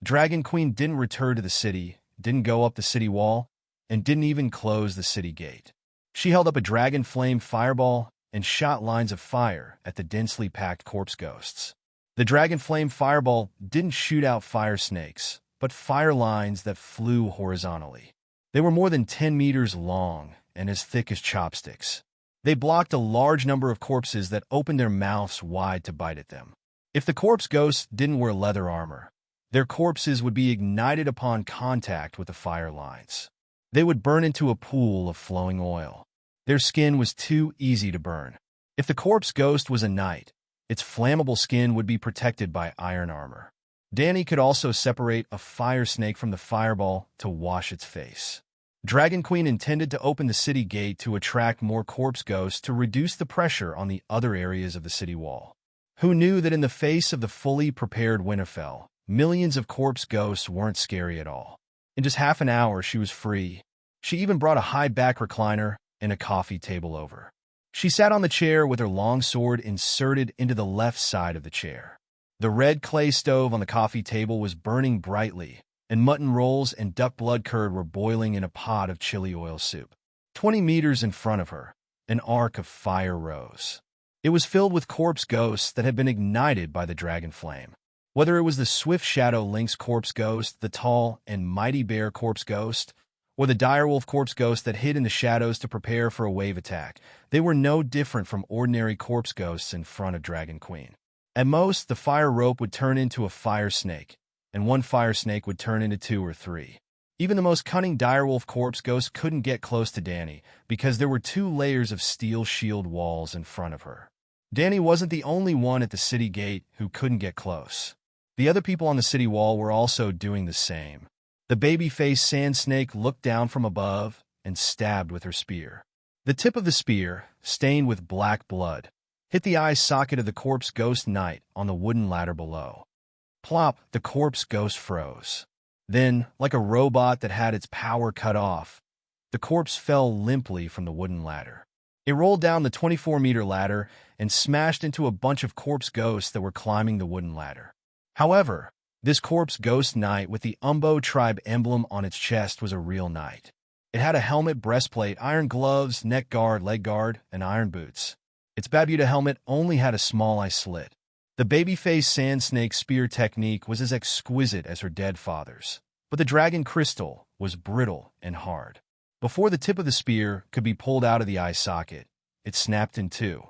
Dragon Queen didn't return to the city, didn't go up the city wall, and didn't even close the city gate. She held up a dragon flame fireball and shot lines of fire at the densely packed corpse ghosts. The dragon flame fireball didn't shoot out fire snakes, but fire lines that flew horizontally. They were more than 10 meters long and as thick as chopsticks. They blocked a large number of corpses that opened their mouths wide to bite at them. If the corpse ghosts didn't wear leather armor, their corpses would be ignited upon contact with the fire lines. They would burn into a pool of flowing oil. Their skin was too easy to burn. If the corpse ghost was a knight, its flammable skin would be protected by iron armor. Dany could also separate a fire snake from the fireball to wash its face. Dragon Queen intended to open the city gate to attract more corpse ghosts to reduce the pressure on the other areas of the city wall. Who knew that in the face of the fully prepared Winterfell, millions of corpse ghosts weren't scary at all? In just half an hour, she was free. She even brought a high-back recliner and a coffee table over. She sat on the chair with her long sword inserted into the left side of the chair. The red clay stove on the coffee table was burning brightly, and mutton rolls and duck blood curd were boiling in a pot of chili oil soup. 20 meters in front of her, an arc of fire rose. It was filled with corpse ghosts that had been ignited by the dragon flame. Whether it was the swift shadow lynx corpse ghost, the tall and mighty bear corpse ghost, or the direwolf corpse ghosts that hid in the shadows to prepare for a wave attack. They were no different from ordinary corpse ghosts in front of Dragon Queen. At most, the fire rope would turn into a fire snake, and one fire snake would turn into 2 or 3. Even the most cunning direwolf corpse ghost couldn't get close to Dani because there were 2 layers of steel shield walls in front of her. Dani wasn't the only one at the city gate who couldn't get close. The other people on the city wall were also doing the same. The baby-faced sand snake looked down from above and stabbed with her spear. The tip of the spear, stained with black blood, hit the eye socket of the corpse ghost knight on the wooden ladder below. Plop, the corpse ghost froze. Then, like a robot that had its power cut off, the corpse fell limply from the wooden ladder. It rolled down the 24-meter ladder and smashed into a bunch of corpse ghosts that were climbing the wooden ladder. However, this corpse ghost knight with the Umbo tribe emblem on its chest was a real knight. It had a helmet, breastplate, iron gloves, neck guard, leg guard, and iron boots. Its Babuta helmet only had a small eye slit. The baby-faced sand snake spear technique was as exquisite as her dead father's, but the dragon crystal was brittle and hard. Before the tip of the spear could be pulled out of the eye socket, it snapped in 2.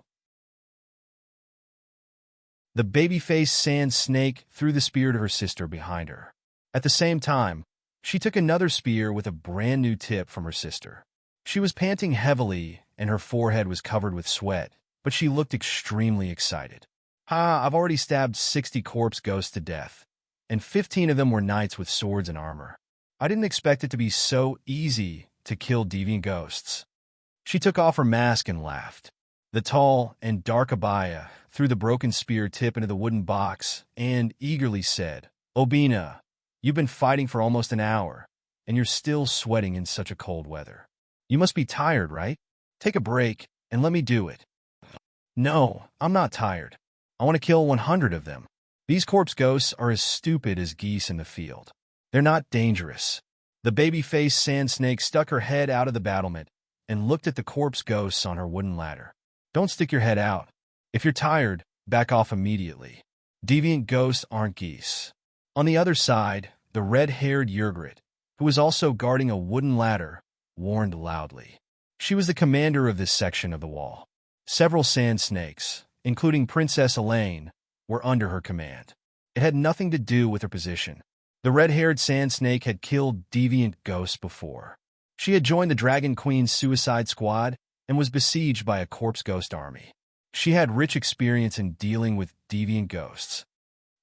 The baby-faced sand snake threw the spear to her sister behind her. At the same time, she took another spear with a brand new tip from her sister. She was panting heavily and her forehead was covered with sweat, but she looked extremely excited. I've already stabbed 60 corpse ghosts to death, and 15 of them were knights with swords and armor. I didn't expect it to be so easy to kill deviant ghosts. She took off her mask and laughed. The tall and dark Abaya threw the broken spear tip into the wooden box and eagerly said, "Obina, you've been fighting for almost an hour, and you're still sweating in such a cold weather. You must be tired, right? Take a break and let me do it." "No, I'm not tired. I want to kill 100 of them. These corpse ghosts are as stupid as geese in the field. They're not dangerous." The baby-faced sand snake stuck her head out of the battlement and looked at the corpse ghosts on her wooden ladder. "Don't stick your head out. If you're tired, back off immediately. Deviant ghosts aren't geese." On the other side, the red-haired Yrgrit, who was also guarding a wooden ladder, warned loudly. She was the commander of this section of the wall. Several sand snakes, including Princess Elaine, were under her command. It had nothing to do with her position. The red-haired sand snake had killed deviant ghosts before. She had joined the Dragon Queen's suicide squad and was besieged by a corpse ghost army. She had rich experience in dealing with deviant ghosts.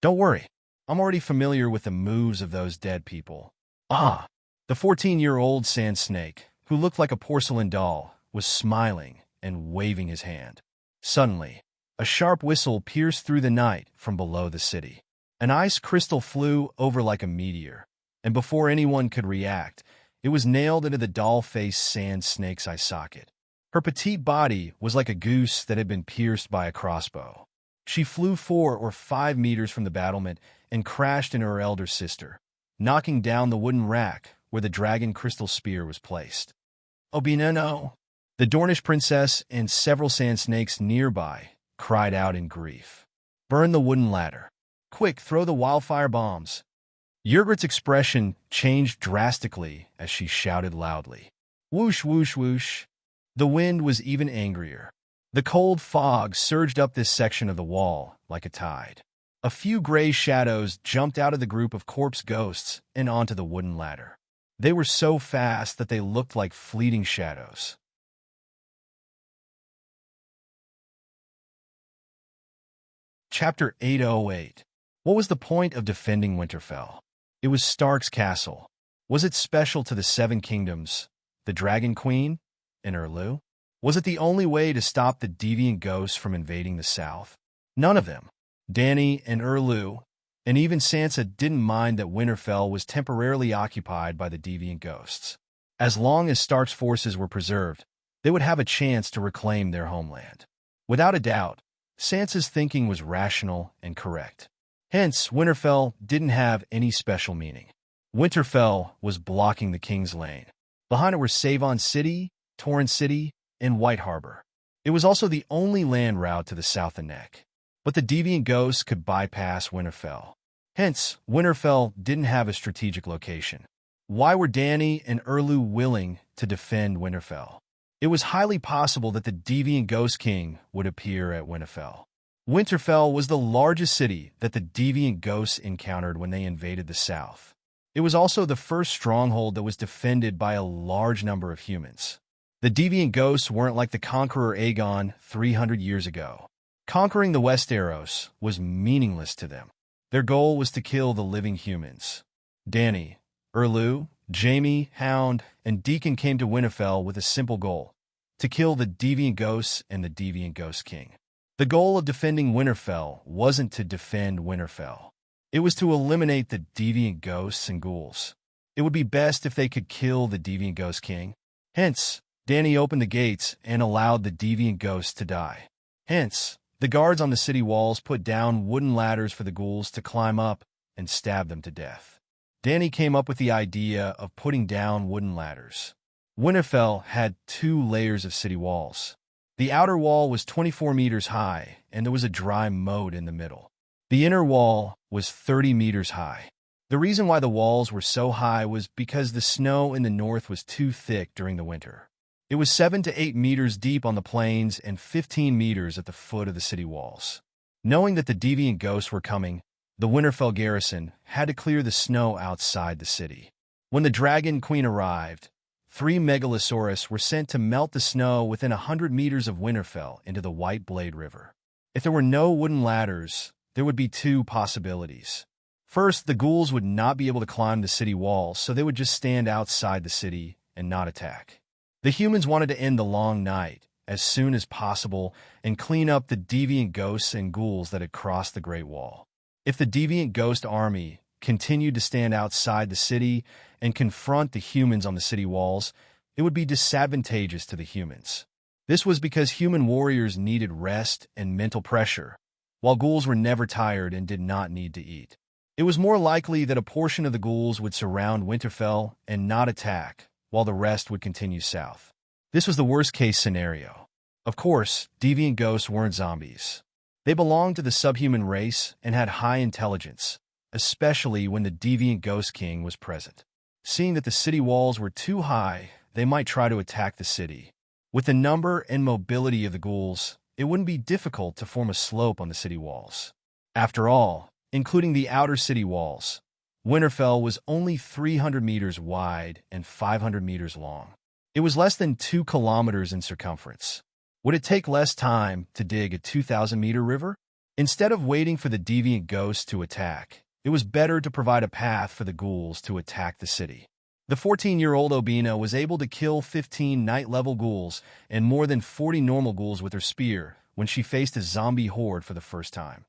"Don't worry, I'm already familiar with the moves of those dead people." The 14-year-old sand snake, who looked like a porcelain doll, was smiling and waving his hand. Suddenly, a sharp whistle pierced through the night from below the city. An ice crystal flew over like a meteor, and before anyone could react, it was nailed into the doll-faced sand snake's eye socket. Her petite body was like a goose that had been pierced by a crossbow. She flew 4 or 5 meters from the battlement and crashed into her elder sister, knocking down the wooden rack where the dragon crystal spear was placed. "Obina, no!" The Dornish princess and several sand snakes nearby cried out in grief. "Burn the wooden ladder. Quick, throw the wildfire bombs." Yrgrit's expression changed drastically as she shouted loudly. Whoosh, whoosh, whoosh. The wind was even angrier. The cold fog surged up this section of the wall like a tide. A few gray shadows jumped out of the group of corpse ghosts and onto the wooden ladder. They were so fast that they looked like fleeting shadows. Chapter 808. What was the point of defending Winterfell? It was Stark's castle. Was it special to the Seven Kingdoms, the Dragon Queen, and Erlu? Was it the only way to stop the deviant ghosts from invading the South? None of them. Dany and Erlu, and even Sansa didn't mind that Winterfell was temporarily occupied by the deviant ghosts. As long as Stark's forces were preserved, they would have a chance to reclaim their homeland. Without a doubt, Sansa's thinking was rational and correct. Hence, Winterfell didn't have any special meaning. Winterfell was blocking the King's Lane. Behind it were Savon City, Torrent City, and White Harbor. It was also the only land route to the South and Neck. But the deviant ghosts could bypass Winterfell. Hence, Winterfell didn't have a strategic location. Why were Dany and Erlu willing to defend Winterfell? It was highly possible that the deviant Ghost King would appear at Winterfell. Winterfell was the largest city that the deviant ghosts encountered when they invaded the south. It was also the first stronghold that was defended by a large number of humans. The deviant ghosts weren't like the conqueror Aegon 300 years ago. Conquering the Westeros was meaningless to them. Their goal was to kill the living humans. Dany, Erlu, Jaime, Hound, and Deacon came to Winterfell with a simple goal: to kill the deviant ghosts and the deviant Ghost King. The goal of defending Winterfell wasn't to defend Winterfell. It was to eliminate the deviant ghosts and ghouls. It would be best if they could kill the deviant Ghost King. Hence, Dany opened the gates and allowed the deviant ghosts to die. Hence, the guards on the city walls put down wooden ladders for the ghouls to climb up and stab them to death. Dany came up with the idea of putting down wooden ladders. Winterfell had 2 layers of city walls. The outer wall was 24 meters high, and there was a dry moat in the middle. The inner wall was 30 meters high. The reason why the walls were so high was because the snow in the north was too thick during the winter. It was 7 to 8 meters deep on the plains and 15 meters at the foot of the city walls. Knowing that the deviant ghosts were coming, the Winterfell garrison had to clear the snow outside the city. When the Dragon Queen arrived, 3 Megalosaurus were sent to melt the snow within 100 meters of Winterfell into the White Blade River. If there were no wooden ladders, there would be 2 possibilities. First, the ghouls would not be able to climb the city walls, so they would just stand outside the city and not attack. The humans wanted to end the long night as soon as possible and clean up the deviant ghosts and ghouls that had crossed the Great Wall. If the deviant ghost army continued to stand outside the city and confront the humans on the city walls, it would be disadvantageous to the humans. This was because human warriors needed rest and mental pressure, while ghouls were never tired and did not need to eat. It was more likely that a portion of the ghouls would surround Winterfell and not attack, while the rest would continue south. This was the worst-case scenario. Of course, deviant ghosts weren't zombies. They belonged to the subhuman race and had high intelligence, especially when the deviant Ghost King was present. Seeing that the city walls were too high, they might try to attack the city. With the number and mobility of the ghouls, it wouldn't be difficult to form a slope on the city walls. After all, including the outer city walls, Winterfell was only 300 meters wide and 500 meters long. It was less than 2 kilometers in circumference. Would it take less time to dig a 2,000-meter river? Instead of waiting for the deviant ghosts to attack, it was better to provide a path for the ghouls to attack the city. The 14-year-old Obina was able to kill 15 night-level ghouls and more than 40 normal ghouls with her spear when she faced a zombie horde for the first time.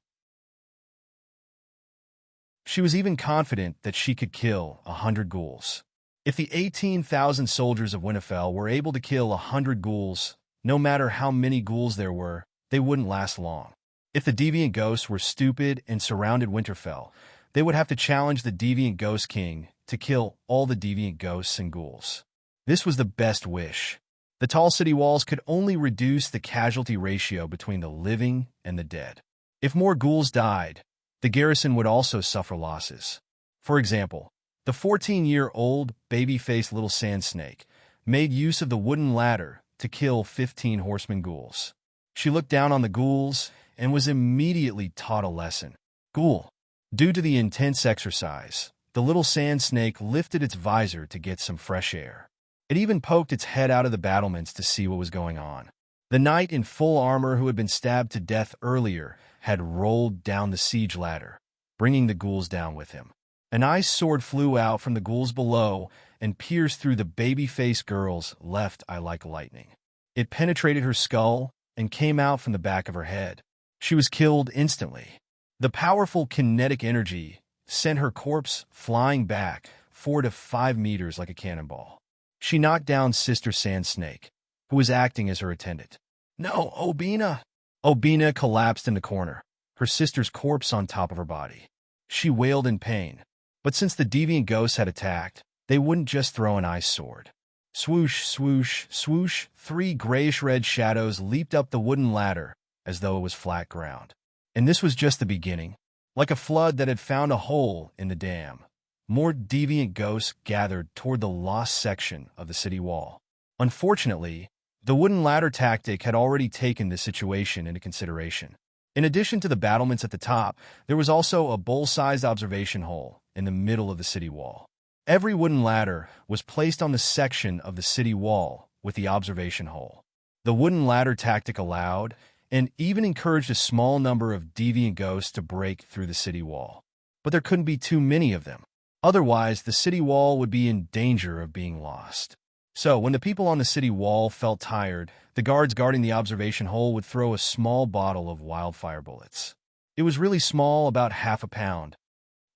She was even confident that she could kill 100 ghouls. If the 18,000 soldiers of Winterfell were able to kill 100 ghouls, no matter how many ghouls there were, they wouldn't last long. If the deviant ghosts were stupid and surrounded Winterfell, they would have to challenge the deviant Ghost King to kill all the deviant ghosts and ghouls. This was the best wish. The tall city walls could only reduce the casualty ratio between the living and the dead. If more ghouls died, the garrison would also suffer losses. For example, the 14-year-old baby-faced little sand snake made use of the wooden ladder to kill 15 horseman ghouls. She looked down on the ghouls and was immediately taught a lesson. Ghoul. Due to the intense exercise, the little sand snake lifted its visor to get some fresh air. It even poked its head out of the battlements to see what was going on. The knight in full armor who had been stabbed to death earlier had rolled down the siege ladder, bringing the ghouls down with him. An ice sword flew out from the ghouls below and pierced through the baby-faced girl's left eye like lightning. It penetrated her skull and came out from the back of her head. She was killed instantly. The powerful kinetic energy sent her corpse flying back 4 to 5 meters like a cannonball. She knocked down Sister Sand Snake, who was acting as her attendant. "No, Obina!" Obina collapsed in the corner, her sister's corpse on top of her body. She wailed in pain, but since the deviant ghosts had attacked, they wouldn't just throw an ice sword. Swoosh, swoosh, swoosh, 3 grayish-red shadows leaped up the wooden ladder as though it was flat ground. And this was just the beginning. Like a flood that had found a hole in the dam, more deviant ghosts gathered toward the lost section of the city wall. Unfortunately, the wooden ladder tactic had already taken this situation into consideration. In addition to the battlements at the top, there was also a bowl-sized observation hole in the middle of the city wall. Every wooden ladder was placed on the section of the city wall with the observation hole. The wooden ladder tactic allowed and even encouraged a small number of deviant ghosts to break through the city wall. But there couldn't be too many of them. Otherwise, the city wall would be in danger of being lost. So, when the people on the city wall felt tired, the guards guarding the observation hole would throw a small bottle of wildfire bullets. It was really small, about half a pound.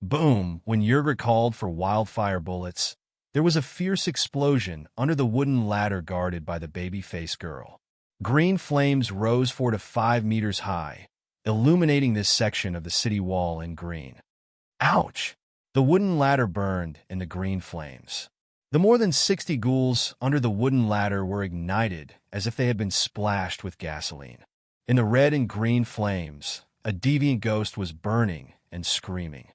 Boom! When Yergert called for wildfire bullets, there was a fierce explosion under the wooden ladder guarded by the baby-faced girl. Green flames rose 4 to 5 meters high, illuminating this section of the city wall in green. Ouch! The wooden ladder burned in the green flames. The more than 60 ghouls under the wooden ladder were ignited as if they had been splashed with gasoline. In the red and green flames, a deviant ghost was burning and screaming.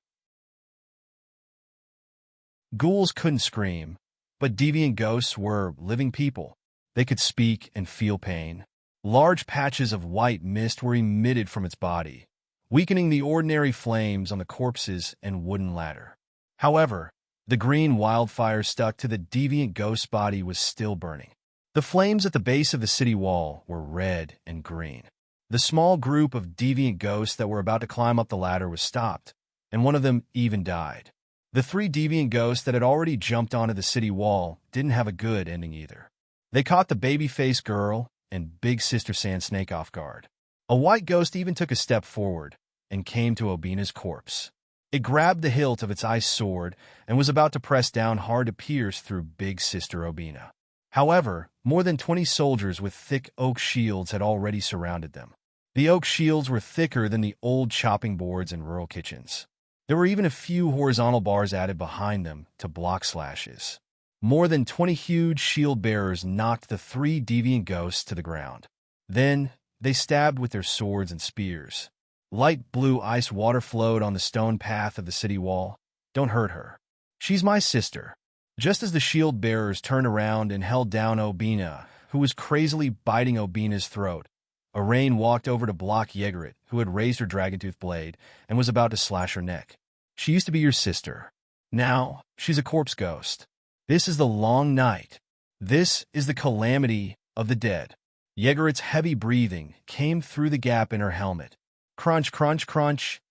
Ghouls couldn't scream, but deviant ghosts were living people. They could speak and feel pain. Large patches of white mist were emitted from its body, weakening the ordinary flames on the corpses and wooden ladder. However, the green wildfire stuck to the deviant ghost's body was still burning. The flames at the base of the city wall were red and green. The small group of deviant ghosts that were about to climb up the ladder was stopped, and one of them even died. The 3 deviant ghosts that had already jumped onto the city wall didn't have a good ending either. They caught the baby-faced girl and Big Sister Sand Snake off guard. A white ghost even took a step forward and came to Obina's corpse. It grabbed the hilt of its ice sword and was about to press down hard to pierce through Big Sister Obina. However, more than 20 soldiers with thick oak shields had already surrounded them. The oak shields were thicker than the old chopping boards in rural kitchens. There were even a few horizontal bars added behind them to block slashes. More than 20 huge shield bearers knocked the 3 deviant ghosts to the ground. Then, they stabbed with their swords and spears. Light blue ice water flowed on the stone path of the city wall. Don't hurt her. She's my sister. Just as the shield bearers turned around and held down Obina, who was crazily biting Obina's throat, Arain walked over to block Yegret, who had raised her dragon-tooth blade and was about to slash her neck. She used to be your sister. Now, she's a corpse ghost. This is the long night. This is the calamity of the dead. Yegret's heavy breathing came through the gap in her helmet. Crunch, crunch, crunch.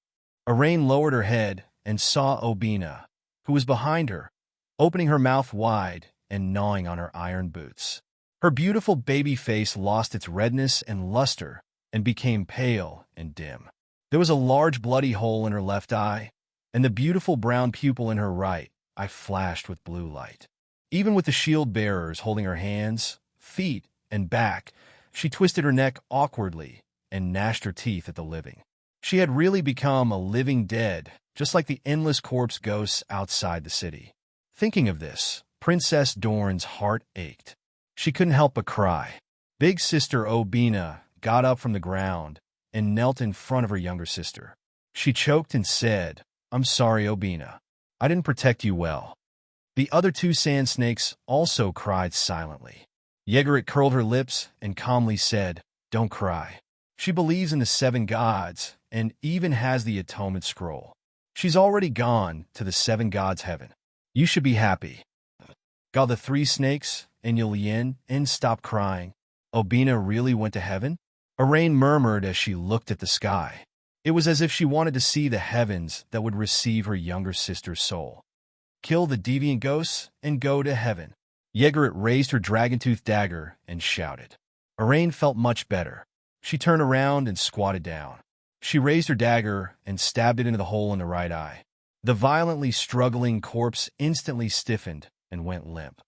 Arain lowered her head and saw Obina, who was behind her, opening her mouth wide and gnawing on her iron boots. Her beautiful baby face lost its redness and luster and became pale and dim. There was a large bloody hole in her left eye, and the beautiful brown pupil in her right eye flashed with blue light. Even with the shield bearers holding her hands, feet, and back, she twisted her neck awkwardly and gnashed her teeth at the living. She had really become a living dead, just like the endless corpse ghosts outside the city. Thinking of this, Princess Dorn's heart ached. She couldn't help but cry. Big Sister Obina got up from the ground and knelt in front of her younger sister. She choked and said, "I'm sorry, Obina. I didn't protect you well." The other 2 sand snakes also cried silently. Yegret curled her lips and calmly said, "Don't cry. She believes in the 7 gods and even has the atonement scroll. She's already gone to the 7 gods' heaven. You should be happy." Got the 3 snakes and Yulien and stopped crying. Obina really went to heaven? Arain murmured as she looked at the sky. It was as if she wanted to see the heavens that would receive her younger sister's soul. Kill the deviant ghosts and go to heaven. Yegret raised her dragon-tooth dagger and shouted. Arain felt much better. She turned around and squatted down. She raised her dagger and stabbed it into the hole in the right eye. The violently struggling corpse instantly stiffened and went limp.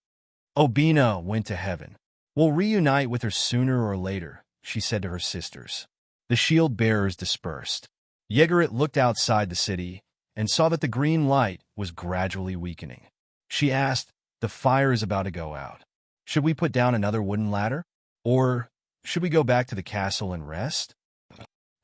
Obina went to heaven. We'll reunite with her sooner or later, she said to her sisters. The shield bearers dispersed. Yegret looked outside the city and saw that the green light was gradually weakening. She asked, "The fire is about to go out. Should we put down another wooden ladder? Or should we go back to the castle and rest?"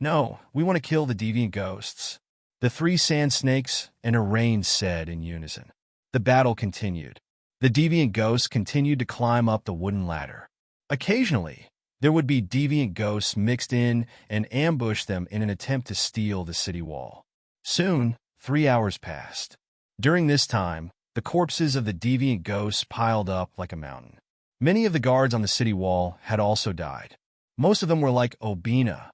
"No, we want to kill the deviant ghosts." The three sand snakes and a rain said in unison. The battle continued. The deviant ghosts continued to climb up the wooden ladder. Occasionally, there would be deviant ghosts mixed in and ambush them in an attempt to steal the city wall. Soon, 3 hours passed. During this time, the corpses of the deviant ghosts piled up like a mountain. Many of the guards on the city wall had also died. Most of them were like Obina.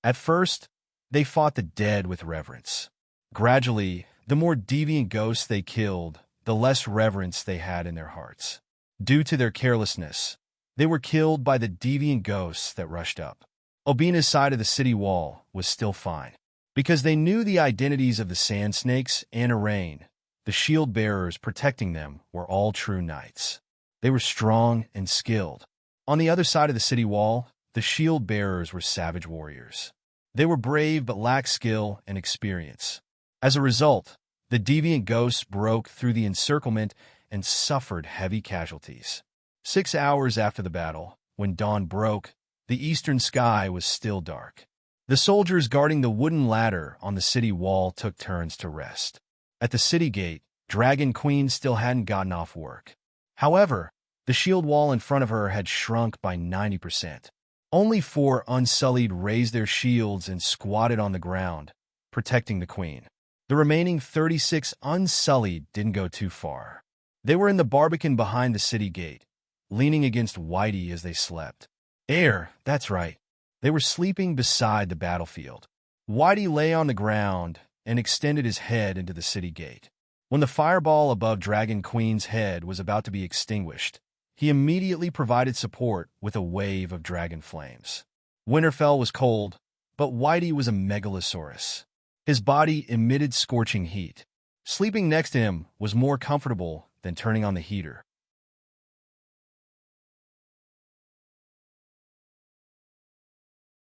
At first, they fought the dead with reverence. Gradually, the more deviant ghosts they killed, the less reverence they had in their hearts. Due to their carelessness, they were killed by the deviant ghosts that rushed up. Obina's side of the city wall was still fine, because they knew the identities of the sand snakes and Arain. The shield bearers protecting them were all true knights. They were strong and skilled. On the other side of the city wall, the shield bearers were savage warriors. They were brave but lacked skill and experience. As a result, the deviant ghosts broke through the encirclement and suffered heavy casualties. 6 hours after the battle, when dawn broke, the eastern sky was still dark. The soldiers guarding the wooden ladder on the city wall took turns to rest. At the city gate, Dragon Queen still hadn't gotten off work. However, the shield wall in front of her had shrunk by 90%. Only 4 unsullied raised their shields and squatted on the ground, protecting the queen. The remaining 36 unsullied didn't go too far. They were in the barbican behind the city gate, leaning against Whitey as they slept. That's right. They were sleeping beside the battlefield. Whitey lay on the ground and extended his head into the city gate. When the fireball above Dragon Queen's head was about to be extinguished, he immediately provided support with a wave of dragon flames. Winterfell was cold, but Whitey was a megalosaurus. His body emitted scorching heat. Sleeping next to him was more comfortable than turning on the heater.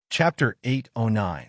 Chapter 809.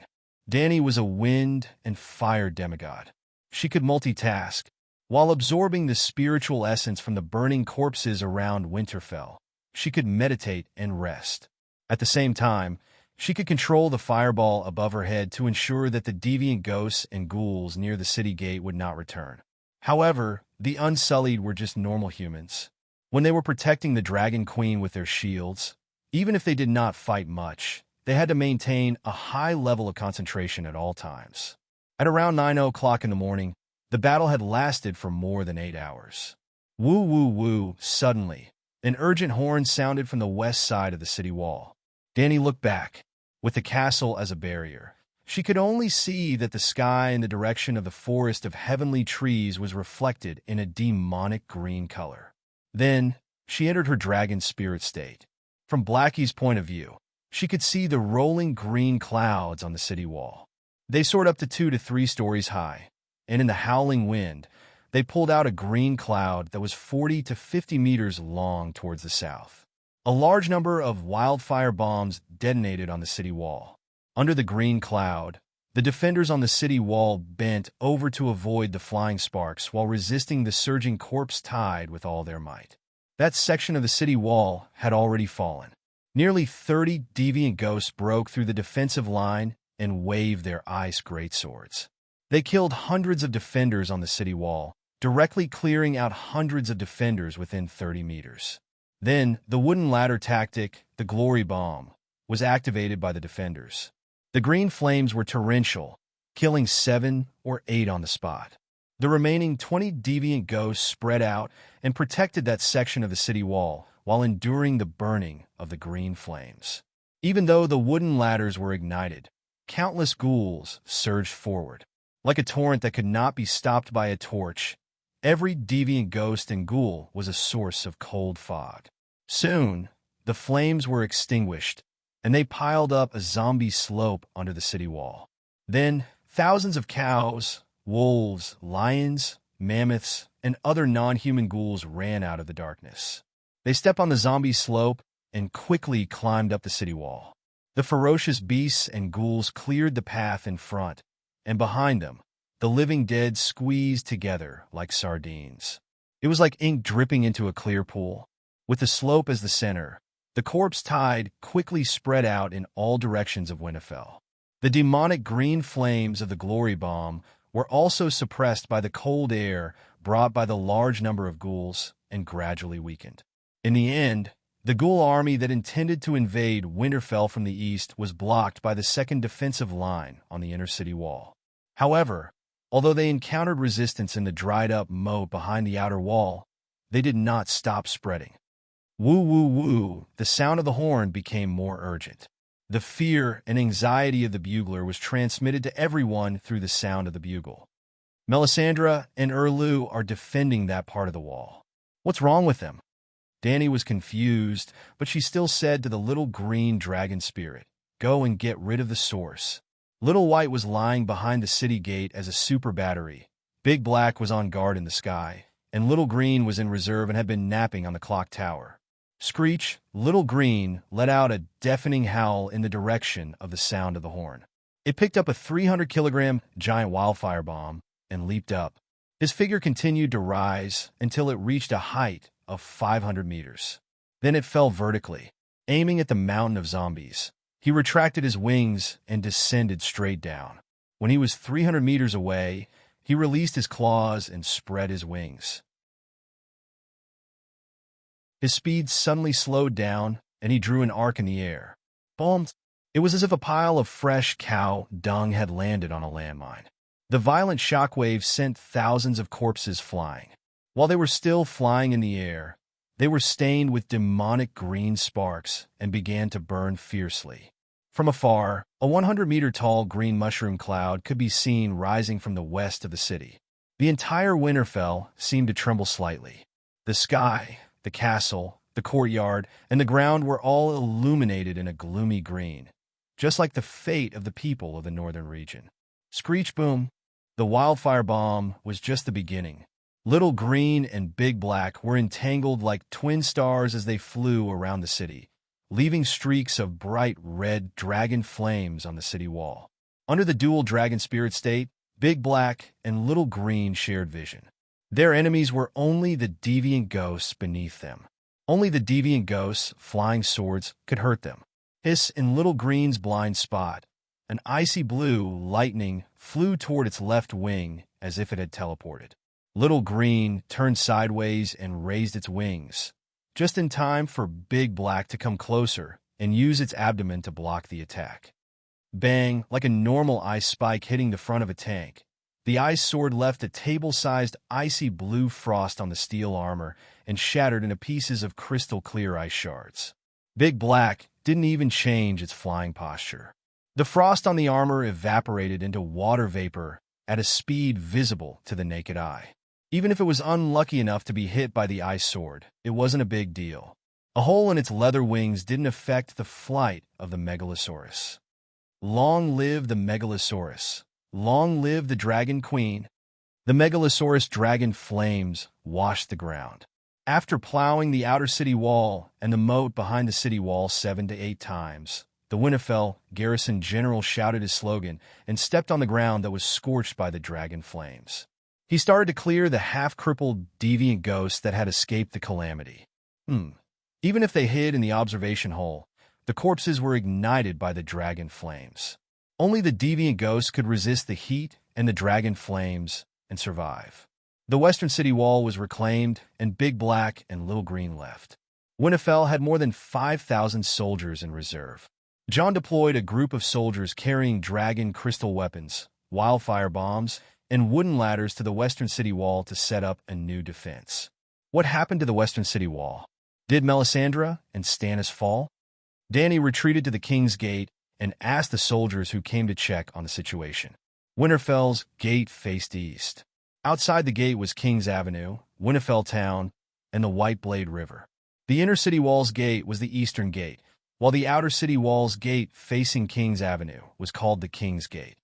Dany was a wind and fire demigod. She could multitask, while absorbing the spiritual essence from the burning corpses around Winterfell. She could meditate and rest. At the same time, she could control the fireball above her head to ensure that the deviant ghosts and ghouls near the city gate would not return. However, the Unsullied were just normal humans. When they were protecting the Dragon Queen with their shields, even if they did not fight much, they had to maintain a high level of concentration at all times. At around 9 o'clock in the morning, the battle had lasted for more than 8 hours. Woo woo woo, suddenly, an urgent horn sounded from the west side of the city wall. Dany looked back. With the castle as a barrier, she could only see that the sky in the direction of the forest of heavenly trees was reflected in a demonic green color. Then, she entered her dragon spirit state. From Blackie's point of view, she could see the rolling green clouds on the city wall. They soared up to 2 to 3 stories high, and in the howling wind, they pulled out a green cloud that was 40 to 50 meters long towards the south. A large number of wildfire bombs detonated on the city wall. Under the green cloud, the defenders on the city wall bent over to avoid the flying sparks while resisting the surging corpse tide with all their might. That section of the city wall had already fallen. Nearly 30 deviant ghosts broke through the defensive line and waved their ice greatswords. They killed hundreds of defenders on the city wall, directly clearing out hundreds of defenders within 30 meters. Then, the wooden ladder tactic, the Glory Bomb, was activated by the defenders. The green flames were torrential, killing 7 or 8 on the spot. The remaining 20 deviant ghosts spread out and protected that section of the city wall while enduring the burning of the green flames. Even though the wooden ladders were ignited, countless ghouls surged forward. Like a torrent that could not be stopped by a torch, every deviant ghost and ghoul was a source of cold fog. Soon, the flames were extinguished, and they piled up a zombie slope under the city wall. Then, thousands of cows, wolves, lions, mammoths, and other non-human ghouls ran out of the darkness. They stepped on the zombie slope and quickly climbed up the city wall. The ferocious beasts and ghouls cleared the path in front, and behind them, the living dead squeezed together like sardines. It was like ink dripping into a clear pool. With the slope as the center, the corpse tide quickly spread out in all directions of Winterfell. The demonic green flames of the glory bomb were also suppressed by the cold air brought by the large number of ghouls and gradually weakened. In the end, the ghoul army that intended to invade Winterfell from the east was blocked by the second defensive line on the inner city wall. However, although they encountered resistance in the dried-up moat behind the outer wall, they did not stop spreading. Woo woo woo, the sound of the horn became more urgent. The fear and anxiety of the bugler was transmitted to everyone through the sound of the bugle. Melisandre and Erlu are defending that part of the wall. What's wrong with them? Dany was confused, but she still said to the little green dragon spirit, "Go and get rid of the source." Little White was lying behind the city gate as a super battery. Big Black was on guard in the sky, and Little Green was in reserve and had been napping on the clock tower. Screech, Little Green, let out a deafening howl in the direction of the sound of the horn. It picked up a 300-kilogram giant wildfire bomb and leaped up. His figure continued to rise until it reached a height of 500 meters. Then it fell vertically, aiming at the mountain of zombies. He retracted his wings and descended straight down. When he was 300 meters away, he released his claws and spread his wings. His speed suddenly slowed down, and he drew an arc in the air. Boom! It was as if a pile of fresh cow dung had landed on a landmine. The violent shockwave sent thousands of corpses flying. While they were still flying in the air, they were stained with demonic green sparks and began to burn fiercely. From afar, a 100-meter-tall green mushroom cloud could be seen rising from the west of the city. The entire Winterfell seemed to tremble slightly. The sky, the castle, the courtyard, and the ground were all illuminated in a gloomy green, just like the fate of the people of the northern region. Screech boom! The wildfire bomb was just the beginning. Little Green and Big Black were entangled like twin stars as they flew around the city, leaving streaks of bright red dragon flames on the city wall. Under the dual dragon spirit state, Big Black and Little Green shared vision. Their enemies were only the deviant ghosts beneath them. Only the deviant ghosts, flying swords, could hurt them. Hiss in Little Green's blind spot. An icy blue lightning flew toward its left wing as if it had teleported. Little Green turned sideways and raised its wings, just in time for Big Black to come closer and use its abdomen to block the attack. Bang, like a normal ice spike hitting the front of a tank. The ice sword left a table-sized icy blue frost on the steel armor and shattered into pieces of crystal-clear ice shards. Big Black didn't even change its flying posture. The frost on the armor evaporated into water vapor at a speed visible to the naked eye. Even if it was unlucky enough to be hit by the ice sword, it wasn't a big deal. A hole in its leather wings didn't affect the flight of the Megalosaurus. Long live the Megalosaurus! Long live the Dragon Queen! The Megalosaurus dragon flames washed the ground. After plowing the outer city wall and the moat behind the city wall 7 to 8 times, the Winterfell garrison general shouted his slogan and stepped on the ground that was scorched by the dragon flames. He started to clear the half-crippled, deviant ghosts that had escaped the calamity. Even if they hid in the observation hole, the corpses were ignited by the dragon flames. Only the deviant ghosts could resist the heat and the dragon flames and survive. The western city wall was reclaimed, and Big Black and Little Green left. Winterfell had more than 5,000 soldiers in reserve. Jon deployed a group of soldiers carrying dragon crystal weapons, wildfire bombs, and wooden ladders to the western city wall to set up a new defense. What happened to the western city wall? Did Melisandre and Stannis fall? Dany retreated to the King's Gate and asked the soldiers who came to check on the situation. Winterfell's gate faced east. Outside the gate was King's Avenue, Winterfell Town, and the White Blade River. The inner city wall's gate was the eastern gate, while the outer city wall's gate facing King's Avenue was called the King's Gate.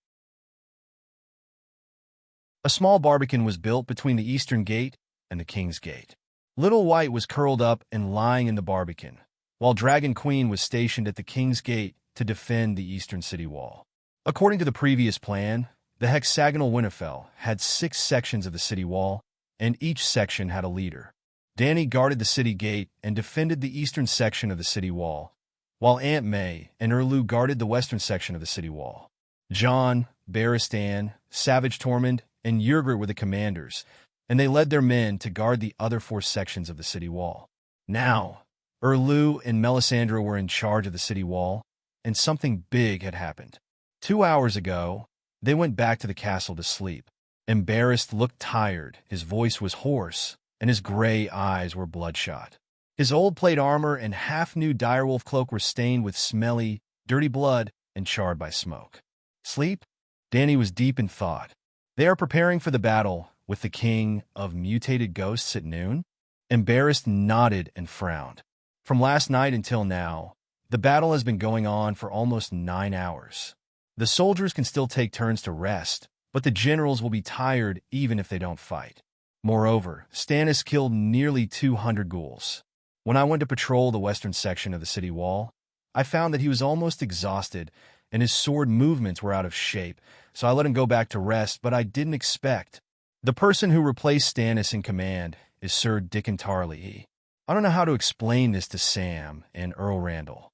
A small barbican was built between the eastern gate and the King's Gate. Little White was curled up and lying in the barbican, while Dragon Queen was stationed at the King's Gate to defend the eastern city wall. According to the previous plan, the hexagonal Winterfell had 6 sections of the city wall, and each section had a leader. Dany guarded the city gate and defended the eastern section of the city wall, while Aunt May and Erlu guarded the western section of the city wall. John, Barristan, Savage Tormund, and Yergert were the commanders, and they led their men to guard the other 4 sections of the city wall. Now, Erlu and Melisandre were in charge of the city wall, and something big had happened. 2 hours ago, they went back to the castle to sleep. Embarrassed looked tired, his voice was hoarse, and his gray eyes were bloodshot. His old plate armor and half-new direwolf cloak were stained with smelly, dirty blood and charred by smoke. Sleep? Dany was deep in thought. They are preparing for the battle with the king of mutated ghosts at noon? Embarrassed nodded and frowned. From last night until now, the battle has been going on for almost 9 hours. The soldiers can still take turns to rest, but the generals will be tired even if they don't fight. Moreover, Stannis killed nearly 200 ghouls. When I went to patrol the western section of the city wall, I found that he was almost exhausted and his sword movements were out of shape, so I let him go back to rest, but I didn't expect. The person who replaced Stannis in command is Sir Dickon Tarly. I don't know how to explain this to Sam and Earl Randall.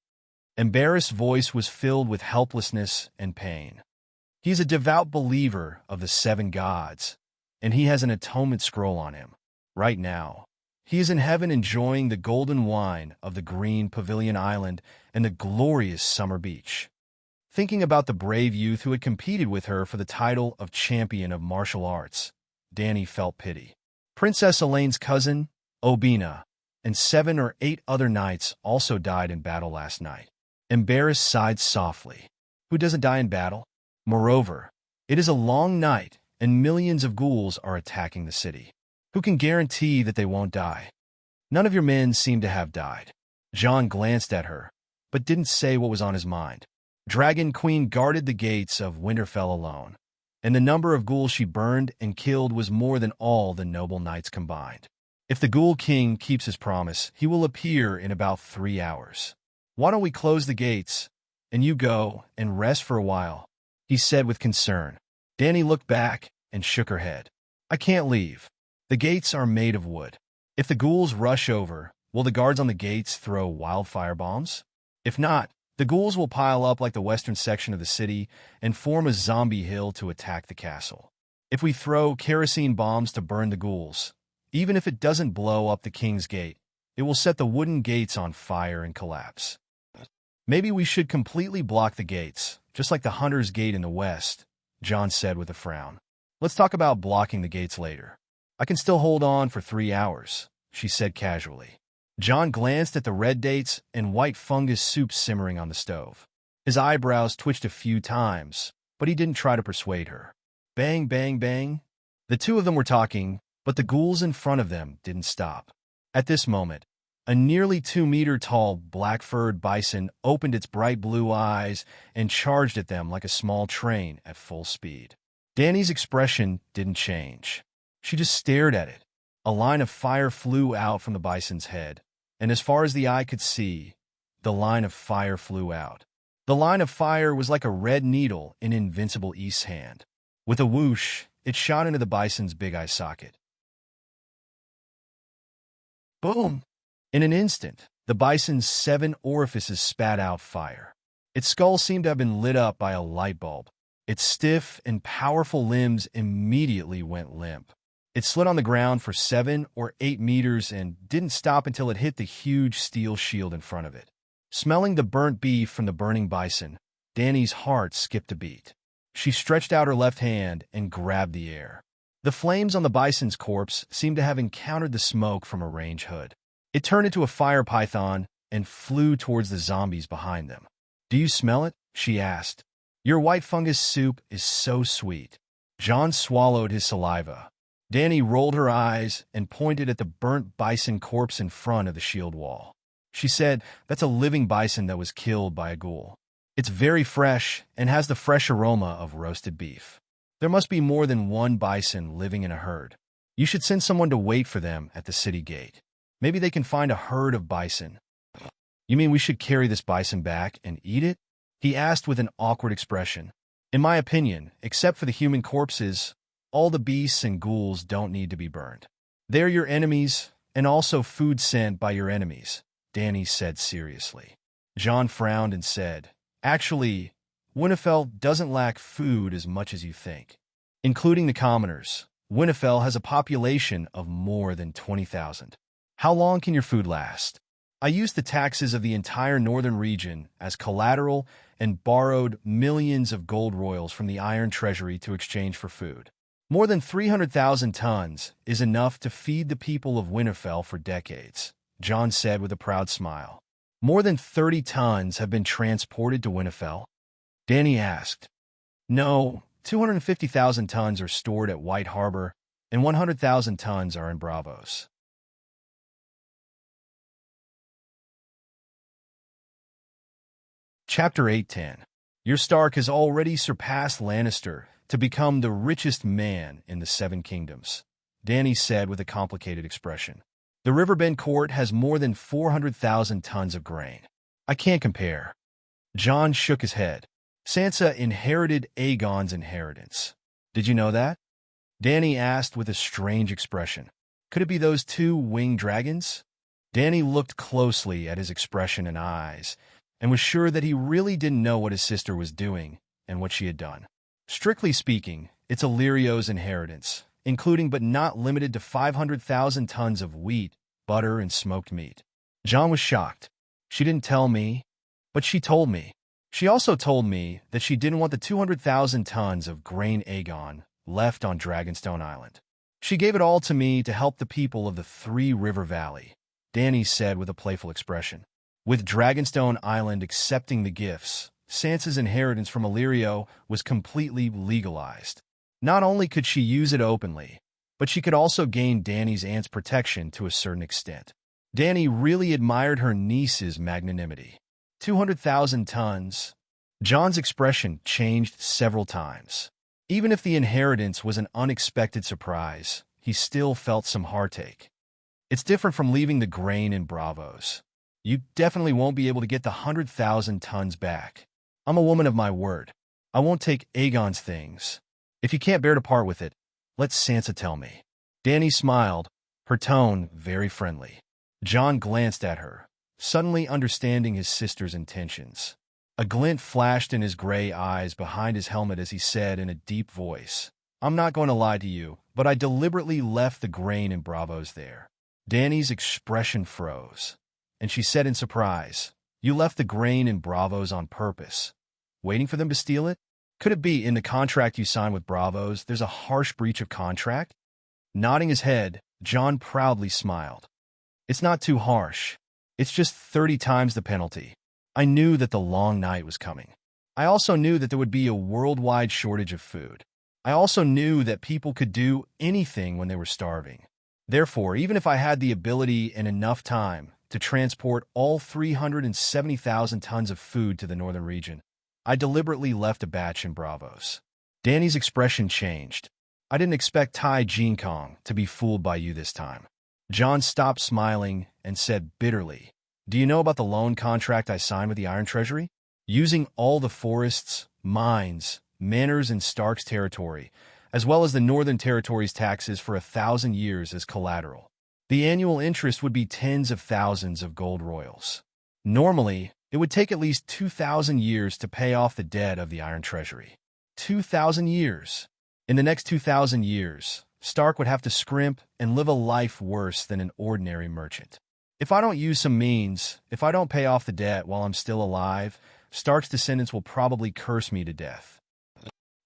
Embarrassed voice was filled with helplessness and pain. He is a devout believer of the 7 gods, and he has an atonement scroll on him. Right now, he is in heaven enjoying the golden wine of the green pavilion island and the glorious summer beach. Thinking about the brave youth who had competed with her for the title of champion of martial arts, Dany felt pity. Princess Elaine's cousin, Obina, and 7 or 8 other knights also died in battle last night. Embarrassed sighed softly. Who doesn't die in battle? Moreover, it is a long night, and millions of ghouls are attacking the city. Who can guarantee that they won't die? None of your men seem to have died. Jon glanced at her, but didn't say what was on his mind. Dragon Queen guarded the gates of Winterfell alone, and the number of ghouls she burned and killed was more than all the noble knights combined. If the Ghoul King keeps his promise, he will appear in about 3 hours. Why don't we close the gates, and you go and rest for a while? He said with concern. Dany looked back and shook her head. I can't leave. The gates are made of wood. If the ghouls rush over, will the guards on the gates throw wildfire bombs? If not, the ghouls will pile up like the western section of the city and form a zombie hill to attack the castle. If we throw kerosene bombs to burn the ghouls, even if it doesn't blow up the king's gate, it will set the wooden gates on fire and collapse. Maybe we should completely block the gates, just like the Hunter's Gate in the west, Jon said with a frown. Let's talk about blocking the gates later. I can still hold on for 3 hours, she said casually. Jon glanced at the red dates and white fungus soup simmering on the stove. His eyebrows twitched a few times, but he didn't try to persuade her. Bang, bang, bang. The 2 of them were talking, but the ghouls in front of them didn't stop. At this moment, a nearly 2-meter-tall black-furred bison opened its bright blue eyes and charged at them like a small train at full speed. Dany's expression didn't change. She just stared at it. A line of fire flew out from the bison's head, and as far as the eye could see, the line of fire flew out. The line of fire was like a red needle in Invincible East's hand. With a whoosh, it shot into the bison's big eye socket. Boom! In an instant, the bison's 7 orifices spat out fire. Its skull seemed to have been lit up by a light bulb. Its stiff and powerful limbs immediately went limp. It slid on the ground for 7 or 8 meters and didn't stop until it hit the huge steel shield in front of it. Smelling the burnt beef from the burning bison, Dany's heart skipped a beat. She stretched out her left hand and grabbed the air. The flames on the bison's corpse seemed to have encountered the smoke from a range hood. It turned into a fire python and flew towards the zombies behind them. Do you smell it? She asked. Your white fungus soup is so sweet. Jon swallowed his saliva. Dany rolled her eyes and pointed at the burnt bison corpse in front of the shield wall. She said, that's a living bison that was killed by a ghoul. It's very fresh and has the fresh aroma of roasted beef. There must be more than one bison living in a herd. You should send someone to wait for them at the city gate. Maybe they can find a herd of bison. You mean we should carry this bison back and eat it? He asked with an awkward expression. In my opinion, except for the human corpses, all the beasts and ghouls don't need to be burned. They're your enemies, and also food sent by your enemies, Dany said seriously. Jon frowned and said, actually, Winterfell doesn't lack food as much as you think. Including the commoners, Winterfell has a population of more than 20,000. How long can your food last? I used the taxes of the entire northern region as collateral and borrowed millions of gold royals from the Iron Treasury to exchange for food. More than 300,000 tons is enough to feed the people of Winterfell for decades, Jon said with a proud smile. More than 30 tons have been transported to Winterfell? Dany asked. No, 250,000 tons are stored at White Harbor, and 100,000 tons are in Braavos. Chapter 8:10. Your Stark has already surpassed Lannister to become the richest man in the Seven Kingdoms, Dany said with a complicated expression. The Riverbend Court has more than 400,000 tons of grain. I can't compare. Jon shook his head. Sansa inherited Aegon's inheritance. Did you know that? Dany asked with a strange expression. Could it be those two winged dragons? Dany looked closely at his expression and eyes, and was sure that he really didn't know what his sister was doing and what she had done. Strictly speaking, it's Illyrio's inheritance, including but not limited to 500,000 tons of wheat, butter, and smoked meat. Jon was shocked. She didn't tell me, but she told me. She also told me that she didn't want the 200,000 tons of grain Aegon left on Dragonstone Island. She gave it all to me to help the people of the Three River Valley, Dany said with a playful expression. With Dragonstone Island accepting the gifts, Sansa's inheritance from Illyrio was completely legalized. Not only could she use it openly, but she could also gain Dany's aunt's protection to a certain extent. Dany really admired her niece's magnanimity. 200,000 tons. Jon's expression changed several times. Even if the inheritance was an unexpected surprise, he still felt some heartache. It's different from leaving the grain in Braavos. You definitely won't be able to get the 100,000 tons back. I'm a woman of my word. I won't take Aegon's things. If you can't bear to part with it, let Sansa tell me. Dany smiled, her tone very friendly. Jon glanced at her, suddenly understanding his sister's intentions. A glint flashed in his gray eyes behind his helmet as he said in a deep voice, I'm not going to lie to you, but I deliberately left the grain in Braavos there. Dany's expression froze, and she said in surprise, You left the grain in Braavos on purpose, waiting for them to steal it? Could it be in the contract you signed with Braavos there's a harsh breach of contract? Nodding his head, Jon proudly smiled. It's not too harsh. It's just 30 times the penalty. I knew that the long night was coming. I also knew that there would be a worldwide shortage of food. I also knew that people could do anything when they were starving. Therefore, even if I had the ability and enough time to transport all 370,000 tons of food to the northern region, I deliberately left a batch in Braavos. Dany's expression changed. I didn't expect Tai Jean-Kong to be fooled by you this time. Jon stopped smiling and said bitterly, Do you know about the loan contract I signed with the Iron Treasury? Using all the forests, mines, manors in Stark's territory, as well as the Northern Territory's taxes for 1,000 years as collateral. The annual interest would be tens of thousands of gold royals. Normally, it would take at least 2,000 years to pay off the debt of the Iron Treasury. 2,000 years. In the next 2,000 years, Stark would have to scrimp and live a life worse than an ordinary merchant. If I don't use some means, if I don't pay off the debt while I'm still alive, Stark's descendants will probably curse me to death.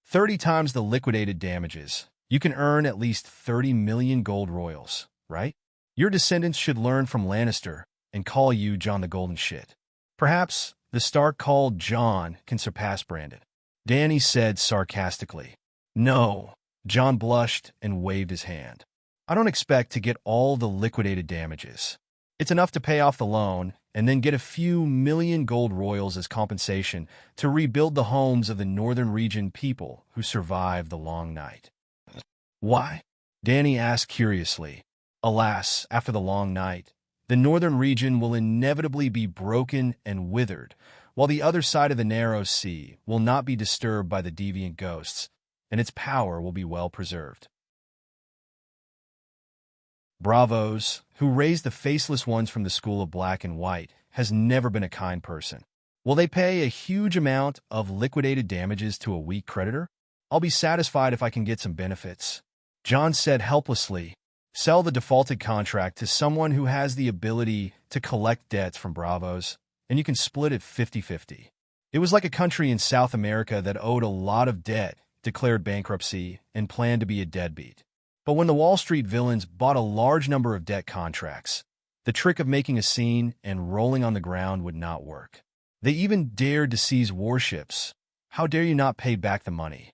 30 times the liquidated damages. You can earn at least 30 million gold royals, right? Your descendants should learn from Lannister and call you Jon the Golden Shit. Perhaps the Stark called Jon can surpass Brandon. Dany said sarcastically. No. Jon blushed and waved his hand. I don't expect to get all the liquidated damages. It's enough to pay off the loan and then get a few million gold royals as compensation to rebuild the homes of the northern region people who survived the long night. Why? Dany asked curiously. Alas, after the long night, the northern region will inevitably be broken and withered, while the other side of the narrow sea will not be disturbed by the deviant ghosts, and its power will be well preserved. Braavos, who raised the faceless ones from the school of black and white, has never been a kind person. Will they pay a huge amount of liquidated damages to a weak creditor? I'll be satisfied if I can get some benefits. John said helplessly. Sell the defaulted contract to someone who has the ability to collect debts from Bravos, and you can split it 50-50. It was like a country in South America that owed a lot of debt, declared bankruptcy, and planned to be a deadbeat. But when the Wall Street villains bought a large number of debt contracts, the trick of making a scene and rolling on the ground would not work. They even dared to seize warships. How dare you not pay back the money?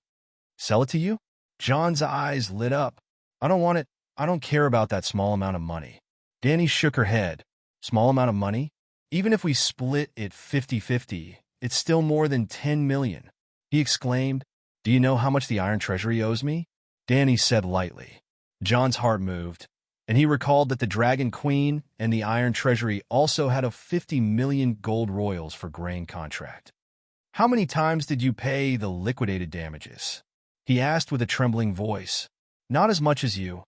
Sell it to you? John's eyes lit up. I don't want it. I don't care about that small amount of money. Danny shook her head. Small amount of money? Even if we split it 50-50, it's still more than 10 million. He exclaimed. Do you know how much the Iron Treasury owes me? Danny said lightly. John's heart moved, and he recalled that the Dragon Queen and the Iron Treasury also had a 50 million gold royals for grain contract. How many times did you pay the liquidated damages? He asked with a trembling voice. Not as much as you.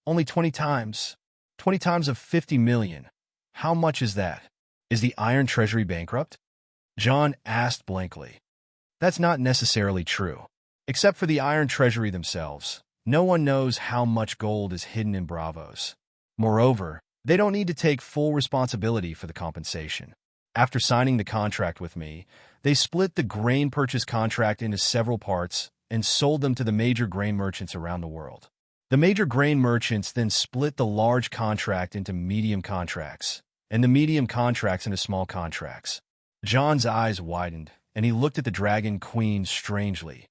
Only 20 times. 20 times of 50 million. How much is that? Is the Iron Treasury bankrupt? John asked blankly. That's not necessarily true. Except for the Iron Treasury themselves, no one knows how much gold is hidden in Bravos. Moreover, they don't need to take full responsibility for the compensation. After signing the contract with me, they split the grain purchase contract into several parts and sold them to the major grain merchants around the world. The major grain merchants then split the large contract into medium contracts, and the medium contracts into small contracts. John's eyes widened, and he looked at the Dragon Queen strangely.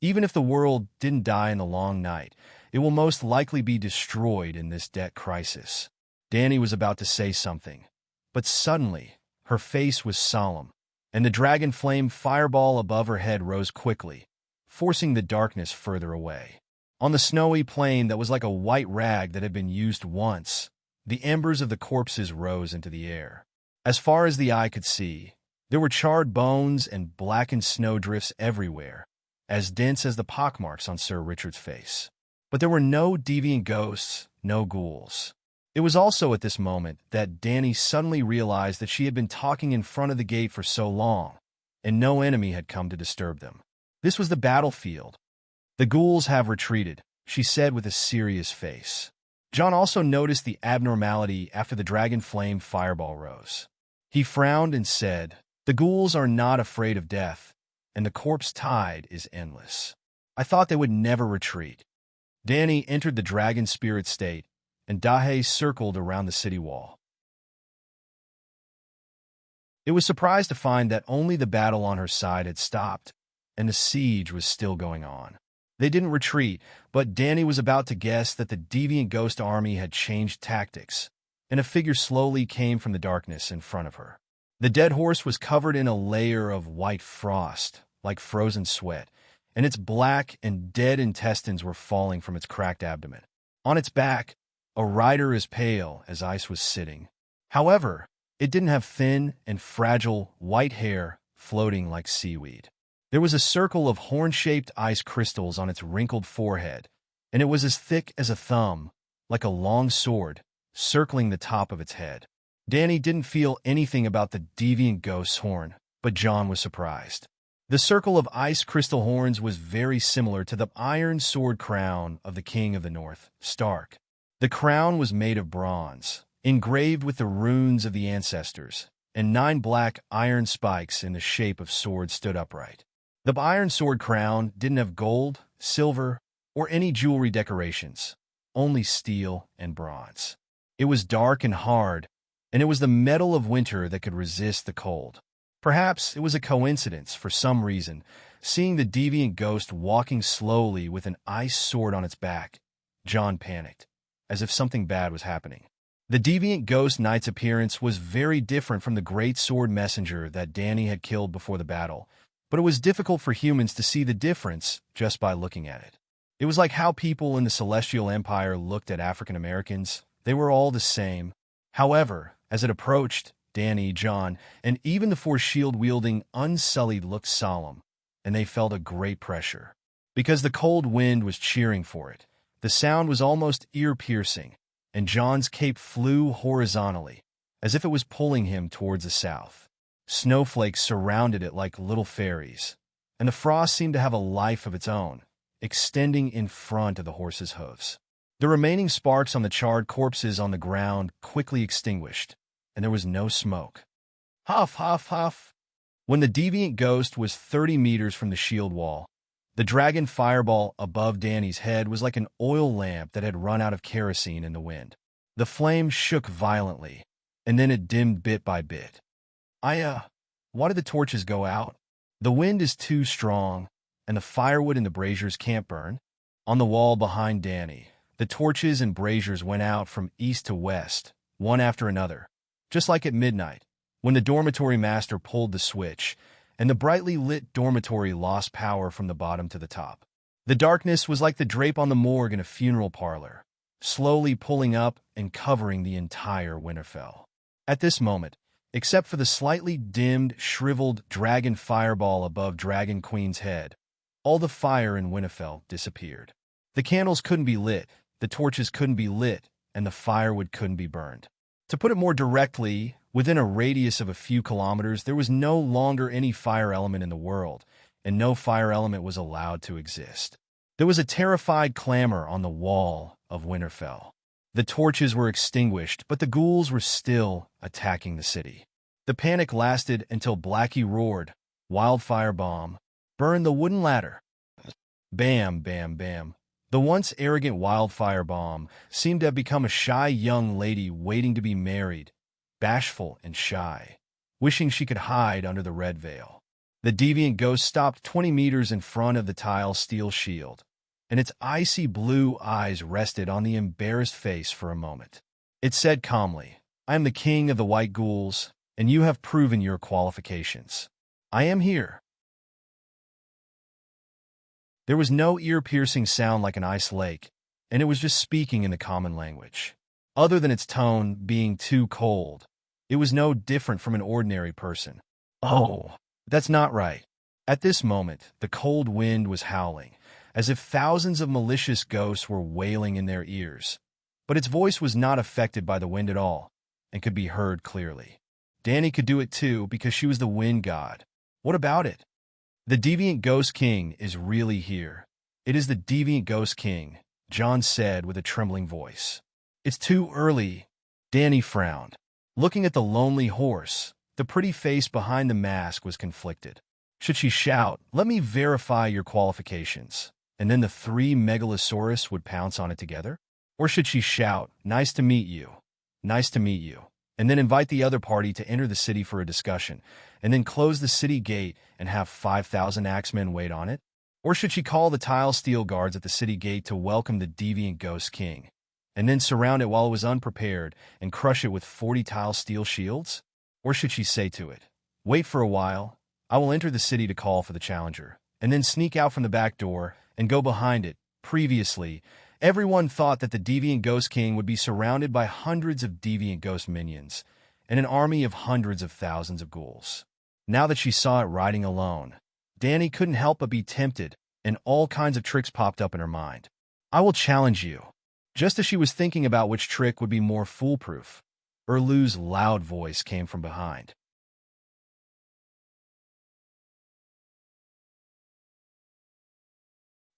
Even if the world didn't die in the long night, it will most likely be destroyed in this debt crisis. Danny was about to say something, but suddenly, her face was solemn, and the dragon flame fireball above her head rose quickly, forcing the darkness further away. On the snowy plain that was like a white rag that had been used once, the embers of the corpses rose into the air. As far as the eye could see, there were charred bones and blackened snowdrifts everywhere, as dense as the pockmarks on Sir Richard's face. But there were no deviant ghosts, no ghouls. It was also at this moment that Danny suddenly realized that she had been talking in front of the gate for so long, and no enemy had come to disturb them. This was the battlefield. The ghouls have retreated, she said with a serious face. John also noticed the abnormality after the dragon flame fireball rose. He frowned and said, The ghouls are not afraid of death, and the corpse tide is endless. I thought they would never retreat. Danny entered the dragon spirit state, and Dahe circled around the city wall. It was surprised to find that only the battle on her side had stopped, and the siege was still going on. They didn't retreat, but Danny was about to guess that the deviant ghost army had changed tactics, and a figure slowly came from the darkness in front of her. The dead horse was covered in a layer of white frost, like frozen sweat, and its black and dead intestines were falling from its cracked abdomen. On its back, a rider as pale as ice was sitting. However, it didn't have thin and fragile white hair floating like seaweed. There was a circle of horn-shaped ice crystals on its wrinkled forehead, and it was as thick as a thumb, like a long sword, circling the top of its head. Danny didn't feel anything about the deviant ghost's horn, but John was surprised. The circle of ice crystal horns was very similar to the iron sword crown of the King of the North, Stark. The crown was made of bronze, engraved with the runes of the ancestors, and 9 black iron spikes in the shape of swords stood upright. The iron sword crown didn't have gold, silver, or any jewelry decorations, only steel and bronze. It was dark and hard, and it was the metal of winter that could resist the cold. Perhaps it was a coincidence, for some reason, seeing the deviant ghost walking slowly with an ice sword on its back. John panicked, as if something bad was happening. The deviant ghost knight's appearance was very different from the great sword messenger that Danny had killed before the battle, but it was difficult for humans to see the difference just by looking at it. It was like how people in the Celestial Empire looked at African Americans. They were all the same. However, as it approached, Danny, John, and even the 4 shield-wielding Unsullied looked solemn, and they felt a great pressure. Because the cold wind was cheering for it, the sound was almost ear-piercing, and John's cape flew horizontally, as if it was pulling him towards the south. Snowflakes surrounded it like little fairies, and the frost seemed to have a life of its own, extending in front of the horse's hooves. The remaining sparks on the charred corpses on the ground quickly extinguished, and there was no smoke. Huff, huff, huff. When the deviant ghost was 30 meters from the shield wall, the dragon fireball above Danny's head was like an oil lamp that had run out of kerosene in the wind. The flame shook violently, and then it dimmed bit by bit. Why did the torches go out? The wind is too strong, and the firewood in the braziers can't burn. On the wall behind Danny, the torches and braziers went out from east to west, one after another, just like at midnight, when the dormitory master pulled the switch, and the brightly lit dormitory lost power from the bottom to the top. The darkness was like the drape on the morgue in a funeral parlor, slowly pulling up and covering the entire Winterfell. At this moment, except for the slightly dimmed, shriveled dragon fireball above Dragon Queen's head, all the fire in Winterfell disappeared. The candles couldn't be lit, the torches couldn't be lit, and the firewood couldn't be burned. To put it more directly, within a radius of a few kilometers, there was no longer any fire element in the world, and no fire element was allowed to exist. There was a terrified clamor on the wall of Winterfell. The torches were extinguished, but the ghouls were still attacking the city. The panic lasted until Blackie roared, "Wildfire bomb! Burn the wooden ladder!" Bam, bam, bam. The once arrogant wildfire bomb seemed to have become a shy young lady waiting to be married, bashful and shy, wishing she could hide under the red veil. The deviant ghost stopped 20 meters in front of the tile steel shield, and its icy blue eyes rested on the embarrassed face for a moment. It said calmly, "I am the king of the white ghouls, and you have proven your qualifications. I am here." There was no ear-piercing sound like an ice lake, and it was just speaking in the common language. Other than its tone being too cold, it was no different from an ordinary person. Oh, that's not right. At this moment, the cold wind was howling, as if thousands of malicious ghosts were wailing in their ears. But its voice was not affected by the wind at all, and could be heard clearly. Danny could do it too, because she was the wind god. What about it? The Deviant Ghost King is really here. It is the Deviant Ghost King, John said with a trembling voice. It's too early. Danny frowned. Looking at the lonely horse, the pretty face behind the mask was conflicted. Should she shout, "Let me verify your qualifications," and then the 3 Megalosaurus would pounce on it together? Or should she shout, "Nice to meet you, nice to meet you," and then invite the other party to enter the city for a discussion, and then close the city gate and have 5,000 axemen wait on it? Or should she call the tile steel guards at the city gate to welcome the Deviant Ghost King, and then surround it while it was unprepared and crush it with 40 tile steel shields? Or should she say to it, "Wait for a while, I will enter the city to call for the challenger," and then sneak out from the back door and go behind it? Previously, everyone thought that the Deviant Ghost King would be surrounded by hundreds of Deviant Ghost minions and an army of hundreds of thousands of ghouls. Now that she saw it riding alone, Danny couldn't help but be tempted, and all kinds of tricks popped up in her mind. "I will challenge you." Just as she was thinking about which trick would be more foolproof, Erlu's loud voice came from behind.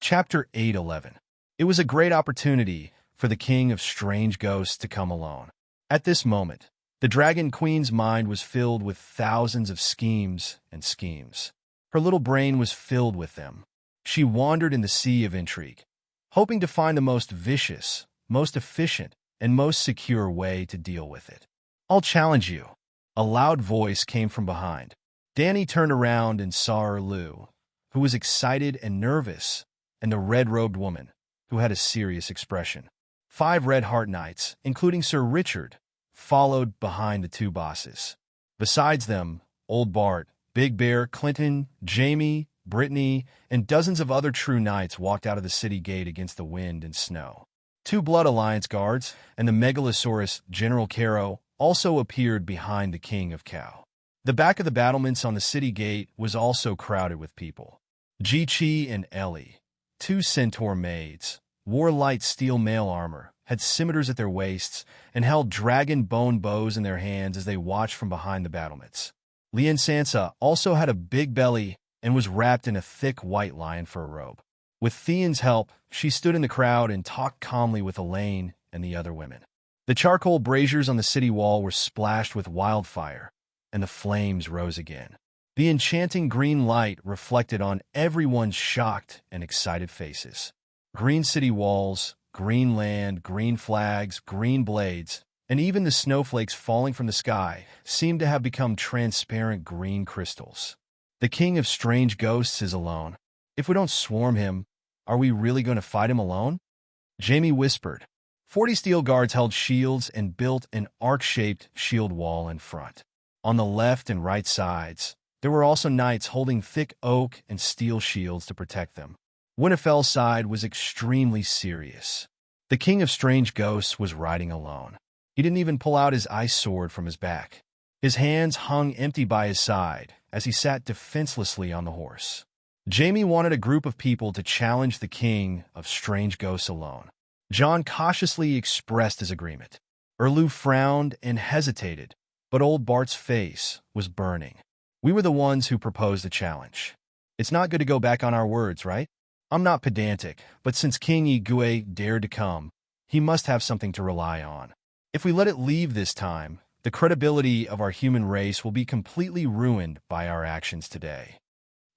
Chapter 8:11. It was a great opportunity for the king of strange ghosts to come alone. At this moment, the Dragon Queen's mind was filled with thousands of schemes and schemes. Her little brain was filled with them. She wandered in the sea of intrigue, hoping to find the most vicious, most efficient, and most secure way to deal with it. "I'll challenge you." A loud voice came from behind. Danny turned around and saw Erlu, who was excited and nervous, and the red-robed woman, who had a serious expression. 5 Red Heart Knights, including Sir Richard, followed behind the 2 bosses. Besides them, Old Bart, Big Bear, Clinton, Jamie, Brittany, and dozens of other true knights walked out of the city gate against the wind and snow. 2 Blood Alliance guards and the Megalosaurus General Caro also appeared behind the King of Cow. The back of the battlements on the city gate was also crowded with people. Ji-Chi and Ellie, 2 centaur maids, wore light steel mail armor, had scimitars at their waists, and held dragon bone bows in their hands as they watched from behind the battlements. Lien Sansa also had a big belly and was wrapped in a thick white lion fur robe. With Theon's help, she stood in the crowd and talked calmly with Elaine and the other women. The charcoal braziers on the city wall were splashed with wildfire, and the flames rose again. The enchanting green light reflected on everyone's shocked and excited faces. Green city walls, green land, green flags, green blades, and even the snowflakes falling from the sky seemed to have become transparent green crystals. The king of strange ghosts is alone. If we don't swarm him, are we really going to fight him alone? Jaime whispered. 40 steel guards held shields and built an arc-shaped shield wall in front. On the left and right sides, there were also knights holding thick oak and steel shields to protect them. Winterfell's side was extremely serious. The king of strange ghosts was riding alone. He didn't even pull out his ice sword from his back. His hands hung empty by his side as he sat defenselessly on the horse. Jaime wanted a group of people to challenge the king of strange ghosts alone. Jon cautiously expressed his agreement. Erlu frowned and hesitated, but old Bart's face was burning. We were the ones who proposed the challenge. It's not good to go back on our words, right? I'm not pedantic, but since King Ygwe dared to come, he must have something to rely on. If we let it leave this time, the credibility of our human race will be completely ruined by our actions today.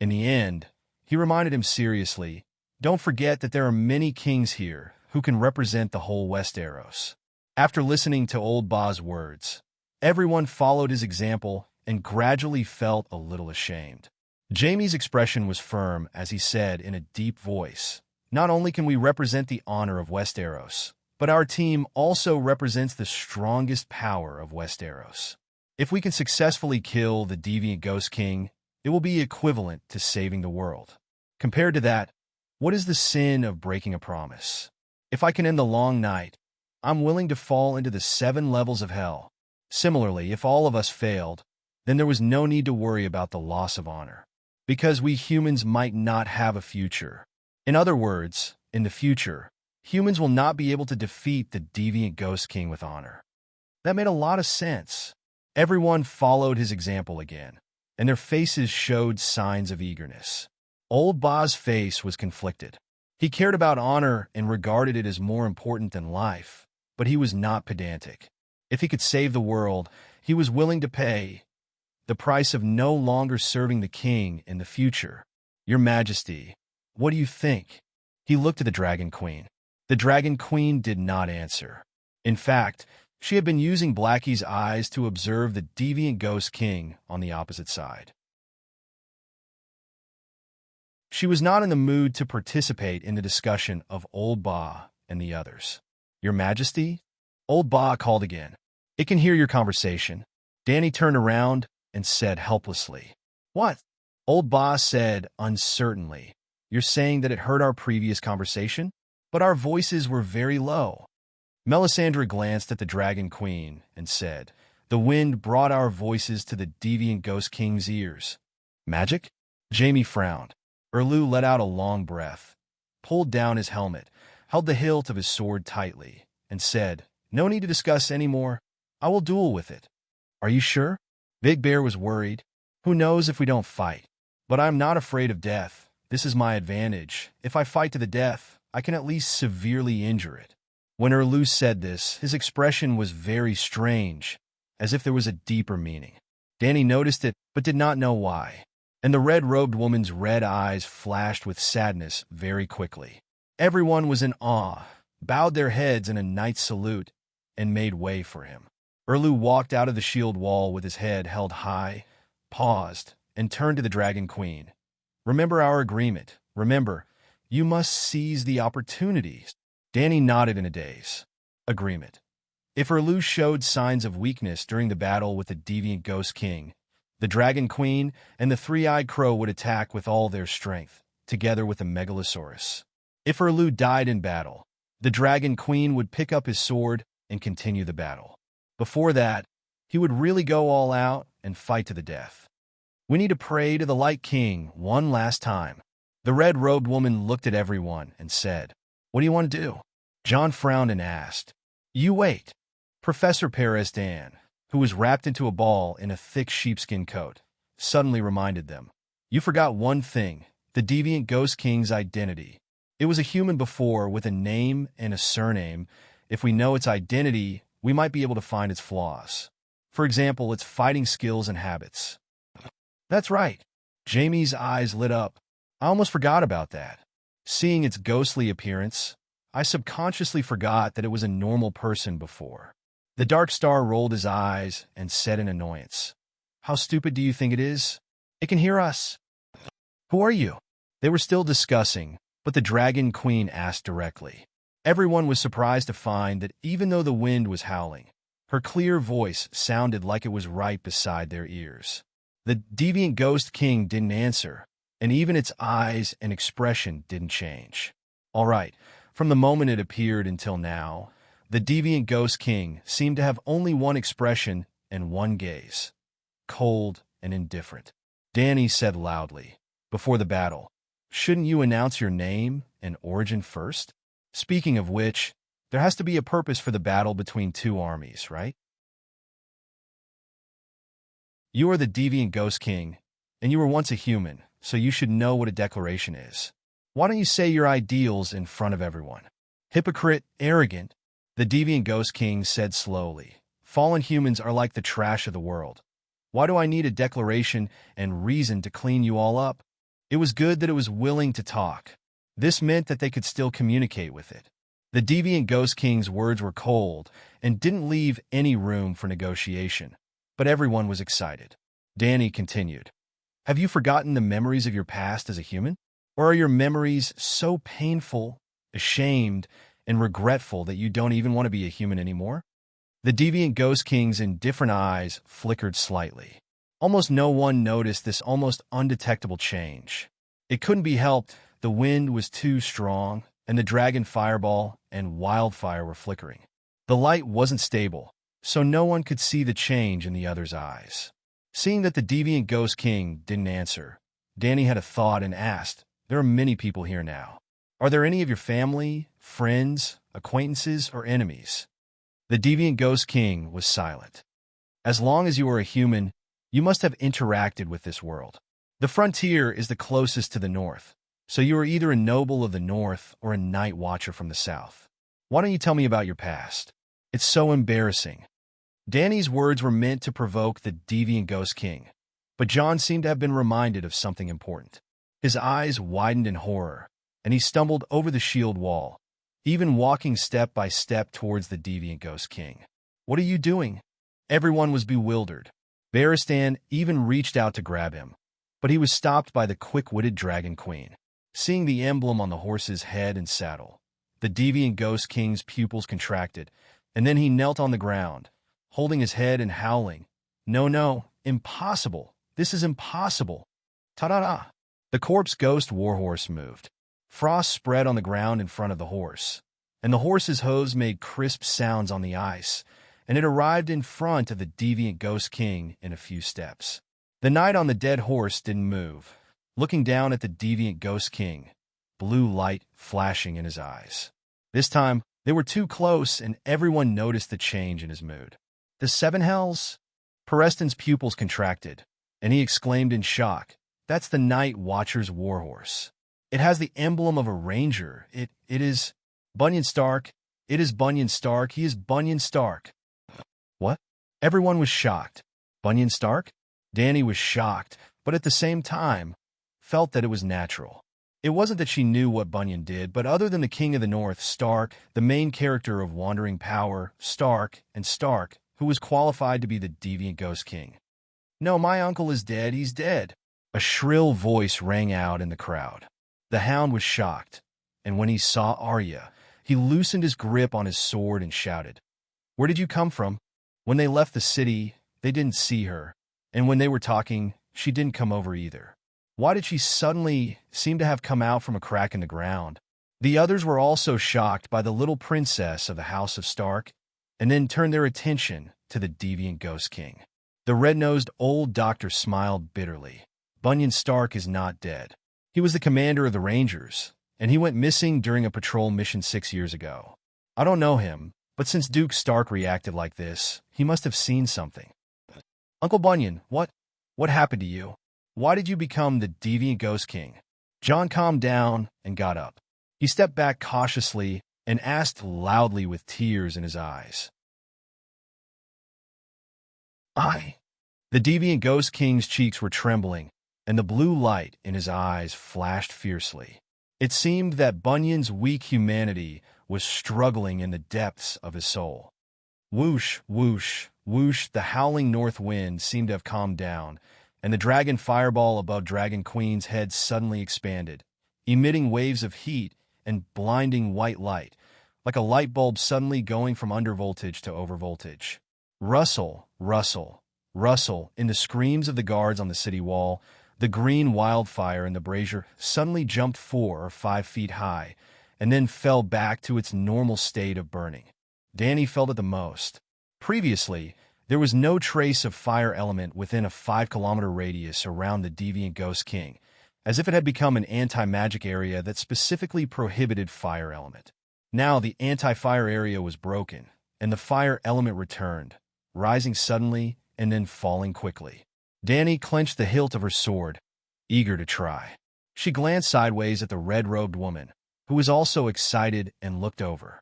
In the end, he reminded him seriously, don't forget that there are many kings here who can represent the whole Westeros. After listening to Old Ba's words, everyone followed his example and gradually felt a little ashamed. Jaime's expression was firm as he said in a deep voice, not only can we represent the honor of Westeros, but our team also represents the strongest power of Westeros. If we can successfully kill the deviant Ghost King, it will be equivalent to saving the world. Compared to that, what is the sin of breaking a promise? If I can end the long night, I'm willing to fall into the 7 levels of hell. Similarly, if all of us failed, then there was no need to worry about the loss of honor, because we humans might not have a future. In other words, in the future, humans will not be able to defeat the deviant Ghost King with honor. That made a lot of sense. Everyone followed his example again, and their faces showed signs of eagerness. Old Ba's face was conflicted. He cared about honor and regarded it as more important than life, but he was not pedantic. If he could save the world, he was willing to pay the price of no longer serving the king in the future. Your Majesty, what do you think? He looked at the Dragon Queen. The Dragon Queen did not answer. In fact, she had been using Blackie's eyes to observe the deviant Ghost King on the opposite side. She was not in the mood to participate in the discussion of Old Ba and the others. Your Majesty? Old Ba called again. It can hear your conversation. Dany turned around and said helplessly. What? Old Ba said uncertainly. You're saying that it heard our previous conversation? But our voices were very low. Melisandre glanced at the Dragon Queen and said, the wind brought our voices to the deviant Ghost King's ears. Magic? Jaime frowned. Erlu let out a long breath, pulled down his helmet, held the hilt of his sword tightly, and said, no need to discuss any more. I will duel with it. Are you sure? Big Bear was worried. Who knows if we don't fight? But I'm not afraid of death. This is my advantage. If I fight to the death, I can at least severely injure it. When Erlu said this, his expression was very strange, as if there was a deeper meaning. Dany noticed it, but did not know why. And the red-robed woman's red eyes flashed with sadness very quickly. Everyone was in awe, bowed their heads in a knight's salute, and made way for him. Erlu walked out of the shield wall with his head held high, paused, and turned to the Dragon Queen. Remember our agreement. Remember, you must seize the opportunities. Dany nodded in a daze. Agreement. If Erlu showed signs of weakness during the battle with the deviant Ghost King, the Dragon Queen and the Three-Eyed Crow would attack with all their strength, together with the Megalosaurus. If Erlu died in battle, the Dragon Queen would pick up his sword and continue the battle. Before that, he would really go all out and fight to the death. We need to pray to the Light King one last time. The red-robed woman looked at everyone and said, what do you want to do? Jon frowned and asked, you wait. Professor Paris Dan, who was wrapped into a ball in a thick sheepskin coat, suddenly reminded them. You forgot one thing, the deviant Ghost King's identity. It was a human before with a name and a surname. If we know its identity, we might be able to find its flaws. For example, its fighting skills and habits. That's right. Jamie's eyes lit up. I almost forgot about that. Seeing its ghostly appearance, I subconsciously forgot that it was a normal person before. The Dark Star rolled his eyes and said in annoyance, How stupid do you think it is? It can hear us. Who are you? They were still discussing, but the Dragon Queen asked directly. Everyone was surprised to find that even though the wind was howling, her clear voice sounded like it was right beside their ears. The deviant Ghost King didn't answer, and even its eyes and expression didn't change. All right, from the moment it appeared until now, the deviant Ghost King seemed to have only one expression and one gaze. Cold and indifferent. Danny said loudly, before the battle, Shouldn't you announce your name and origin first? Speaking of which, there has to be a purpose for the battle between two armies, right? You are the deviant Ghost King, and you were once a human, so you should know what a declaration is. Why don't you say your ideals in front of everyone? Hypocrite, arrogant, the deviant Ghost King said slowly. Fallen humans are like the trash of the world. Why do I need a declaration and reason to clean you all up? It was good that it was willing to talk. This meant that they could still communicate with it. The deviant Ghost King's words were cold and didn't leave any room for negotiation, but everyone was excited. Danny continued, Have you forgotten the memories of your past as a human? Or are your memories so painful, ashamed, and regretful that you don't even want to be a human anymore? The deviant Ghost King's indifferent eyes flickered slightly. Almost no one noticed this almost undetectable change. It couldn't be helped. The wind was too strong, and the dragon fireball and wildfire were flickering. The light wasn't stable, so no one could see the change in the other's eyes. Seeing that the deviant Ghost King didn't answer, Danny had a thought and asked, There are many people here now. Are there any of your family, friends, acquaintances, or enemies? The deviant Ghost King was silent. As long as you are a human, you must have interacted with this world. The frontier is the closest to the north, so you are either a noble of the north or a night watcher from the south. Why don't you tell me about your past? It's so embarrassing. Danny's words were meant to provoke the deviant Ghost King, but John seemed to have been reminded of something important. His eyes widened in horror, and he stumbled over the shield wall, even walking step by step towards the deviant Ghost King. What are you doing? Everyone was bewildered. Baristan even reached out to grab him, but he was stopped by the quick-witted Dragon Queen. Seeing the emblem on the horse's head and saddle, the deviant Ghost King's pupils contracted, and then he knelt on the ground, holding his head and howling, No, impossible. This is impossible. Ta-da-da. The corpse ghost warhorse moved. Frost spread on the ground in front of the horse, and the horse's hooves made crisp sounds on the ice, and it arrived in front of the deviant Ghost King in a few steps. The knight on the dead horse didn't move, looking down at the deviant Ghost King, blue light flashing in his eyes. This time, they were too close, and everyone noticed the change in his mood. The seven hells? Pereston's pupils contracted, and he exclaimed in shock, That's the Night Watcher's warhorse. It has the emblem of a ranger. It is Bunyan Stark. It is Bunyan Stark. He is Bunyan Stark. What? Everyone was shocked. Bunyan Stark? Danny was shocked, but at the same time, felt that it was natural. It wasn't that she knew what Bunyan did, but other than the King of the North, Stark, the main character of Wandering Power, Stark, and Stark, who was qualified to be the deviant Ghost King. No, my uncle is dead. He's dead. A shrill voice rang out in the crowd. The hound was shocked, and when he saw Arya, he loosened his grip on his sword and shouted, Where did you come from? When they left the city, they didn't see her, and when they were talking, she didn't come over either. Why did she suddenly seem to have come out from a crack in the ground? The others were also shocked by the little princess of the House of Stark, and then turned their attention to the deviant Ghost King. The red-nosed old doctor smiled bitterly. Bunyan Stark is not dead. He was the commander of the Rangers, and he went missing during a patrol mission 6 years ago. I don't know him, but since Duke Stark reacted like this, he must have seen something. Uncle Bunyan, what What happened to you? Why did you become the deviant Ghost King? John calmed down and got up. He stepped back cautiously and asked loudly with tears in his eyes. I. The deviant Ghost King's cheeks were trembling, and the blue light in his eyes flashed fiercely. It seemed that Bunyan's weak humanity was struggling in the depths of his soul. Whoosh, whoosh, whoosh, the howling north wind seemed to have calmed down, and the dragon fireball above Dragon Queen's head suddenly expanded, emitting waves of heat and blinding white light, like a light bulb suddenly going from undervoltage to overvoltage. Rustle, rustle, rustle, in the screams of the guards on the city wall, the green wildfire in the brazier suddenly jumped 4 or 5 feet high, and then fell back to its normal state of burning. Danny felt it the most. Previously, there was no trace of fire element within a 5-kilometer radius around the deviant Ghost King, as if it had become an anti-magic area that specifically prohibited fire element. Now the anti-fire area was broken, and the fire element returned, rising suddenly and then falling quickly. Danny clenched the hilt of her sword, eager to try. She glanced sideways at the red-robed woman, who was also excited and looked over.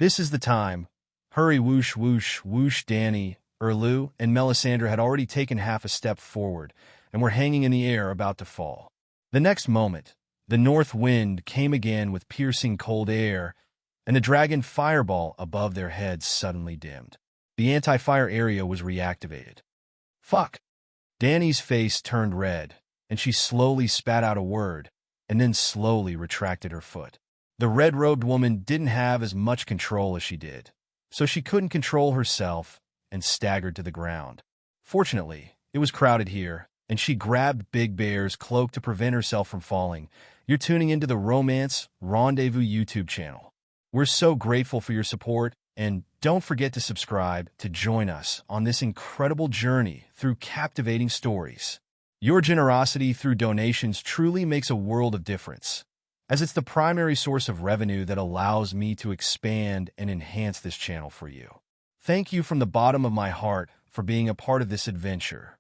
This is the time. Hurry, whoosh, whoosh, whoosh. Danny, Erlu, and Melisandre had already taken half a step forward and were hanging in the air about to fall. The next moment, the north wind came again with piercing cold air, and the dragon fireball above their heads suddenly dimmed. The anti-fire area was reactivated. Fuck! Danny's face turned red, and she slowly spat out a word, and then slowly retracted her foot. The red-robed woman didn't have as much control as she did, so she couldn't control herself and staggered to the ground. Fortunately, it was crowded here, and she grabbed Big Bear's cloak to prevent herself from falling. You're tuning into the Romance Rendezvous YouTube channel. We're so grateful for your support, and don't forget to subscribe to join us on this incredible journey through captivating stories. Your generosity through donations truly makes a world of difference, as it's the primary source of revenue that allows me to expand and enhance this channel for you. Thank you from the bottom of my heart for being a part of this adventure.